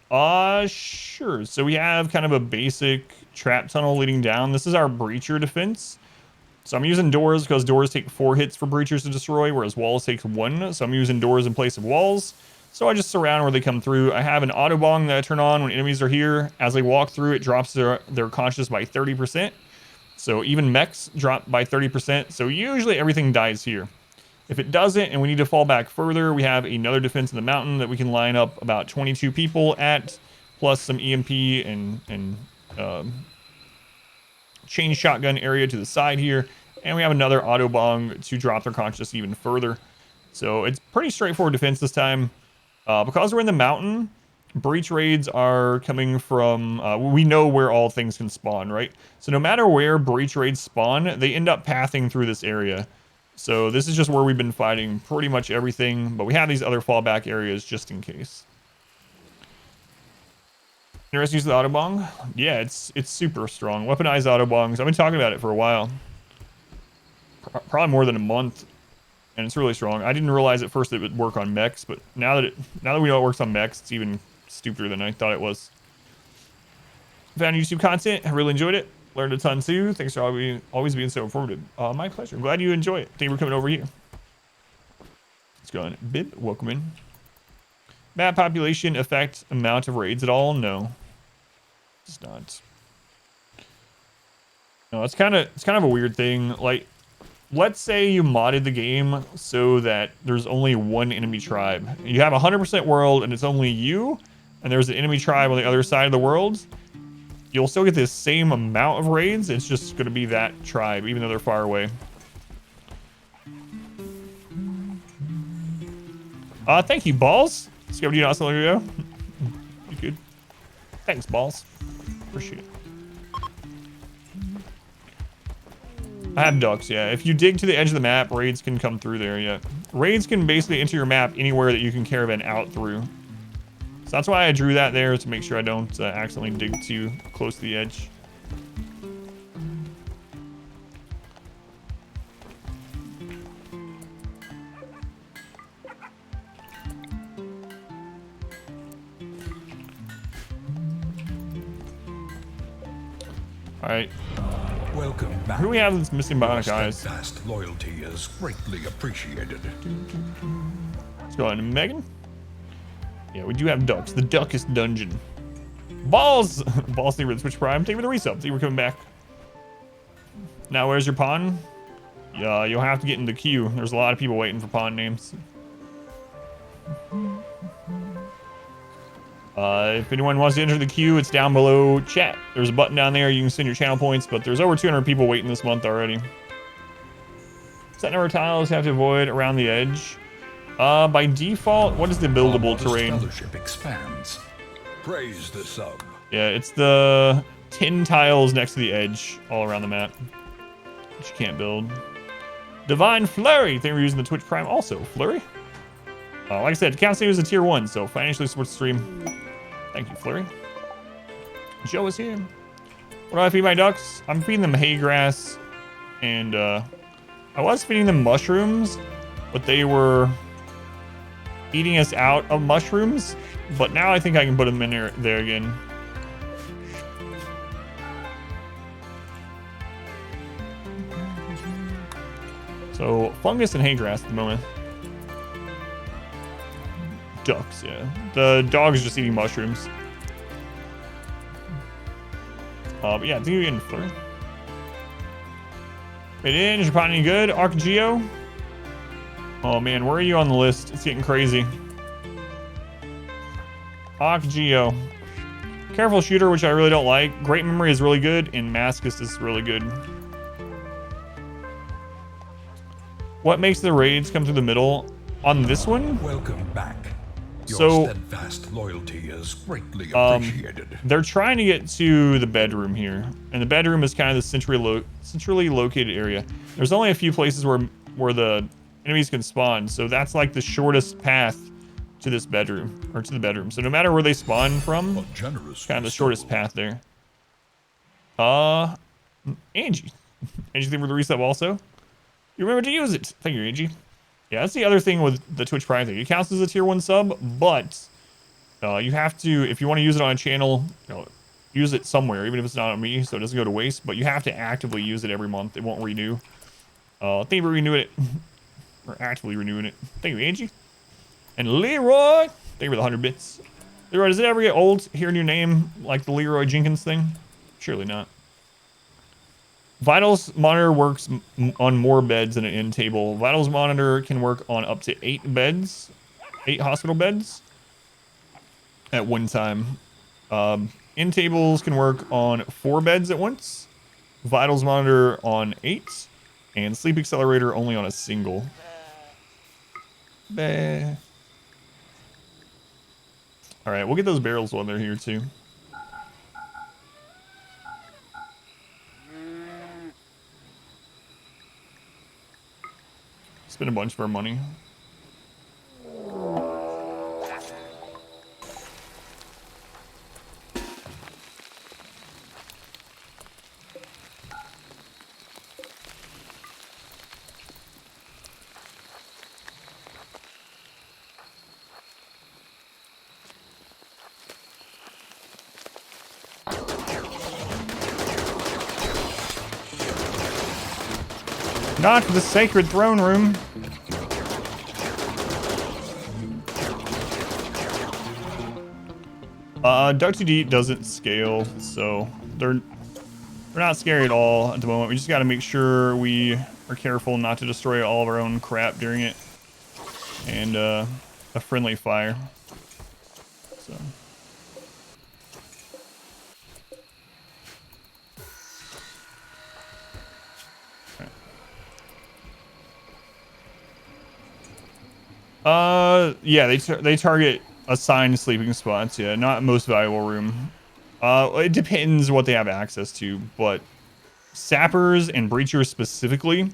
Sure. So we have kind of a basic trap tunnel leading down. This is our breacher defense. So I'm using doors because doors take 4 hits for breachers to destroy, whereas walls takes 1. So I'm using doors in place of walls. So I just surround where they come through. I have an Autobong that I turn on when enemies are here. As they walk through, it drops their conscious by 30%. So even mechs drop by 30%. So usually everything dies here. If it doesn't and we need to fall back further, we have another defense in the mountain that we can line up about 22 people at, plus some EMP and chain shotgun area to the side here. And we have another Autobong to drop their conscious even further. So it's pretty straightforward defense this time. Because we're in the mountain, breach raids are coming from, we know where all things can spawn, right? So no matter where breach raids spawn, they end up pathing through this area. So this is just where we've been fighting pretty much everything, but we have these other fallback areas just in case. Interesting use of the Autobong? Yeah, it's super strong. Weaponized Autobongs. I've been talking about it for a while. Probably more than a month. And it's really strong. I didn't realize at first it would work on mechs, but now that we know it works on mechs, it's even stupider than I thought it was. Found YouTube content. I really enjoyed it. Learned a ton too. Thanks for always being so informative. My pleasure. I'm glad you enjoy it. Thank you for coming over here. Let's go on. Bib, welcome in. Map population affect amount of raids at all? No. It's not. No, it's kind of a weird thing. Like, let's say you modded the game so that there's only one enemy tribe. You have 100% world and it's only you, and there's an enemy tribe on the other side of the world. You'll still get the same amount of raids. It's just going to be that tribe, even though they're far away. Thank you, Balls. Discovered you not so long ago. You good? Thanks, Balls. Appreciate it. I have ducks, yeah. If you dig to the edge of the map, raids can come through there, yeah. Raids can basically enter your map anywhere that you can caravan out through. So that's why I drew that there, to make sure I don't accidentally dig too close to the edge. All right. Welcome back. Who do we have that's missing bionic eyes? Steadfast loyalty is greatly appreciated. Let's go on to Megan. Yeah, we do have ducks. The Duckest Dungeon. Balls! Balls, thank you for the Switch Prime. Thank you for the resub. Thank you for coming back. Now, where's your pawn? Yeah, you'll have to get in the queue. There's a lot of people waiting for pawn names. If anyone wants to enter the queue, it's down below chat. There's a button down there. You can send your channel points, but there's over 200 people waiting this month already. Set number of tiles have to avoid around the edge. By default, what is the buildable terrain? Fellowship expands. Praise the sub. Yeah, it's the 10 tiles next to the edge all around the map, which you can't build. Divine Flurry. Thank you for using the Twitch Prime also. Flurry. Like I said, counts as a tier 1, so financially supports the stream. Thank you, Flurry. Joe is here. What do I feed my ducks? I'm feeding them hay grass, and I was feeding them mushrooms, but they were eating us out of mushrooms. But now I think I can put them in there again. So fungus and hay grass at the moment. Ducks, yeah. The dog's just eating mushrooms. But yeah, do you in Flurry? It in, is your pot any good? Arcgeo? Oh man, where are you on the list? It's getting crazy. Arcgeo. Careful Shooter, which I really don't like. Great Memory is really good, and Mascus is really good. What makes the raids come through the middle? On this one? Welcome back. Your So, steadfast loyalty is greatly appreciated. they're trying to get to the bedroom here, and the bedroom is kind of the centrally located area. There's only a few places where the enemies can spawn, so that's like the shortest path to this bedroom, or to the bedroom. So no matter where they spawn from, kind of the shortest path there. Angie. Angie, thank you for the resub also. You remember to use it. Thank you, Angie. Yeah, that's the other thing with the Twitch Prime thing. It counts as a tier 1 sub, but you have to, if you want to use it on a channel, use it somewhere, even if it's not on me, so it doesn't go to waste. But you have to actively use it every month. It won't renew. Thank you for renewing it. Or actively renewing it. Thank you, Angie. And Leroy, thank you for the 100 bits. Leroy, does it ever get old hearing your name like the Leroy Jenkins thing? Surely not. Vitals Monitor works on more beds than an end table. Vitals Monitor can work on up to 8 beds, 8 hospital beds at one time. End tables can work on 4 beds at once. Vitals Monitor on 8, and Sleep Accelerator only on a single. Bah. All right, we'll get those barrels while they're here too. Spend a bunch of our money. Not the sacred throne room. Dug Too Deep doesn't scale, so they're not scary at all at the moment. We just got to make sure we are careful not to destroy all of our own crap during it. And a friendly fire. So. Yeah, they target assigned sleeping spots. Yeah, not most valuable room. It depends what they have access to, but sappers and breachers specifically,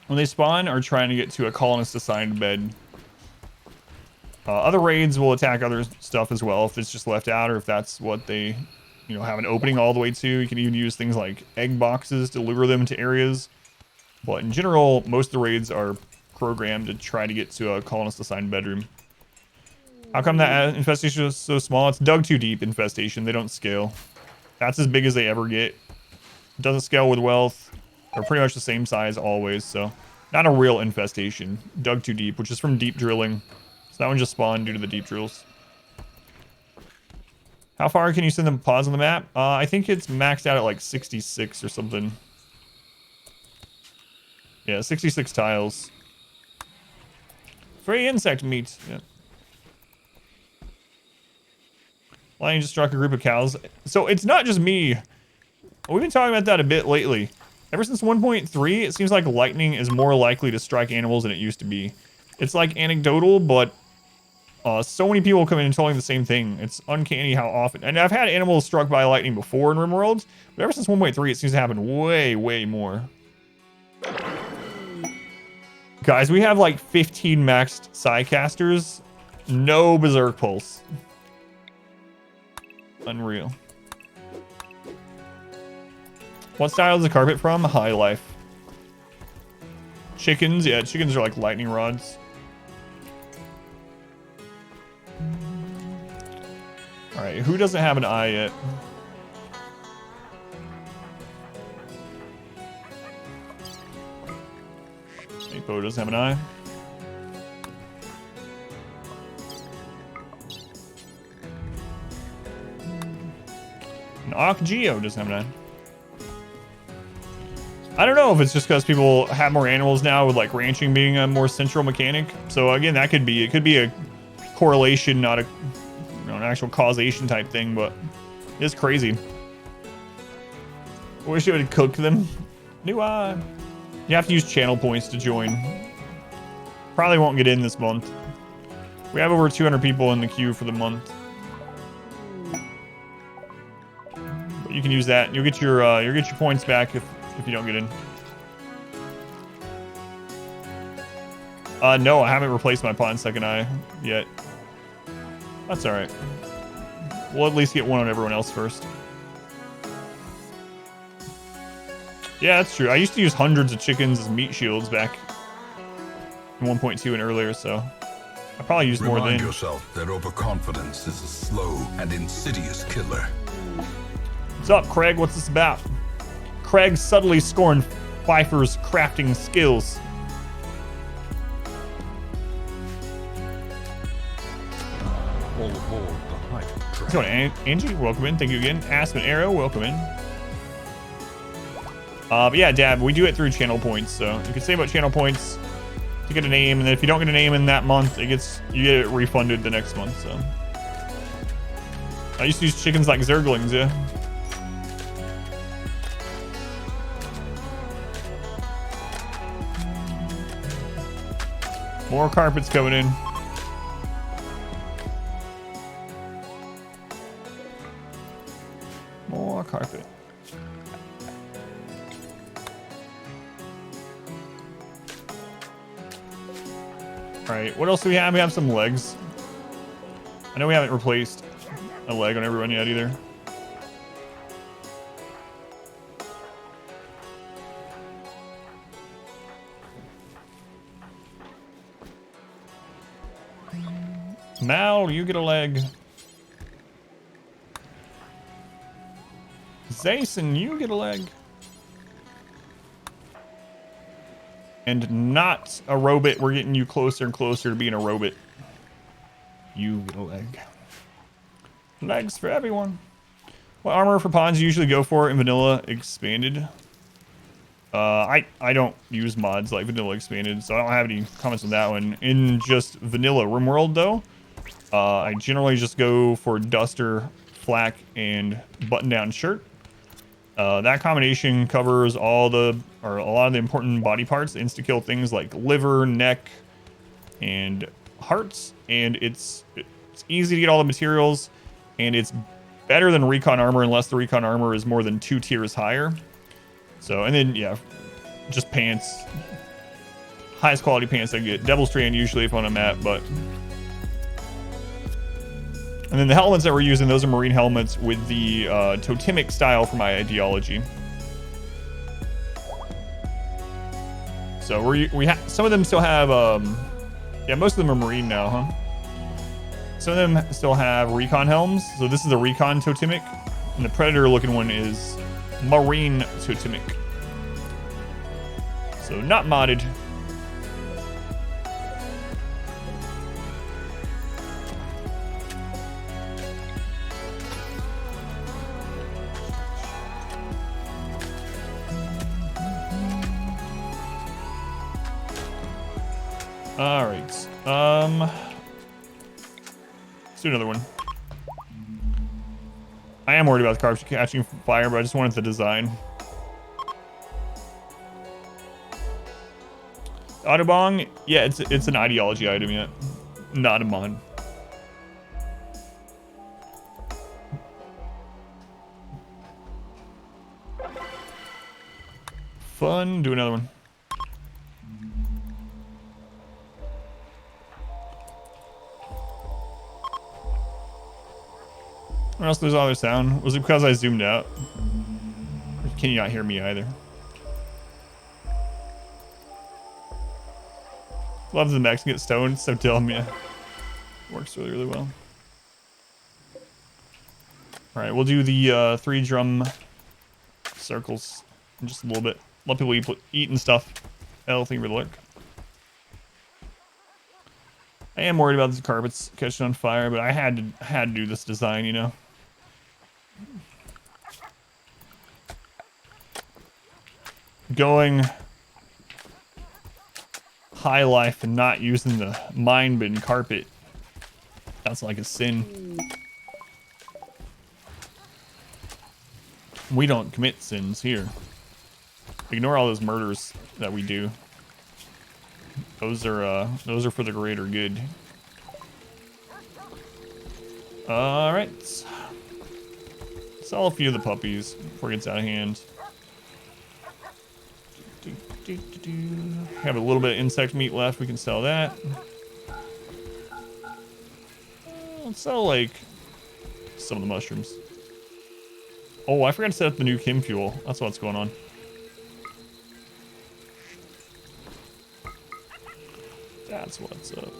when they spawn, are trying to get to a colonist assigned bed. Other raids will attack other stuff as well if it's just left out, or if that's what they, have an opening all the way to. You can even use things like egg boxes to lure them into areas. But in general, most of the raids are programmed to try to get to a colonist assigned bedroom. How come that infestation is so small? It's dug too deep infestation. They don't scale. That's as big as they ever get. It doesn't scale with wealth. They're pretty much the same size always, so not a real infestation. Dug too deep, which is from deep drilling. So that one just spawned due to the deep drills. How far can you send them pods on the map? I think it's maxed out at like 66 or something. Yeah, 66 tiles. Free insect meat. Yeah. Lion just struck a group of cows. So it's not just me. We've been talking about that a bit lately. Ever since 1.3, it seems like lightning is more likely to strike animals than it used to be. It's like anecdotal, but so many people come in and telling the same thing. It's uncanny how often. And I've had animals struck by lightning before in RimWorld, but ever since 1.3, it seems to happen way, way more. Guys, we have like 15 maxed Psycasters. No Berserk Pulse. Unreal. What style is the carpet from? High Life. Chickens? Yeah, chickens are like lightning rods. Alright, who doesn't have an eye yet? Apo doesn't have an eye. And Geo doesn't have an eye. I don't know if it's just because people have more animals now with like ranching being a more central mechanic. So again, that could be, it could be a correlation, not a, an actual causation type thing, but it's crazy. I wish it would cook them. New eye. You have to use channel points to join. Probably won't get in this month. We have over 200 people in the queue for the month. But you can use that. You'll get your points back if you don't get in. No, I haven't replaced my pawn second eye yet. That's alright. We'll at least get one on everyone else first. Yeah, that's true. I used to use hundreds of chickens as meat shields back in 1.2 and earlier, so I probably used more then. Remind yourself that overconfidence is a slow and insidious killer. What's up, Craig? What's this about? Craig subtly scorned Pfeiffer's crafting skills. All aboard the hype train. What's going on, Angie? Welcome in. Thank you again. Aspen Arrow, welcome in. But yeah, Dab, we do it through channel points, so you can save up channel points to get a name, and then if you don't get a name in that month, you get it refunded the next month. So I used to use chickens like zerglings, yeah. More carpets coming in. More carpet. Alright, what else do we have? We have some legs. I know we haven't replaced a leg on everyone yet either. Mal, you get a leg. Zason, you get a leg. And not a robot. We're getting you closer and closer to being a robot. You get a leg. Legs for everyone. What armor for pawns you usually go for in vanilla expanded? I don't use mods like vanilla expanded, so I don't have any comments on that one. In just vanilla RimWorld though, I generally just go for duster, flak, and button-down shirt. That combination covers a lot of the important body parts, insta-kill things like liver, neck, and hearts, and it's easy to get all the materials, and it's better than recon armor unless the recon armor is more than 2 tiers higher. So, and then, yeah, just pants. Highest quality pants I get. Devil Strand usually if on a map, but... And then the helmets that we're using, those are marine helmets with the totemic style for my ideology. So we have some of them still have yeah, most of them are marine now, huh? Some of them still have recon helms. So this is the recon totemic, and the predator looking one is marine totemic. So not modded. All right. Let's do another one. I am worried about the carps catching fire, but I just wanted the design. Autobong, yeah, it's an ideology item yet, not a mod. Fun. Do another one. Or else there's all their sound. Was it because I zoomed out? Or can you not hear me either? Love the mechs get stoned, so dumb, yeah. Works really, really well. Alright, we'll do the 3 drum circles in just a little bit. Let people eat and stuff. Healthy with look. I am worried about these carpets catching on fire, but I had to do this design, you know. Going high life and not using the mine bin carpet. That's like a sin. We don't commit sins here. Ignore all those murders that we do. Those are for the greater good. All right. Sell a few of the puppies before it gets out of hand. Have a little bit of insect meat left. We can sell that. Let's sell like some of the mushrooms. Oh, I forgot to set up the new chem fuel. That's what's going on. That's what's up.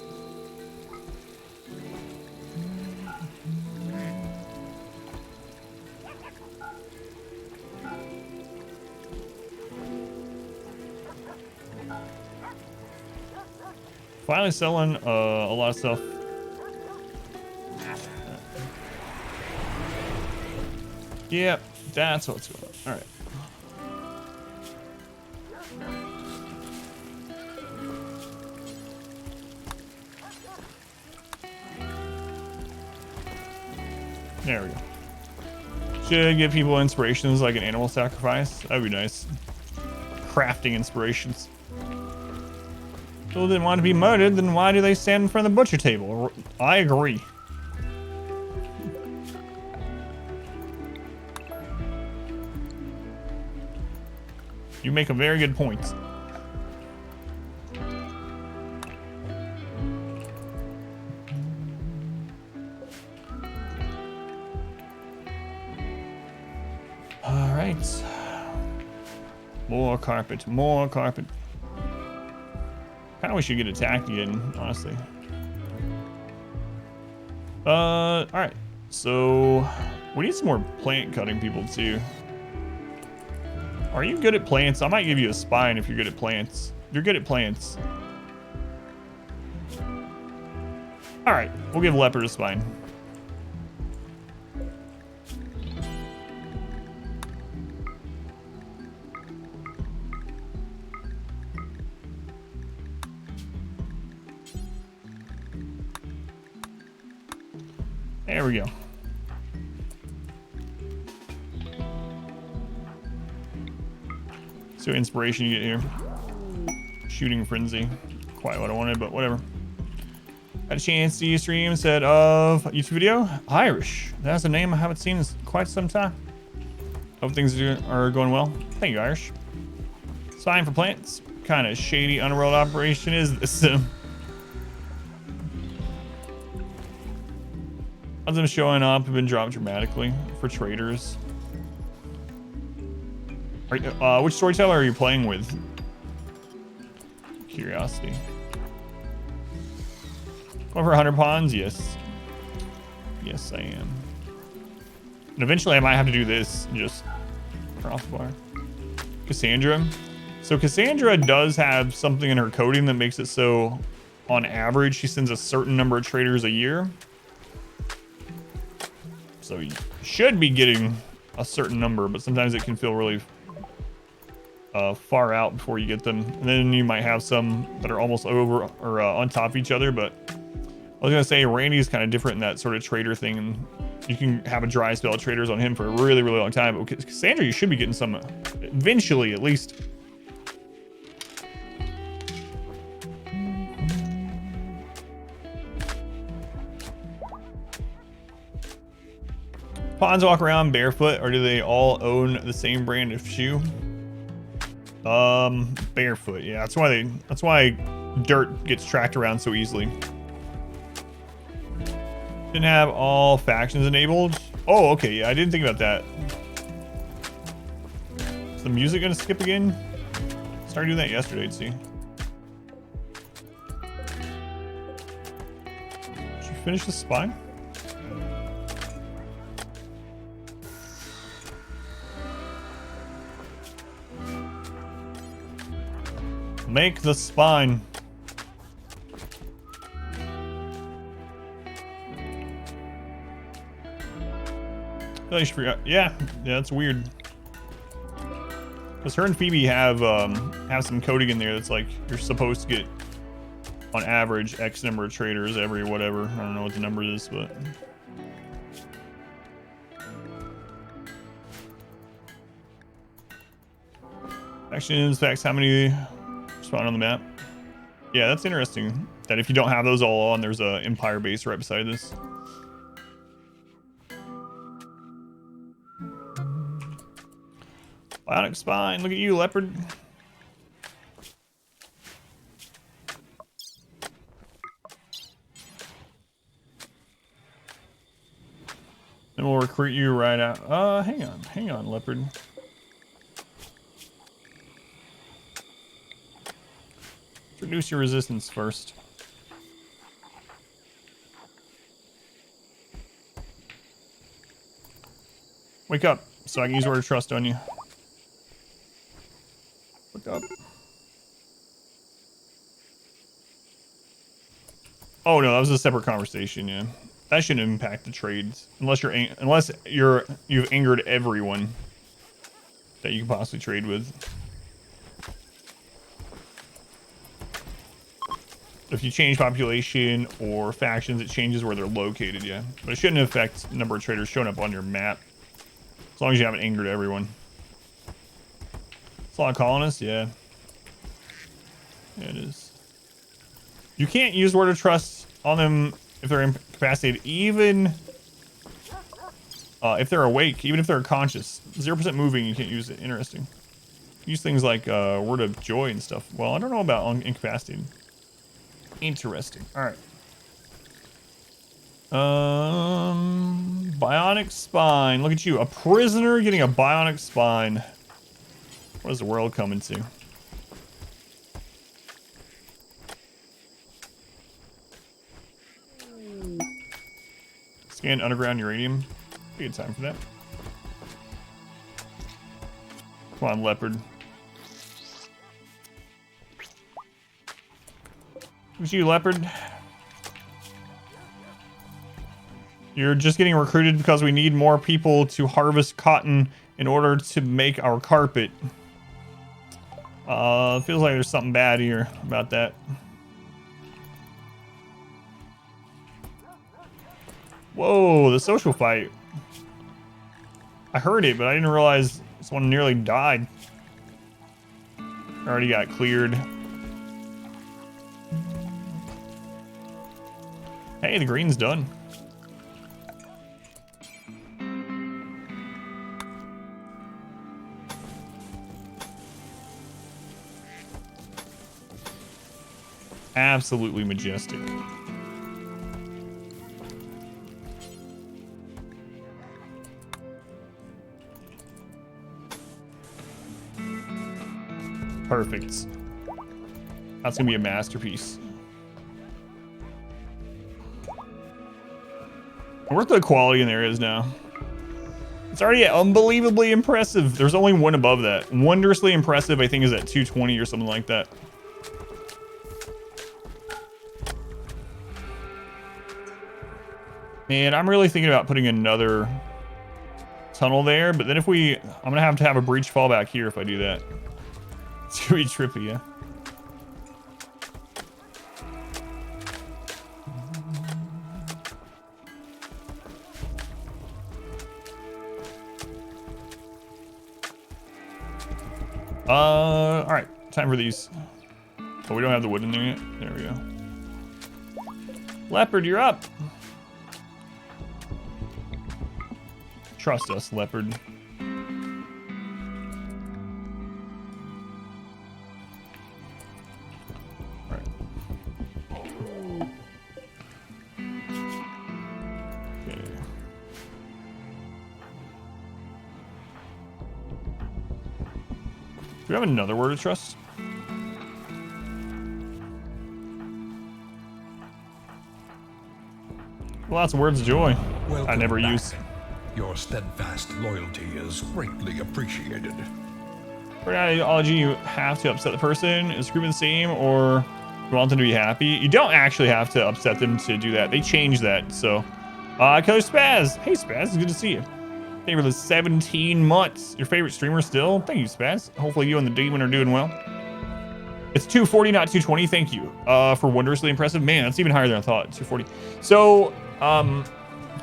Finally selling a lot of stuff. Yep, that's what's going on. All right. There we go. Should give people inspirations like an animal sacrifice. That'd be nice. Crafting inspirations. People didn't want to be murdered, then why do they stand in front of the butcher table? I agree. You make a very good point. All right. More carpet, more carpet. Kind of wish you could get attacked again, honestly. All right. So we need some more plant cutting people too. Are you good at plants? I might give you a spine if you're good at plants. You're good at plants. All right, we'll give Leopard a spine. There we go. So inspiration you get here. Shooting frenzy. Quite what I wanted, but whatever. Had a chance to see you stream instead of YouTube video. Irish. That's a name I haven't seen in quite some time. Hope things are going well. Thank you, Irish. Sign for plants. Kind of shady underworld operation is this? Odds of them showing up have been dropped dramatically for traders. Which storyteller are you playing with? Curiosity. Going for 100 pawns? Yes. Yes, I am. And eventually I might have to do this and just crossbar. Cassandra. So Cassandra does have something in her coding that makes it so on average she sends a certain number of traders a year. So you should be getting a certain number, but sometimes it can feel really far out before you get them. And then you might have some that are almost over or on top of each other. But I was gonna say Randy's kind of different in that sort of trader thing. And you can have a dry spell of traders on him for a really, really long time. But Cassandra, you should be getting some eventually, at least. Pawns walk around barefoot, or do they all own the same brand of shoe? Barefoot. Yeah, that's why dirt gets tracked around so easily. Didn't have all factions enabled. Oh, okay. Yeah, I didn't think about that. Is the music gonna skip again? Started doing that yesterday, see. Did you finish the spine? Make the spine. I feel like she forgot. Yeah, that's weird. Because her and Phoebe have some coding in there that's like you're supposed to get on average X number of traders every whatever. I don't know what the number is, but actions, facts, how many spawn on the map? Yeah, that's interesting. That if you don't have those all on, there's a Empire base right beside this. Bionic spine, look at you, Leopard. Then we'll recruit you right out. Hang on, Leopard. Reduce your resistance first. Wake up, so I can use Word of Trust on you. Wake up. Oh no, that was a separate conversation. Yeah, that shouldn't impact the trades unless you've angered everyone that you could possibly trade with. If you change population or factions, it changes where they're located, yeah. But it shouldn't affect the number of traders showing up on your map. As long as you haven't angered everyone. It's a lot of colonists, yeah. Yeah, it is. You can't use Word of Trust on them if they're incapacitated, even if they're awake, even if they're conscious. 0% moving, you can't use it. Interesting. Use things like Word of Joy and stuff. Well, I don't know about incapacitated. Interesting. All right. Bionic spine. Look at you. A prisoner getting a bionic spine. What is the world coming to? Scan underground uranium. Be a good time for that. Come on, Leopard. Look at you, leopard. You're just getting recruited because we need more people to harvest cotton in order to make our carpet. Feels like there's something bad here about that. Whoa, the social fight. I heard it, but I didn't realize someone nearly died. Already got cleared. Hey, the green's done. Absolutely majestic. Perfect. That's gonna be a masterpiece. What the quality in there is now. It's already unbelievably impressive. There's only one above that. Wondrously impressive, I think, is at 220 or something like that. And I'm really thinking about putting another tunnel there, but then if we, I'm gonna have to have a breach fallback here if I do that. It's gonna be trippy, yeah. All right, time for these. Oh, we don't have the wood in there yet. There we go. Leopard, you're up. Trust us, leopard. All right. Okay. Do we have another word of trust? Lots of words of joy. Welcome I never back. use. Your steadfast loyalty is greatly appreciated. For ideology, you have to upset the person. Is the group the same, or you want them to be happy? You don't actually have to upset them to do that. They changed that. So, Coach Spaz. Hey, Spaz, it's good to see you. Thank you for the 17 months. Your favorite streamer still? Thank you, Spaz. Hopefully you and the demon are doing well. It's 240, not 220. Thank you. For wondrously impressive. Man, that's even higher than I thought. 240. So,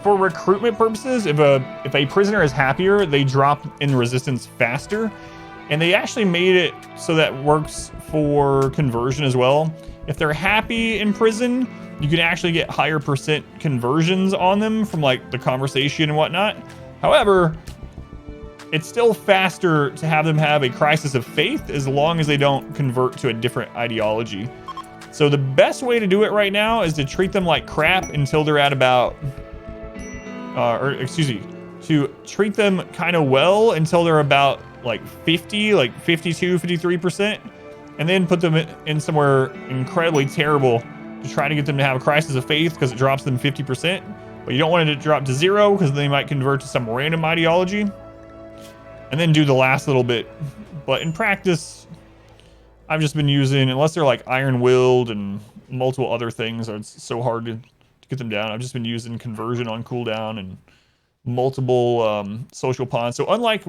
for recruitment purposes, if a prisoner is happier, they drop in resistance faster. And they actually made it so that works for conversion as well. If they're happy in prison, you can actually get higher percent conversions on them from like the conversation and whatnot. However, it's still faster to have them have a crisis of faith as long as they don't convert to a different ideology. So the best way to do it right now is to treat them like crap until they're at about, to treat them kind of well until they're about like 50, like 52, 53%, and then put them in somewhere incredibly terrible to try to get them to have a crisis of faith because it drops them 50%. But you don't want it to drop to 0 because they might convert to some random ideology. And then do the last little bit. But in practice, I've just been using, unless they're like iron-willed and multiple other things, or it's so hard to get them down, I've just been using conversion on cooldown and multiple social pawns. So unlike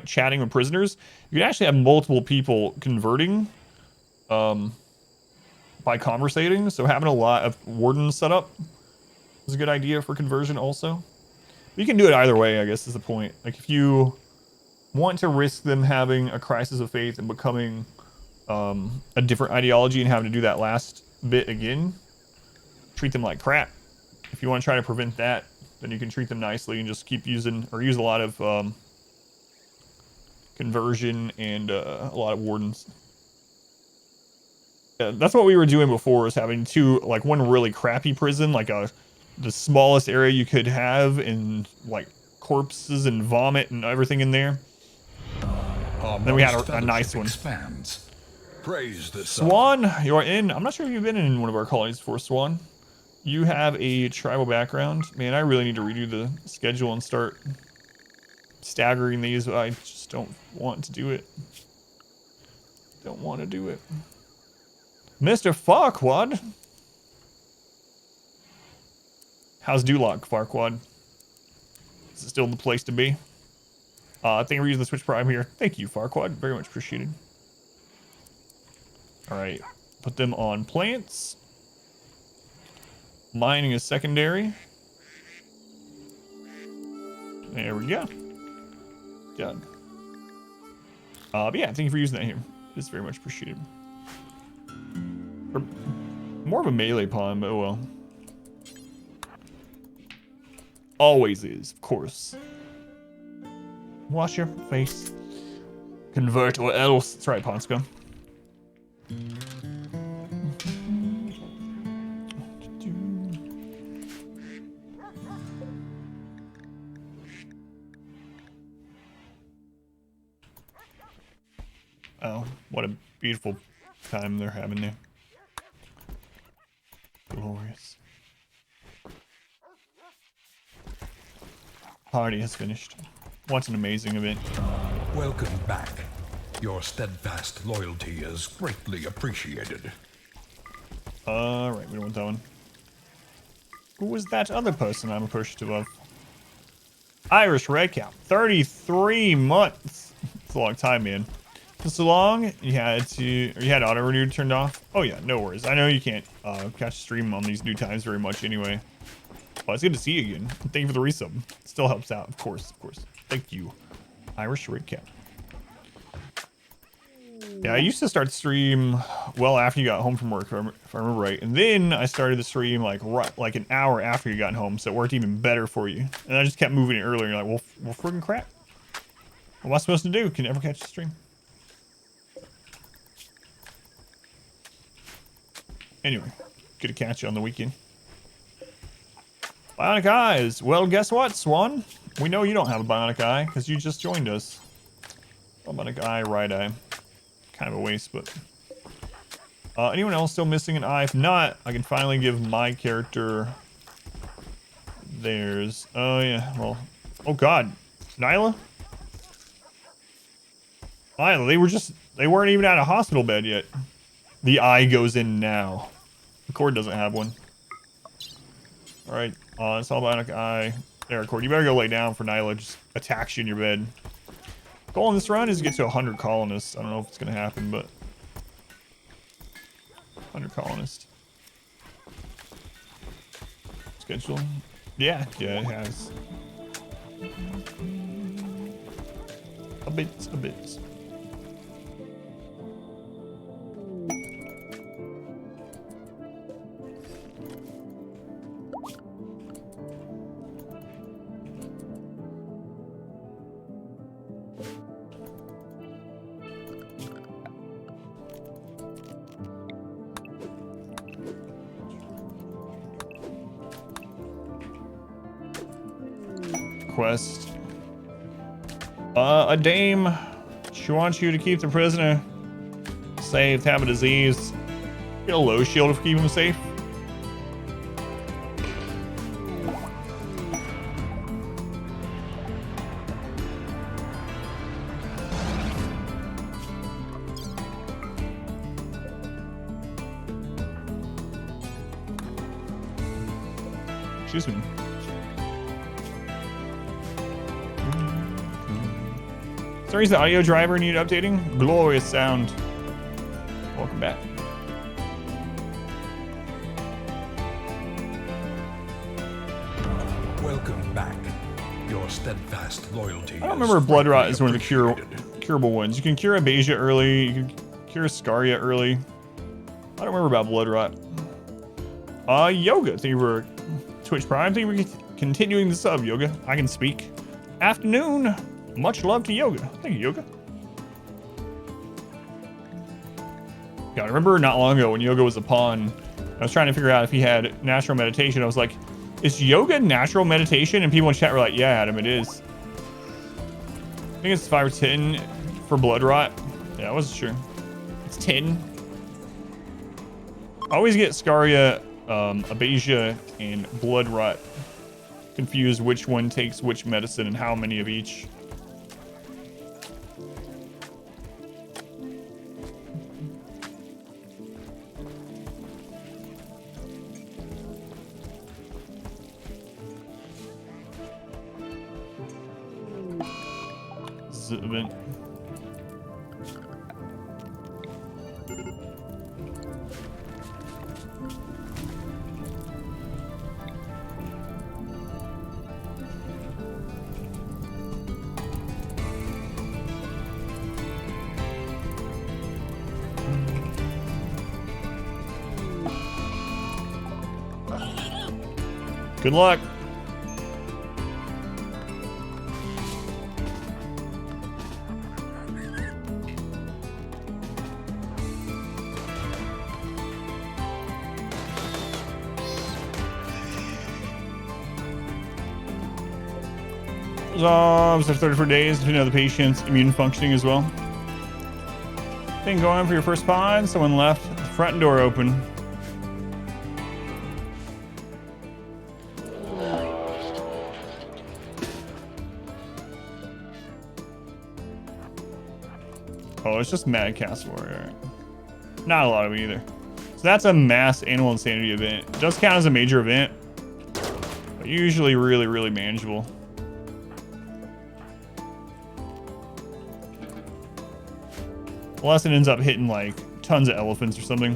chatting with prisoners, you can actually have multiple people converting by conversating. So having a lot of wardens set up is a good idea for conversion also. You can do it either way, I guess, is the point. Like if you want to risk them having a crisis of faith and becoming a different ideology and having to do that last bit again, treat them like crap. If you want to try to prevent that, then you can treat them nicely and just keep using, or use a lot of conversion and a lot of wardens. Yeah, that's what we were doing before, is having one really crappy prison, like the smallest area you could have, and like corpses and vomit and everything in there. Then we had a nice one. Expands. Praise the Swan, you're in. I'm not sure if you've been in one of our colonies before, Swan. You have a tribal background. Man, I really need to redo the schedule and start staggering these. I just don't want to do it. Don't want to do it. Mr. Farquaad. How's Duloc, Farquaad? Is it still the place to be? Thank you for using the Switch Prime here. Thank you, Farquaad. Very much appreciated. Alright. Put them on plants. Mining is secondary. There we go. Done. But yeah, thank you for using that here. It's very much appreciated. Or more of a melee pawn, but oh well. Always is, of course. Wash your face. Convert or else. That's right, Ponska. Oh, what a beautiful time they're having there. Glorious. Party has finished. What an amazing event. Welcome back. Your steadfast loyalty is greatly appreciated. Alright, we don't want that one. Who was that other person I'm appreciative of? Irish Red Cap. 33 months. It's a long time, man. So long, you had auto renew turned off. Oh yeah, no worries. I know you can't catch stream on these new times very much anyway. Well, it's good to see you again. Thank you for the resub. It still helps out, of course, of course. Thank you, Irish Red Cap. Yeah, I used to start stream well after you got home from work, if I remember right. And then I started the stream like an hour after you got home, so it worked even better for you. And I just kept moving it earlier. You're like, well, friggin' crap. What am I supposed to do? Can never catch the stream. Anyway, good to catch you on the weekend. Bionic eyes. Well, guess what, Swan? We know you don't have a bionic eye because you just joined us. Bionic eye, right eye. Kind of a waste, but... anyone else still missing an eye? If not, I can finally give my character theirs. Oh, yeah, well... Oh, God. Nyla? Nyla, they weren't even at a hospital bed yet. The eye goes in now. The Cord doesn't have one. Alright, it's all bionic eye. There, Cord, you better go lay down for Nyla just attacks you in your bed. Goal in this run is to get to 100 colonists. I don't know if it's going to happen, but... 100 colonists. Schedule? Yeah, it has. A bit. Quest. A dame. She wants you to keep the prisoner safe, have a disease. Get a low shield to keep him safe. Excuse me. Sorry, is the audio driver need updating? Glorious sound. Welcome back. Welcome back. Your steadfast loyalty. I don't remember if Blood Rot is one of the curable ones. You can cure Abasia early. You can cure Scaria early. I don't remember about Blood Rot. Yoga. Thank you for Twitch Prime. Thank you for continuing the sub, Yoga. I can speak. Afternoon. Much love to Yoga. Thank you, Yoga. Yeah, I remember not long ago when Yoga was a pawn, I was trying to figure out if he had natural meditation. I was like, is Yoga natural meditation? And people in chat were like, yeah, Adam, it is. I think it's 5 or 10 for Blood Rot. Yeah, I wasn't sure. It's 10. I always get Scaria, Abasia, and Blood Rot confused which one takes which medicine and how many of each. this event. Good luck. After 34 days, to know the patient's immune functioning as well. Thing going for your first spawn. Someone left the front door open. Oh, it's just mad Cassowarie. Not a lot of it either. So that's a mass animal insanity event. It does count as a major event, but usually really manageable. Unless it ends up hitting like tons of elephants or something.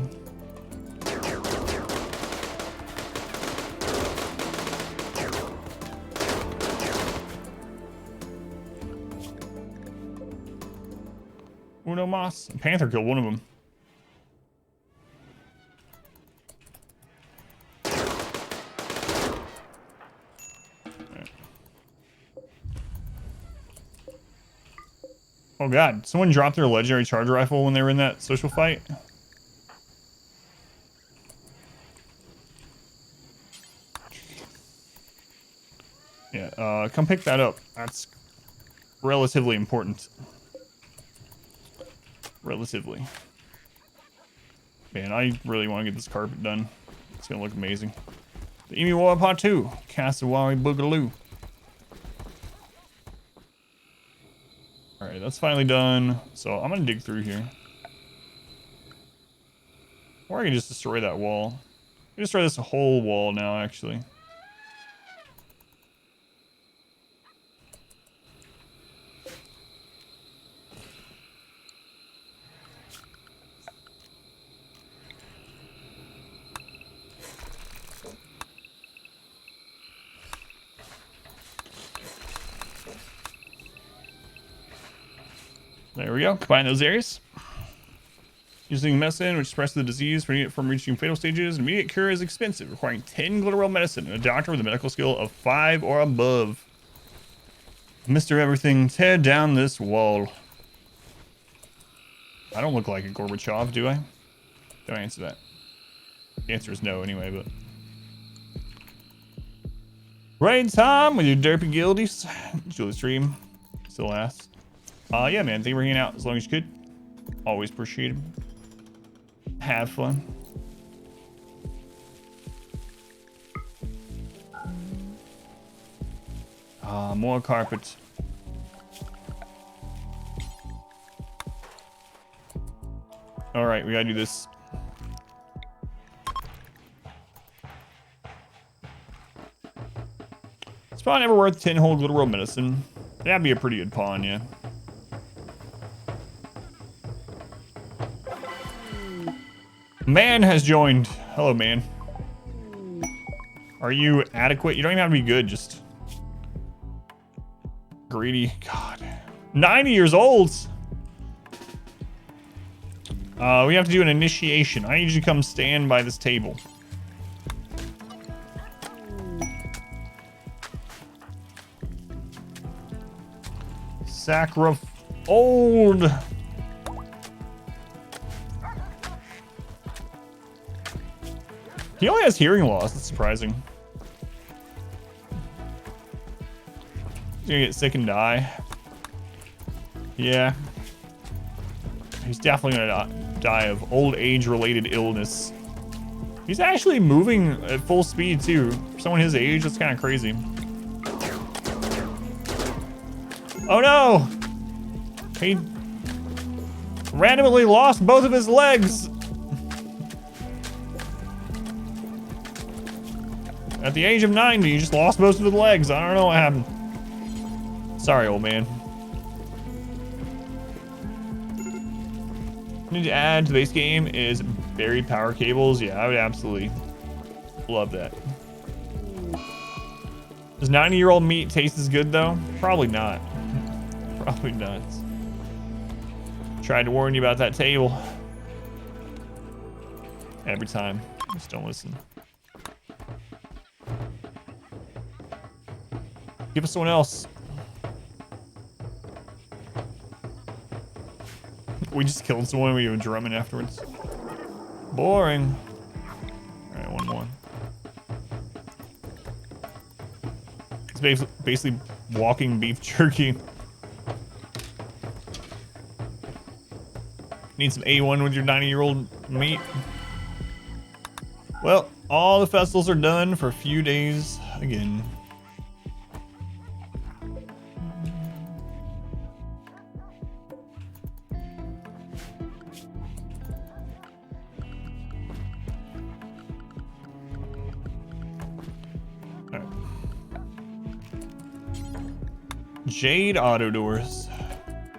Uno mas. A panther killed one of them. Oh god, someone dropped their legendary charge rifle when they were in that social fight. Yeah, come pick that up. That's relatively important. Relatively. Man, I really want to get this carpet done. It's gonna look amazing. The Emu War Part 2, Cassowarie Boogaloo. Alright, that's finally done. So I'm gonna dig through here. Or I can just destroy that wall. I can destroy this whole wall now, actually. There we go. Combine those areas. Using medicine, which suppresses the disease, preventing it from reaching fatal stages. An immediate cure is expensive, requiring 10 glitter world medicine and a doctor with a medical skill of 5 or above. Mr. Everything, tear down this wall. I don't look like a Gorbachev, do I? Don't answer that. The answer is no anyway, but... Raid time with your derpy guildies. Julie stream. Still asks. Yeah, man. Thank you for hanging out as long as you could. Always appreciate it. Have fun. More carpet. All right, we gotta do this. It's probably never worth 10 whole glitter world medicine. That'd be a pretty good pawn, yeah. Man has joined. Hello, man. Are you adequate? You don't even have to be good, just greedy. God. 90 years old. We have to do an initiation. I need you to come stand by this table. Old. He only has hearing loss. That's surprising. He's gonna get sick and die. Yeah. He's definitely gonna die of old age related illness. He's actually moving at full speed too. For someone his age, that's kind of crazy. Oh no! He randomly lost both of his legs. At the age of 90, he just lost most of his legs. I don't know what happened. Sorry, old man. Need to add to the base game is buried power cables. Yeah, I would absolutely love that. Does 90-year-old meat taste as good though? Probably not. Probably not. Tried to warn you about that table. Every time. Just don't listen. Give us someone else. We just killed someone. We were drumming afterwards. Boring. All right, one more. It's basically walking beef jerky. Need some A1 with your 90-year-old meat. Well, all the festivals are done for a few days again. Jade auto doors.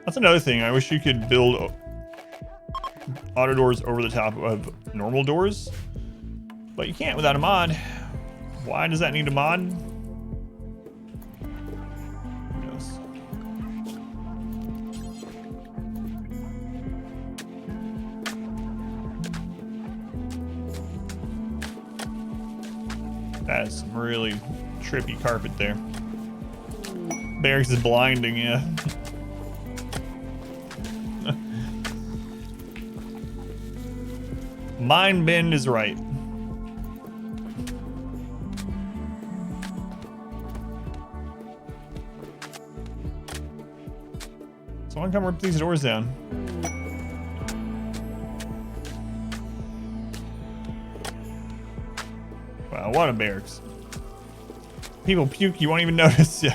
That's another thing. I wish you could build auto doors over the top of normal doors, but you can't without a mod. Why does that need a mod? Who knows? That is some really trippy carpet there. Barracks is blinding, yeah. Mind bend is right. Someone come rip these doors down. Wow, what a barracks. People puke, you won't even notice. Yeah.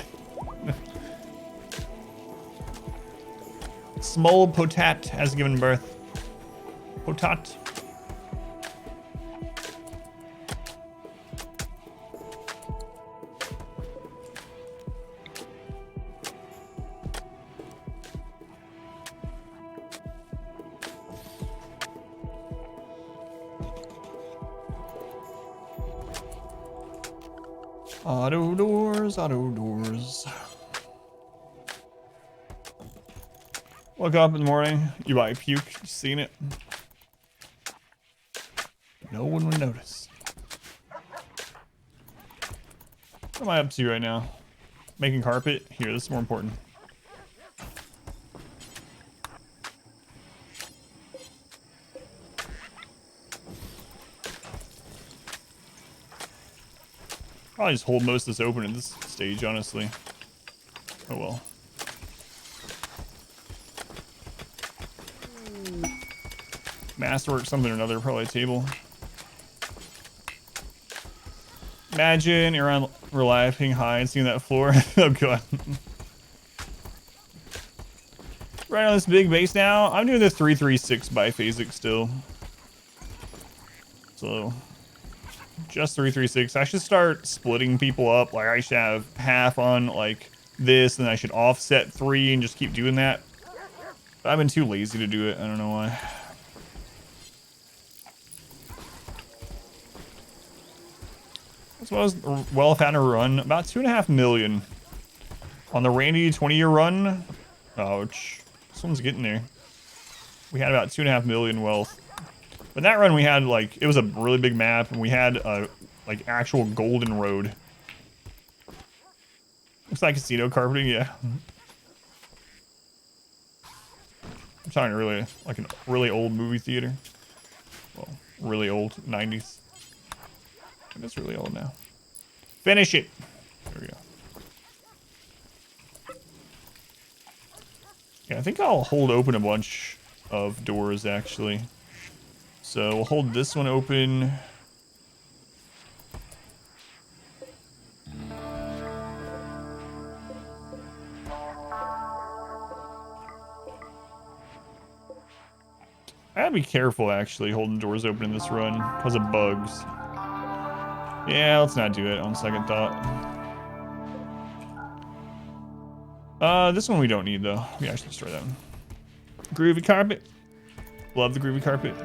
Small potat has given birth. Potat. Auto doors, auto doors. Woke up in the morning, you buy puke, you seen it. No one would notice. What am I up to right now? Making carpet? Here, this is more important. Probably just hold most of this open at this stage, honestly. Oh well. Masterwork, something or another, probably a table. Imagine you're on relaxing high and seeing that floor. Oh god. Right on this big base now. I'm doing the 336 biphasic still. So just 336. I should start splitting people up. Like I should have half on like this, and I should offset 3 and just keep doing that. But I've been too lazy to do it. I don't know why. So I was well had a run about 2.5 million on the Randy 20-year run. Ouch, this one's getting there. We had about 2.5 million wealth, but that run we had like it was a really big map, and we had a like actual golden road. Looks like casino carpeting, yeah. I'm talking really like a really old movie theater. Well, really old 90s. It's really old now. Finish it. There we go. Yeah, I think I'll hold open a bunch of doors actually. So we'll hold this one open. I gotta be careful actually holding doors open in this run because of bugs. Yeah, let's not do it on second thought. This one we don't need though. We actually destroy that one. Groovy carpet. Love the groovy carpet.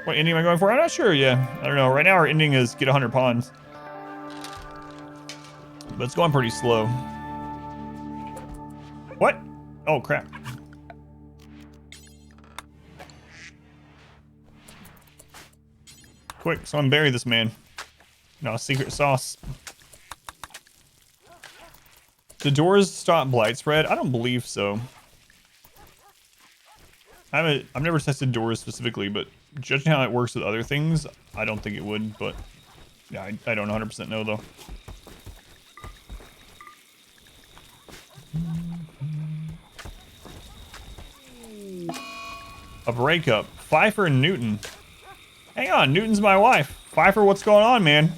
What ending am I going for? I'm not sure. Yeah, I don't know. Right now our ending is get 100 pawns. But it's going pretty slow. What? Oh, crap. Quick, someone bury this man. No, secret sauce. Do doors stop blight spread? I don't believe so. I've never tested doors specifically, but judging how it works with other things, I don't think it would, but yeah, I don't 100% know though. A breakup. Pfeiffer and Newton. Hang on, Newton's my wife. Pfeiffer, what's going on, man?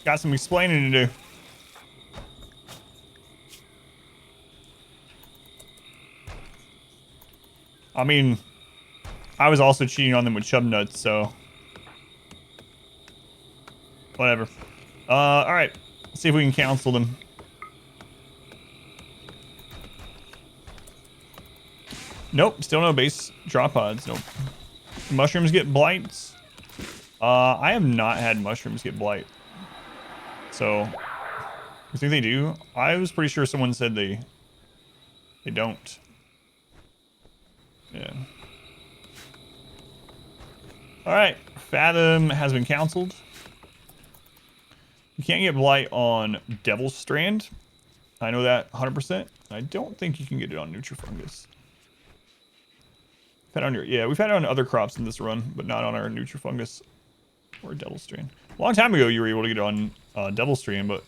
Got some explaining to do. I mean, I was also cheating on them with Chubnuts, so whatever. Alright. Let's see if we can cancel them. Nope, still no base drop pods. Nope. Mushrooms get blights. I have not had mushrooms get blight. So, you think they do? I was pretty sure someone said they don't. Yeah. Alright, Fathom has been canceled. You can't get blight on Devil's Strand. I know that 100%. I don't think you can get it on Nutrifungus. We've had it on other crops in this run, but not on our Nutrifungus or Devil's Strand. A long time ago you were able to get it on Devil's Strand, but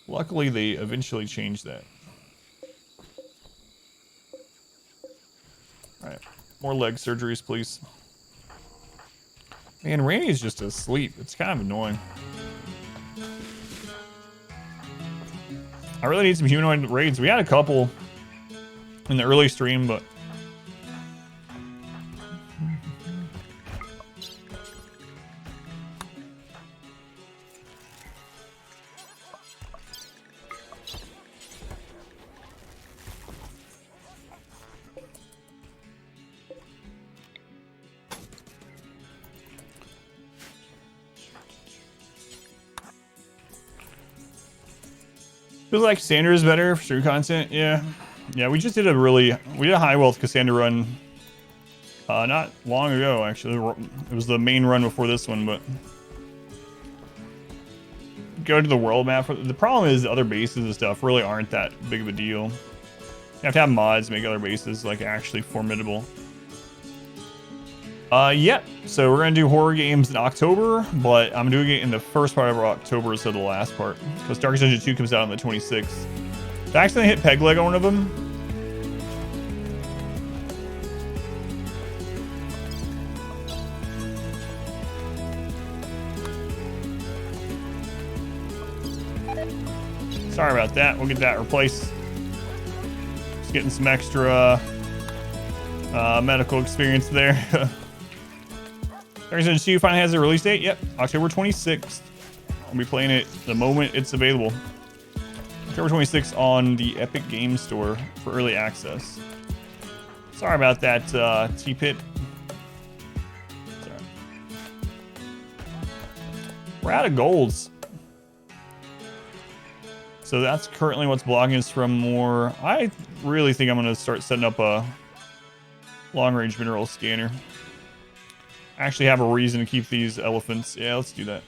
luckily they eventually changed that. Alright, more leg surgeries, please. Man, Randy's just asleep. It's kind of annoying. I really need some humanoid raids. We had a couple in the early stream, but feels like Cassandra is better for stream content. Yeah, we just did a high wealth Cassandra run not long ago actually. It was the main run before this one, but go to the world map. The problem is other bases and stuff really aren't that big of a deal. You have to have mods to make other bases like actually formidable. Yep. So we're gonna do horror games in October, but I'm doing it in the first part of October instead of the last part, because Darkest Dungeon 2 comes out on the 26th. I accidentally hit peg leg on one of them. Sorry about that. We'll get that replaced. Just getting some extra medical experience there. Darkest Dungeon 2 finally has a release date. Yep, October 26th. I'll be playing it the moment it's available. October 26th on the Epic Games Store for early access. Sorry about that, T-Pit. We're out of golds. So that's currently what's blocking us from more. I really think I'm going to start setting up a long-range mineral scanner. Actually have a reason to keep these elephants. Yeah, let's do that.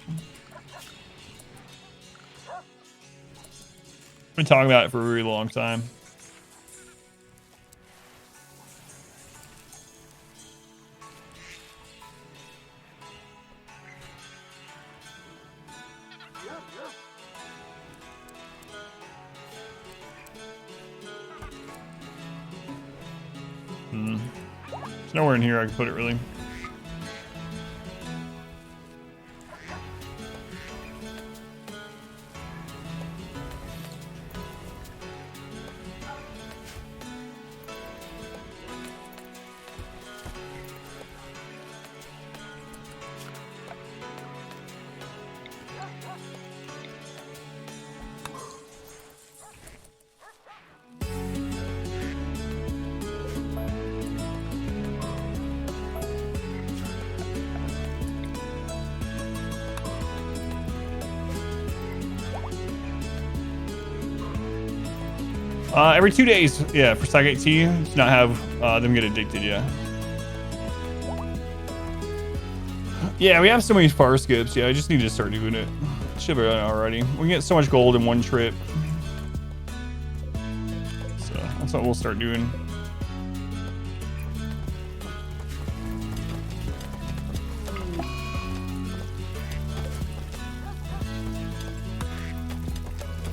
Been talking about it for a really long time. There's nowhere in here I can put it really. Every 2 days, yeah, for Psychic Tea, to not have them get addicted, yeah. Yeah, we have so many far skips. Yeah, I just need to start doing it. Should have done it already. We get so much gold in one trip. So that's what we'll start doing.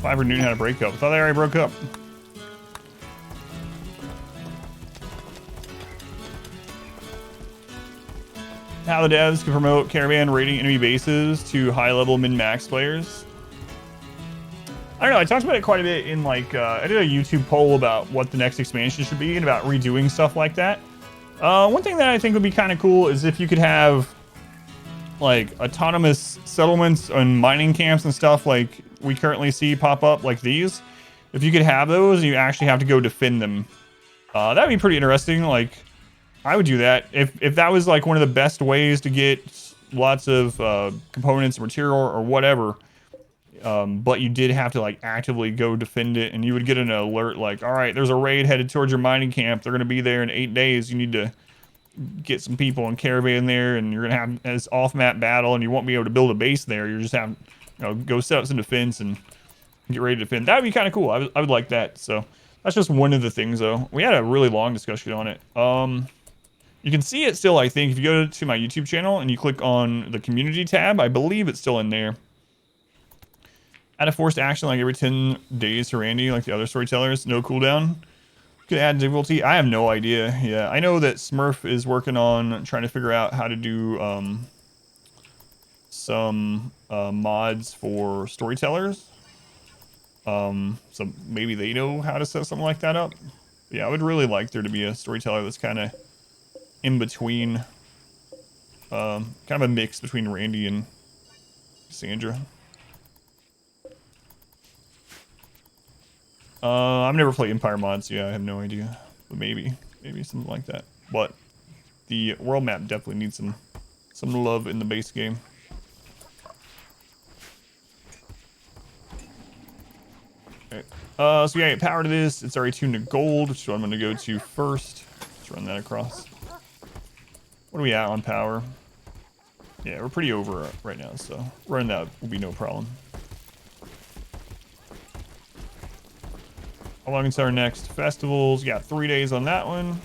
Fiverr knew how to break up. I thought they already broke up. How the devs can promote Caravan raiding enemy bases to high-level min-max players. I don't know, I talked about it quite a bit in like, I did a YouTube poll about what the next expansion should be and about redoing stuff like that. One thing that I think would be kind of cool is if you could have like autonomous settlements and mining camps and stuff like we currently see pop up like these. If you could have those, you actually have to go defend them. That'd be pretty interesting. Like, I would do that if that was like one of the best ways to get lots of components, material, or whatever. But you did have to like actively go defend it, and you would get an alert like, all right, there's a raid headed towards your mining camp. They're going to be there in 8 days. You need to get some people in Caravan there, and you're going to have this off-map battle, and you won't be able to build a base there. You're just having, you know, go set up some defense and get ready to defend. That would be kind of cool. I would like that. So that's just one of the things, though. We had a really long discussion on it. You can see it still, I think, if you go to my YouTube channel and you click on the community tab. I believe it's still in there. Add a forced action like every 10 days to Randy, like the other storytellers. No cooldown. Could add difficulty. I have no idea. Yeah, I know that Smurf is working on trying to figure out how to do some mods for storytellers. So maybe they know how to set something like that up. Yeah, I would really like there to be a storyteller that's kind of in between, kind of a mix between Randy and Cassandra. I've never played Empire mods, yeah, I have no idea. But maybe something like that. But the world map definitely needs some love in the base game. Okay. So yeah, get power to this. It's already tuned to gold, which is what I'm gonna go to first. Let's run that across. What are we at on power? Yeah, we're pretty over right now, so running that will be no problem. How long until our next festivals? Yeah, 3 days on that one.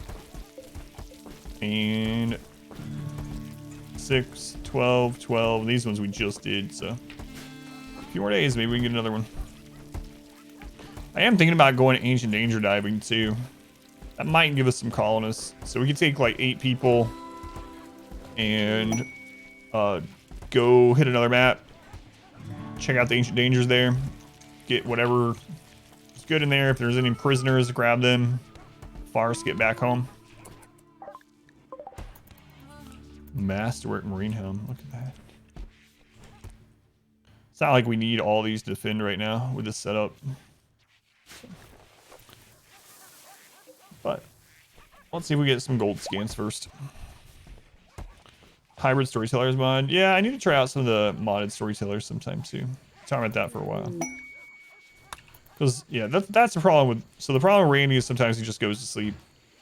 And 6, 12, 12. These ones we just did, so a few more days, maybe we can get another one. I am thinking about going to Ancient Danger diving too. That might give us some colonists. So we could take like 8 people and go hit another map, check out the Ancient Dangers there, get whatever is good in there. If there's any prisoners, grab them. Farce, get back home. Masterwork Marine Helm, look at that. It's not like we need all these to defend right now with this setup. But let's see if we get some gold scans first. Hybrid storytellers mod. Yeah, I need to try out some of the modded storytellers sometime too. Talking about that for a while. Because yeah, that's the problem with. So the problem with Randy is sometimes he just goes to sleep,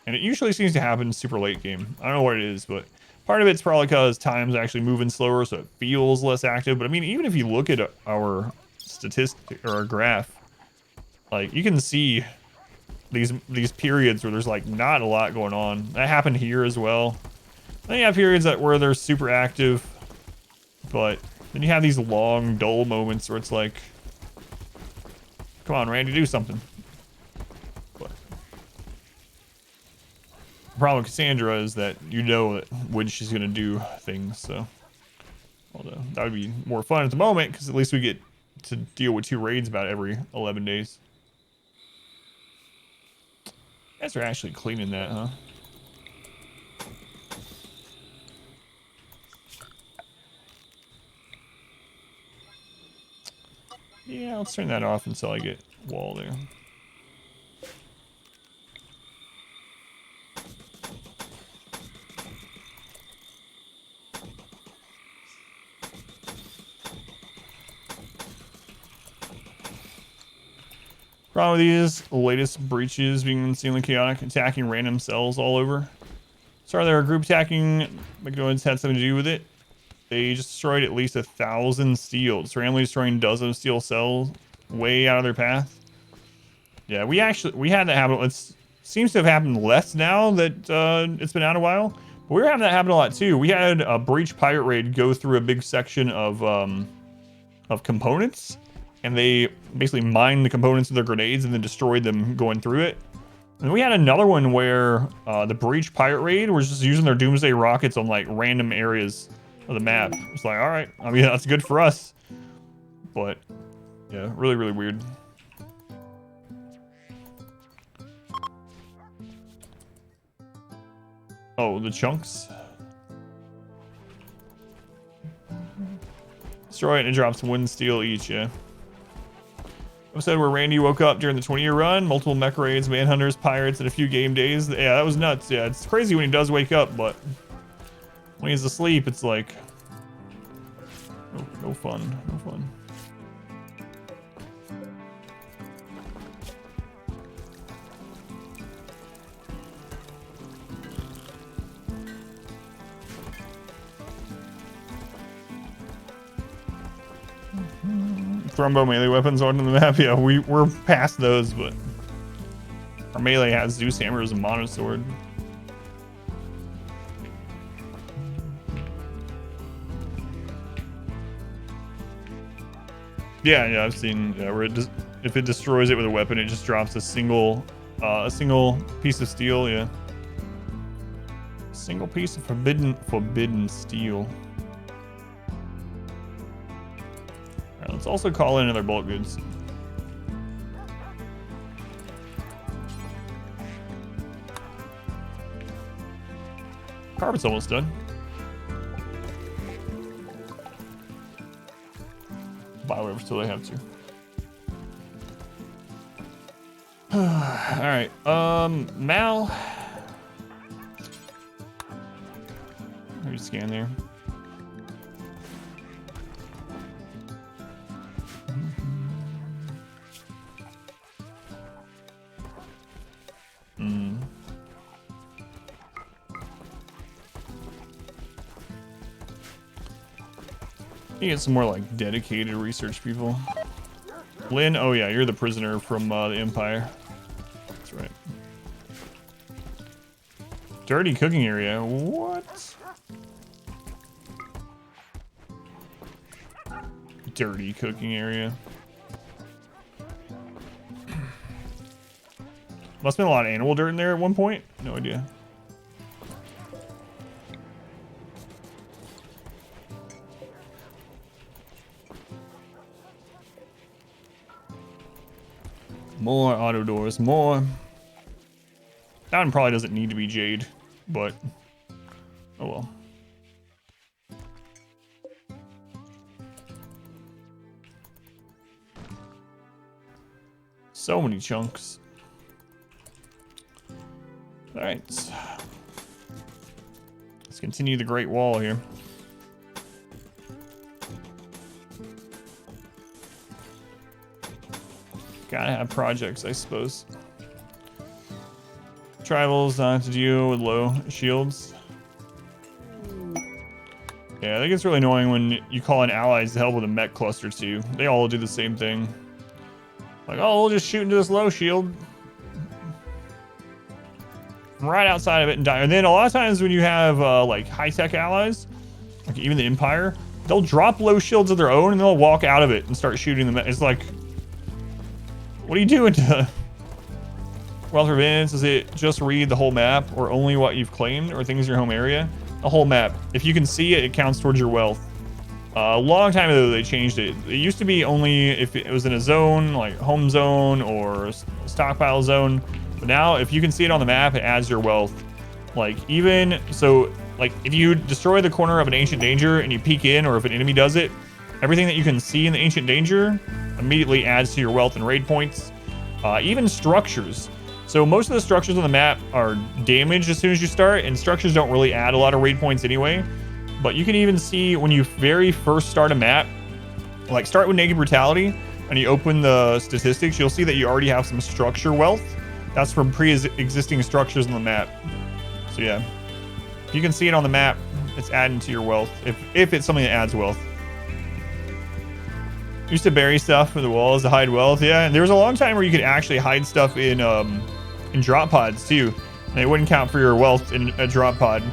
and it usually seems to happen super late game. I don't know what it is, but part of it's probably because time's actually moving slower, so it feels less active. But I mean, even if you look at our statistic or our graph, like you can see these periods where there's like not a lot going on. That happened here as well. Then you have periods where they're super active, but then you have these long, dull moments where it's like, come on, Randy, do something. But the problem with Cassandra is that you know that when she's going to do things, so. Although that would be more fun at the moment, because at least we get to deal with 2 raids about every 11 days. You guys are actually cleaning that, huh? Yeah, let's turn that off until I get wall there. Problem with these latest breaches being insanely chaotic, attacking random cells all over. Sorry, they were group attacking. McDonald's had something to do with it. They just destroyed at least 1,000 steel. Just randomly destroying dozens of steel cells way out of their path. Yeah, we had that happen. It seems to have happened less now that it's been out a while. But we were having that happen a lot too. We had a breach pirate raid go through a big section of components, and they basically mined the components of their grenades and then destroyed them going through it. And we had another one where the breach pirate raid was just using their doomsday rockets on like random areas of the map. It's like, all right, I mean, that's good for us, but yeah, really, really weird. Oh, the chunks. Destroy it and it drops 1 steel each, yeah. Episode where Randy woke up during the 20-year run, multiple mech raids, manhunters, pirates, and a few game days. Yeah, that was nuts. Yeah, it's crazy when he does wake up, but when he's asleep, it's like no fun, no fun. Thrumbo melee weapons on the map. Yeah, we're past those, but our melee has Zeus hammers and mono sword. Yeah, I've seen. Yeah, where if it destroys it with a weapon, it just drops a single piece of steel. Yeah, single piece of forbidden steel. Let's also call in another bulk goods. Carpet's almost done. Buy whatever still they have to. All right, Mal. Let me scan there. You get some more like dedicated research people. Lynn, oh yeah, you're the prisoner from the Empire. That's right. Dirty cooking area, what? Dirty cooking area. Must have been a lot of animal dirt in there at one point. No idea. More auto doors, more. That one probably doesn't need to be jade, but oh well. So many chunks. All right. Let's continue the Great Wall here. Gotta have projects, I suppose. Tribals have to deal with low shields. Yeah, I think it's really annoying when you call in allies to help with a Mech Cluster too. They all do the same thing. Like, oh, we'll just shoot into this low shield. Right outside of it and die. And then a lot of times when you have like high-tech allies, like even the Empire, they'll drop low shields of their own and they'll walk out of it and start shooting them. It's like, what are you doing to wealth events? Does it just read the whole map or only what you've claimed or things in your home area? The whole map. If you can see it, it counts towards your wealth. A long time ago, they changed it. It used to be only if it was in a zone, like home zone or stockpile zone. But now, if you can see it on the map, it adds your wealth. Like even, so like if you destroy the corner of an ancient danger and you peek in, or if an enemy does it, everything that you can see in the ancient danger immediately adds to your wealth and raid points. Even structures. So most of the structures on the map are damaged as soon as you start, and structures don't really add a lot of raid points anyway. But you can even see when you very first start a map, like start with Naked Brutality, and you open the statistics, you'll see that you already have some structure wealth. That's from pre-existing structures on the map. So yeah, if you can see it on the map, it's adding to your wealth. If it's something that adds wealth. Used to bury stuff in the walls to hide wealth. Yeah, and there was a long time where you could actually hide stuff in drop pods too, and it wouldn't count for your wealth in a drop pod.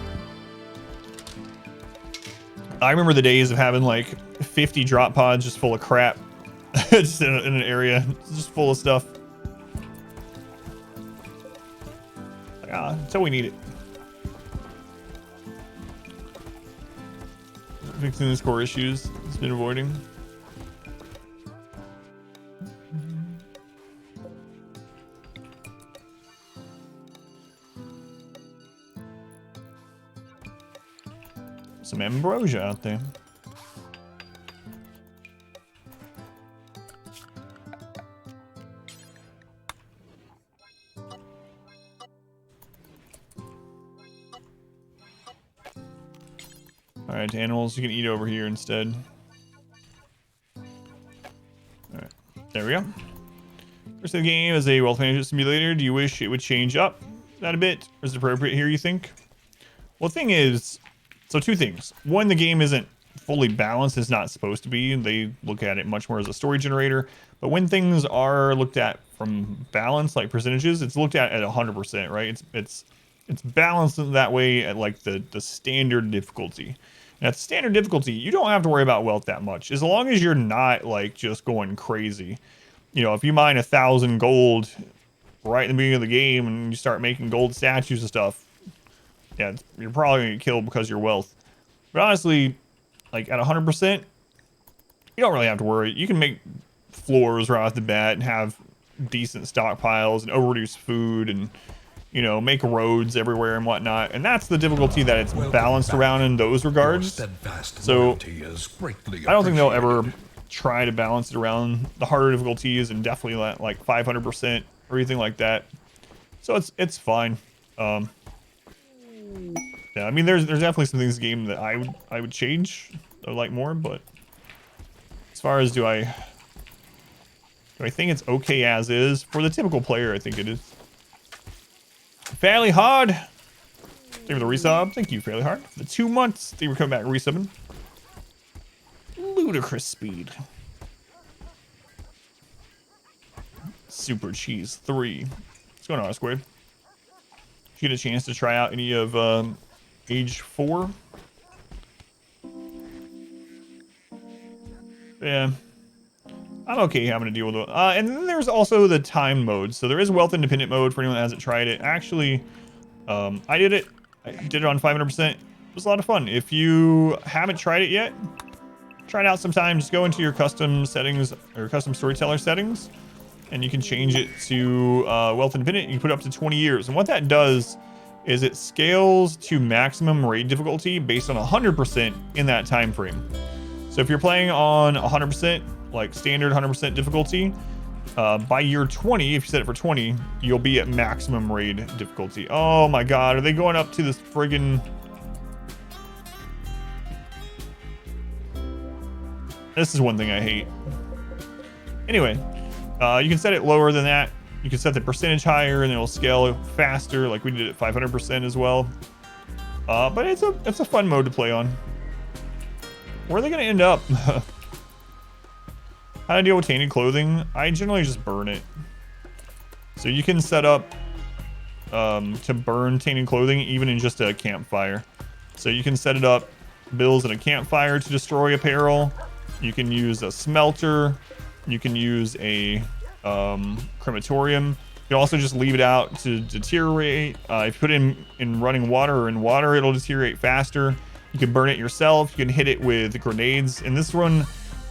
I remember the days of having like 50 drop pods just full of crap, just in an area just full of stuff. Like, until we need it. Fixing these core issues it's been avoiding. Some ambrosia out there. All right, animals, you can eat over here instead. All right, there we go. First of the game is a wealth management simulator. Do you wish it would change up that a bit? Or is it appropriate here, you think? Well, the thing is, so two things. One, the game isn't fully balanced. It's not supposed to be. They look at it much more as a story generator. But when things are looked at from balance, like percentages, it's looked at 100%, right? It's balanced in that way at like the standard difficulty. And at standard difficulty, you don't have to worry about wealth that much, as long as you're not like just going crazy. You know, if you mine 1,000 gold right in the beginning of the game and you start making gold statues and stuff, yeah, you're probably gonna get killed because of your wealth. But honestly, like at 100%, you don't really have to worry. You can make floors right off the bat and have decent stockpiles and overproduce food and, you know, make roads everywhere and whatnot. And that's the difficulty that it's balanced around in those regards. So I don't think they'll ever try to balance it around the harder difficulties and definitely like 500% or anything like that. So it's fine. Yeah, I mean, there's definitely some things in the game that I would change, I would like more, but as far as do I think it's okay as is for the typical player? I think it is. Fairly hard. Thank you for the resub. Thank you, Fairly Hard. For the 2 months, they were coming back resubbing. Ludicrous speed. Super Cheese 3. What's going on, Squid? Did you get a chance to try out any of Age 4? Yeah. I'm okay having to deal with it. And then there's also the time mode. So there is wealth independent mode for anyone that hasn't tried it. Actually, I did it. I did it on 500%. It was a lot of fun. If you haven't tried it yet, try it out sometime. Just go into your custom settings or custom storyteller settings, and you can change it to wealth independent. You can put it up to 20 years. And what that does is it scales to maximum raid difficulty based on 100% in that time frame. So if you're playing on 100%, like standard 100% difficulty, by year 20, if you set it for 20, you'll be at maximum raid difficulty. Oh my god, are they going up to this friggin... This is one thing I hate. Anyway, you can set it lower than that. You can set the percentage higher and it'll scale faster, like we did at 500% as well. But it's a fun mode to play on. Where are they going to end up? How to deal with tainted clothing? I generally just burn it. So you can set up to burn tainted clothing even in just a campfire. So you can set it up, bills in a campfire to destroy apparel. You can use a smelter. You can use a crematorium. You can also just leave it out to deteriorate. If you put it in running water or in water, it'll deteriorate faster. You can burn it yourself. You can hit it with grenades. In this run,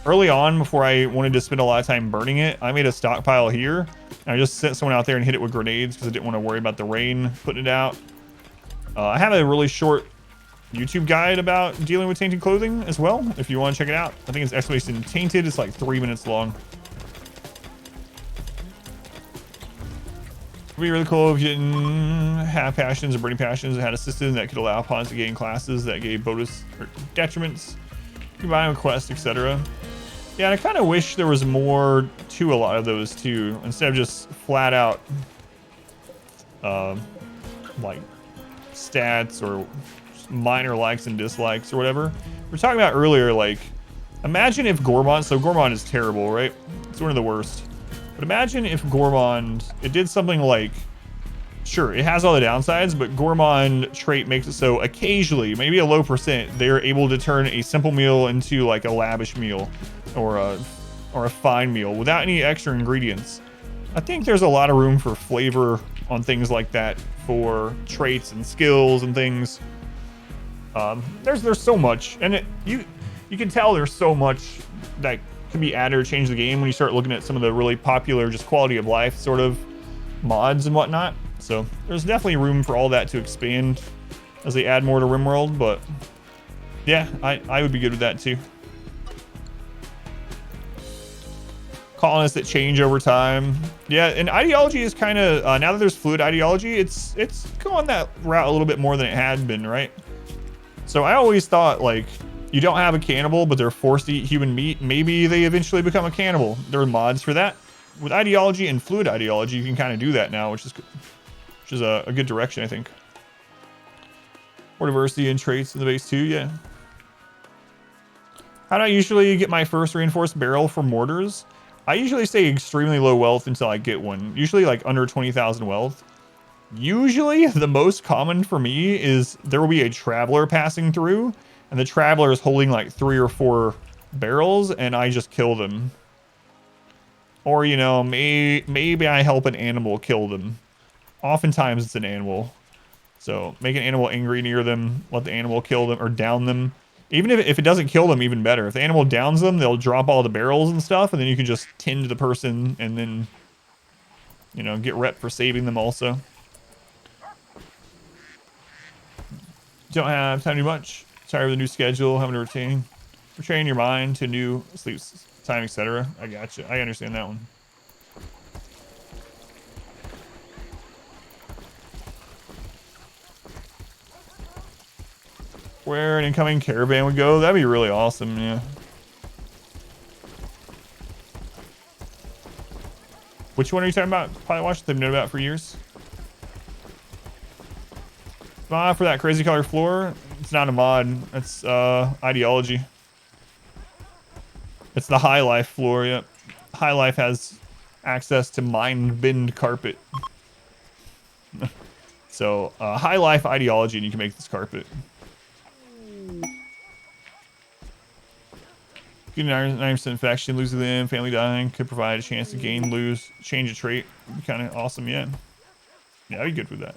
early on, before I wanted to spend a lot of time burning it, I made a stockpile here. And I just sent someone out there and hit it with grenades because I didn't want to worry about the rain putting it out. I have a really short YouTube guide about dealing with tainted clothing as well, if you want to check it out. I think it's Exclamation Tainted. It's like 3 minutes long. It'd be really cool if you didn't have passions or burning passions and had a system that could allow pawns to gain classes that gave bonus or detriments, combine with quests, etc. Yeah, and I kind of wish there was more to a lot of those too, instead of just flat out, like stats or minor likes and dislikes or whatever. We were talking about earlier, like, imagine if Gourmand, so Gourmand is terrible, right? It's one of the worst. But imagine if Gourmand, it did something like, sure, it has all the downsides, but Gourmand trait makes it so occasionally, maybe a low percent, they're able to turn a simple meal into like a lavish meal or a fine meal without any extra ingredients. I think there's a lot of room for flavor on things like that for traits and skills and things. There's so much, and you can tell there's so much that can be added or change the game when you start looking at some of the really popular just quality of life sort of mods and whatnot. So there's definitely room for all that to expand as they add more to RimWorld, but yeah, I would be good with that too. Colonists that change over time. Yeah, and ideology is kind of, now that there's fluid ideology, it's going that route a little bit more than it had been, right? So I always thought, like, you don't have a cannibal, but they're forced to eat human meat. Maybe they eventually become a cannibal. There are mods for that. With ideology and fluid ideology, you can kind of do that now, which is a good direction, I think. More diversity and traits in the base too, yeah. How do I usually get my first reinforced barrel for mortars? I usually stay extremely low wealth until I get one. Usually like under 20,000 wealth. Usually the most common for me is there will be a traveler passing through, and the traveler is holding like 3 or 4 barrels, and I just kill them. Or, you know, maybe I help an animal kill them. Oftentimes it's an animal. So make an animal angry near them, let the animal kill them or down them. Even if it doesn't kill them, even better. If the animal downs them, they'll drop all the barrels and stuff, and then you can just tend to the person and then, you know, get rep for saving them also. Don't have time to do much. Tired of the new schedule, having to retrain your mind to new sleep time, etc. I gotcha. I understand that one. Where an incoming caravan would go, that'd be really awesome, yeah. Which one are you talking about? Pilot Watch, they've known about for years. Mod for that crazy color floor. It's not a mod. It's ideology. It's the High Life floor. Yep. High Life has access to mind bend carpet. So High Life ideology, and you can make this carpet. Getting 9% infection, losing them, family dying could provide a chance to gain, lose, change a trait. Would be kind of awesome, yeah. Yeah, I'd be good with that.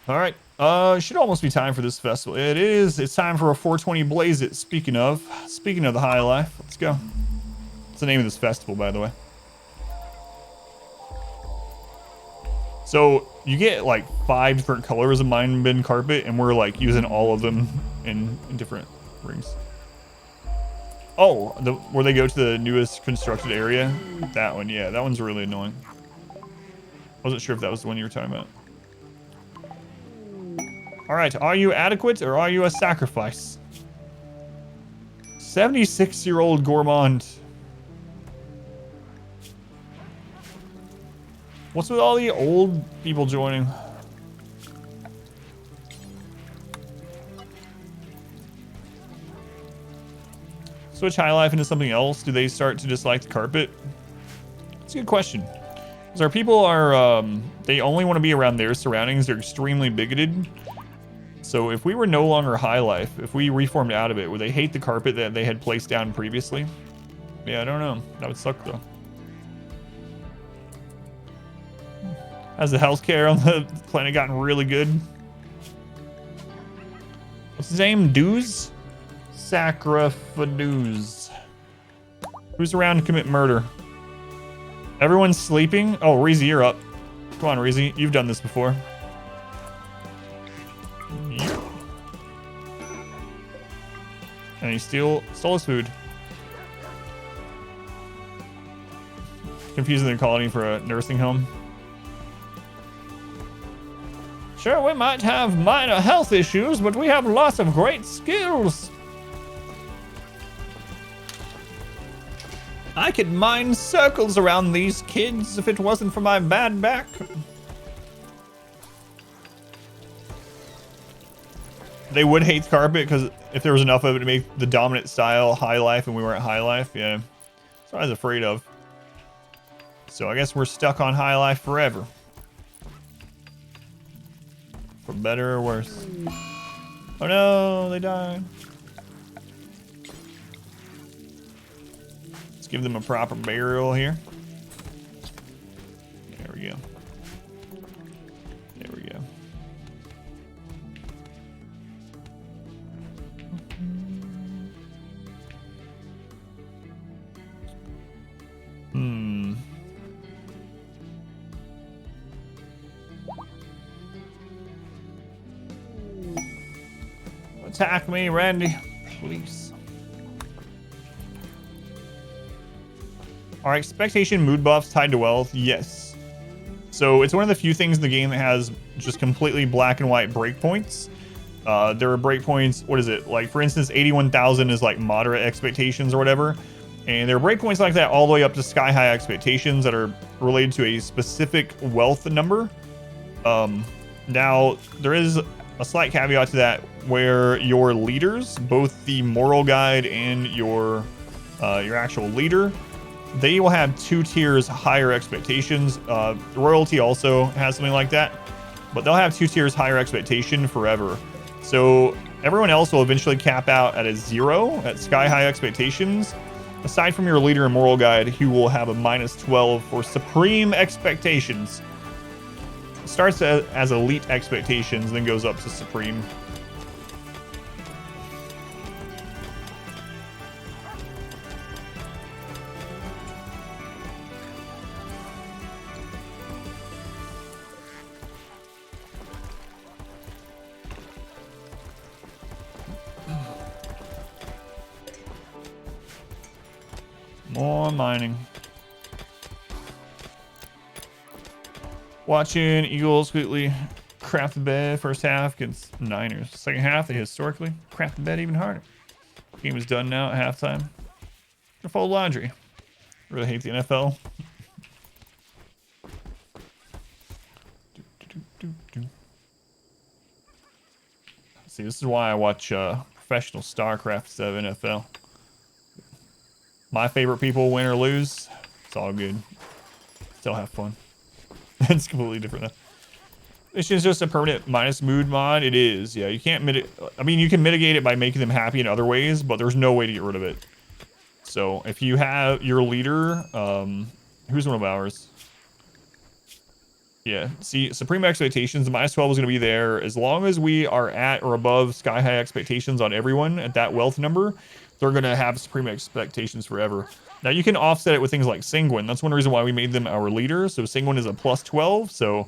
All right, it should almost be time for this festival. It is. It's time for a 420 Blaze It. Speaking of the High Life, let's go. What's the name of this festival, by the way? So you get like 5 different colors of mind bend carpet, and we're like using all of them in different rings. Oh, where they go to the newest constructed area? That one, yeah, that one's really annoying. Wasn't sure if that was the one you were talking about. All right, are you adequate or are you a sacrifice? 76-year-old Gourmand. What's with all the old people joining? Switch High Life into something else? Do they start to dislike the carpet? That's a good question. Because our people are, they only want to be around their surroundings. They're extremely bigoted. So if we were no longer High Life, if we reformed out of it, would they hate the carpet that they had placed down previously? Yeah, I don't know. That would suck though. Has the healthcare on the planet gotten really good? What's his name? Dooz? SACRIFIGRANNY. Who's around to commit murder? Everyone's sleeping? Oh, Reezy, you're up. Come on, Reezy. You've done this before. Yep. And he stole his food. Confusing the colony for a nursing home. Sure, we might have minor health issues, but we have lots of great skills. I could mine circles around these kids if it wasn't for my bad back. They would hate carpet because if there was enough of it to make the dominant style high life and we weren't high life, yeah. That's what I was afraid of. So I guess we're stuck on high life forever. For better or worse. Oh no, they died. Let's give them a proper burial here. There we go. There we go. Attack me, Randy, please. Are expectation mood buffs tied to wealth? Yes. So it's one of the few things in the game that has just completely black and white breakpoints. There are breakpoints, what is it? Like, for instance, 81,000 is like moderate expectations or whatever. And there are breakpoints like that all the way up to sky high expectations that are related to a specific wealth number. Now, there is a slight caveat to that where your leaders, both the moral guide and your actual leader, they will have 2 tiers higher expectations. Royalty also has something like that, but they'll have 2 tiers higher expectation forever. So everyone else will eventually cap out at a 0 at sky high expectations, aside from your leader and moral guide, who will have a -12 for supreme expectations. It starts as elite expectations, then goes up to supreme. More mining. Watching Eagles quickly crap the bed first half against Niners. Second half, they historically crap the bed even harder. Game is done now at halftime. Gonna fold laundry. Really hate the NFL. See, this is why I watch professional StarCraft instead of NFL. My favorite people win or lose, it's all good. Still have fun. It's completely different though. This is just a permanent minus mood mod. It is, yeah. You can't mitigate. I mean, you can mitigate it by making them happy in other ways, but there's no way to get rid of it. So if you have your leader, who's one of ours? Yeah, see, supreme expectations, the -12 is going to be there as long as we are at or above sky high expectations on everyone at that wealth number. They're going to have supreme expectations forever. Now, you can offset it with things like Sanguine. That's one reason why we made them our leader. So Sanguine is a +12. So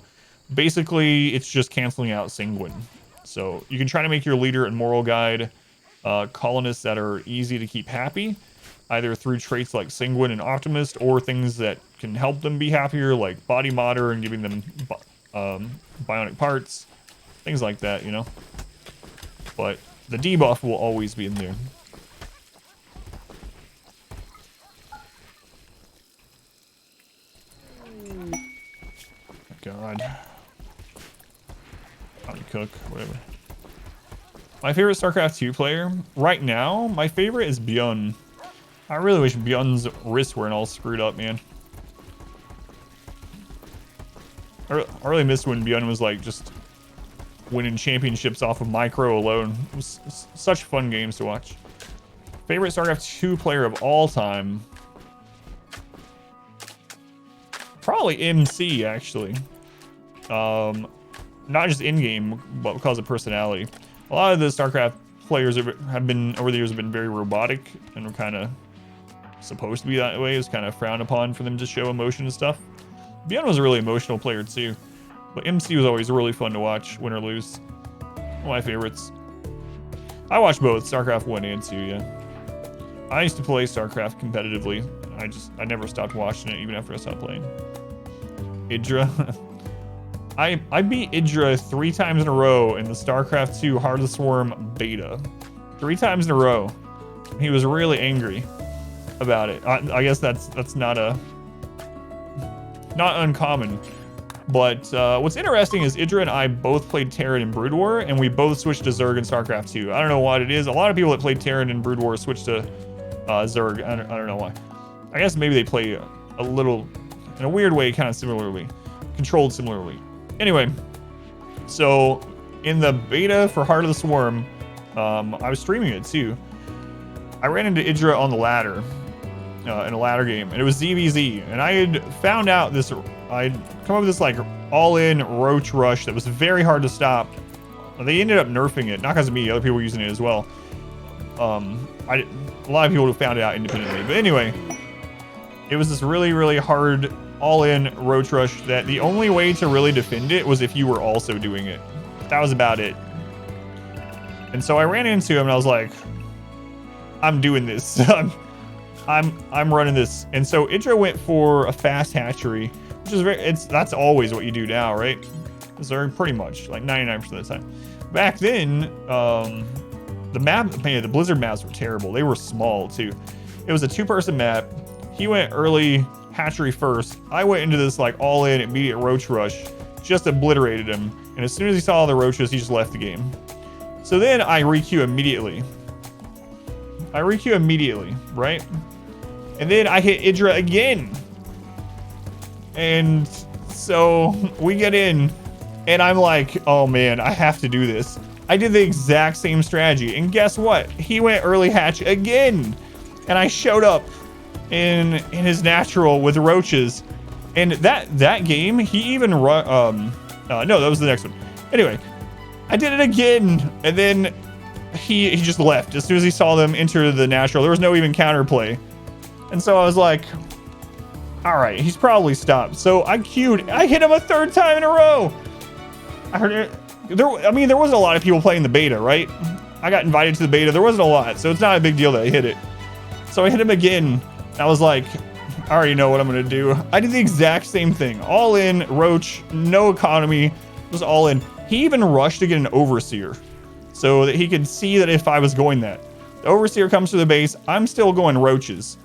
basically, it's just canceling out Sanguine. So you can try to make your leader and moral guide colonists that are easy to keep happy, either through traits like Sanguine and Optimist, or things that can help them be happier, like Body Modder and giving them bionic parts, things like that, you know. But the debuff will always be in there. God. How to cook, whatever. My favorite StarCraft 2 player right now, my favorite is Bjorn. I really wish Bjorn's wrists weren't all screwed up, man. I really missed when Bjorn was like just winning championships off of micro alone. It was such fun games to watch. Favorite StarCraft 2 player of all time? Probably MC, actually. Not just in-game, but because of personality. A lot of the StarCraft players have been, over the years, have been very robotic and were kind of supposed to be that way. It was kind of frowned upon for them to show emotion and stuff. Bjorn was a really emotional player too, but MC was always really fun to watch, win or lose. One of my favorites. I watched both StarCraft 1 and 2, yeah. I used to play StarCraft competitively. I never stopped watching it even after I stopped playing. Indra. I beat Indra 3 times in a row in the StarCraft 2 Heart of the Swarm beta. 3 times in a row. He was really angry about it. I guess that's not uncommon. But what's interesting is Indra and I both played Terran in Brood War, and we both switched to Zerg in StarCraft 2. I don't know what it is. A lot of people that played Terran in Brood War switched to Zerg. I don't know why. I guess maybe they play a little, in a weird way, kind of similarly. Controlled similarly. Anyway, so in the beta for Heart of the Swarm, I was streaming it too. I ran into Indra on the ladder in a ladder game, and it was ZVZ, and I had found out this. I'd come up with this like all-in roach rush that was very hard to stop. They ended up nerfing it, not because of me. Other people were using it as well. A lot of people found it out independently, but anyway, it was this really, really hard all-in roach rush that the only way to really defend it was if you were also doing it. That was about it. And so I ran into him and I was like, I'm doing this. I'm running this. And so Indra went for a fast hatchery, which is that's always what you do now, right? Zerg pretty much like 99% of the time. Back then, the map, man, the Blizzard maps were terrible. They were small too. It was a 2-person map. He went early hatchery first. I went into this like all-in immediate roach rush, just obliterated him. And as soon as he saw all the roaches, he just left the game. So then I requeue immediately. Right? And then I hit Indra again. And so we get in, and I'm like, oh man, I have to do this. I did the exact same strategy, and guess what? He went early hatch again, and I showed up in his natural with roaches. And that game, he even no, that was the next one. Anyway, I did it again, and then he just left as soon as he saw them enter the natural. There was no even counterplay. And so I was like, all right, he's probably stopped. So I queued. I hit him a 3rd time in a row. I heard it. I mean, there wasn't a lot of people playing the beta, right? I got invited to the beta. There wasn't a lot, so it's not a big deal that I hit it. So I hit him again. I was like, I already know what I'm going to do. I did the exact same thing. All in, roach, no economy. Just all in. He even rushed to get an overseer so that he could see that if I was going that. The overseer comes to the base. I'm still going roaches.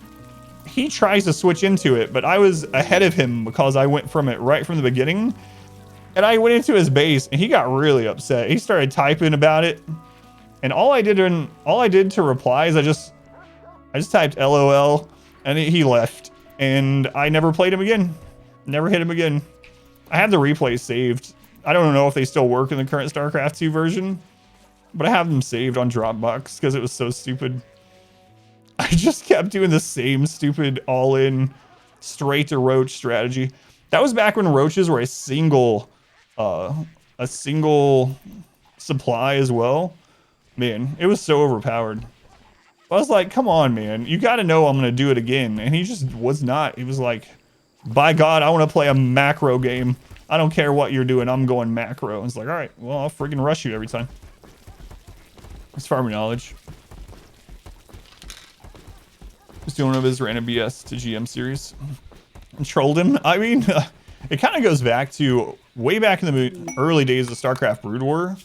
He tries to switch into it, but I was ahead of him because I went from it right from the beginning. And I went into his base and he got really upset. He started typing about it. And all I did to reply is I just typed LOL, and he left. And I never played him again. Never hit him again. I have the replay saved. I don't know if they still work in the current StarCraft 2 version, but I have them saved on Dropbox because it was so stupid. I just kept doing the same stupid all-in straight to roach strategy. That was back when roaches were a single supply as well. Man, it was so overpowered. I was like, come on, man. You got to know I'm going to do it again. And he just was not. He was like, by God, I want to play a macro game. I don't care what you're doing. I'm going macro. And it's like, all right, well, I'll freaking rush you every time. It's farming knowledge. Just doing one of his random BS to GM series. And trolled him. I mean, it kind of goes back to way back in the early days of StarCraft Brood War.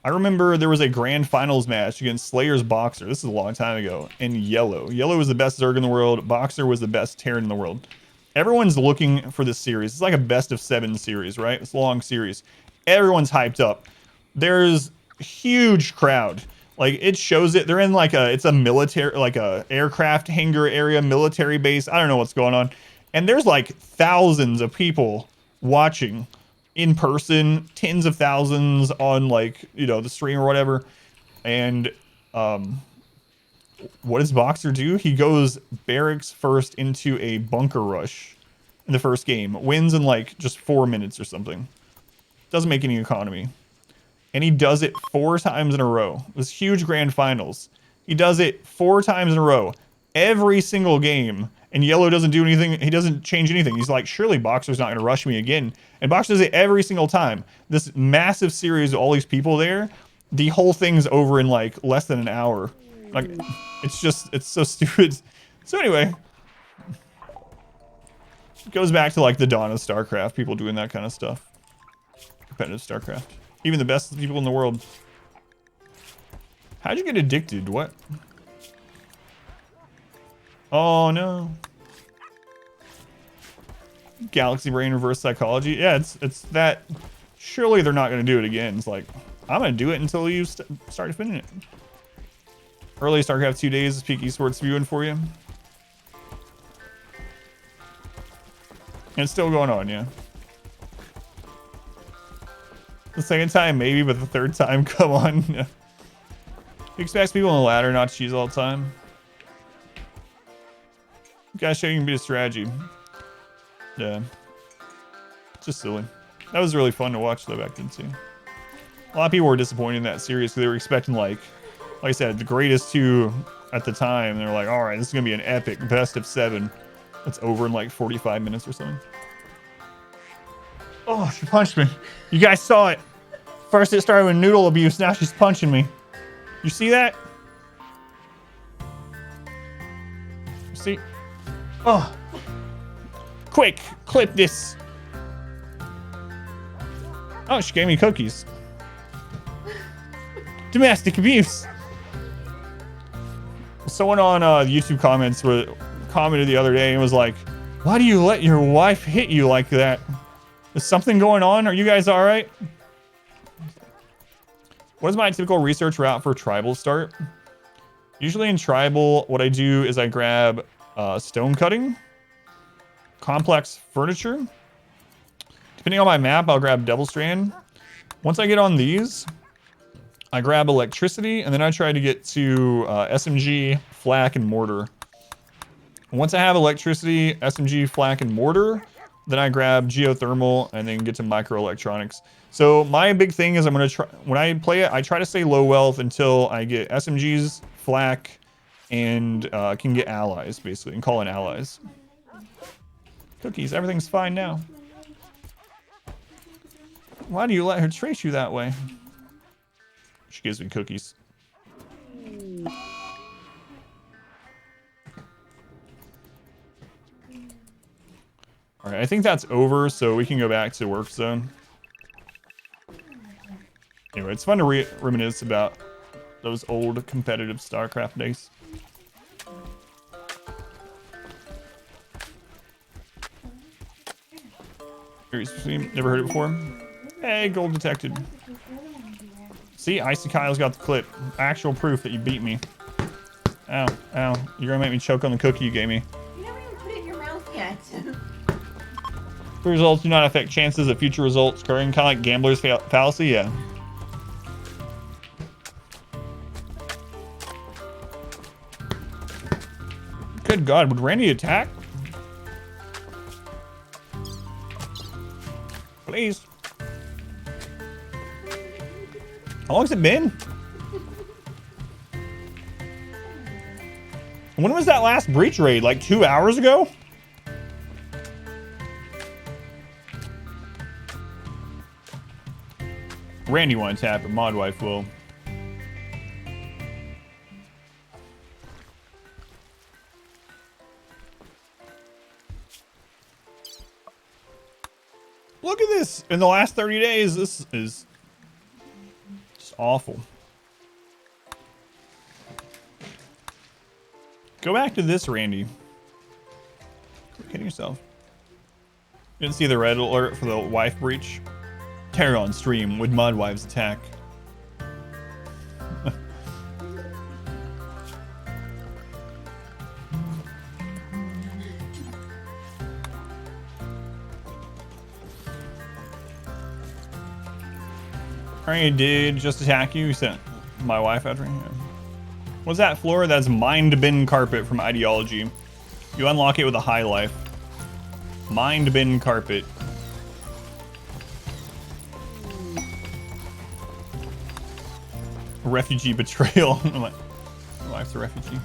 I remember there was a grand finals match against Slayer's Boxer. This is a long time ago. And Yellow. Yellow was the best Zerg in the world. Boxer was the best Terran in the world. Everyone's looking for this series. It's like a best of 7 series, right? It's a long series. Everyone's hyped up. There's a huge crowd. Like, it shows it. They're in like it's a military, like a aircraft hangar area, military base. I don't know what's going on. And there's like thousands of people watching in person, tens of thousands on like, you know, the stream or whatever. And what does Boxer do? He goes barracks first into a bunker rush in the first game. Wins in like just 4 minutes or something. Doesn't make any economy. And he does it 4 times in a row. It was huge grand finals. He does it 4 times in a row. Every single game. And Yellow doesn't do anything. He doesn't change anything. He's like, surely Boxer's not going to rush me again. And Boxer does it every single time. This massive series of all these people there. The whole thing's over in like less than an hour. Like, it's so stupid. So anyway. It goes back to like the dawn of StarCraft. People doing that kind of stuff. competitive StarCraft. Even the best people in the world. How'd you get addicted? What? Oh no. Galaxy brain reverse psychology. Yeah, it's that. Surely they're not going to do it again. It's like, I'm going to do it until you start defending it. Early StarCraft 2 days is peak esports viewing for you. And it's still going on, yeah. The second time, maybe, but the third time, come on. He expects people on the ladder not to cheese all the time. You guys show you can be a strategy. Yeah. Just silly. That was really fun to watch though back then too. A lot of people were disappointed in that series because they were expecting like I said, the greatest two at the time. They're like, all right, this is gonna be an epic best of 7. That's over in like 45 minutes or something. Oh, she punched me. You guys saw it. First it started with noodle abuse, now she's punching me. You see that? You see? Oh. Quick, clip this. Oh, she gave me cookies. Domestic abuse. Someone on YouTube comments commented the other day and was like, why do you let your wife hit you like that? Is something going on? Are you guys all right? What is my typical research route for tribal start? Usually in tribal, what I do is I grab stone cutting, complex furniture. Depending on my map, I'll grab double strand. Once I get on these, I grab electricity, and then I try to get to SMG, flak, and mortar. Once I have electricity, SMG, flak, and mortar, then I grab geothermal, and then get to microelectronics. So my big thing is I'm gonna try, when I play it, I try to stay low wealth until I get SMGs, flak, and can get allies, basically, and call in allies. Cookies, everything's fine now. Why do you let her trace you that way? She gives me cookies. Alright, I think that's over, so we can go back to work zone. Anyway, it's fun to reminisce about those old competitive StarCraft days. Never heard it before? Hey, gold detected. See, Icy Kyle's got the clip. Actual proof that you beat me. Ow, ow. You're gonna make me choke on the cookie you gave me. You haven't even put it in your mouth yet. The results do not affect chances of future results occurring. Kind of like gambler's fallacy, yeah. Good God, would Randy attack? Please. How long's it been? When was that last breach raid? Like 2 hours ago? Randy won't tap, but Modwife will. Look at this. In the last 30 days, this is just awful. Go back to this, Randy. Quit kidding yourself. You didn't see the red alert for the wife breach? Terror on stream with Modwife's attack. Alright, did just attack you? You sent my wife after him. What's that floor? That's Mind Bin Carpet from Ideology. You unlock it with a high life. Mind Bin Carpet. Refugee betrayal. My wife's a refugee.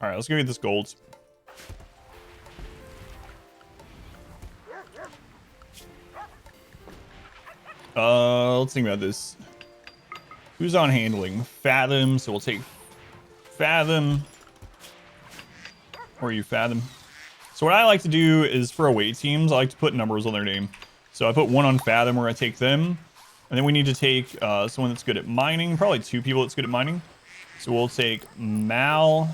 Alright, let's go get this gold. Let's think about this. Who's on handling? Fathom, so we'll take Fathom. Or you fathom. So what I like to do is for away teams, I like to put numbers on their name. So I put 1 on fathom, we're gonna take them. And then we need to take someone that's good at mining, probably 2 people that's good at mining. So we'll take Mal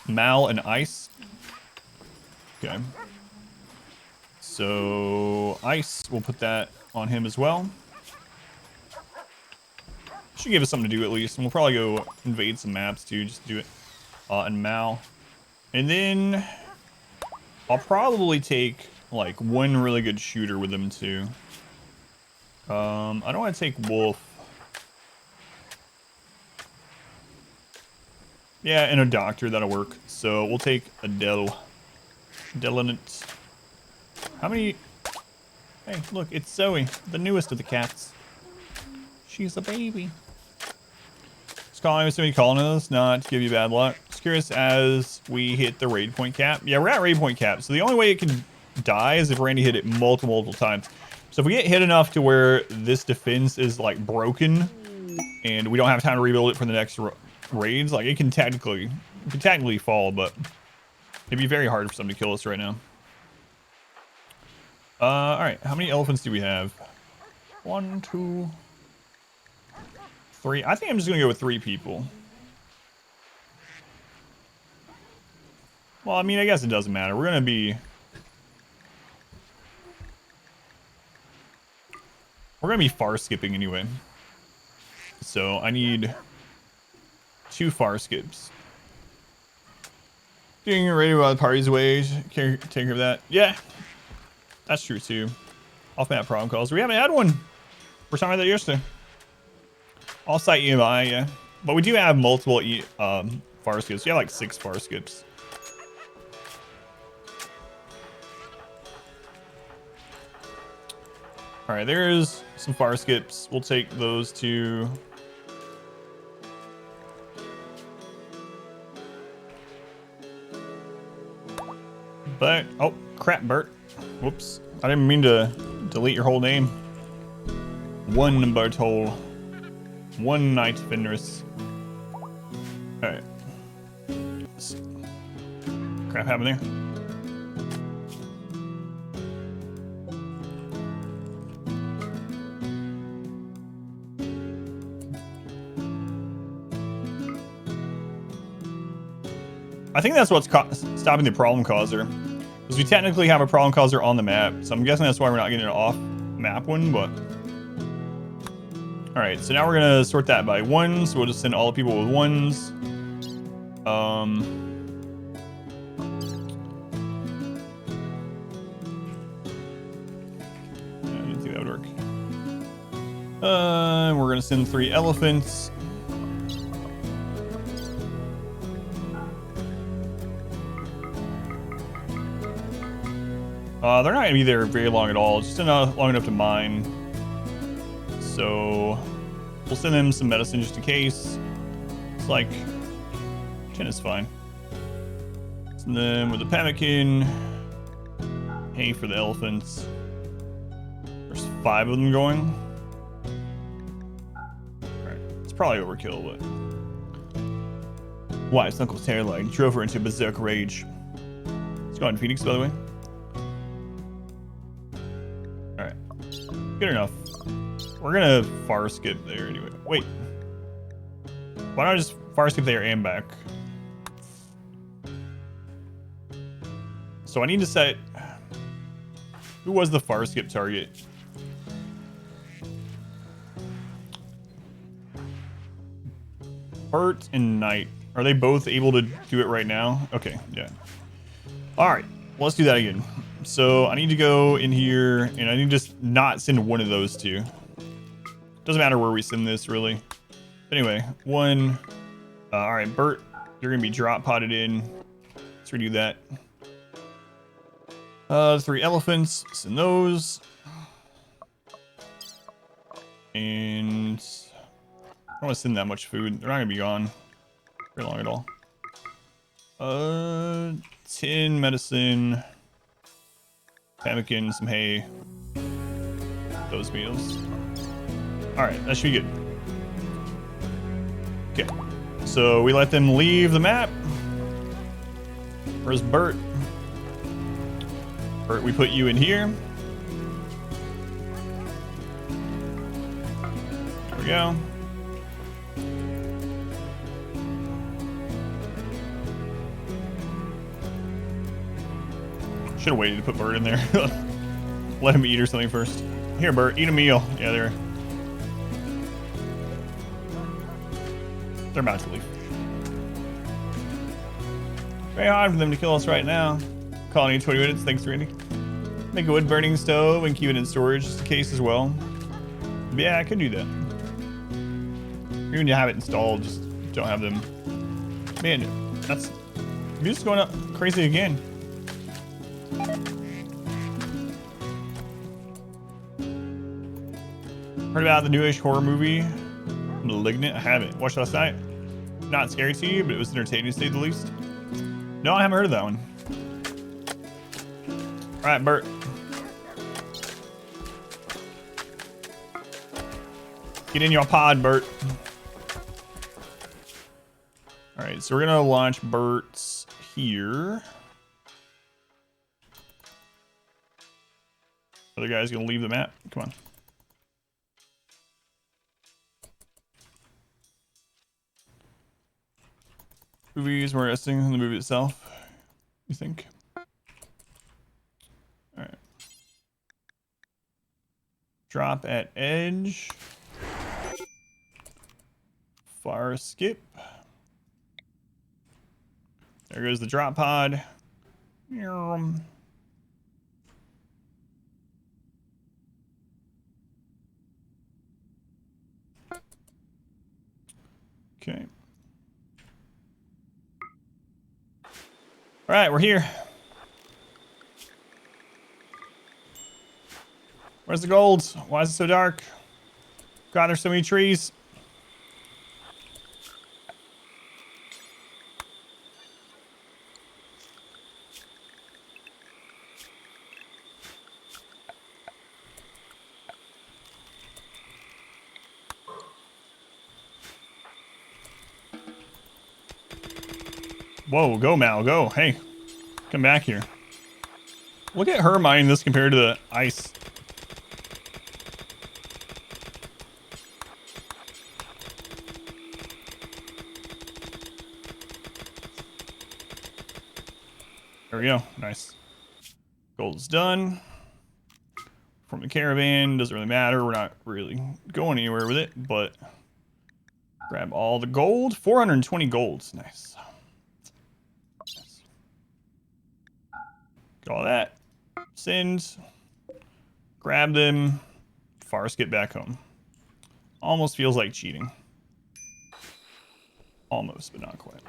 and Ice. Okay. So Ice, we'll put that on him as well. Should give us something to do at least, and we'll probably go invade some maps too, just to do it. And Mal. And then I'll probably take like 1 really good shooter with them too. I don't want to take Wolf. Yeah, and a doctor, that'll work. So we'll take Adele. Delinant. How many? Hey, look, it's Zoe, the newest of the cats. She's a baby. Just calling somebody calling us, not to give you bad luck. Just curious as we hit the raid point cap. Yeah, we're at raid point cap. So the only way it can die is if Randy hit it multiple times. So if we get hit enough to where this defense is like broken and we don't have time to rebuild it for the next raids, like it can technically fall, but it'd be very hard for somebody to kill us right now. All right, how many elephants do we have? 1, 2, 3. I think I'm just gonna go with 3 people. Well, I mean, I guess it doesn't matter. We're gonna be far skipping anyway. So I need 2 far skips. Getting ready while the party's away. Take care of that. Yeah, that's true too. Off map problem calls. We haven't had one. We're talking about that yesterday. Off-site EMI, yeah. But we do have multiple far skips. We have like 6 far skips. All right, there's some far skips. We'll take those 2. But, oh, crap, Bert. Whoops. I didn't mean to delete your whole name. 1 Bartol. 1 Knight Fenris. Alright. Crap happened there. I think that's what's stopping the problem causer. Because we technically have a problem causer on the map. So I'm guessing that's why we're not getting an off map one, but... Alright, so now we're gonna sort that by 1s. So we'll just send all the people with 1s. I didn't think that would work. We're gonna send 3 elephants. They're not gonna be there very long at all. Just long enough to mine. So we'll send them some medicine just in case. It's like 10 is fine. Send them with a pemmican. Hay for the elephants. There's 5 of them going. Alright, it's probably overkill, but why? It's Uncle's hairline drove her into berserk rage. Let's go on Phoenix, by the way. Alright. Good enough. We're gonna far skip there anyway. Wait. Why not just far skip there and back? So I need to set... Who was the far skip target? Bert and Knight. Are they both able to do it right now? Okay, yeah. Alright, let's do that again. So I need to go in here and I need to just not send one of those 2. Doesn't matter where we send this, really. Anyway, 1. Alright, Bert, you're going to be drop potted in. Let's redo that. 3 elephants. Send those. And I don't want to send that much food. They're not going to be gone very long at all. 10 medicine. Pemmican, some hay. Those meals. Alright, that should be good. Okay. So we let them leave the map. Where's Bert? Bert, we put you in here. There we go. Should have waited to put Bert in there. Let him eat or something first. Here, Bert, eat a meal. Yeah, they're about to leave. Very hard for them to kill us right now. Colony in 20 minutes. Thanks, Randy. Make a wood burning stove and keep it in storage just in case as well. But yeah, I could do that. Even to have it installed, just don't have them. Man, that's music's going up crazy again. Heard about the newish horror movie Malignant? I haven't. Watched last night. Not scary to you, but it was entertaining to say the least. No, I haven't heard of that one. Alright, Bert. Get in your pod, Bert. Alright, so we're gonna launch Bert's here. Other guy's gonna leave the map. Come on. Movie is more interesting than the movie itself, you think? Alright. Drop at edge. Fire skip. There goes the drop pod. Okay. All right, we're here. Where's the gold? Why is it so dark? God, there's so many trees. Whoa, go Mal, go. Hey, come back here. Look at her mining this compared to the ice. There we go, nice. Gold's done. From the caravan, doesn't really matter. We're not really going anywhere with it, but grab all the gold. 420 golds, nice. All that, send, grab them, farce, get back home. Almost feels like cheating. Almost, but not quite.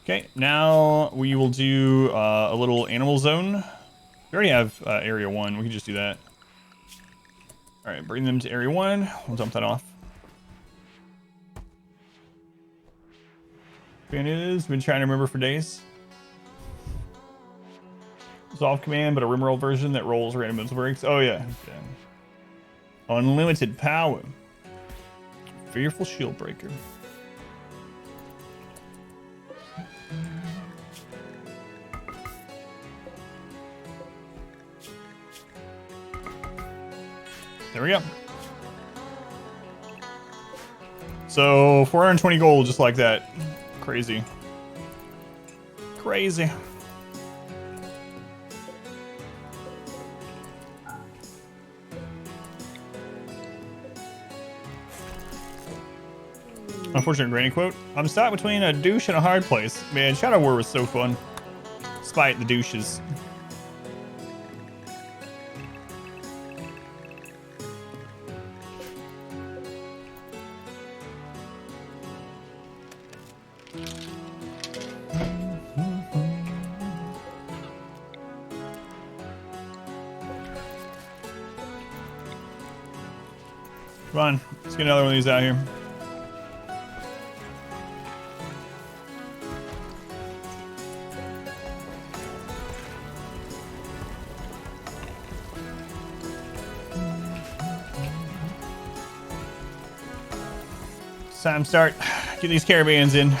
Okay, now we will do a little animal zone. We already have area 1, we can just do that. All right, bring them to area 1, we'll dump that off. Is been trying to remember for days. Resolve command, but a RimWorld version that rolls random mental breaks. Oh yeah. Okay. Unlimited power. Fearful shield breaker. There we go. So 420 gold, just like that. Crazy. Crazy. Unfortunate granny quote. I'm stuck between a douche and a hard place. Man, Shadow War was so fun. Despite the douches. Come on, let's get another one of these out here. It's time to start. Get these caravans in.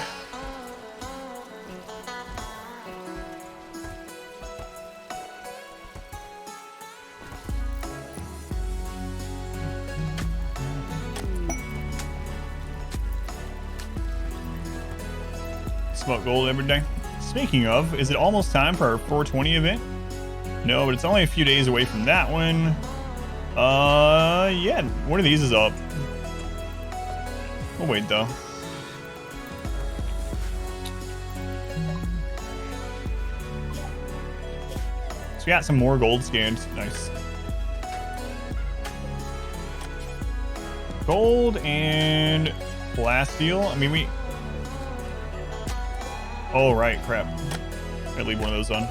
Smoke gold every day. Speaking of, is it almost time for our 420 event? No, but it's only a few days away from that one. Yeah, one of these is up. We'll wait though. So we got some more gold scanned. Nice. Gold and Plasteel. I mean, we... Oh, right. Crap. I'll leave one of those on.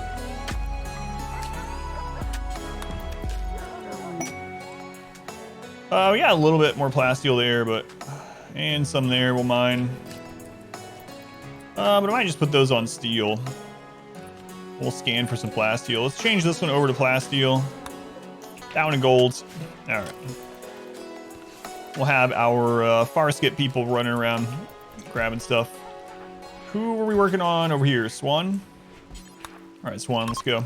We got a little bit more Plasteel there, but... And some there we'll mine. But I might just put those on steel. We'll scan for some Plasteel. Let's change this one over to Plasteel. That one in golds. Alright. We'll have our Farskip people running around grabbing stuff. Who are we working on over here? Swan? Alright, Swan, let's go.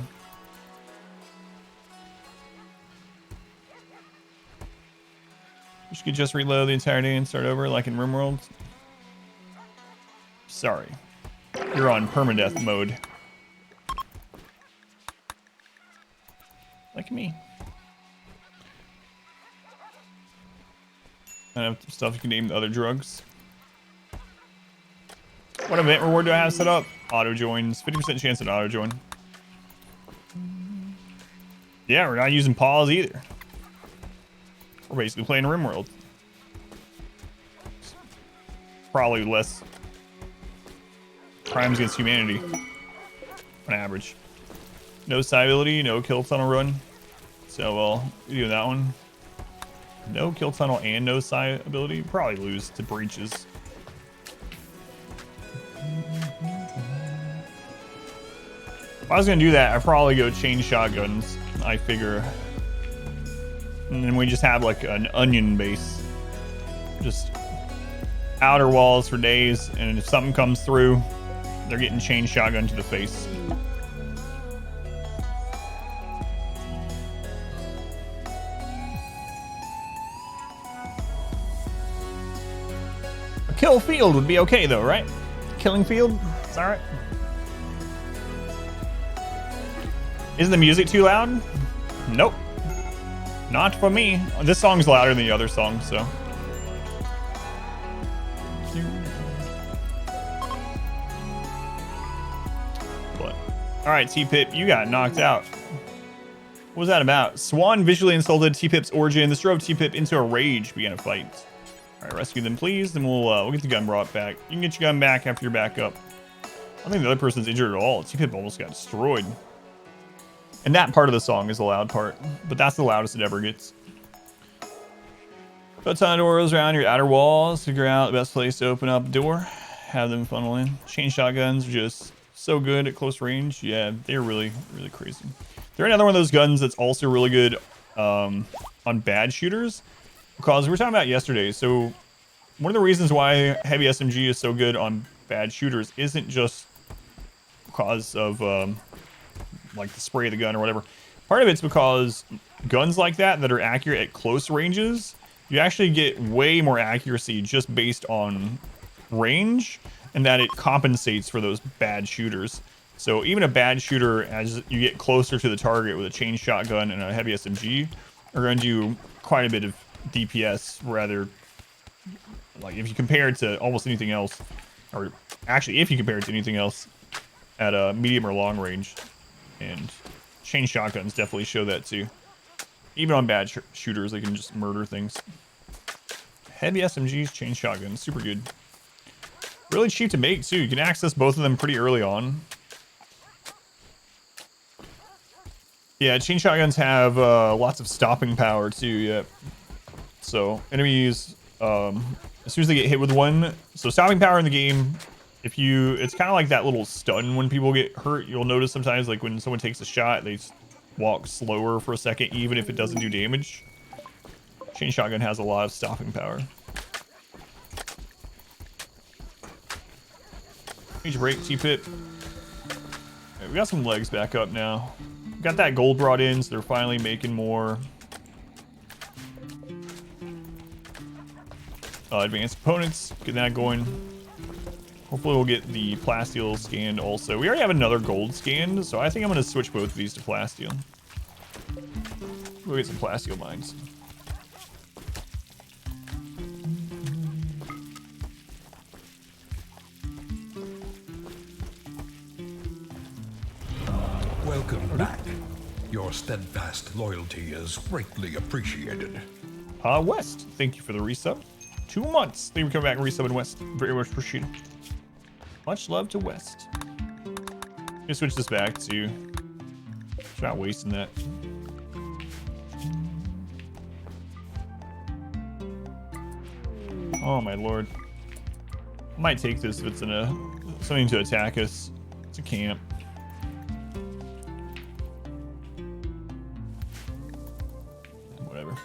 You could just reload the entire day and start over like in RimWorld. Sorry. You're on permadeath mode. Like me. I have stuff you can name the other drugs. What event reward do I have set up? Auto joins. 50% chance at auto join. Yeah, we're not using pause either. We're basically playing RimWorld. Probably less crimes against humanity on average. No side ability, no kill tunnel run. So we'll do that one. No kill tunnel and no side ability. Probably lose to breaches. If I was gonna do that, I'd probably go chain shotguns, I figure. And then we just have like an onion base. Just outer walls for days, and if something comes through, they're getting chain shotgun to the face. A kill field would be okay though, right? Killing field? It's alright. Isn't the music too loud? Nope. Not for me. This song's louder than the other song, so. What? Alright, T-Pip, you got knocked out. What was that about? Swan visually insulted T-Pip's origin. This drove T-Pip into a rage, began a fight. Alright, rescue them please, then we'll get the gun brought back. You can get your gun back after you're back up. I don't think the other person's injured at all. T-Pip almost got destroyed. And that part of the song is the loud part, but that's the loudest it ever gets. Put a ton of doors around your outer walls. Figure out the best place to open up a door. Have them funnel in. Chain shotguns are just so good at close range. Yeah, they're really, really crazy. They're another one of those guns that's also really good on bad shooters. Because we were talking about yesterday. So one of the reasons why heavy SMG is so good on bad shooters isn't just because of like the spray of the gun or whatever. Part of it's because guns like that are accurate at close ranges, you actually get way more accuracy just based on range, and that it compensates for those bad shooters. So even a bad shooter, as you get closer to the target with a chain shotgun and a heavy SMG, are going to do quite a bit of DPS, rather, like if you compare it to almost anything else, or actually if you compare it to anything else at a medium or long range. And chain shotguns definitely show that too. Even on bad shooters, they can just murder things. Heavy SMGs, chain shotguns, super good. Really cheap to make too. You can access both of them pretty early on. Yeah, chain shotguns have lots of stopping power too. Yeah. So enemies, as soon as they get hit with one, so stopping power in the game. If you, it's kind of like that little stun when people get hurt. You'll notice sometimes, like when someone takes a shot, they walk slower for a second, even if it doesn't do damage. Chain shotgun has a lot of stopping power. Change break, T-pip. Right, we got some legs back up now. We got that gold brought in, so they're finally making more advanced components. Get that going. Hopefully we'll get the Plasteel scanned also. We already have another gold scanned, so I think I'm going to switch both of these to Plasteel. We'll get some Plasteel mines. Welcome back. Your steadfast loyalty is greatly appreciated. West, thank you for the resub. 2 months. Thank you for coming back and resubbing West. Very much appreciated. Much love to West. Let me switch this back to... Not wasting that. Oh my lord. I might take this if it's in a... something to attack us. It's a camp. Whatever.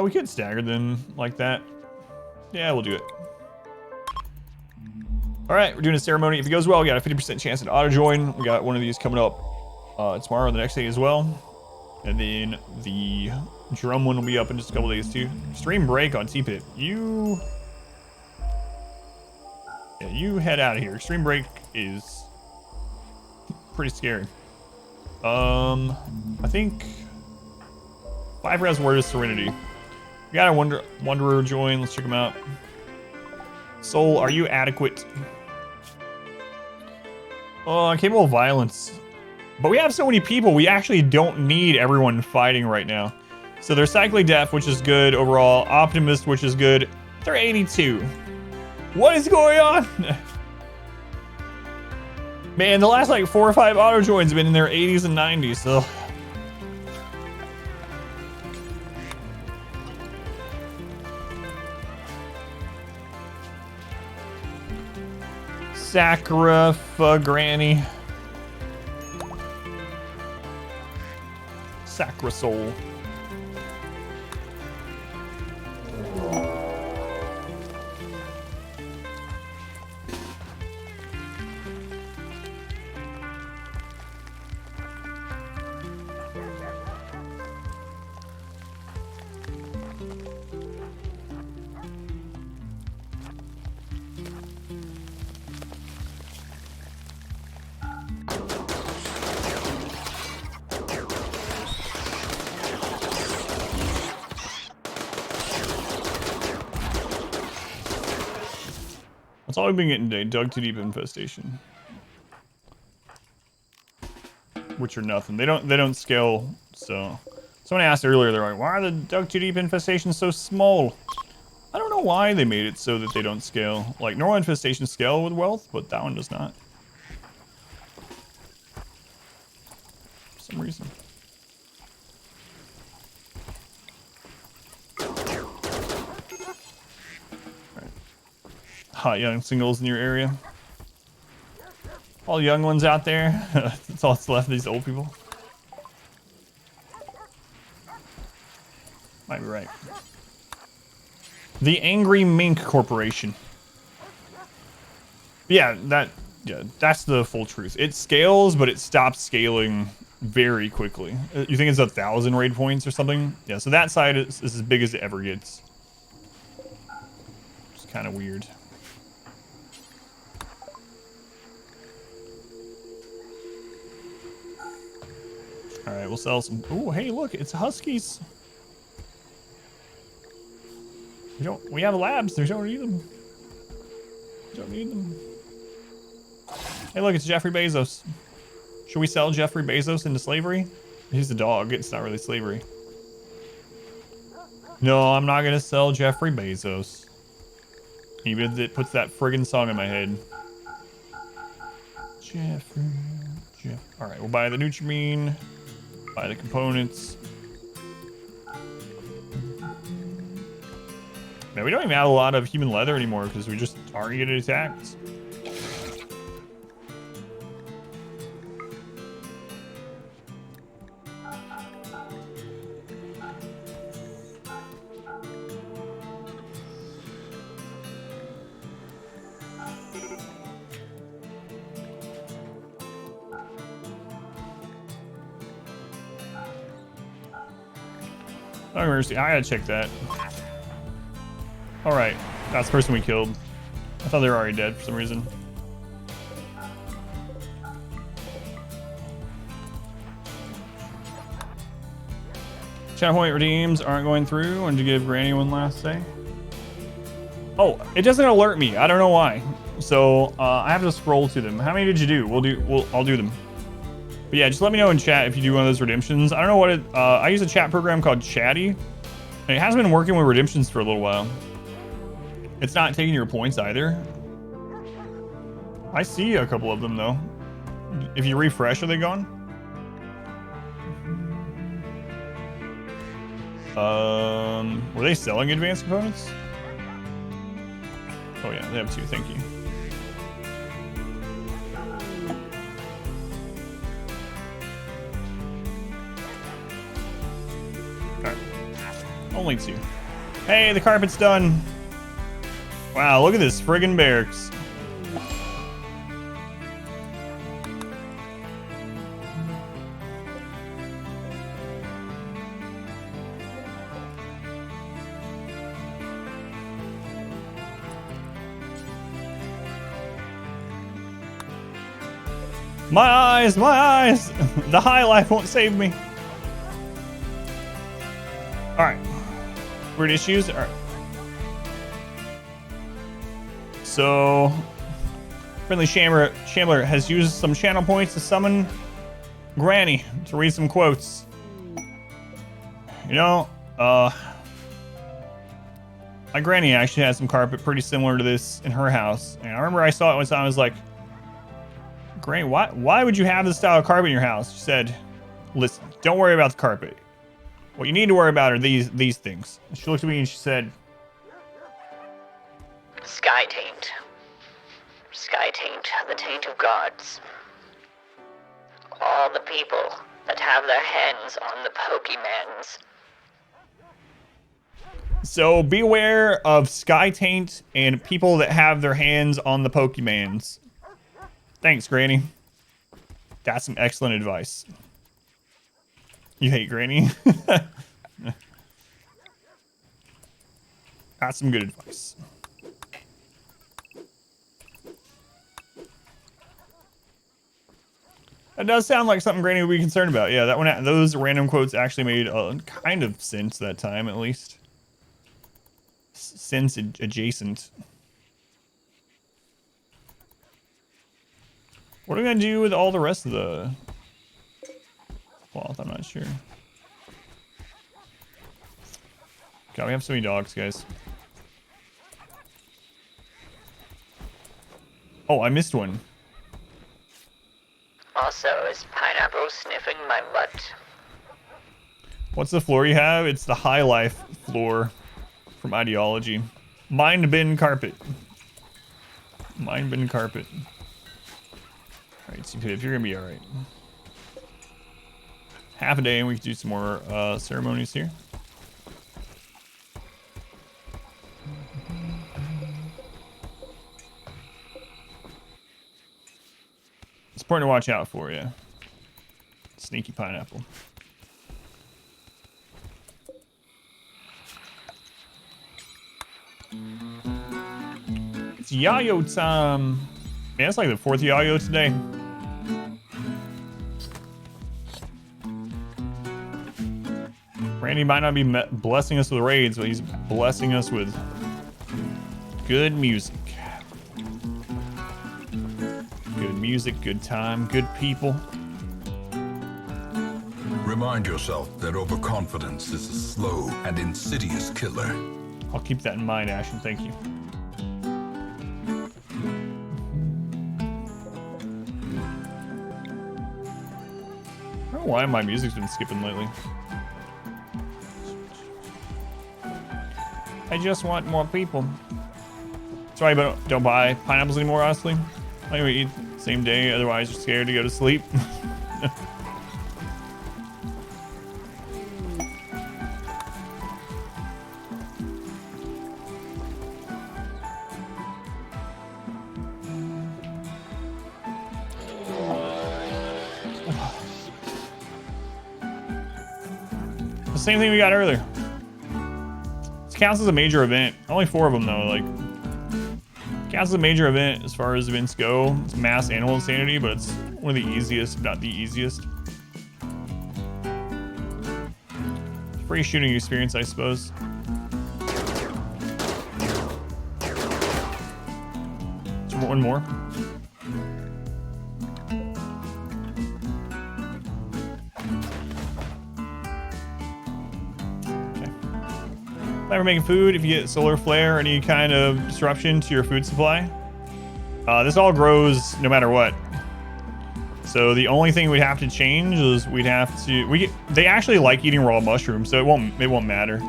We could stagger them like that. Yeah, we'll do it. All right, we're doing a ceremony. If it goes well, we got a 50% chance at auto join. We got one of these coming up tomorrow or the next day as well. And then the drum one will be up in just a couple days too. Stream break on T-Pit. You head out of here. Extreme break is pretty scary. I think 5 res word is Serenity. We got a Wanderer join. Let's check him out. Soul, are you adequate? Capable of violence. But we have so many people, we actually don't need everyone fighting right now. So they're Cycling Death, which is good overall. Optimist, which is good. They're 82. What is going on? Man, the last like 4 or 5 auto joins have been in their 80s and 90s, so. SACRIFIGRANNY. Sacrosoul. That's all we've been getting today. Dug too deep infestation. Which are nothing. They don't scale, so. Someone asked earlier, they're like, why are the dug too deep infestations so small? I don't know why they made it so that they don't scale. Like normal infestations scale with wealth, but that one does not. For some reason. Hot young singles in your area. All young ones out there. That's all that's left of these old people. Might be right. The Angry Mink Corporation. Yeah, that's the full truth. It scales, but it stops scaling very quickly. You think it's 1,000 raid points or something? Yeah, so that side is as big as it ever gets. It's kind of weird. All right, we'll sell some. Oh, hey, look, it's Huskies. We have labs. We don't need them. We don't need them. Hey, look, it's Jeffrey Bezos. Should we sell Jeffrey Bezos into slavery? He's a dog. It's not really slavery. No, I'm not gonna sell Jeffrey Bezos. Even if it puts that friggin' song in my head. Jeffrey. All right, we'll buy the Nutrimine. Buy the components. Man, we don't even have a lot of human leather anymore because we just aren't getting attacked. Oh, mercy. I gotta check that. Alright. That's the person we killed. I thought they were already dead for some reason. Channel point redeems aren't going through. Wanted to give Granny one last say. Oh, it doesn't alert me. I don't know why. So I have to scroll to them. How many did you do? I'll do them. But yeah, just let me know in chat if you do one of those redemptions. I don't know what it. I use a chat program called Chatty, and it has been working with redemptions for a little while. It's not taking your points either. I see a couple of them though. If you refresh, are they gone? Were they selling advanced components? Oh yeah, they have two, thank you. Alright. Only two. Hey, the carpet's done. Wow, look at this friggin' barracks. My eyes, my eyes! The high life won't save me. Alright. Weird issues? Alright. So, Friendly Shambler has used some channel points to summon Granny to read some quotes. You know, my granny actually has some carpet pretty similar to this in her house. And I remember I saw it one time, I was like, Granny, why would you have this style of carpet in your house? She said, listen, don't worry about the carpet. What you need to worry about are these things. And she looked at me and she said, Sky taint. Sky taint, the taint of gods. All the people that have their hands on the Pokemans. So beware of Sky Taint and people that have their hands on the Pokemans. Thanks, Granny. That's some excellent advice. You hate Granny? That's some good advice. That does sound like something Granny would be concerned about. Yeah, that one, those random quotes actually made kind of sense that time, at least. Sense adjacent. What are we gonna do with all the rest of the cloth? I'm not sure. God, we have so many dogs, guys. Oh, I missed one. Also, is Pineapple sniffing my butt? What's the floor you have? It's the High Life floor from Ideology. Mind bin carpet. Mind bin carpet. Alright, so if you're gonna be alright. Half a day and we can do some more ceremonies here. It's important to watch out for, yeah. Sneaky pineapple. It's Yayo time. Man, it's like the 4th Yayo today. Randy might not be blessing us with raids, but he's blessing us with good music. Good music, good time, good people. Remind yourself that overconfidence is a slow and insidious killer. I'll keep that in mind, Ashton. Thank you. I don't know why my music's been skipping lately. I just want more people. Sorry, but don't buy pineapples anymore, honestly. I would eat the same day, otherwise you're scared to go to sleep. The same thing we got earlier. counts as a major event. Only 4 of them though. Like, counts as a major event as far as events go. It's mass animal insanity, but it's one of the easiest, if not the easiest. Free shooting experience, I suppose. One more. Okay. Never making food. If you get solar flare or any kind of disruption to your food supply, this all grows no matter what. So the only thing we'd have to change is we'd have to. They actually like eating raw mushrooms, so it won't matter.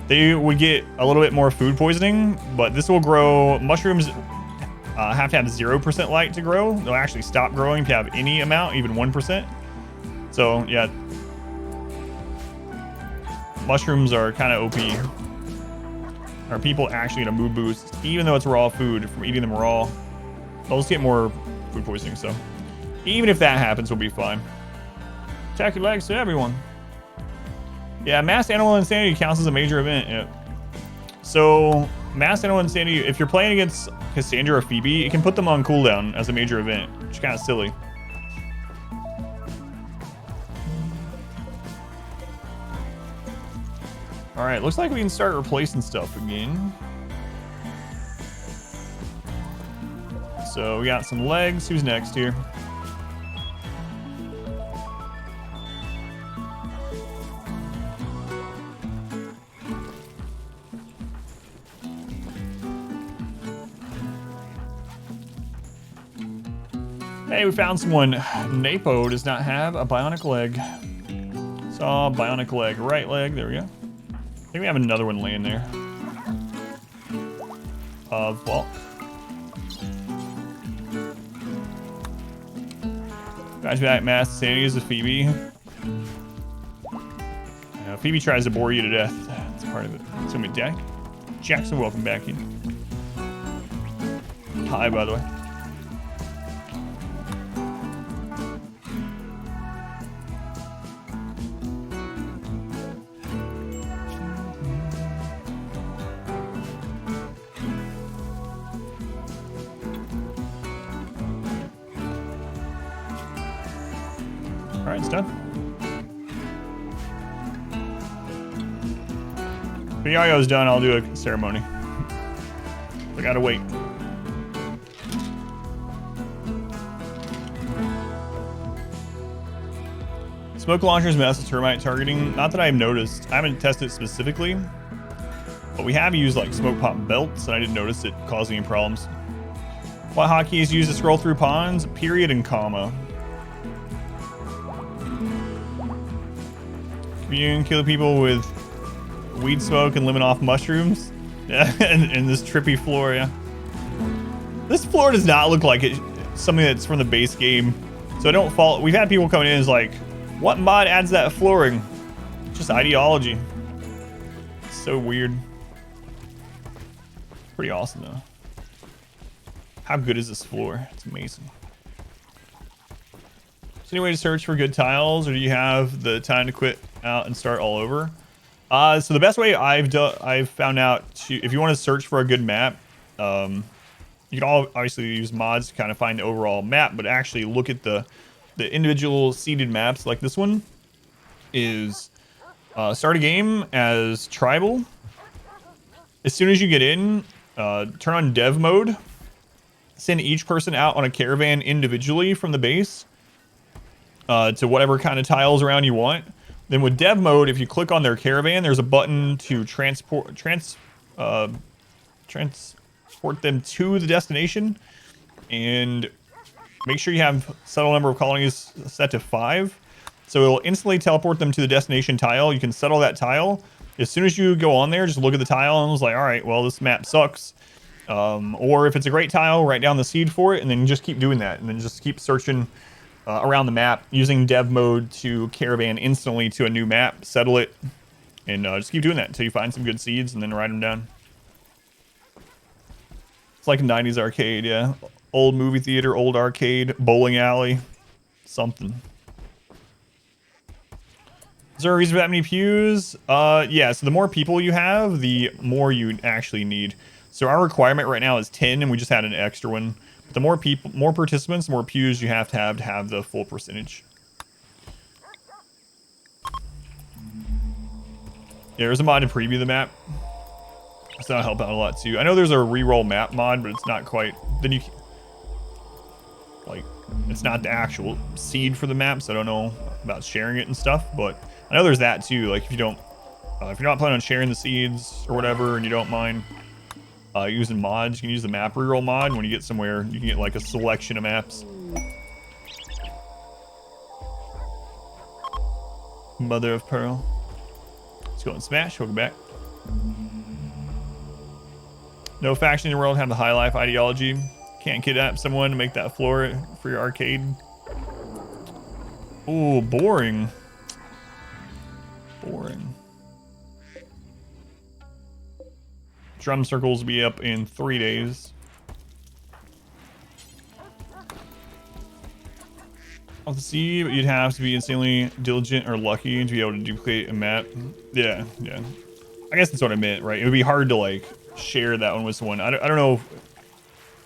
They would get a little bit more food poisoning, but this will grow mushrooms. Have to have 0% light to grow. They'll actually stop growing if you have any amount, even 1%. So yeah, mushrooms are kind of OP. Are people actually gonna mood boost, even though it's raw food from eating them raw? They'll just get more food poisoning. So even if that happens, we'll be fine. Attack your legs to everyone. Yeah, mass animal insanity counts as a major event. Yeah. So mass animal insanity, if you're playing against Cassandra or Phoebe, it can put them on cooldown as a major event, which is kind of silly. All right, looks like we can start replacing stuff again. So we got some legs. Who's next here? Hey, we found someone. Napo does not have a bionic leg. Saw bionic leg, right leg. There we go. I think we have another one laying there. Vault. Guys, back mass insanity is a Phoebe. Phoebe tries to bore you to death. That's part of it. It's gonna be Daddy. Jackson, welcome back in. Hi, by the way. All right, it's done. When Yayo's done, I'll do a ceremony. I gotta wait. Smoke launchers mess with termite targeting. Not that I've noticed. I haven't tested it specifically, but we have used like smoke pop belts, and I didn't notice it causing any problems. What hotkey is used to scroll through ponds? Period and comma. You can kill people with weed smoke and living off mushrooms. Yeah, and this trippy floor, yeah. This floor does not look like it. Something that's from the base game. So I don't fault. We've had people coming in as like, what mod adds that flooring? Just ideology. It's so weird. Pretty awesome though. How good is this floor? It's amazing. Is there any way to search for good tiles, or do you have the time to quit out and start all over? So the best way I've found out to, if you want to search for a good map, you can obviously use mods to kind of find the overall map, but actually look at the individual seeded maps. Like this one is start a game as tribal. As soon as you get in, turn on dev mode. Send each person out on a caravan individually from the base to whatever kind of tiles around you want. Then with dev mode, if you click on their caravan, there's a button to transport them to the destination, and make sure you have settle number of colonies set to 5. So it'll instantly teleport them to the destination tile. You can settle that tile. As soon as you go on there, just look at the tile and it's like, all right, well, this map sucks. Or if it's a great tile, write down the seed for it, and then just keep doing that, and then just keep searching around the map using dev mode to caravan instantly to a new map, settle it, and just keep doing that until you find some good seeds and then write them down. It's like a 90s arcade, yeah. Old movie theater, old arcade, bowling alley, something. Is there a reason for that many pews? Yeah, so the more people you have, the more you actually need. So our requirement right now is 10, and we just had an extra one. But the more people, more participants, the more pews you have to have the full percentage. Yeah, there's a mod to preview the map. So that'll help out a lot too. I know there's a reroll map mod, but it's not quite. Then you, like, it's not the actual seed for the map, so I don't know about sharing it and stuff. But I know there's that too. Like if you don't, if you're not planning on sharing the seeds or whatever, and you don't mind using mods, you can use the map reroll mod. When you get somewhere, you can get like a selection of maps. Mother of Pearl. Let's go and smash. Welcome back. No faction in the world have the high life ideology. Can't kidnap someone to make that floor for your arcade. Ooh, boring. Boring. Drum circles will be up in 3 days. I'll see, but you'd have to be insanely diligent or lucky to be able to duplicate a map. Yeah, yeah. I guess that's what I meant, right? It would be hard to like share that one with someone. I don't know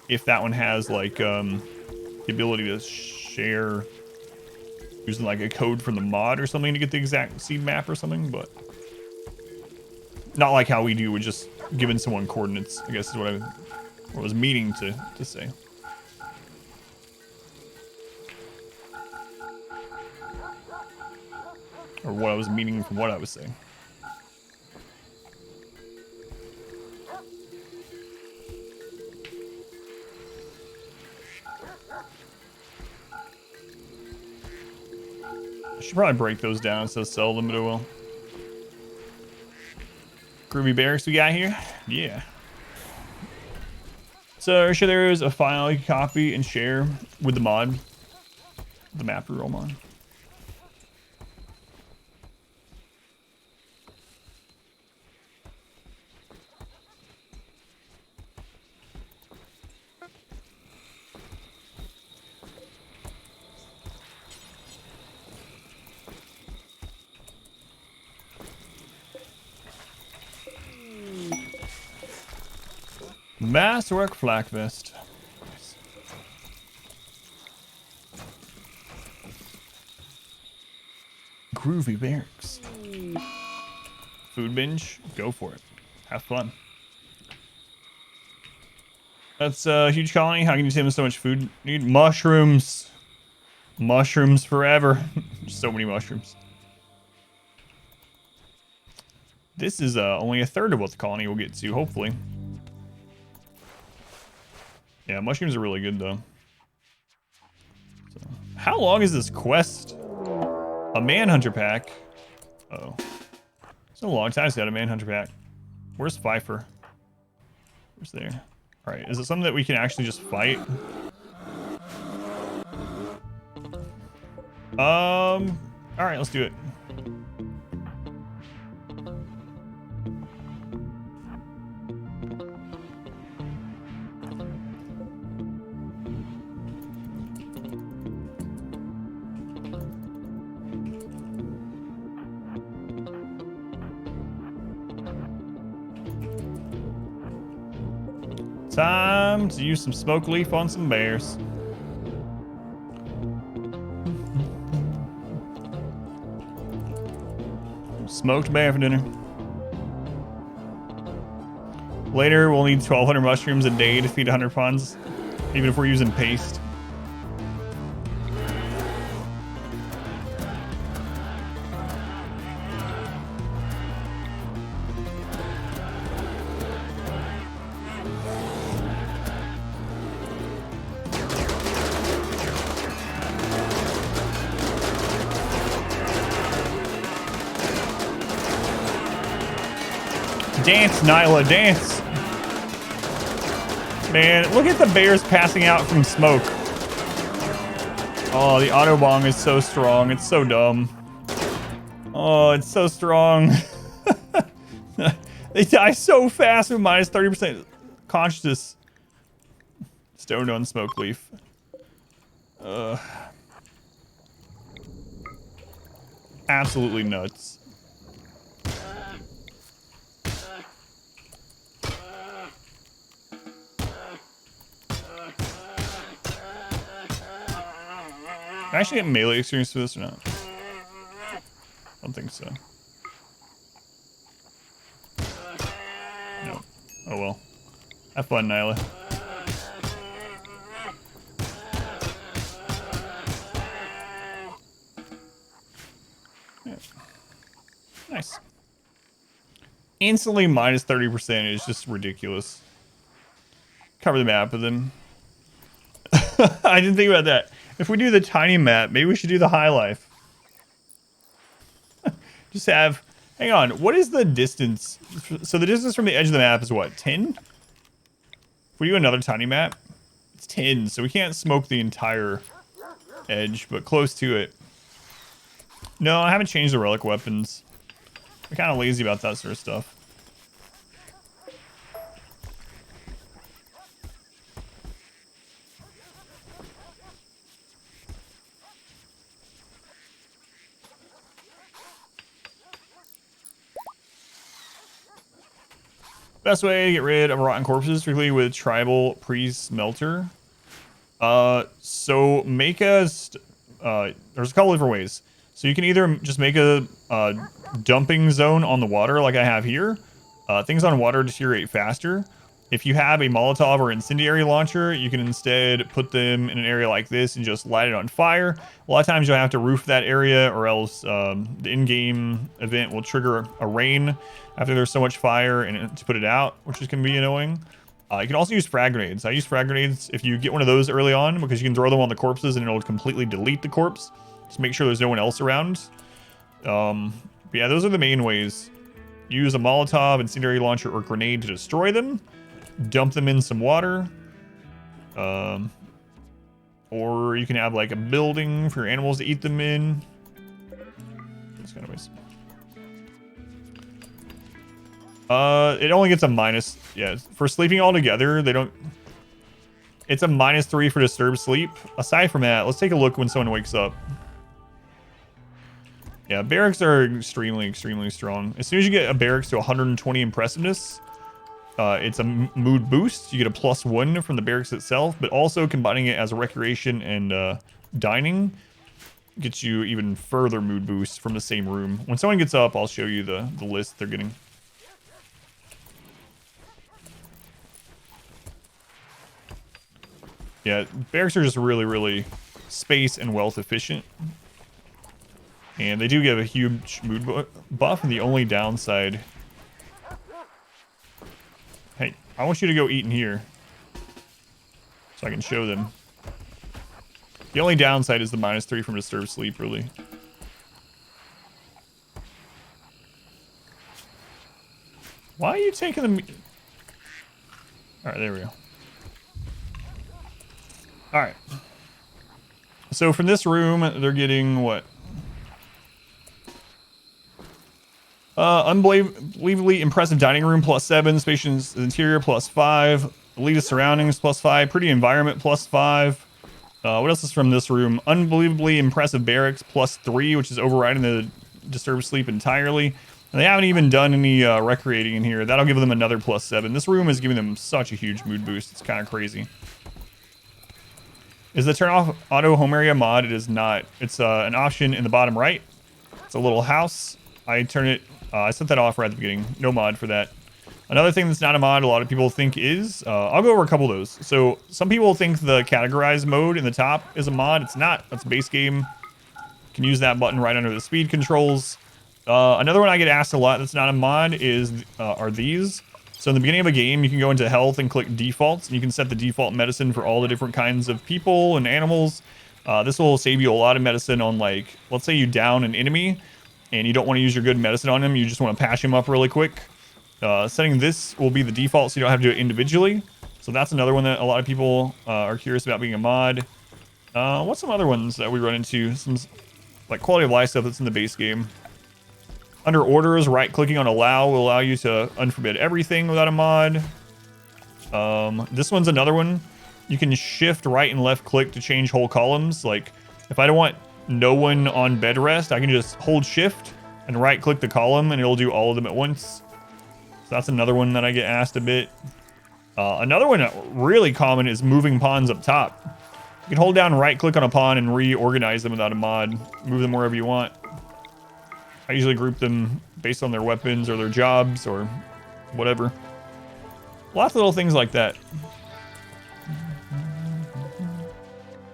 if that one has like the ability to share using like a code from the mod or something to get the exact seed map or something, but not like how we do with just giving someone coordinates, I guess is what I was meaning to say. Or what I was meaning from what I was saying. I should probably break those down instead of sell them, but I will. Groovy barracks we got here? Yeah. So sure there is a file you can copy and share with the mod. The map reroll mod. Masterwork flak vest. Nice. Groovy barracks. Food binge, go for it. Have fun. That's a huge colony. How can you save them so much food? Need mushrooms. Mushrooms forever. So many mushrooms. This is only a third of what the colony will get to, hopefully. Yeah, mushrooms are really good, though. So, how long is this quest? A manhunter pack? Uh-oh. It's been a long time since I got a manhunter pack. Where's Pfeiffer? Where's there? Alright, is it something that we can actually just fight? Alright, let's do it. Time to use some smoke leaf on some bears. Smoked bear for dinner. Later, we'll need 1,200 mushrooms a day to feed 100 pawns, even if we're using paste. Dance, Nyla, dance. Man, look at the bears passing out from smoke. Oh, the Autobong is so strong. It's so dumb. Oh, it's so strong. They die so fast with minus 30% consciousness. Stoned on smoke leaf. absolutely nuts. Can I actually get melee experience for this or not? I don't think so. No. Oh well. Have fun, Nyla. Yeah. Nice. Instantly minus 30% is just ridiculous. Cover the map with them. I didn't think about that. If we do the tiny map, maybe we should do the high life. Just have... Hang on, what is the distance? So the distance from the edge of the map is what, 10? If we do another tiny map, it's 10, so we can't smoke the entire edge, but close to it. No, I haven't changed the relic weapons. I'm kind of lazy about that sort of stuff. Best way to get rid of rotten corpses, particularly with tribal pre-smelter. So make a... there's a couple different ways. So you can either just make a dumping zone on the water like I have here. Things on water deteriorate faster. If you have a Molotov or incendiary launcher, you can instead put them in an area like this and just light it on fire. A lot of times you'll have to roof that area, or else the in-game event will trigger a rain after there's so much fire and to put it out, which can be annoying. You can also use frag grenades. I use frag grenades if you get one of those early on, because you can throw them on the corpses and it'll completely delete the corpse. Just make sure there's no one else around. But yeah, those are the main ways. Use a Molotov, incendiary launcher, or grenade to destroy them. Dump them in some water. Or you can have like a building for your animals to eat them in. Those kind of ways. It only gets a minus. Yeah, for sleeping all together, they don't. It's a -3 for disturbed sleep. Aside from that, let's take a look when someone wakes up. Yeah, barracks are extremely, extremely strong. As soon as you get a barracks to 120 impressiveness, it's a mood boost. You get a +1 from the barracks itself, but also combining it as a recreation and dining gets you even further mood boost from the same room. When someone gets up, I'll show you the list they're getting. Yeah, barracks are just really, really space and wealth efficient. And they do give a huge mood buff, and the only downside... Hey, I want you to go eat in here, so I can show them. The only downside is the -3 from disturbed sleep, really. Why are you taking them? Alright, there we go. Alright. So from this room, they're getting what? Unbelievably impressive dining room +7, spacious interior +5, elitist surroundings +5, pretty environment +5. What else is from this room? Unbelievably impressive barracks +3, which is overriding the disturbed sleep entirely. And they haven't even done any recreating in here. That'll give them another +7. This room is giving them such a huge mood boost. It's kind of crazy. Is the turn off auto home area mod? It is not. It's an option in the bottom right. It's a little house. I turn it. I set that off right at the beginning. No mod for that. Another thing that's not a mod, a lot of people think is, I'll go over a couple of those. So some people think the categorize mode in the top is a mod. It's not. That's base game. You can use that button right under the speed controls. Another one I get asked a lot that's not a mod is, are these. So in the beginning of a game, you can go into health and click defaults, and you can set the default medicine for all the different kinds of people and animals. This will save you a lot of medicine on, like, let's say you down an enemy and you don't want to use your good medicine on him, you just want to patch him up really quick. Setting this will be the default, so you don't have to do it individually. So that's another one that a lot of people are curious about being a mod. What's some other ones that we run into? Some like quality of life stuff that's in the base game. Under orders, right-clicking on allow will allow you to unforbid everything without a mod. This one's another one. You can shift right and left click to change whole columns. Like, if I don't want no one on bed rest, I can just hold shift and right click the column and it'll do all of them at once. So that's another one that I get asked a bit. Another one really common is moving pawns up top. You can hold down right click on a pawn and reorganize them without a mod. Move them wherever you want. I usually group them based on their weapons or their jobs or whatever. Lots of little things like that.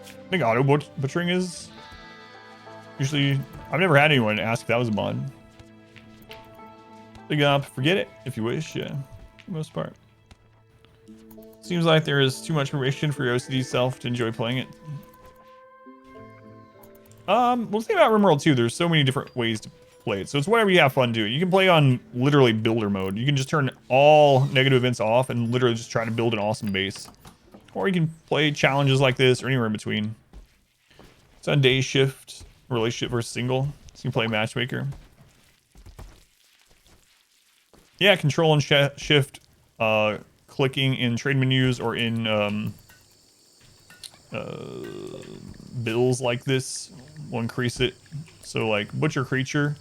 I think auto butchering is usually... I've never had anyone ask if that was a mod. Big up, forget it if you wish, yeah, for the most part. Seems like there is too much information for your OCD self to enjoy playing it. We'll think about RimWorld too. There's so many different ways to play it. So it's whatever you have fun doing. You can play on literally builder mode. You can just turn all negative events off and literally just try to build an awesome base. Or you can play challenges like this or anywhere in between. It's on day shift, relationship versus single. So you can play matchmaker. Yeah, control and shift, clicking in trade menus or in bills like this will increase it. So like butcher creature,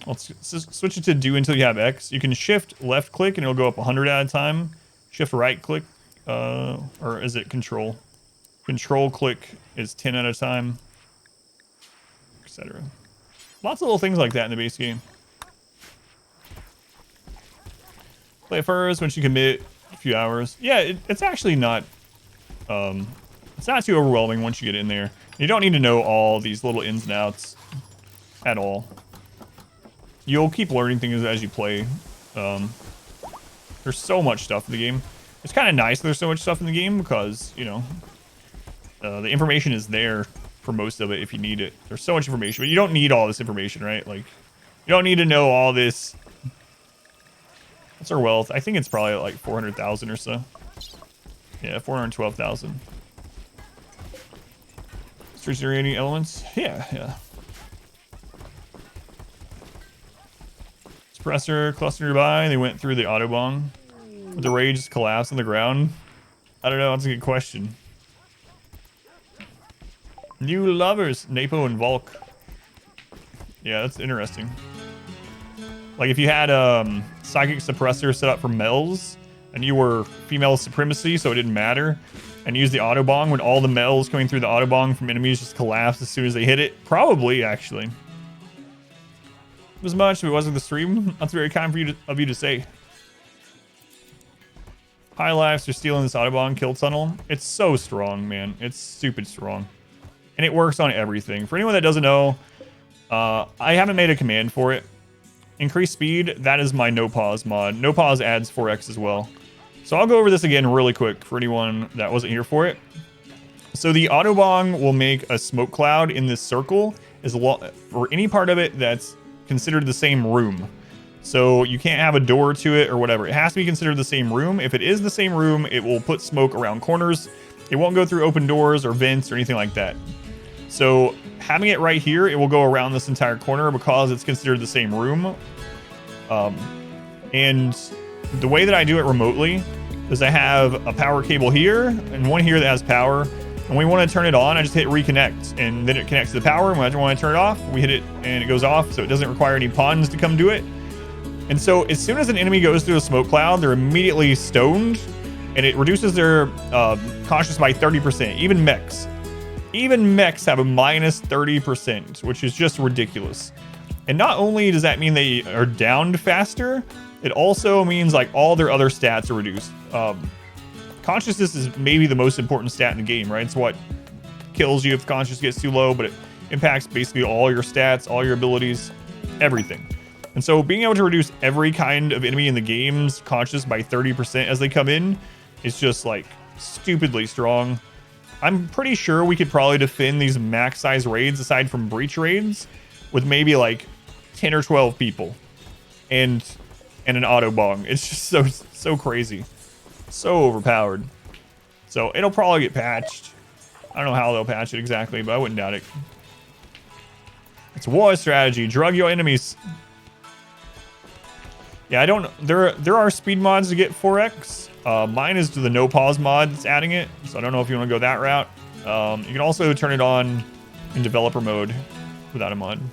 let's switch it to do until you have X. You can shift left click and it'll go up 100 at a time. Shift right click, or is it control? Control click is 10 at a time, etc. Lots of little things like that in the base game. Play it first once you commit a few hours. Yeah, it's actually not it's not too overwhelming once you get in there. You don't need to know all these little ins and outs at all. You'll keep learning things as you play. There's so much stuff in the game. It's kind of nice there's so much stuff in the game because, you know, the information is there for most of it if you need it. There's so much information, but you don't need all this information, right? Like, you don't need to know all this. What's our wealth? I think it's probably like 400,000 or so. Yeah, 412,000. Streets are any elements? Yeah. Suppressor cluster nearby. They went through the Autobong. Would the raid just collapse on the ground? I don't know. That's a good question. New lovers, Napo and Volk. Yeah, that's interesting. Like if you had psychic suppressor set up for males and you were female supremacy, so it didn't matter, and use the Autobong when all the males coming through the Autobong from enemies just collapse as soon as they hit it. Probably, actually. As much if it wasn't the stream. That's very kind of you to say. High lives are stealing this Autobong kill tunnel. It's so strong, man. It's stupid strong. And it works on everything. For anyone that doesn't know, I haven't made a command for it. Increase speed, that is my no pause mod. No pause adds 4x as well. So I'll go over this again really quick for anyone that wasn't here for it. So the Autobong will make a smoke cloud in this circle for any part of it that's considered the same room. So you can't have a door to it or whatever. It has to be considered the same room. If it is the same room, it will put smoke around corners. It won't go through open doors or vents or anything like that. So having it right here, it will go around this entire corner because it's considered the same room. And the way that I do it remotely is I have a power cable here and one here that has power. And when we want to turn it on, I just hit reconnect and then it connects to the power. And when I want to turn it off, we hit it and it goes off. So it doesn't require any pawns to come do it. And so as soon as an enemy goes through a smoke cloud, they're immediately stoned and it reduces their conscious by 30%. Even mechs have a minus 30%, which is just ridiculous. And not only does that mean they are downed faster, it also means like all their other stats are reduced. Consciousness is maybe the most important stat in the game, right? It's what kills you if conscious gets too low, but it impacts basically all your stats, all your abilities, everything. And so being able to reduce every kind of enemy in the game's conscious by 30% as they come in is just like stupidly strong. I'm pretty sure we could probably defend these max size raids aside from breach raids with maybe like 10 or 12 people and an Autobong. It's just so crazy. So overpowered. So it'll probably get patched. I don't know how they'll patch it exactly, but I wouldn't doubt it. It's a war strategy. Drug your enemies. Yeah, I don't... There are speed mods to get 4x. Mine is to the no pause mod that's adding it. So I don't know if you want to go that route. You can also turn it on in developer mode without a mod. Do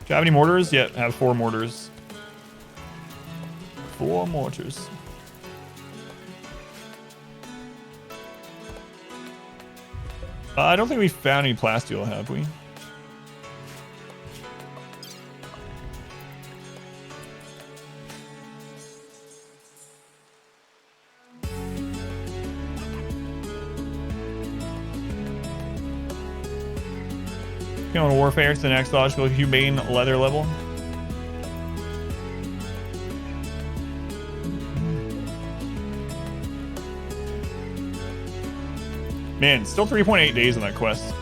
you have any mortars? Yeah, I have 4 mortars. 4 mortars. I don't think we found any plasteel, have we? Going warfare to the next logical humane leather level. Man, still 3.8 days on that quest.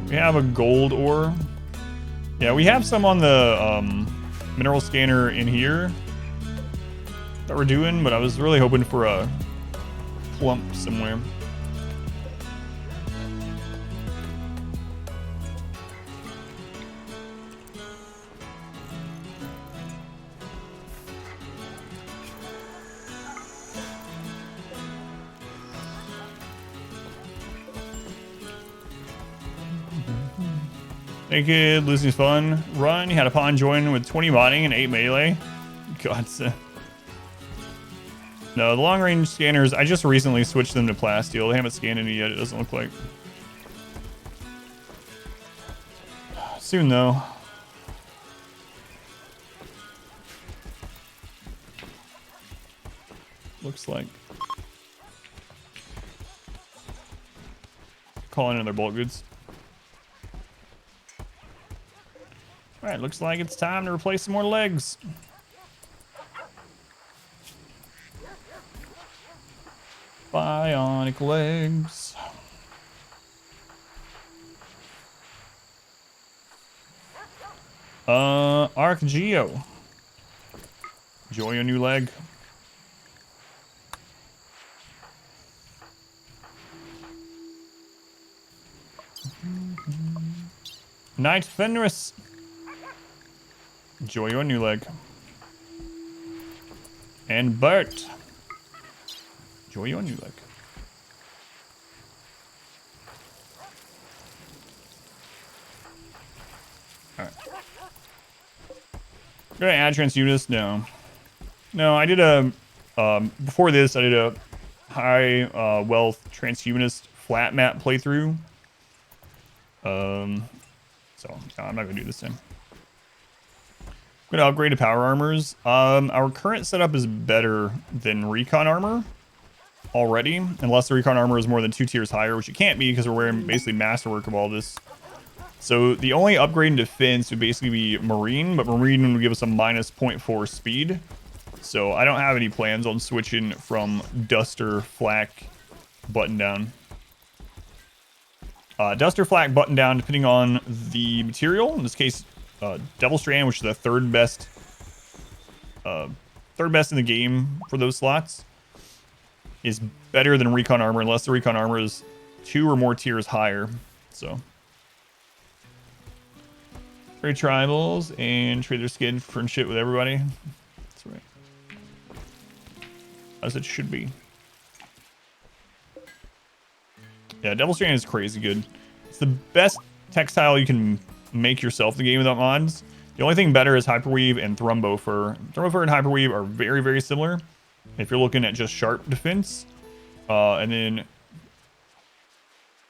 We have a gold ore. Yeah, we have some on the mineral scanner in here that we're doing, but I was really hoping for a plump somewhere. Naked, losing fun. Run, you had a pawn join with 20 modding and 8 melee. God. No, the long range scanners, I just recently switched them to Plasteel. They haven't scanned any yet, it doesn't look like. Soon though. Looks like. Calling in their bulk goods. Alright, looks like it's time to replace some more legs. Bionic legs. Arc Geo. Enjoy your new leg. Knight Fenris. Enjoy your new leg. And Bert. Enjoy your new leg. Alright. Gonna add transhumanists? No. No, I did a before this I did a high wealth transhumanist flat map playthrough. So no, I'm not gonna do this time. I'm gonna upgrade to power armors. Our current setup is better than recon armor already, unless the recon armor is more than 2 tiers higher, which it can't be because we're wearing basically masterwork of all this. So the only upgrade in defense would basically be marine, but marine would give us a minus 0.4 speed. So I don't have any plans on switching from duster flak button down. Duster flak button down depending on the material. In this case, Devil Strand, which is the third best in the game for those slots, is better than recon armor unless the recon armor is 2 or more tiers higher. So trade tribals and trade their skin for shit with everybody. That's right, as it should be. Yeah, Devil Strand is crazy good. It's the best textile you can make yourself in the game without mods. The only thing better is Hyperweave and Thrumbo Fur. Thrumbo Fur and Hyperweave are very, very similar if you're looking at just sharp defense. And then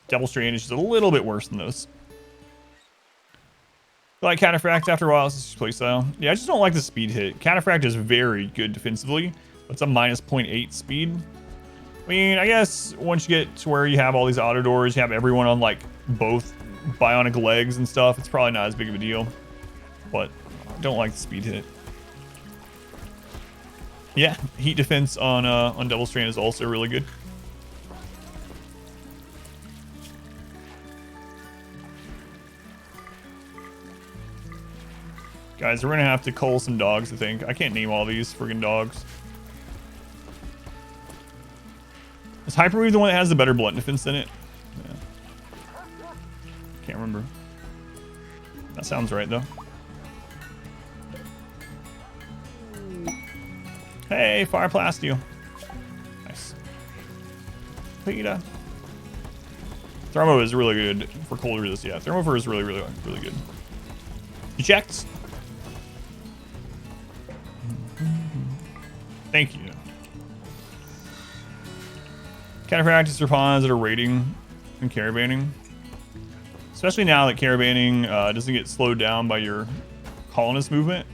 Devil Strand is just a little bit worse than those. I like Cataphract after a while. It's just playstyle. Yeah, I just don't like the speed hit. Cataphract is very good defensively. It's a minus 0.8 speed. I mean, I guess once you get to where you have all these auto doors, you have everyone on like both bionic legs and stuff, it's probably not as big of a deal. But I don't like the speed hit. Yeah, heat defense on Devil Strand is also really good. Guys, we're gonna have to cull some dogs, I think. I can't name all these friggin' dogs. Is Hyperweave the one that has the better blunt defense in it? Yeah. Can't remember. That sounds right, though. Hey, Fire Plasteel. Peter. Thrumbo is really good for cold resist. Yeah, Thrumbo fur is really good. You checked? Thank you. Counterpractice responds that are raiding and caravanning. Especially now that caravanning doesn't get slowed down by your colonist movement.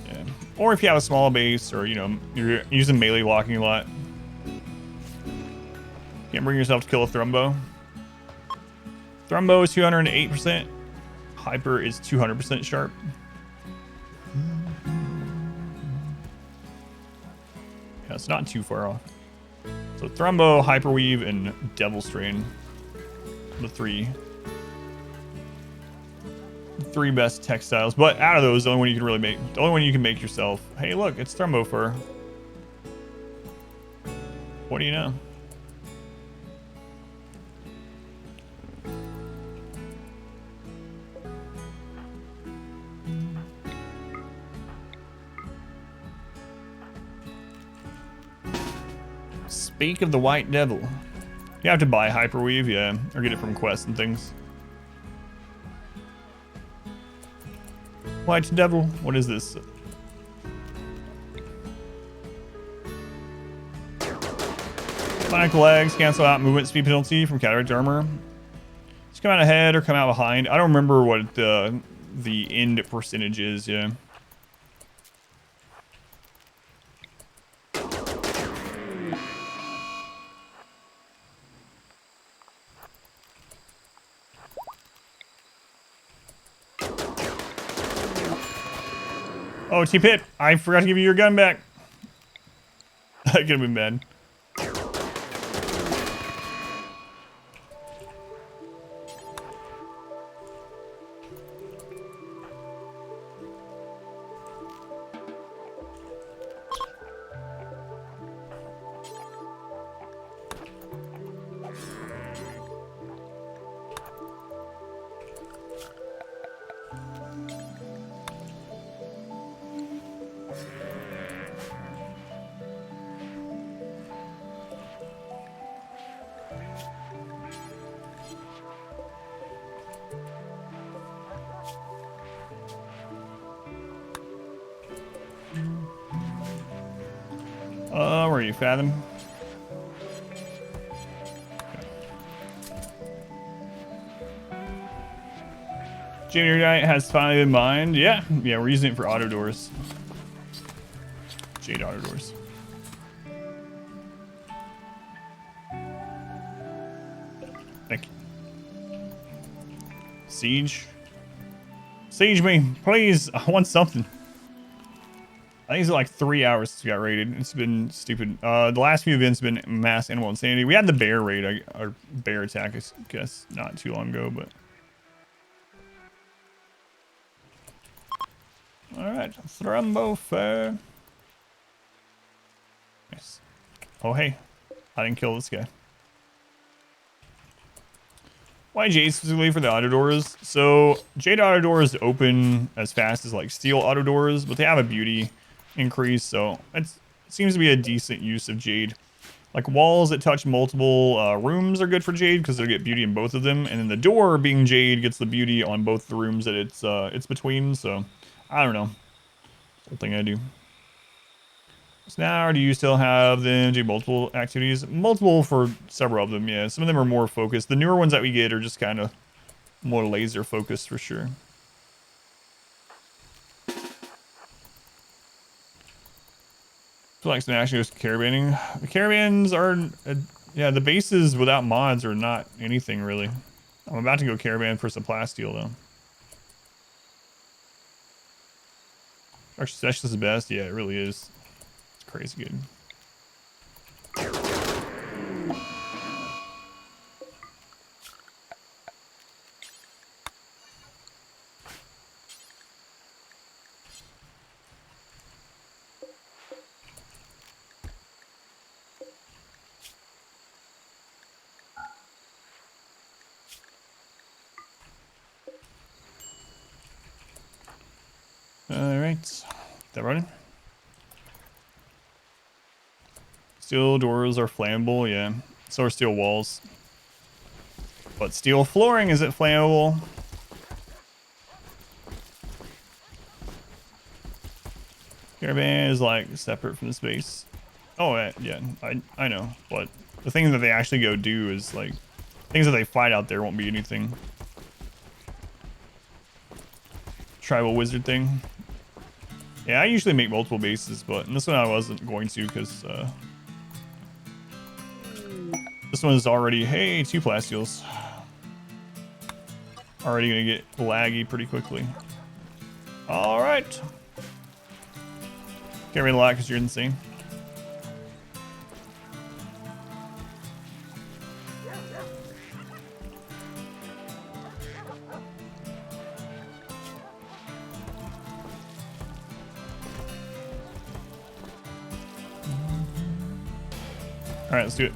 Yeah. Or if you have a small base or, you know, you're using melee blocking a lot. Can't bring yourself to kill a Thrumbo. Thrumbo is 208%. Hyper is 200% sharp. Yeah, it's not too far off. So Thrumbo, Hyperweave, and Devil Strain. The three best textiles. But out of those, the only one you can really make, the only one you can make yourself. Hey, look, it's Thrumbo fur. What do you know? Speak of the White Devil. You have to buy Hyperweave, yeah, or get it from quests and things. White Devil, what is this? Bionic legs cancel out movement speed penalty from cataract armor. Just come out ahead or come out behind. I don't remember what the end percentage is, yeah. Oh, T-Pit, I forgot to give you your gun back. That could have been bad. Where are you, Fathom? Junior guy has finally been mined. Yeah, we're using it for auto doors. Jade auto doors. Thank you. Siege. Siege me, please. I want something. I think it's like 3 hours since we got raided. It's been stupid. The last few events have been mass animal insanity. We had the bear raid, or bear attack, I guess, not too long ago, but. Alright, Thrumbo fur. Nice. Oh, hey. I didn't kill this guy. Why Jade specifically for the auto doors? So, Jade auto doors open as fast as like steel auto doors, but they have a beauty increase, so it seems to be a decent use of Jade. Like walls that touch multiple rooms are good for Jade because they'll get beauty in both of them, and then the door being Jade gets the beauty on both the rooms that it's between. So I don't know. Whole thing I do. So now, do you still have them do multiple activities? Multiple for several of them, yeah. Some of them are more focused. The newer ones that we get are just kind of more laser focused for sure. I feel like some action goes to caravanning. The caravans are, yeah, the bases without mods are not anything really. I'm about to go caravan for some Plasteel though. Our specialist is the best. Yeah, it really is. It's crazy good. All right, that running. Steel doors are flammable, yeah. So are steel walls. But steel flooring isn't flammable. Caravan is like separate from the space. Oh yeah, I know. But the thing that they actually go do is like things that they fight out there won't be anything. Tribal wizard thing. Yeah, I usually make multiple bases, but in this one I wasn't going to because this one is already, hey, 2 plasteels. Already gonna get laggy pretty quickly. All right. Can't read a lot because you're insane. All right, let's do it.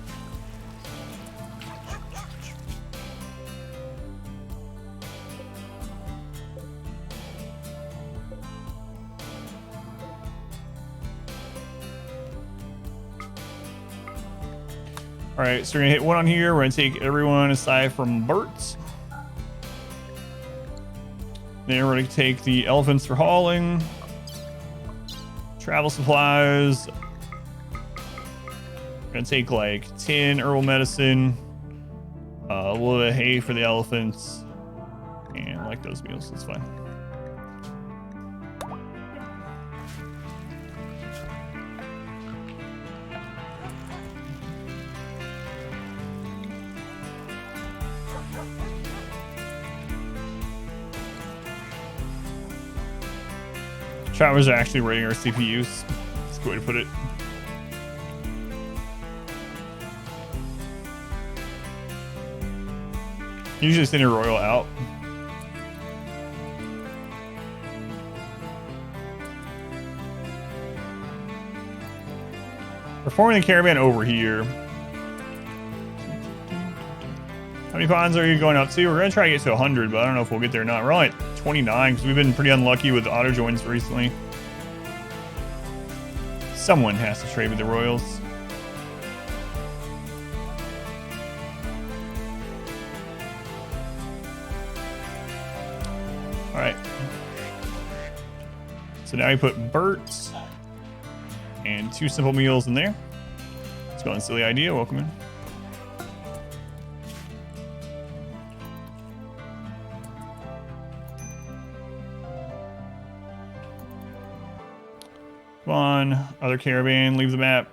All right, so we're gonna hit 1 on here. We're gonna take everyone aside from Bert's. Then we're gonna take the elephants for hauling. Travel supplies. We're gonna take like 10 herbal medicine, a little bit of hay for the elephants, and I like those meals. That's fine. Travelers are actually raiding our CPUs. That's a good way to put it. Usually send a royal out. We're forming the caravan over here. How many ponds are you going up to? We're going to try to get to 100, but I don't know if we'll get there or not. We're only at 29 because we've been pretty unlucky with auto joins recently. Someone has to trade with the royals. All right. So now we put Bert's and 2 simple meals in there. Let's go on Silly Idea. Welcome in. Come on, other caravan, leave the map.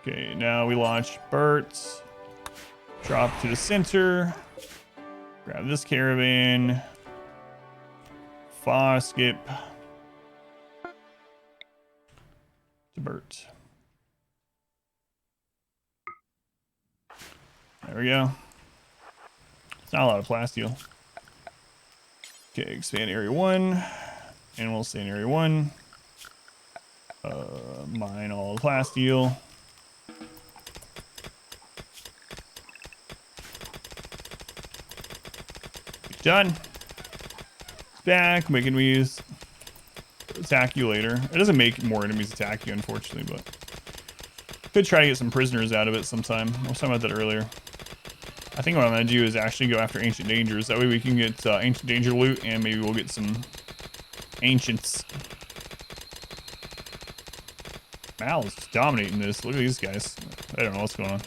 Okay, now we launch Bert's. Drop to the center. Grab this caravan. Skip. To Bert. There we go. It's not a lot of plasteel. Okay, expand area 1. And we'll stay in area 1. Mine all the plasteel. Done. It's back, making enemies attack you later. It doesn't make more enemies attack you, unfortunately, but could try to get some prisoners out of it sometime. I was talking about that earlier. I think what I'm going to do is actually go after Ancient Dangers. That way we can get Ancient Danger loot, and maybe we'll get some Ancients. Mal's dominating this. Look at these guys. I don't know what's going on.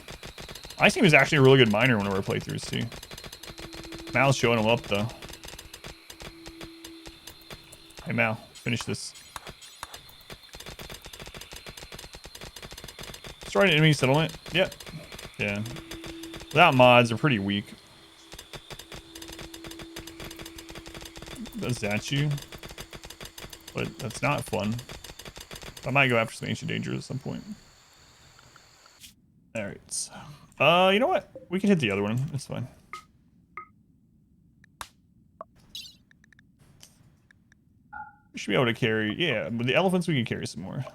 I think he was actually a really good miner in one of our playthroughs, too. Mal's showing him up, though. Hey, Mal, finish this. Destroy an enemy settlement. Yep. Yeah. Without mods, they're pretty weak. Does that you? But that's not fun. I might go after some Ancient Dangers at some point. Alright. You know what? We can hit the other one. It's fine. We should be able to carry... Yeah, with the elephants we can carry some more.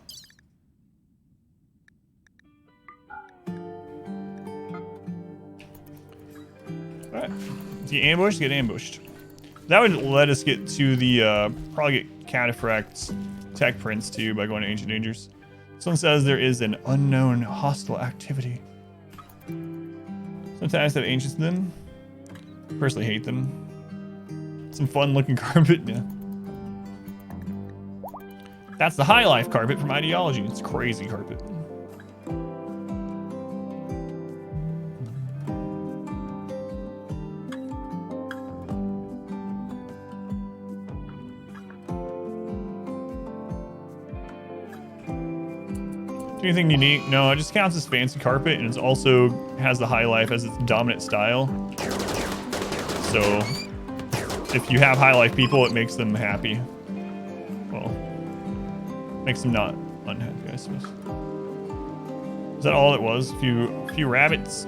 Alright. Get ambushed, get ambushed. That would let us get to the... probably get Cataphract's Tech Prince too by going to Ancient Dangers. Someone says there is an unknown hostile activity. Sometimes have ancients in them. Personally hate them. Some fun looking carpet, yeah. That's the High Life carpet from Ideology. It's crazy carpet. Anything unique? No, it just counts as fancy carpet, and it also has the High Life as its dominant style. So if you have High Life people, it makes them happy. Well, makes them not unhappy, I suppose. Is that all it was? A few rabbits.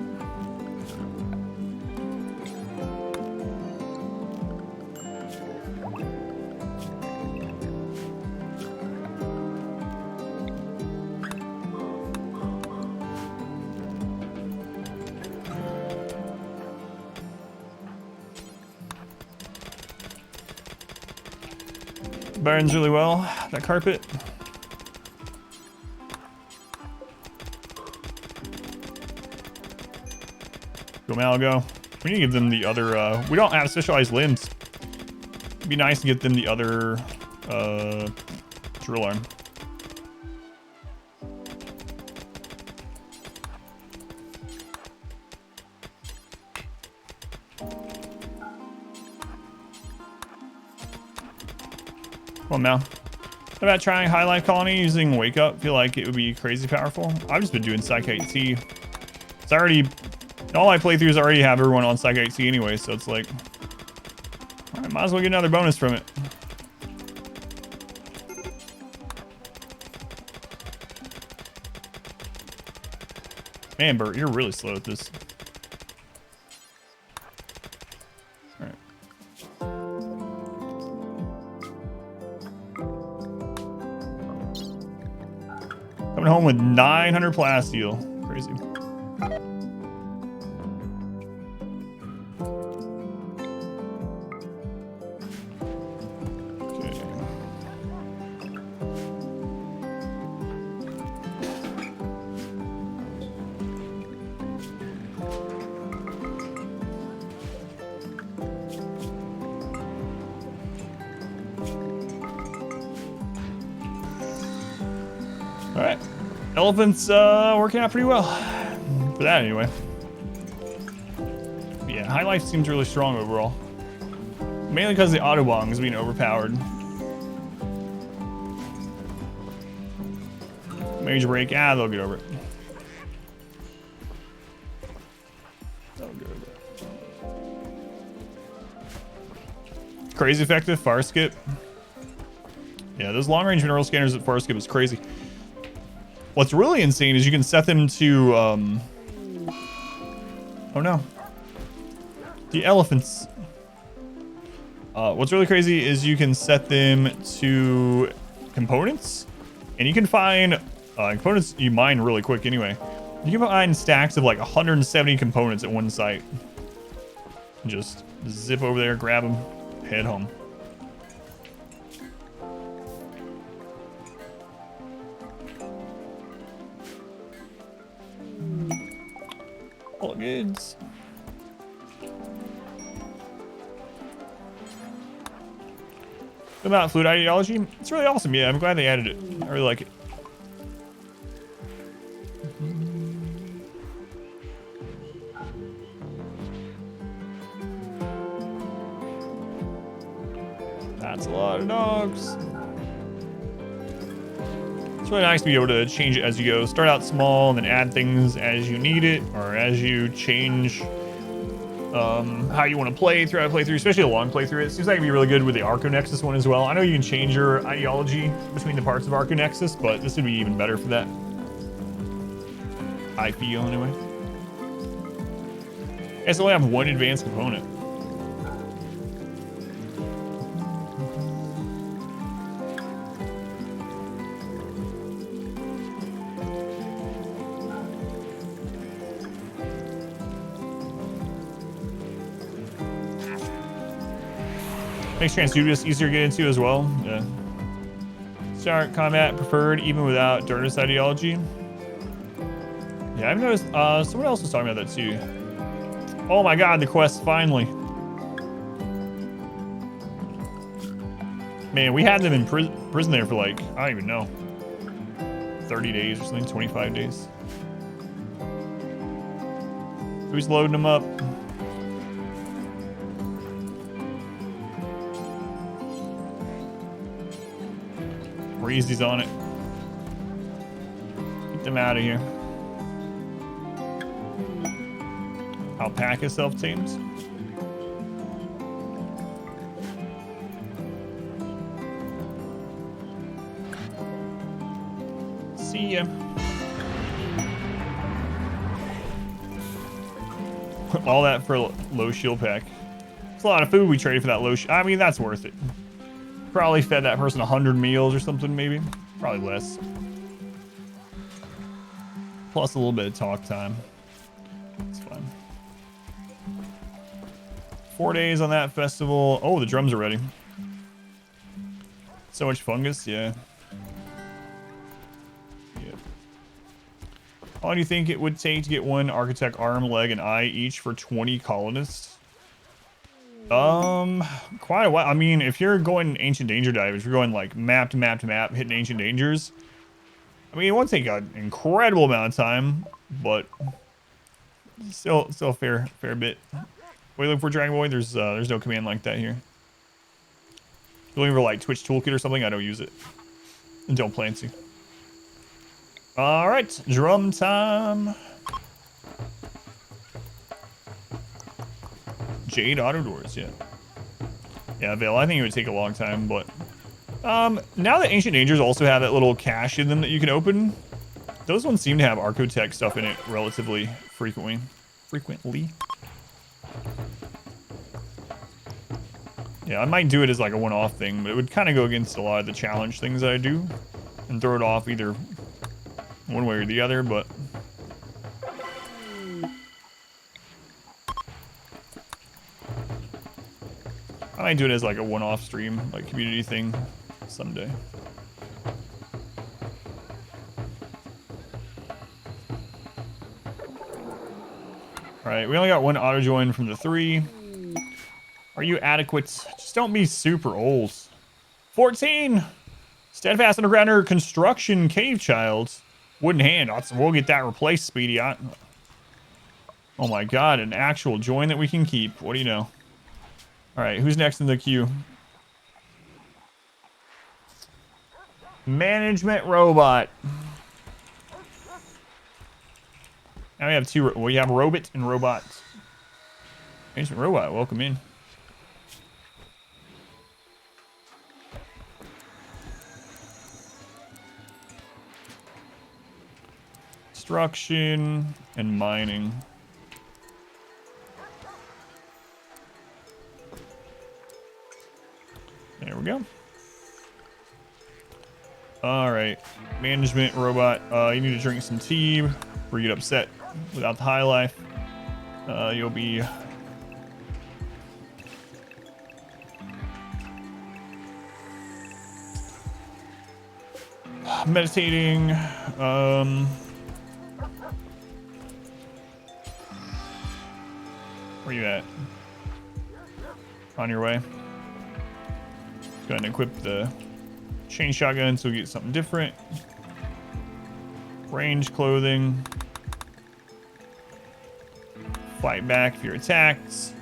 Burns really well, that carpet. Go Malago. We need to give them the other, we don't have specialized limbs. It'd be nice to get them the other, drill arm. Come on, Mal. What about trying High Life Colony using Wake Up? Feel like it would be crazy powerful. I've just been doing Psych 8T. It's already, all my playthroughs already have everyone on Psych 8T anyway, so it's like, all right, might as well get another bonus from it. Man, Bert, you're really slow at this. Coming home with 900 Plasteel. Crazy. Okay. All right. Elephant's working out pretty well. For that, anyway. But yeah, High Life seems really strong overall. Mainly because the Autobong is being overpowered. Major break. Ah, they'll get over it. They'll get over it. Crazy effective. Fire skip. Yeah, those long-range mineral scanners at fire skip is crazy. What's really insane is you can set them to, oh no. The elephants. What's really crazy is you can set them to components, and you can find components you mine really quick anyway. You can find stacks of like 170 components at one site. Just zip over there, grab them, head home. All goods. About fluid ideology, it's really awesome. Yeah, I'm glad they added it. I really like it. That's a lot of dogs. It's really nice to be able to change it as you go. Start out small and then add things as you need it, or as you change how you want to play throughout a playthrough, especially a long playthrough. It seems like it'd be really good with the Arconexus one as well. I know you can change your ideology between the parts of Arconexus, but this would be even better for that. I feel anyway. I guess I only have one advanced component. Makes Transdubious easier to get into as well. Yeah. Start combat preferred even without Darkness ideology. Yeah, I've noticed someone else was talking about that too. Oh my god, the quest finally. Man, we had them in prison there for like, I don't even know, 30 days or something, 25 days. So he's loading them up. Breezy's on it. Get them out of here. Alpaca self-tames. See ya. All that for a low shield pack. It's a lot of food we traded for that low shield. I mean, that's worth it. Probably fed that person 100 meals or something, maybe. Probably less. Plus a little bit of talk time. It's fun. 4 days on that festival. Oh, the drums are ready. So much fungus, yeah. Yep. How long do you think it would take to get one architect arm, leg, and eye each for 20 colonists? Quite a while. I mean, if you're going ancient danger dive, if you're going like map to map to map, hitting ancient dangers, I mean, it won't take an incredible amount of time, but still a fair bit. What are you looking for, Dragon Boy? There's no command like that here. You're looking for like Twitch Toolkit or something? I don't use it. And don't plan to. All right, drum time. Jade auto doors, yeah. Yeah, Vale, I think it would take a long time, but now that Ancient Dangers also have that little cache in them that you can open, those ones seem to have Archotech stuff in it relatively frequently. Yeah, I might do it as like a one-off thing, but it would kind of go against a lot of the challenge things that I do and throw it off either one way or the other, but I might do it as like a one-off stream, like community thing someday. All right, we only got one auto join from the 3. Are you adequate? Just don't be super old. 14. Steadfast Undergrounder Construction Cave Child. Wooden hand. We'll get that replaced, Speedy. Oh my god, an actual join that we can keep. What do you know? All right, who's next in the queue? ManagementRobot. Now we have two. We have Robot and Robot. ManagementRobot, welcome in. Construction and mining. There we go. All right, ManagementRobot. You need to drink some tea before you get upset without the high life. You'll be meditating. Where you at? On your way. Go ahead and equip the chain shotgun so we get something different. Range clothing. Fight back if you're attacked.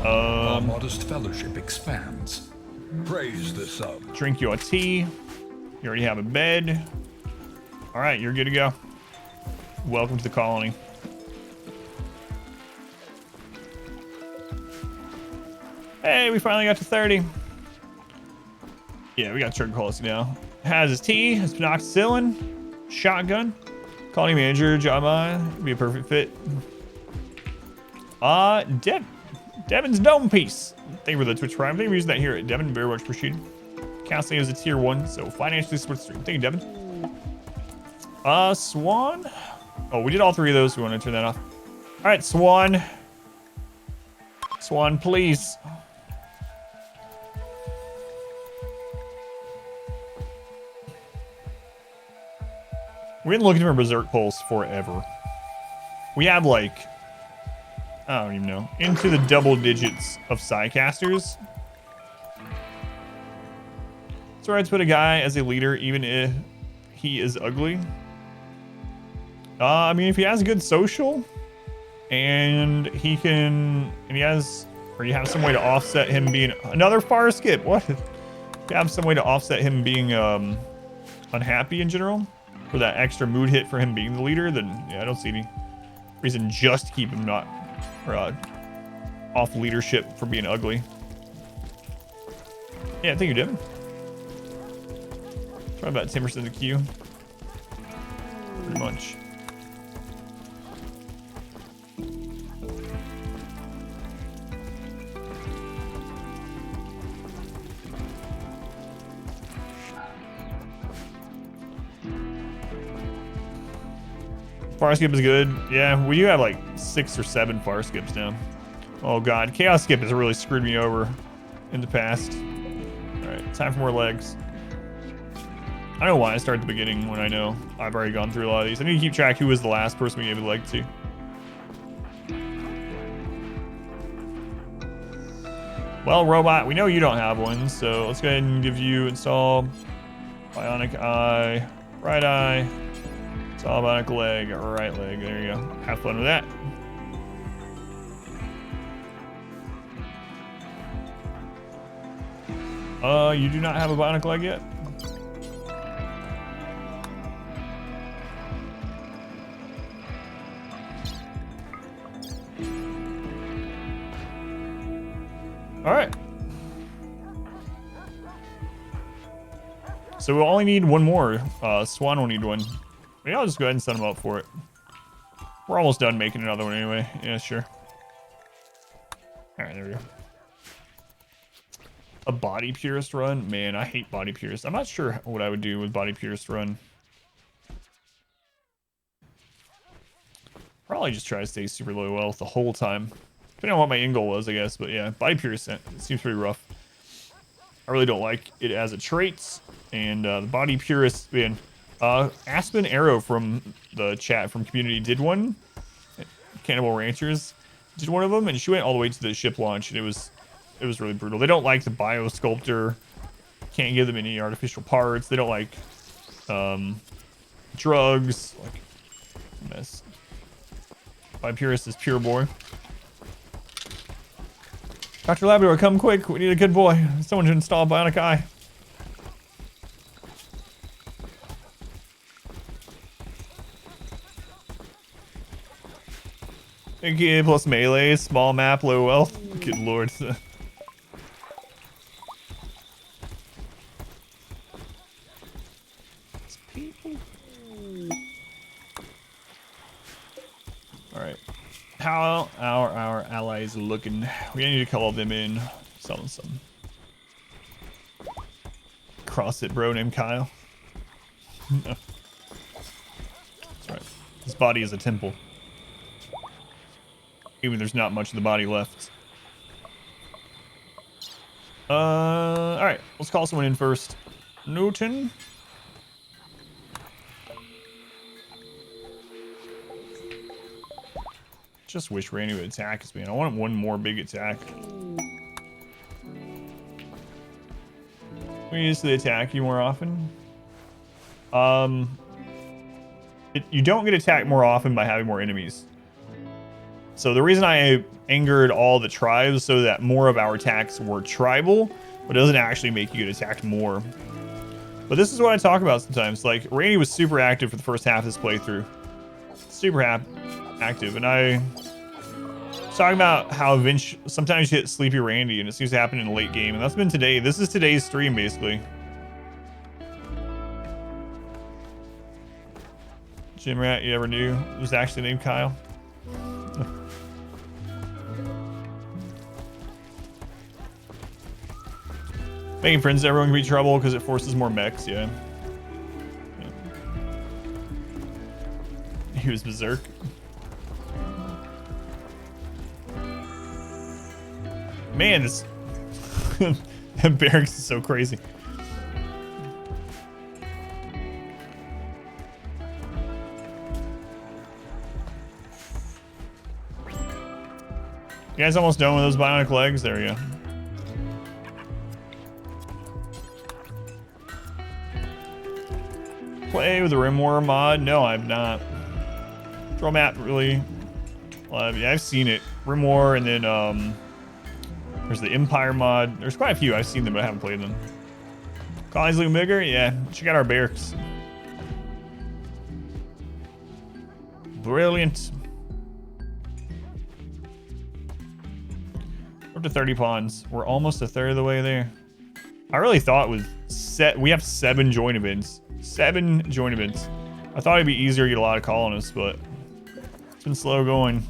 Our modest fellowship expands. Praise the sub. Drink your tea. You already have a bed. All right, you're good to go. Welcome to the colony. Hey, we finally got to 30. Yeah, we got Trigger Policy now. Has his tea, his Penoxycillin, shotgun, colony manager, job on, be a perfect fit. Devin's Dome Piece. Thank you for the Twitch Prime. Thank you for using that here at Devin. Very much appreciated. Counseling is a tier 1, so financially support the stream. Thank you, Devin. Swan. Oh, we did all 3 of those. So we want to turn that off. All right, Swan. Swan, please. We've been looking for Berserk Pulse forever. We have like, I don't even know, into the double digits of Psycasters. It's alright to put a guy as a leader even if he is ugly. I mean, if he has good social and he can, and he has, or you have some way to offset him being another far skip. What? If you have some way to offset him being unhappy in general, for that extra mood hit for him being the leader, then yeah, I don't see any reason just to keep him not off leadership for being ugly. Yeah, I think you did. Try about 10% of the queue. Pretty much. Far skip is good. Yeah, we do have like 6 or 7 far skips now. Oh god, chaos skip has really screwed me over in the past. All right, time for more legs. I don't know why I start at the beginning when I know I've already gone through a lot of these. I need to keep track who was the last person we gave the leg to. Well, robot, we know you don't have one, so let's go ahead and give you install bionic eye, right eye, install bionic leg, right leg. There you go. Have fun with that. You do not have a bionic leg yet? All right. So we'll only need one more. Swan will need one. Maybe I'll just go ahead and send him up for it. We're almost done making another one anyway. Yeah, sure. All right, there we go. A body purist run? Man, I hate body purist. I'm not sure what I would do with body purist run. Probably just try to stay super low wealth the whole time. Depending on what my end goal was, I guess. But yeah, body purist seems pretty rough. I really don't like it as a trait. And the body purist, man. Aspen Arrow from the chat from community did one. Cannibal Ranchers did one of them, and she went all the way to the ship launch, and it was really brutal. They don't like the biosculptor. Can't give them any artificial parts. They don't like drugs. Like, mess. Body purist is pure boy. Dr. Labrador, come quick. We need a good boy. Someone to install a bionic eye. Thank you, plus melee, small map, low wealth. Good lord. Alright. How our allies looking? We need to call them in. Selling some. CrossFit bro named Kyle. That's right. His body is a temple. Even there's not much of the body left. Alright, let's call someone in first. Newton. Just wish Randy would attack us, man. I want one more big attack. We used to attack you more often. You don't get attacked more often by having more enemies. So the reason I angered all the tribes so that more of our attacks were tribal, but it doesn't actually make you get attacked more. But this is what I talk about sometimes. Like, Randy was super active for the first half of this playthrough. Super active. And I was talking about how sometimes you hit Sleepy Randy, and it seems to happen in the late game. And that's been today. This is today's stream, basically. Gym rat you ever knew was actually named Kyle. Making friends with everyone can be trouble because it forces more mechs, yeah. He was berserk. Man, this barracks is so crazy. You guys almost done with those bionic legs? There you go. Play with the RimWorld mod? No, I've not. Draw map really. Yeah, I've seen it. RimWorld, and then there's the Empire mod. There's quite a few. I've seen them, but I haven't played them. Colonies looking bigger? Yeah. Check out our barracks. Brilliant. We're up to 30 pawns. We're almost a third of the way there. I really thought it was set. We have 7 joint events. 7 joint events. I thought it'd be easier to get a lot of colonists, but it's been slow going.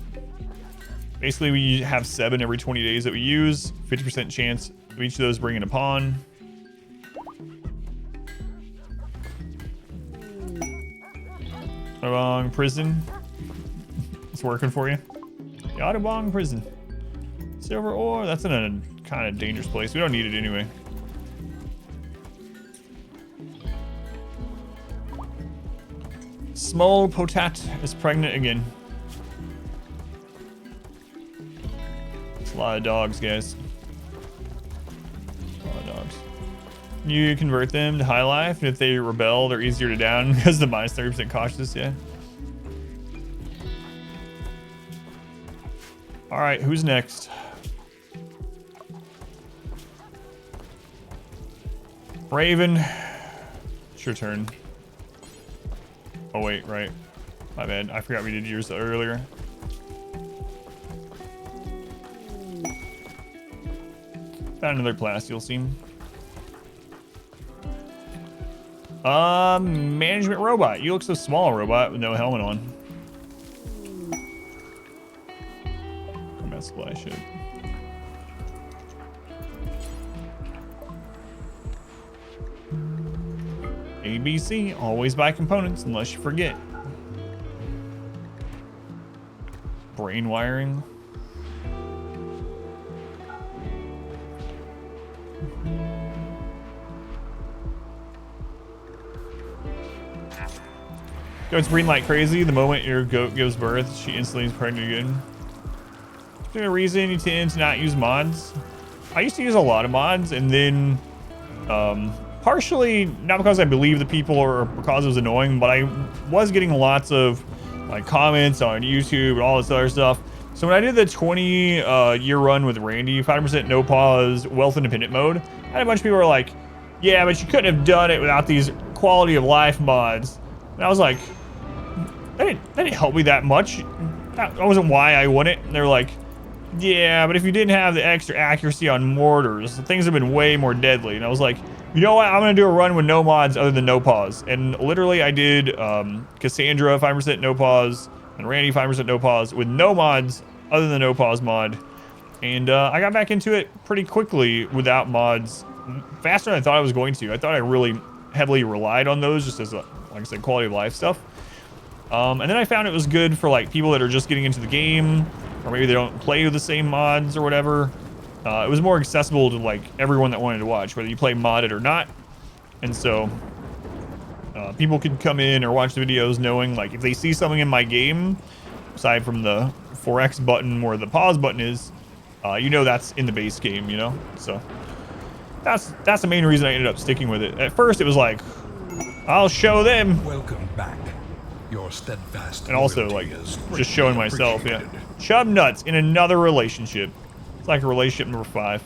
Basically, we have 7 every 20 days that we use. 50% chance of each of those bringing a pawn. Autobong prison. It's working for you. The Autobong prison. Silver ore. That's in a kind of dangerous place. We don't need it anyway. Small Potat is pregnant again. It's a lot of dogs, guys. A lot of dogs. You convert them to high life, and if they rebel, they're easier to down because the minus 30% cautious, yeah. Alright, who's next? Raven. It's your turn. Oh wait, right. My bad. I forgot we did yours earlier. Found another Plasteel seam. ManagementRobot. You look so small, robot, with no helmet on. Combat supply shit. ABC, always buy components unless you forget. Brain wiring. Goats breeding like crazy. The moment your goat gives birth, she instantly is pregnant again. Is there a reason you tend to not use mods? I used to use a lot of mods, and then partially not because I believe the people or because it was annoying, but I was getting lots of like comments on YouTube and all this other stuff. So when I did the 20 year run with Randy, 5% no pause, wealth independent mode, I had a bunch of people who were like, yeah, but you couldn't have done it without these quality of life mods. And I was like, that didn't help me that much. That wasn't why I won it. And they're like, yeah, but if you didn't have the extra accuracy on mortars, things have been way more deadly. And I was like, you know what? I'm going to do a run with no mods other than no pause. And literally I did Cassandra 5% no pause and Randy 5% no pause with no mods other than no pause mod. And I got back into it pretty quickly without mods, faster than I thought I was going to. I thought I really heavily relied on those just as, like I said, quality of life stuff. And then I found it was good for like people that are just getting into the game, or maybe they don't play with the same mods or whatever. It was more accessible to like everyone that wanted to watch, whether you play modded or not. And so people could come in or watch the videos knowing like if they see something in my game, aside from the 4X button where the pause button is, you know that's in the base game, you know? So that's the main reason I ended up sticking with it. At first it was like, I'll show them. Welcome back. Your steadfast and also like just showing myself, yeah. Chubnuts in another relationship. It's like a relationship number 5.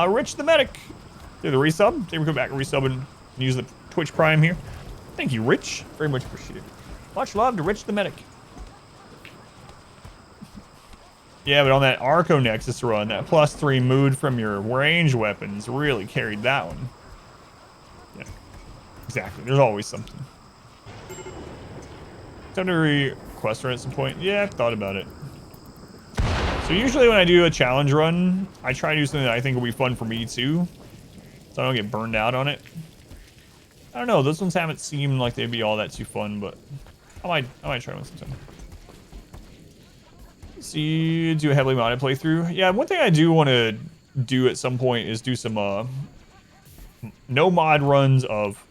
Rich the medic. Do the resub. They would go back and resub and use the Twitch Prime here. Thank you, Rich. Very much appreciated. Much love to Rich the medic. Yeah, but on that Arco Nexus run, that +3 mood from your range weapons really carried that one. Yeah, exactly. There's always something. Time to request her at some point. Yeah, I've thought about it. So usually when I do a challenge run, I try to do something that I think will be fun for me too, so I don't get burned out on it. I don't know, those ones haven't seemed like they'd be all that too fun, but I might try one sometime. See, do a heavily modded playthrough. Yeah, one thing I do want to do at some point is do some no mod runs of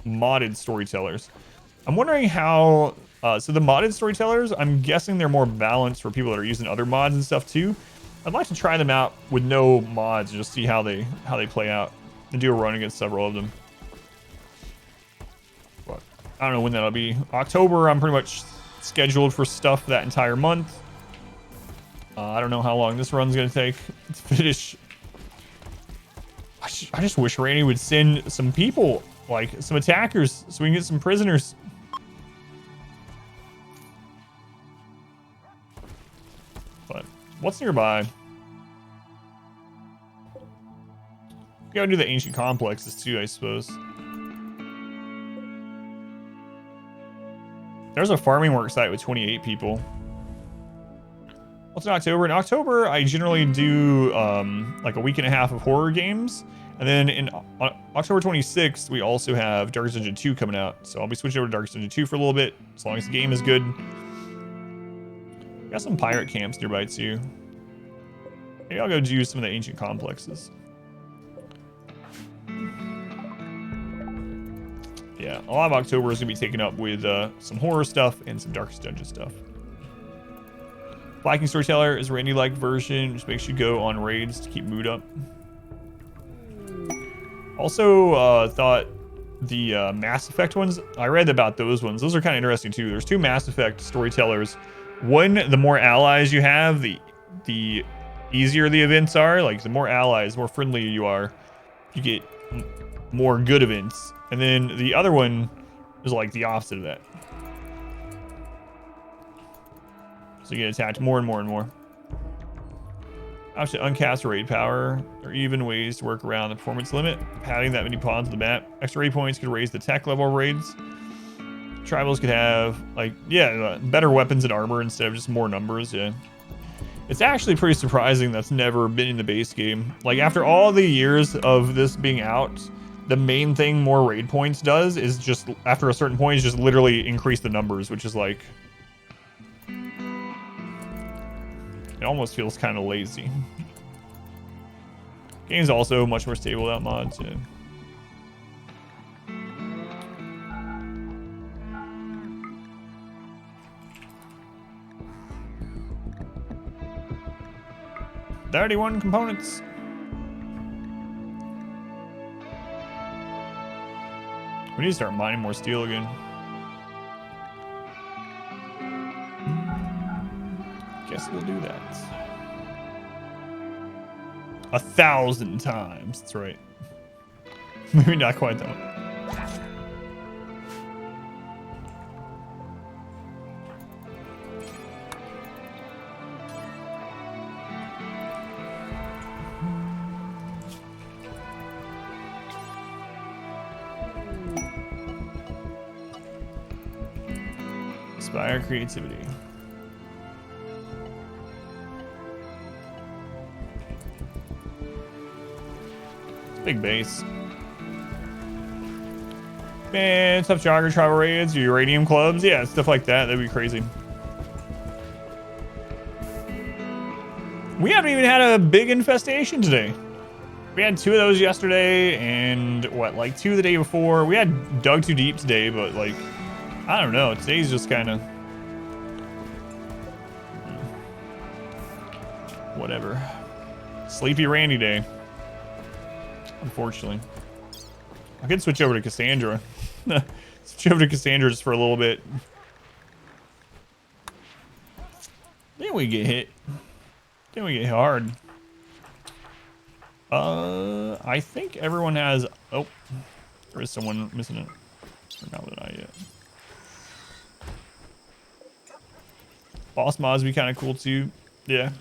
modded storytellers. I'm wondering how So the modded storytellers, I'm guessing they're more balanced for people that are using other mods and stuff too. I'd like to try them out with no mods, just see how they play out, and do a run against several of them. But I don't know when that'll be. October, I'm pretty much scheduled for stuff that entire month. I don't know how long this run's gonna take to finish. I just wish Randy would send some people, like some attackers, so we can get some prisoners. But what's nearby? We gotta do the ancient complexes too, I suppose. There's a farming work site with 28 people. What's in October? In October, I generally do like a week and a half of horror games. And then in October 26th, we also have Darkest Dungeon 2 coming out. So I'll be switching over to Darkest Dungeon 2 for a little bit, as long as the game is good. Got some pirate camps nearby too. Maybe I'll go do some of the ancient complexes. Yeah, a lot of October is going to be taken up with some horror stuff and some Darkest Dungeon stuff. Viking Storyteller is a Randy-like version, which makes you go on raids to keep mood up. Also, thought the Mass Effect ones, I read about those ones. Those are kind of interesting too. There's 2 Mass Effect storytellers. One, the more allies you have, the easier the events are. Like, the more allies, the more friendly you are, you get more good events. And then the other one is like the opposite of that. So you get attacked more and more and more. Option uncast raid power. There are even ways to work around the performance limit. Padding that many pawns on the map. Extra raid points could raise the tech level of raids. Tribals could have, like, yeah, better weapons and armor instead of just more numbers, yeah. It's actually pretty surprising that's never been in the base game. Like, after all the years of this being out, the main thing more raid points does is just, after a certain point, is just literally increase the numbers, which is like... It almost feels kind of lazy. Game's also much more stable without mods, yeah. $31 components. We need to start mining more steel again. Guess we'll do that. 1,000 times. That's right. Maybe not quite that much. Inspire creativity. Big base. Man, tough jogger travel raids, uranium clubs, yeah, stuff like that. That'd be crazy. We haven't even had a big infestation today. We had 2 of those yesterday, and what, like 2 the day before. We had dug too deep today, but like, I don't know. Today's just kind of whatever. Sleepy Randy day. Unfortunately. I could switch over to Cassandra. Switch over to Cassandra just for a little bit. Then we get hit. Then we get hard. I think everyone has... Oh, there is someone missing it. Not with an eye yet. Boss mods would be kind of cool too. Yeah.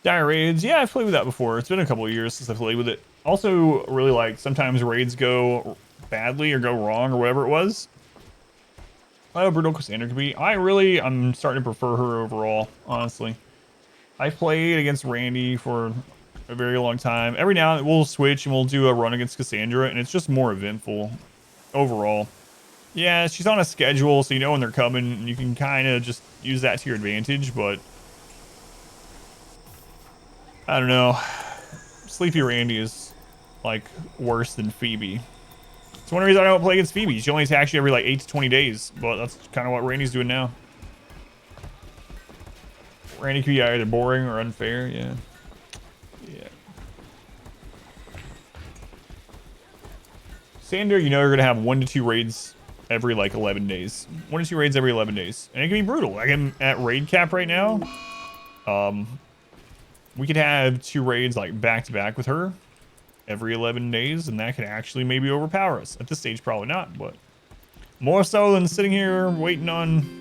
Dire raids, yeah, I've played with that before. It's been a couple of years since I've played with it. Also, really like sometimes raids go badly or go wrong or whatever it was. How brutal Cassandra could be. I'm starting to prefer her overall, honestly. I've played against Randy for a very long time. Every now and then we'll switch and we'll do a run against Cassandra, and it's just more eventful overall. Yeah, she's on a schedule, so you know when they're coming, and you can kind of just use that to your advantage, but I don't know. Sleepy Randy is like worse than Phoebe. It's one reason I don't play against Phoebe. She only attacks you every like 8 to 20 days, but that's kind of what Randy's doing now. Randy could be either boring or unfair, yeah. Yeah. Sander, you know you're gonna have 1 to 2 raids every like 11 days. 1 to 2 raids every 11 days. And it can be brutal. Like I'm at raid cap right now. We could have 2 raids like back to back with her every 11 days, and that could actually maybe overpower us. At this stage, probably not, but more so than sitting here waiting on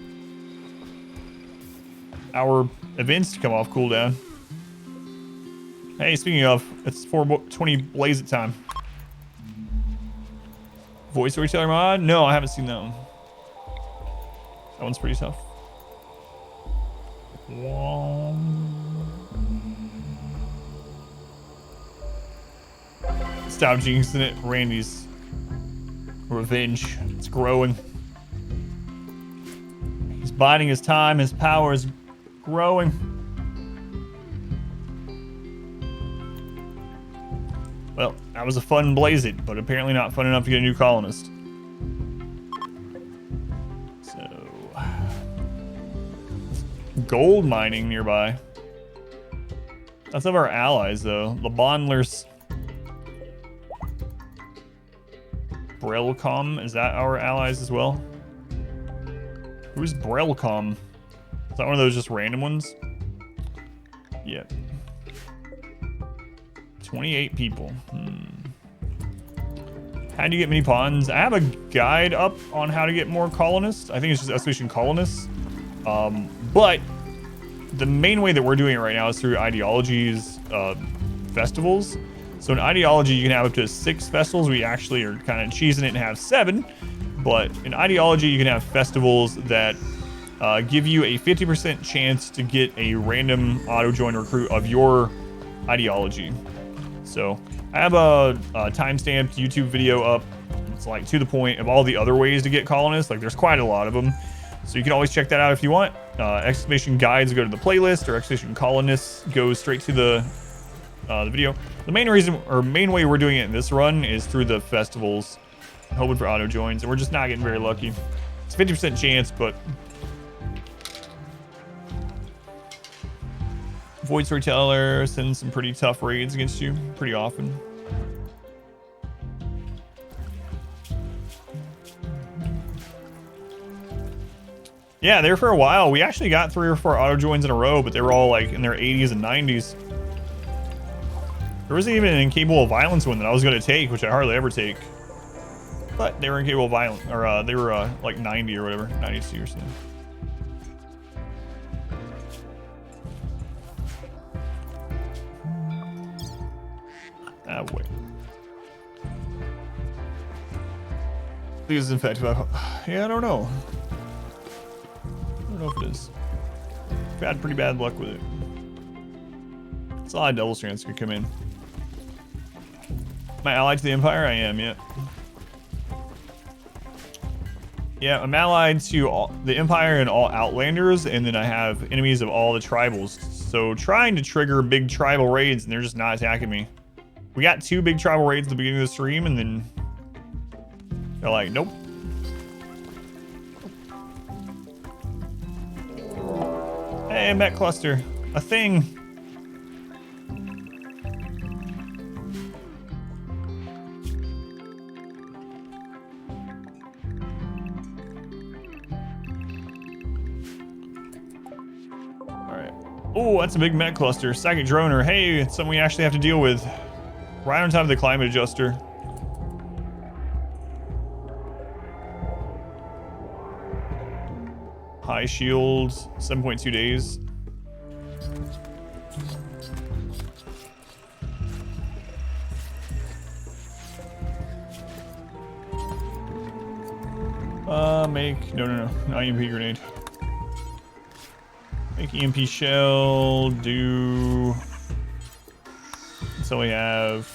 our events to come off cooldown. Hey, speaking of, it's 420 Blaze It time. Voice Storyteller mod? No, I haven't seen that one. That one's pretty tough. Stop jinxing it. Randy's revenge. It's growing. He's biding his time. His power is growing. Well, that was a fun Blaze It, but apparently not fun enough to get a new colonist. So, gold mining nearby. That's of our allies, though. The Bondlers. Brelcom, is that our allies as well? Who's Brelcom? Is that one of those just random ones? Yeah. 28 people. How do you get mini pawns? I have a guide up on how to get more colonists. I think it's just Association colonists. But the main way that we're doing it right now is through ideologies, festivals. So in ideology, you can have up to 6 festivals. We actually are kind of cheesing it and have 7. But in ideology, you can have festivals that give you a 50% chance to get a random auto-join recruit of your ideology. So I have a timestamped YouTube video up. It's like to the point of all the other ways to get colonists. Like there's quite a lot of them. So you can always check that out if you want. Exclamation guides go to the playlist, or exclamation colonists goes straight to the video. The main reason, or main way we're doing it in this run is through the festivals, hoping for auto joins, and we're just not getting very lucky. It's a 50% chance, but Void Storyteller sends some pretty tough raids against you pretty often. Yeah, there for a while. We actually got 3 or 4 auto joins in a row, but they were all like in their 80s and 90s. There was even an Incapable of Violence one that I was going to take, which I hardly ever take. But they were Incapable of Violence, or they were like 90 or whatever, 92 or something. Ah, wait. I think it's infected. Yeah, I don't know. I don't know if it is. I've had pretty bad luck with it. It's a lot of Devil Strands could come in. Am I allied to the Empire? I am, yeah. Yeah, I'm allied to the Empire and all Outlanders, and then I have enemies of all the tribals. So trying to trigger big tribal raids, and they're just not attacking me. We got 2 big tribal raids at the beginning of the stream, and then they're like, nope. Hey, Mech Cluster, a thing. All right. Oh, that's a big Mech Cluster. Psychic Droner. Hey, it's something we actually have to deal with. Right on top of the climate adjuster. High shields, 7.2 days. No, not EMP grenade. Make EMP shell, do... So we have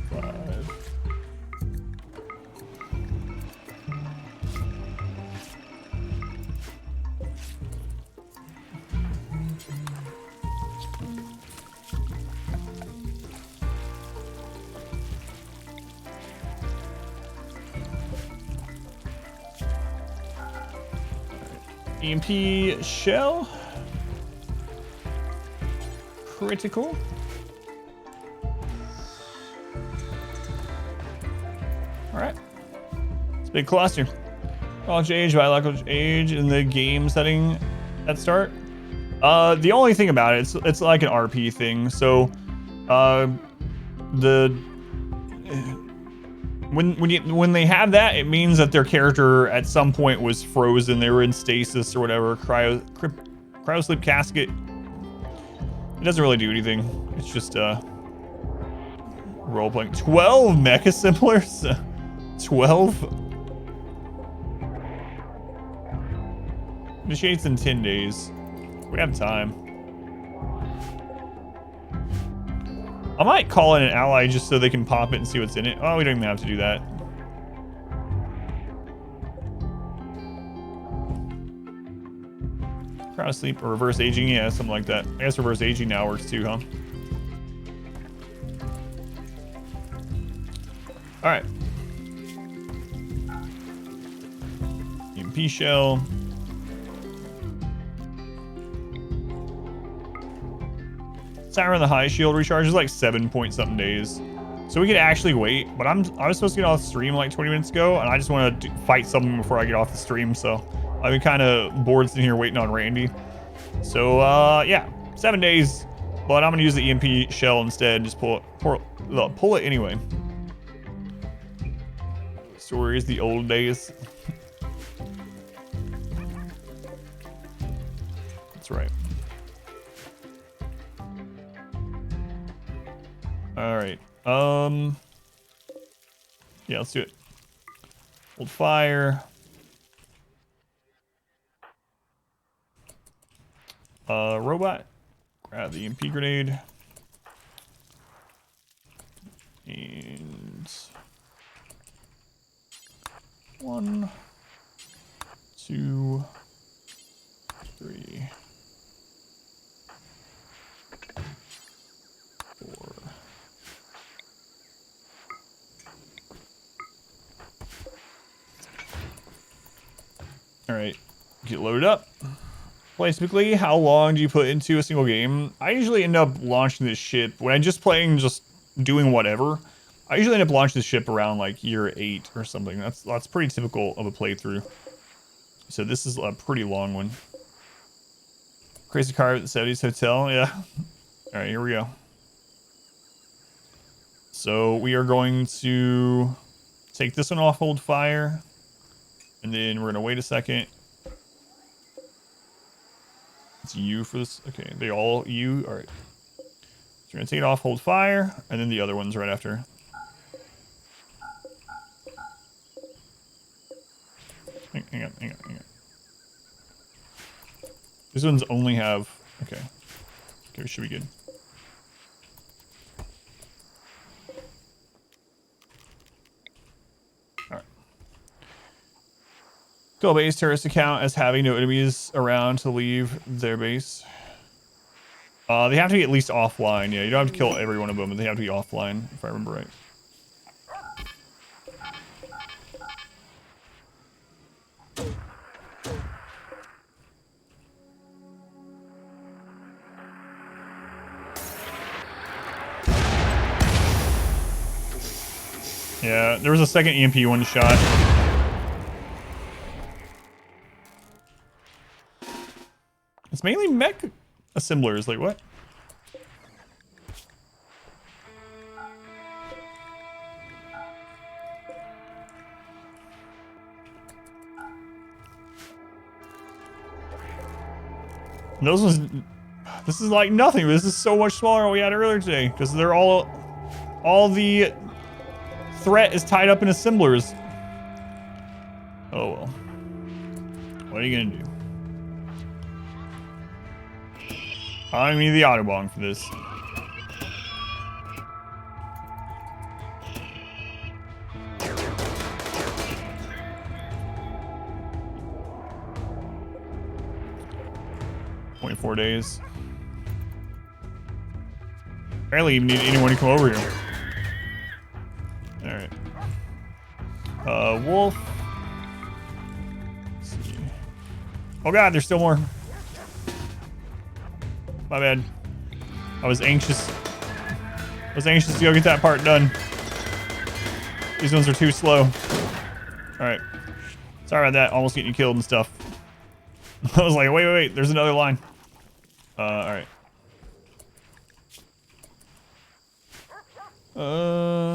5. EMP shell. Critical. Alright. It's a big cluster. College age, biological age in the game setting at start. The only thing about it, it's like an RP thing. So when they have that, it means that their character at some point was frozen. They were in stasis or whatever, cryo sleep casket. It doesn't really do anything. It's just role playing. 12 mech assemblers. 12. Initiates in 10 days. We have time. I might call in an ally just so they can pop it and see what's in it. Oh, we don't even have to do that. Cryo sleep or reverse aging, yeah, something like that. I guess reverse aging now works too, huh? All right. EMP shell. Siren the high shield recharge is like 7 point something days. So we could actually wait, but I was supposed to get off the stream like 20 minutes ago, and I just want to fight something before I get off the stream, so I've been kind of bored sitting here waiting on Randy. So yeah, 7 days, but I'm gonna use the EMP shell instead and just pull it anyway. Stories, the old days. That's right. All right. Yeah, let's do it. Hold fire. Robot. Grab the EMP grenade. And 1, 2, 3, 4. All right, get loaded up. Typically, how long do you put into a single game? I usually end up launching this ship when I'm just playing, just doing whatever. I usually end up launching the ship around like year 8 or something. That's pretty typical of a playthrough. So this is a pretty long one. Crazy car at the 70s hotel, yeah. All right, here we go. So we are going to take this one off hold fire, and then we're gonna wait a second. It's U for this. Okay, they all U. All right. So we're gonna take it off, hold fire, and then the other one's right after. Hang on. These ones only have. Okay, we should be good. Kill base terrorist account as having no enemies around to leave their base. They have to be at least offline. Yeah, you don't have to kill every one of them, but they have to be offline, if I remember right. Yeah, there was a second EMP one shot. It's mainly mech assemblers, like what? And those ones, this is like nothing. This is so much smaller than we had earlier today, because they're all the threat is tied up in assemblers. Oh well. What are you gonna do? I need the Autobong for this. "24 days. Barely even need anyone to come over here. Alright. Wolf. Let's see. Oh god, there's still more. My bad. I was anxious. To go get that part done. These ones are too slow. Alright. Sorry about that. Almost getting you killed and stuff. I was like, wait. There's another line. Alright.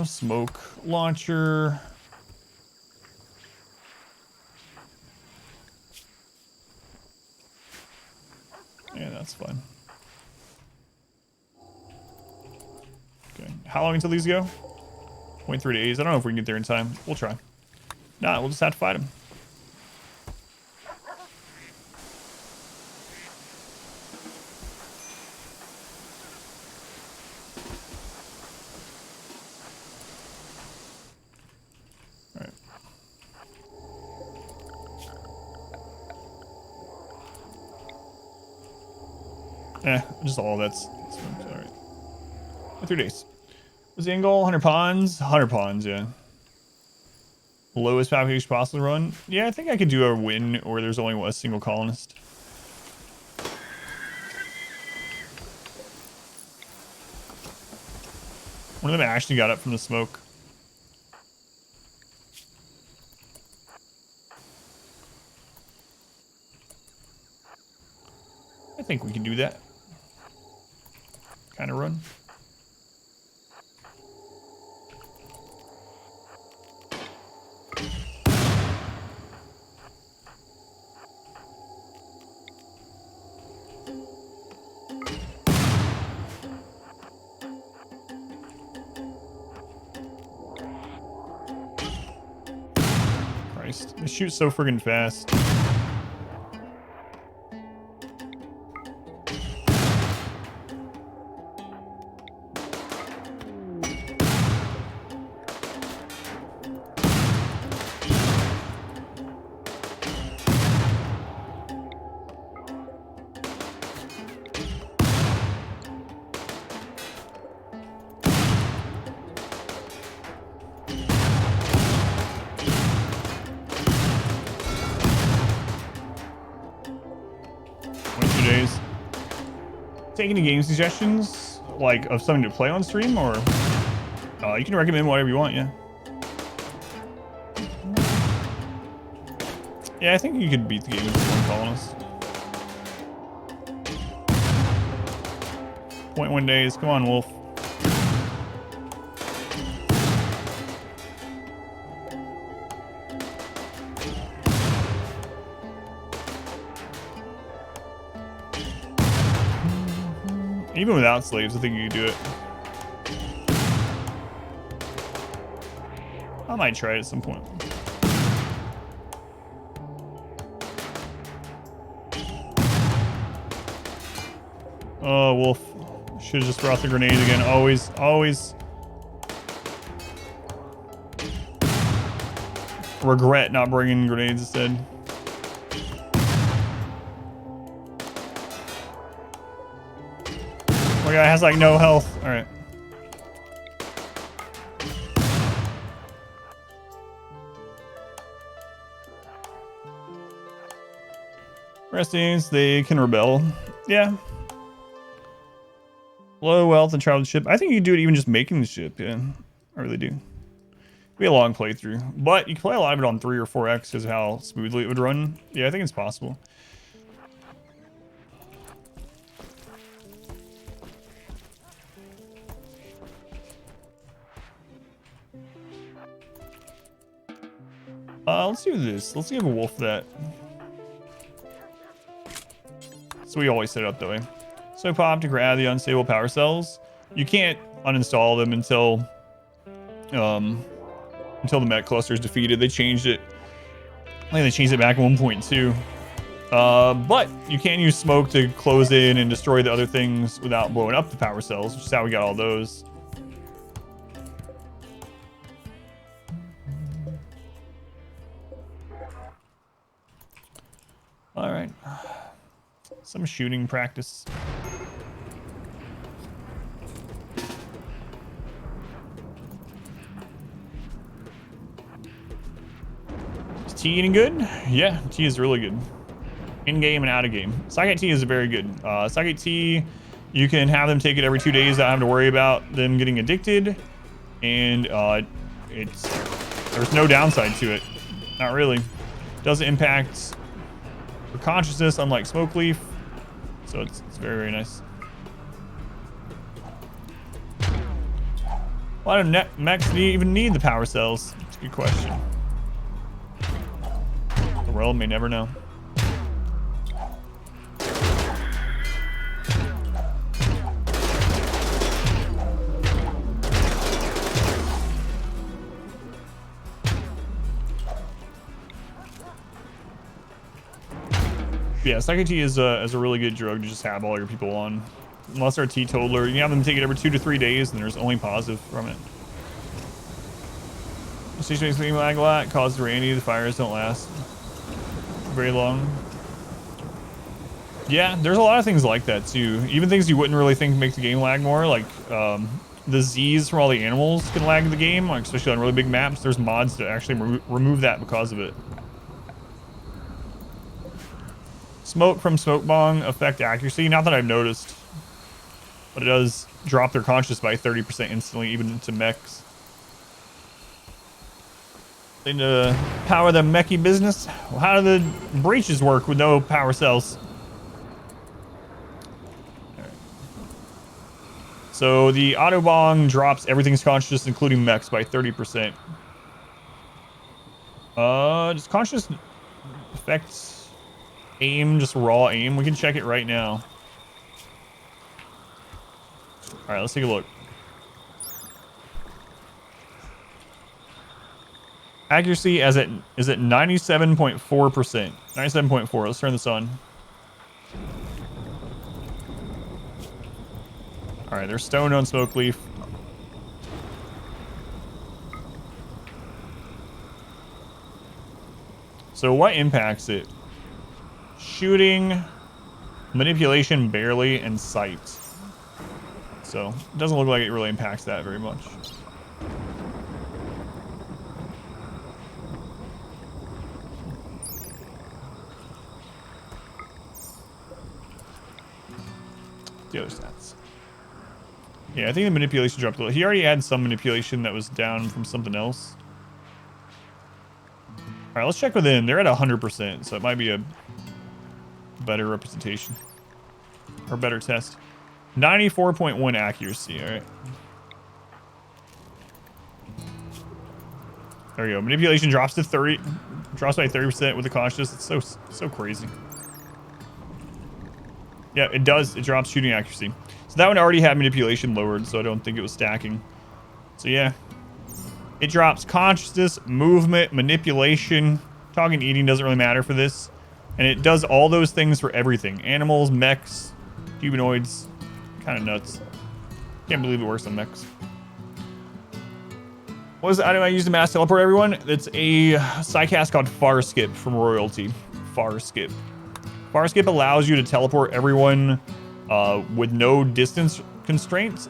Smoke launcher. Yeah, that's fine. Okay. How long until these go? 23 days. I don't know if we can get there in time. We'll try. Nah, we'll just have to fight him. Just all that's all right. 3 days. Was the end goal 100 pawns? 100 pawns, yeah. Lowest population possible run? Yeah, I think I could do a win where there's only a single colonist. One of them actually got up from the smoke. I think we can do that. Kind of run. Christ, they shoot so friggin' fast. Take any game suggestions, like of something to play on stream, or you can recommend whatever you want. Yeah. Yeah, I think you could beat the game with one colonist. 0.1 days. Come on, Wolf. Even without slaves, I think you can do it. I might try it at some point. Oh, Wolf. Should have just brought the grenade again. Always. Regret not bringing grenades instead. My guy has like no health. All right. Restings, they can rebel. Yeah. Low wealth and travel the ship. I think you can do it even just making the ship. Yeah, I really do. It'd be a long playthrough, but you can play a lot of it on 3 or 4x because of how smoothly it would run. Yeah, I think it's possible. Let's do this. Let's give a Wolf that. So we always set it up that way. So pop to grab the unstable power cells. You can't uninstall them until the Mech Cluster is defeated. They changed it. I think they changed it back in 1.2. But you can use smoke to close in and destroy the other things without blowing up the power cells, which is how we got all those. All right. Some shooting practice. Is tea eating good? Yeah, tea is really good. In-game and out-of-game. Psychic tea is very good. Psychic tea, you can have them take it every 2 days without having to worry about them getting addicted. And there's no downside to it. Not really. Doesn't impact your consciousness, unlike smoke leaf. So it's very, very nice. Why do mechs even need the power cells? It's a good question. The world may never know. Yeah, psychic tea is a really good drug to just have all your people on. Unless they're a teetotaler, you can have them take it every 2 to 3 days, and there's only positive from it. Situation lag a lot, causes Randy, the fires don't last very long. Yeah, there's a lot of things like that too. Even things you wouldn't really think make the game lag more, like the Z's from all the animals can lag the game, like especially on really big maps. There's mods to actually remove that because of it. Smoke from smoke bong affect accuracy. Not that I've noticed, but it does drop their conscious by 30% instantly, even into mechs. Need to power the mechy business. Well, how do the breaches work with no power cells? All right. So the Autobong drops everything's conscious, including mechs, by 30%. Does conscious affect aim, just raw aim? We can check it right now. All right, let's take a look. Accuracy is at 97.4%. 97.4. Let's turn this on. All right, they're stoned on smoke leaf. So what impacts it? Shooting, manipulation barely, and sight. So it doesn't look like it really impacts that very much. The other stats. Yeah, I think the manipulation dropped a little. He already had some manipulation that was down from something else. All right, let's check within. They're at 100%, so it might be a better representation or better test. 94.1 accuracy. All right. There we go. Manipulation drops to 30, drops by 30% with the conscious. It's so crazy. Yeah, it does. It drops shooting accuracy. So that one already had manipulation lowered, so I don't think it was stacking. So yeah, it drops consciousness, movement, manipulation. Talking eating doesn't really matter for this. And it does all those things for everything. Animals, mechs, humanoids. Kind of nuts. Can't believe it works on mechs. What is the item I use to mass teleport everyone? It's a psycast called Far Skip from Royalty. Far Skip. Far Skip allows you to teleport everyone with no distance constraints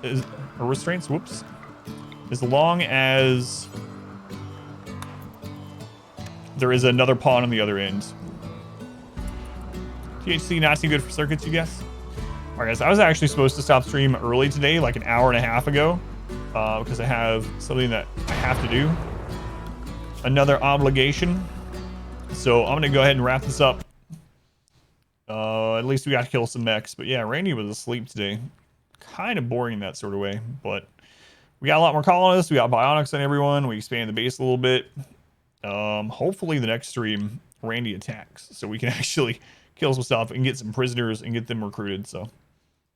or restraints. Whoops. As long as there is another pawn on the other end. THC not too good for circuits, you guess? All right, guys. I was actually supposed to stop stream early today, like an hour and a half ago, because I have something that I have to do. Another obligation. So I'm gonna go ahead and wrap this up. At least we got to kill some mechs. But yeah, Randy was asleep today. Kind of boring in that sort of way. But we got a lot more colonists. We got bionics on everyone. We expanded the base a little bit. Hopefully the next stream, Randy attacks. So we can actually kill some stuff and get some prisoners and get them recruited. So